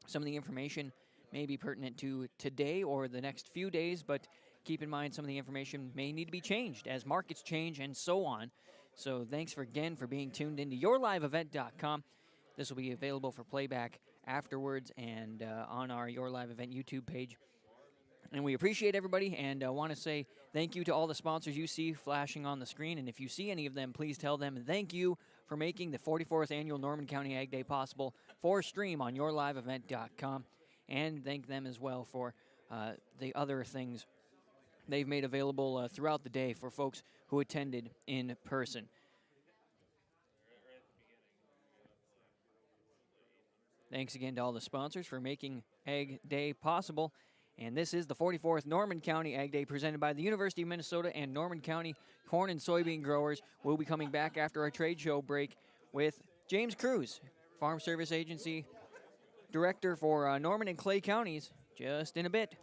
Some of the information may be pertinent to today or the next few days, but keep in mind some of the information may need to be changed as markets change and so on. So thanks again for being tuned into YourLiveEvent.com. This will be available for playback afterwards and on our Your Live Event YouTube page. And we appreciate everybody, and I want to say thank you to all the sponsors you see flashing on the screen. And if you see any of them, please tell them thank you for making the 44th Annual Norman County Ag Day possible for stream on YourLiveEvent.com. And thank them as well for the other things they've made available throughout the day for folks who attended in person. Thanks again to all the sponsors for making Ag Day possible. And this is the 44th Norman County Ag Day presented by the University of Minnesota and Norman County Corn and Soybean Growers. We'll be coming back after our trade show break with James Cruz, Farm Service Agency Director for Norman and Clay Counties, just in a bit.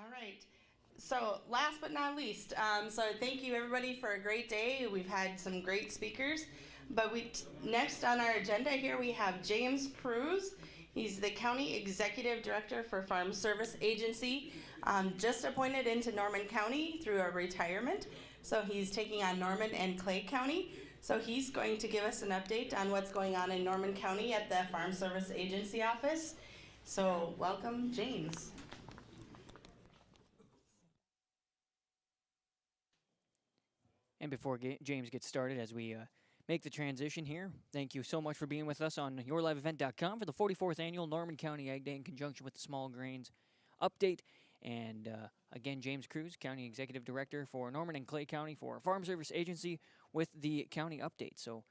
All right. So last but not least, so thank you everybody for a great day. We've had some great speakers, but next on our agenda here we have James Cruz. He's the County Executive Director for Farm Service Agency, just appointed into Norman County through a retirement. So he's taking on Norman and Clay County. So he's going to give us an update on what's going on in Norman County at the Farm Service Agency office. So welcome, James. And before James gets started, as we make the transition here, thank you so much for being with us on yourliveevent.com for the 44th Annual Norman County Ag Day in conjunction with the Small Grains Update. And again, James Cruz, County Executive Director for Norman and Clay County for Farm Service Agency with the County Update. So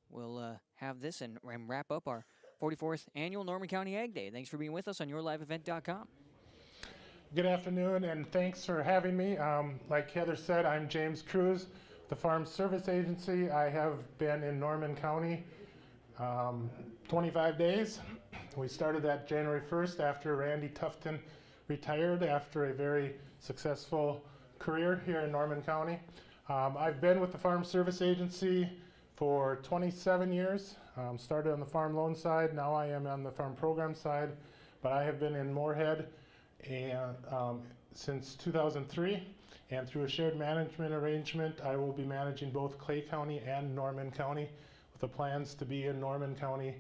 we'll have this and wrap up our 44th Annual Norman County Ag Day. Thanks for being with us on yourliveevent.com. Good afternoon, and thanks for having me. Like Heather said, I'm James Cruz, the Farm Service Agency. I have been in Norman County 25 days. We started that January 1st after Randy Tufton retired after a very successful career here in Norman County. I've been with the Farm Service Agency for 27 years. Started on the farm loan side, now I am on the farm program side, but I have been in Moorhead and since 2003, and through a shared management arrangement, I will be managing both Clay County and Norman County with the plans to be in Norman County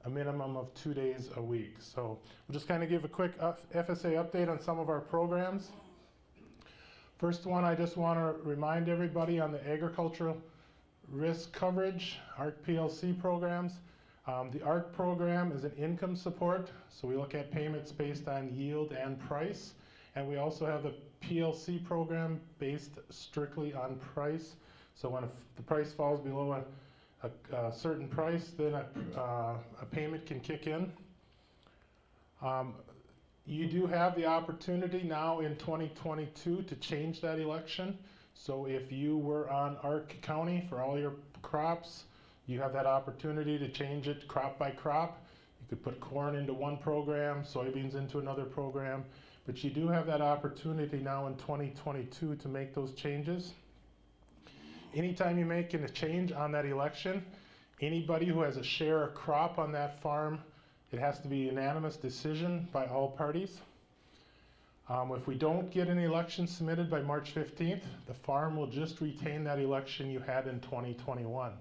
a minimum of 2 days a week. So we'll just kind of give a quick FSA update on some of our programs. First one, I just want to remind everybody on the agricultural risk coverage, ARC PLC programs. The ARC program is an income support, so we look at payments based on yield and price. And we also have the PLC program based strictly on price. So when the price falls below a certain price, then a payment can kick in. You do have the opportunity now in 2022 to change that election. So if you were on ARC County for all your crops, you have that opportunity to change it crop by crop. You could put corn into one program, soybeans into another program, but you do have that opportunity now in 2022 to make those changes. Anytime you're making a change on that election, anybody who has a share or crop on that farm, it has to be a unanimous decision by all parties. If we don't get an election submitted by March 15th, the farm will just retain that election you had in 2021.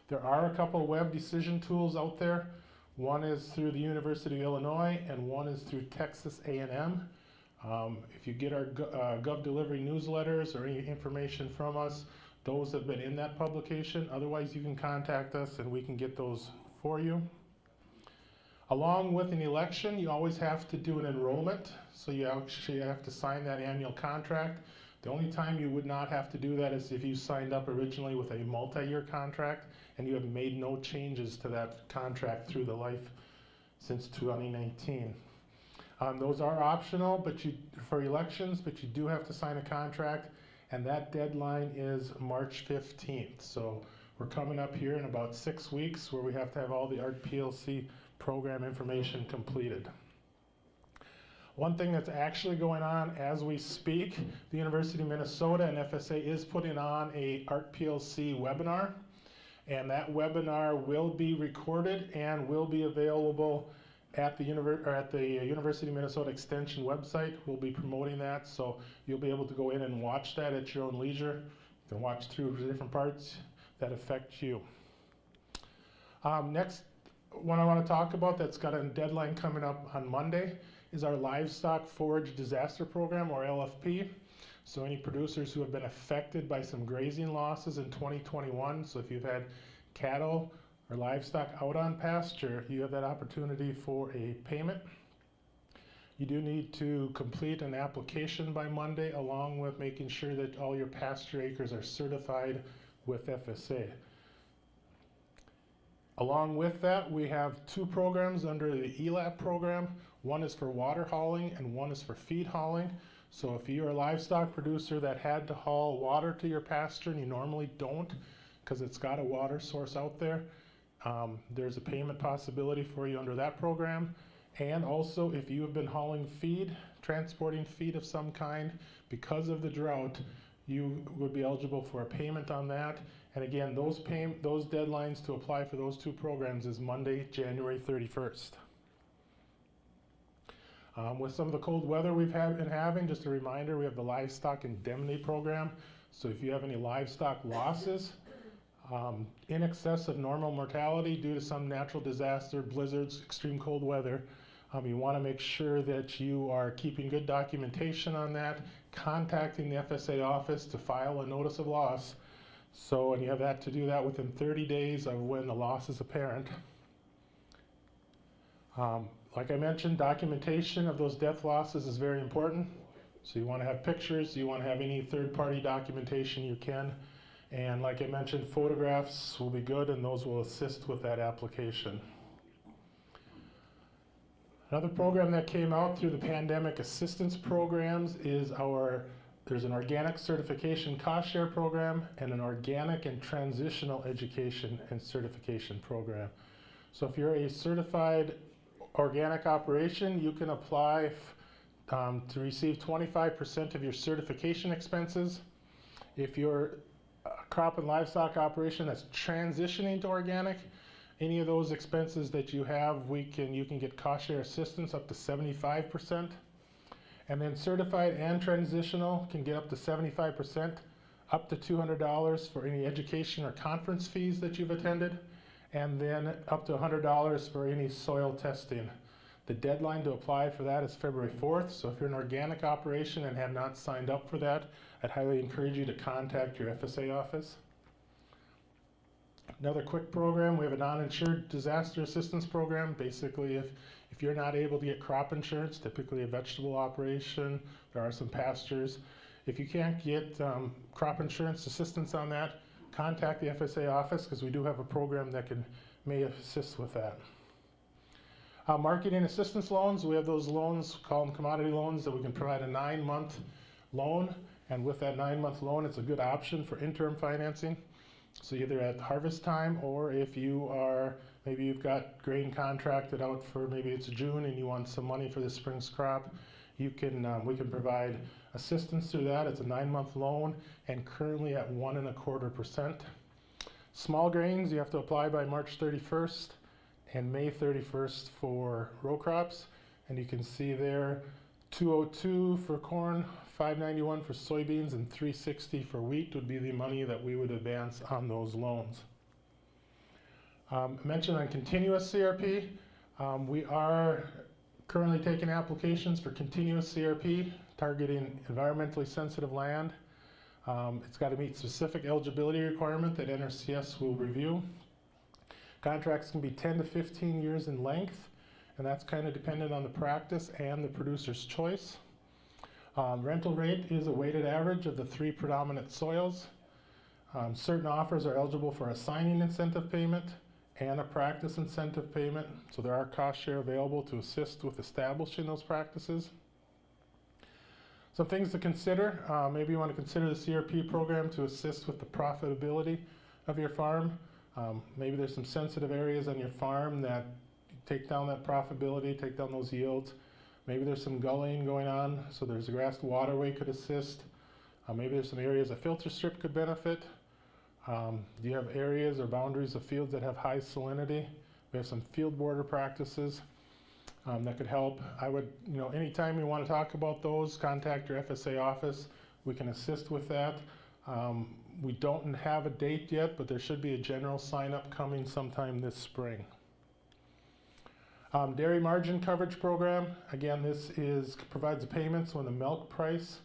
There are a couple web decision tools out there. One is through the University of Illinois and one is through Texas A&M. If you get our Gov Delivery newsletters or any information from us, those have been in that publication. Otherwise, you can contact us and we can get those for you. Along with an election, you always have to do an enrollment. So you actually have to sign that annual contract. The only time you would not have to do that is if you signed up originally with a multi-year contract and you have made no changes to that contract through the life since 2019. Those are optional for elections, but you do have to sign a contract, and that deadline is March 15th. So we're coming up here in about 6 weeks where we have to have all the ARC PLC program information completed. One thing that's actually going on as we speak, the University of Minnesota and FSA is putting on a ARC PLC webinar, and that webinar will be recorded and will be available at the University of Minnesota Extension website. We'll be promoting that, so you'll be able to go in and watch that at your own leisure. You can watch through the different parts that affect you. Next one I want to talk about that's got a deadline coming up on Monday is our Livestock Forage Disaster Program, or LFP. So any producers who have been affected by some grazing losses in 2021, so if you've had cattle or livestock out on pasture, you have that opportunity for a payment. You do need to complete an application by Monday, along with making sure that all your pasture acres are certified with FSA. Along with that, we have two programs under the ELAP program. One is for water hauling and one is for feed hauling. So if you're a livestock producer that had to haul water to your pasture and you normally don't because it's got a water source out there, there's a payment possibility for you under that program. And also, if you have been hauling feed transporting feed of some kind because of the drought, you would be eligible for a payment on that. And again, those deadlines to apply for those two programs is Monday, January 31st. With some of the cold weather we've been having, just a reminder, we have the livestock indemnity program. So if you have any livestock losses in excess of normal mortality due to some natural disaster, blizzards, extreme cold weather, you want to make sure that you are keeping good documentation on that, contacting the FSA office to file a notice of loss. So, and you have that to do that within 30 days of when the loss is apparent. Like I mentioned, documentation of those death losses is very important. So you want to have pictures, you want to have any third-party documentation you can. And like I mentioned, photographs will be good and those will assist with that application. Another program that came out through the pandemic assistance programs is there's an organic certification cost share program and an organic and transitional education and certification program. So if you're a certified organic operation, you can apply to receive 25% of your certification expenses. If you're a crop and livestock operation that's transitioning to organic, any of those expenses that you have, you can get cost share assistance up to 75%. And then certified and transitional can get up to 75%, up to $200 for any education or conference fees that you've attended, and then up to $100 for any soil testing. The deadline to apply for that is February 4th, so if you're an organic operation and have not signed up for that, I'd highly encourage you to contact your FSA office. Another quick program, we have a non-insured disaster assistance program. Basically, if you're not able to get crop insurance, typically a vegetable operation, there are some pastures. If you can't get crop insurance assistance on that, contact the FSA office because we do have a program that may assist with that. Marketing assistance loans, we have those loans, call them commodity loans, that we can provide a 9-month loan. And with that 9-month loan, it's a good option for interim financing. So either at harvest time, or if maybe you've got grain contracted out for maybe it's June and you want some money for the spring's crop, we can provide assistance through that. It's a 9-month loan and currently at 1.25%. Small grains, you have to apply by March 31st and May 31st for row crops. And you can see there, $202 for corn, $591 for soybeans, and $360 for wheat would be the money that we would advance on those loans. I mentioned on continuous CRP, we are currently taking applications for continuous CRP targeting environmentally sensitive land. It's got to meet specific eligibility requirement that NRCS will review. Contracts can be 10 to 15 years in length, and that's kind of dependent on the practice and the producer's choice. Rental rate is a weighted average of the 3 predominant soils. Certain offers are eligible for a signing incentive payment and a practice incentive payment, so there are cost share available to assist with establishing those practices. Some things to consider, maybe you want to consider the CRP program to assist with the profitability of your farm. Maybe there's some sensitive areas on your farm that take down that profitability, take down those yields. Maybe there's some gullying going on, so there's a grassed waterway could assist. Maybe there's some areas a filter strip could benefit. Do you have areas or boundaries of fields that have high salinity? We have some field border practices that could help. I would, anytime you want to talk about those, contact your FSA office. We can assist with that. We don't have a date yet, but there should be a general sign-up coming sometime this spring. Dairy margin coverage program, again, this provides the payments when the milk price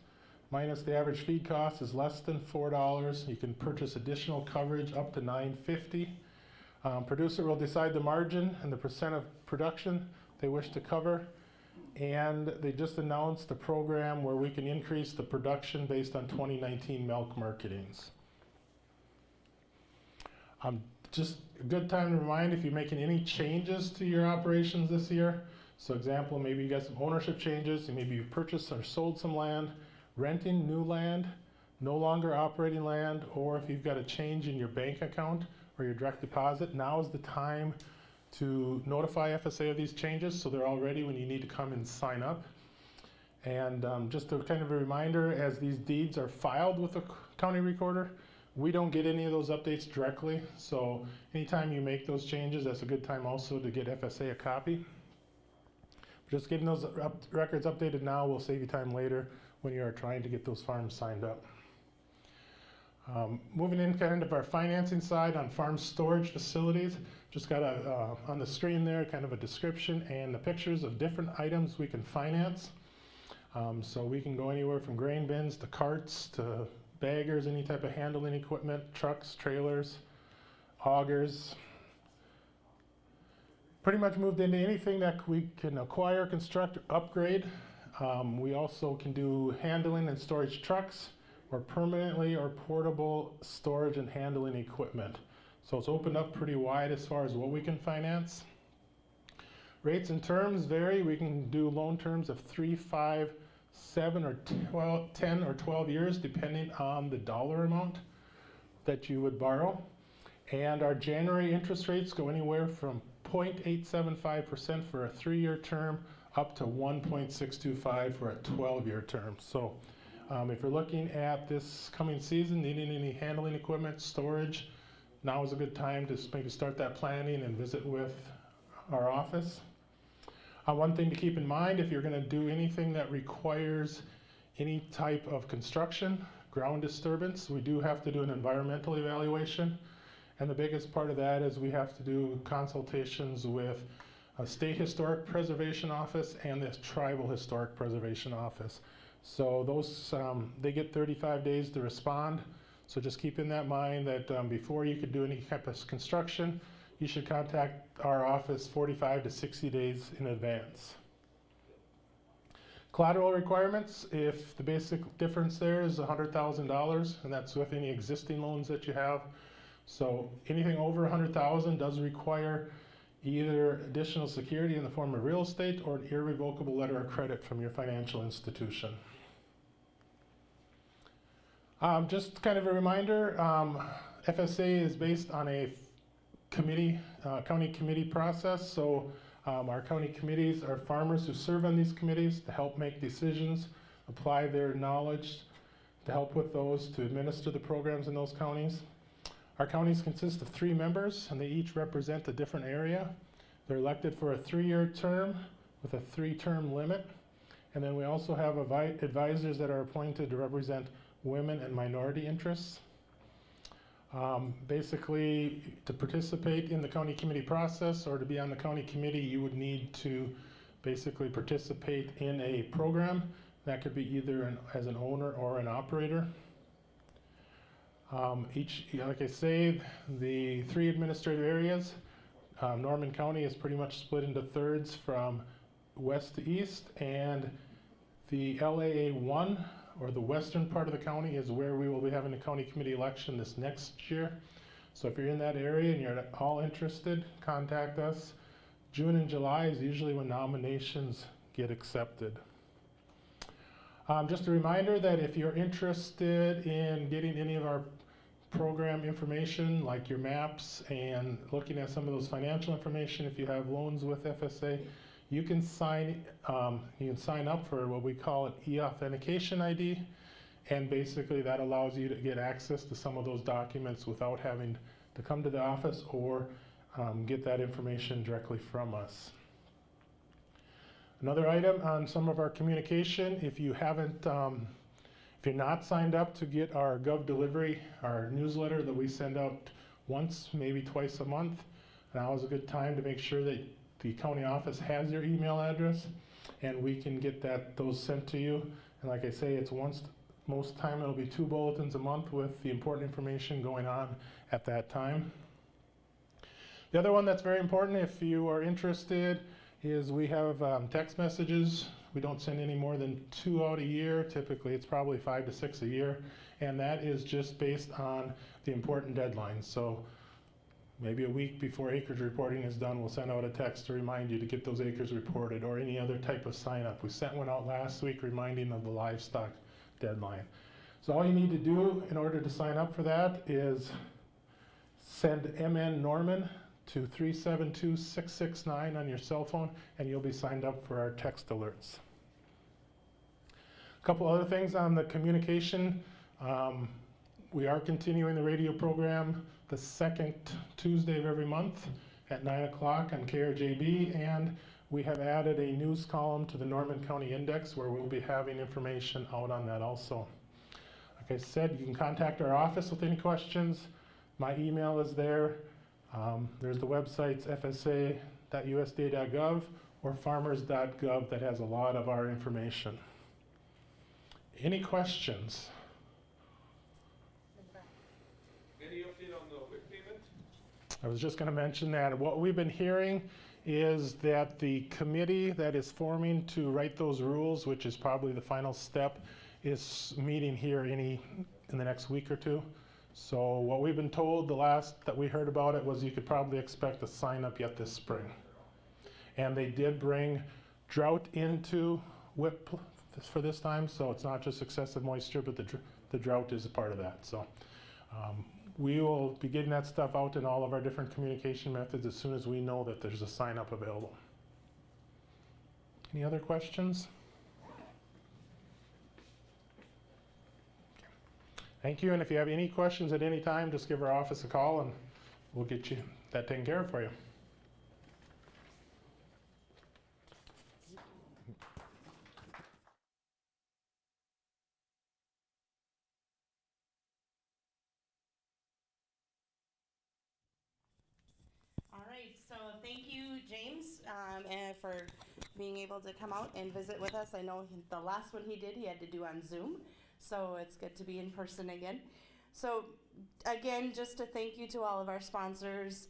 minus the average feed cost is less than $4. You can purchase additional coverage up to $9.50. Producer will decide the margin and the percent of production they wish to cover. And they just announced a program where we can increase the production based on 2019 milk marketings. Just a good time to remind if you're making any changes to your operations this year. So example, maybe you got some ownership changes, and maybe you've purchased or sold some land, renting new land, no longer operating land, or if you've got a change in your bank account or your direct deposit, now is the time to notify FSA of these changes so they're all ready when you need to come and sign up. And just a kind of a reminder, as these deeds are filed with the county recorder, we don't get any of those updates directly. So anytime you make those changes, that's a good time also to get FSA a copy. Just getting those records updated now will save you time later when you are trying to get those farms signed up. Moving in kind of our financing side on farm storage facilities, just got on the screen there kind of a description and the pictures of different items we can finance. So we can go anywhere from grain bins to carts to baggers, any type of handling equipment, trucks, trailers, augers. Pretty much moved into anything that we can acquire, construct, or upgrade. We also can do handling and storage trucks, or permanently or portable storage and handling equipment. So it's opened up pretty wide as far as what we can finance. Rates and terms vary. We can do loan terms of 3, 5, 7, or 12, 10 or 12 years, depending on the dollar amount that you would borrow. And our January interest rates go anywhere from 0.875% for a 3-year term up to 1.625 for a 12-year term. So if you're looking at this coming season, needing any handling equipment, storage, now is a good time to maybe start that planning and visit with our office. One thing to keep in mind, if you're going to do anything that requires any type of construction, ground disturbance, we do have to do an environmental evaluation. And the biggest part of that is we have to do consultations with a State Historic Preservation Office and the Tribal Historic Preservation Office. So those, they get 35 days to respond. So just keep in that mind that before you could do any type of construction, you should contact our office 45 to 60 days in advance. Collateral requirements, if the basic difference there is $100,000, and that's with any existing loans that you have. So anything over $100,000 does require either additional security in the form of real estate or an irrevocable letter of credit from your financial institution. Just kind of a reminder, FSA is based on a committee, county committee process. So our county committees are farmers who serve on these committees to help make decisions, apply their knowledge to help with those, to administer the programs in those counties. Our counties consist of 3 members, and they each represent a different area. They're elected for a 3-year term with a 3-term limit. And then we also have advisors that are appointed to represent women and minority interests. Basically, to participate in the county committee process or to be on the county committee, you would need to basically participate in a program. That could be either as an owner or an operator. Like I say, the 3 administrative areas, Norman County is pretty much split into thirds from west to east, and the LAA1, or the western part of the county, is where we will be having a county committee election this next year. So if you're in that area and you're at all interested, contact us. June and July is usually when nominations get accepted. Just a reminder that if you're interested in getting any of our program information, like your maps and looking at some of those financial information, if you have loans with FSA, you can sign up for what we call an e-authentication ID, and basically that allows you to get access to some of those documents without having to come to the office or get that information directly from us. Another item on some of our communication, if you haven't, if you're not signed up to get our Gov Delivery, our newsletter that we send out once, maybe twice a month, now is a good time to make sure that the county office has your email address, and we can get those sent to you. And like I say, it's most time it'll be 2 bulletins a month with the important information going on at that time. The other one that's very important, if you are interested, is we have text messages. We don't send any more than 2 out a year. Typically, it's probably 5 to 6 a year, and that is just based on the important deadlines. So maybe a week before acreage reporting is done, we'll send out a text to remind you to get those acres reported, or any other type of sign up. We sent one out last week reminding of the livestock deadline. So all you need to do in order to sign up for that is send MN Norman to 372-669 on your cell phone, and you'll be signed up for our text alerts. couple other things on the communication. We are continuing the radio program the second Tuesday of every month at 9 o'clock on KRJB, and we have added a news column to the Norman County Index where we'll be having information out on that also. Like I said, you can contact our office with any questions. My email is there. There's the websites fsa.usda.gov or farmers.gov that has a lot of our information. Any questions? Any update on the WIC payment? I was just going to mention that. What we've been hearing is that the committee that is forming to write those rules, which is probably the final step, is meeting here in the next week or two. So what we've been told, the last that we heard about it, was you could probably expect a sign up yet this spring. And they did bring drought into WIC for this time, so it's not just excessive moisture, but the drought is a part of that. So we will be getting that stuff out in all of our different communication methods as soon as we know that there's a sign up available. Any other questions? Thank you, and if you have any questions at any time, just give our office a call and we'll get you that taken care of for you. All right, so thank you, James, and for being able to come out and visit with us. I know the last one he did, he had to do on Zoom, so it's good to be in person again. So again, just to thank you to all of our sponsors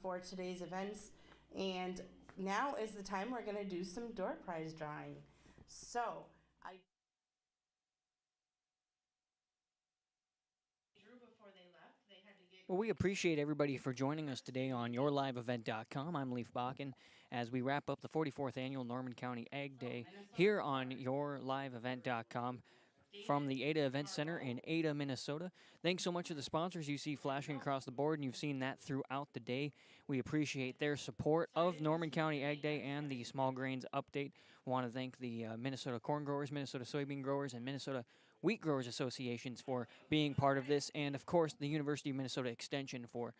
for today's events. And now is the time we're going to do some door prize drawing. So I drew before they left. They had to get. Well, we appreciate everybody for joining us today on YourLiveEvent.com. I'm Leif Bakken as we wrap up the 44th Annual Norman County Ag Day here on YourLiveEvent.com from the Ada Event Center in Ada, Minnesota. Thanks so much to the sponsors you see flashing across the board, and you've seen that throughout the day. We appreciate their support of Norman County Ag Day and the Small Grains Update. We want to thank the Minnesota Corn Growers, Minnesota Soybean Growers, and Minnesota Wheat Growers Associations for being part of this, and of course the University of Minnesota Extension for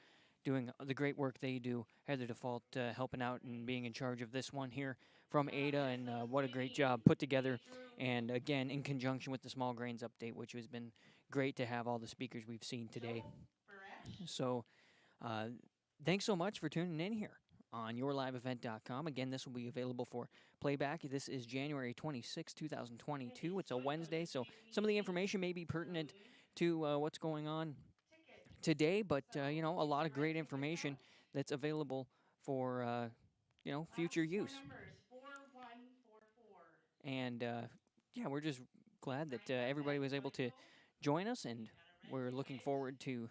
doing the great work they do. Heather Default helping out and being in charge of this one here from Ada, and what a great job put together, and again in conjunction with the Small Grains Update, which has been great to have all the speakers we've seen today. So thanks so much for tuning in here on YourLiveEvent.com. Again, this will be available for playback. This is January 26, 2022. It's a Wednesday, so some of the information may be pertinent to what's going on today, but you know, a lot of great information that's available for you know, future use. And yeah, we're just glad that everybody was able to join us, and we're looking forward to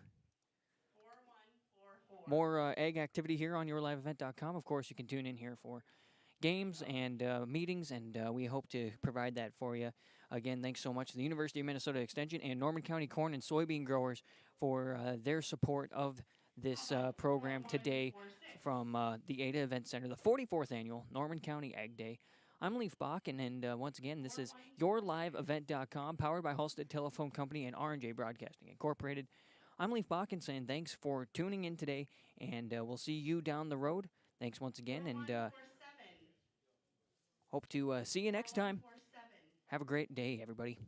more ag activity here on YourLiveEvent.com. Of course, you can tune in here for games and meetings, and we hope to provide that for you. Again, thanks so much to the University of Minnesota Extension and Norman County Corn and Soybean Growers for their support of this program today from the Ada Event Center, the 44th Annual Norman County Ag Day. I'm Leif Bakken, and once again, this is YourLiveEvent.com, powered by Halstead Telephone Company and R&J Broadcasting Incorporated. I'm Leif Bakken saying thanks for tuning in today, and we'll see you down the road. Thanks once again, and hope to see you next time. Have a great day, everybody.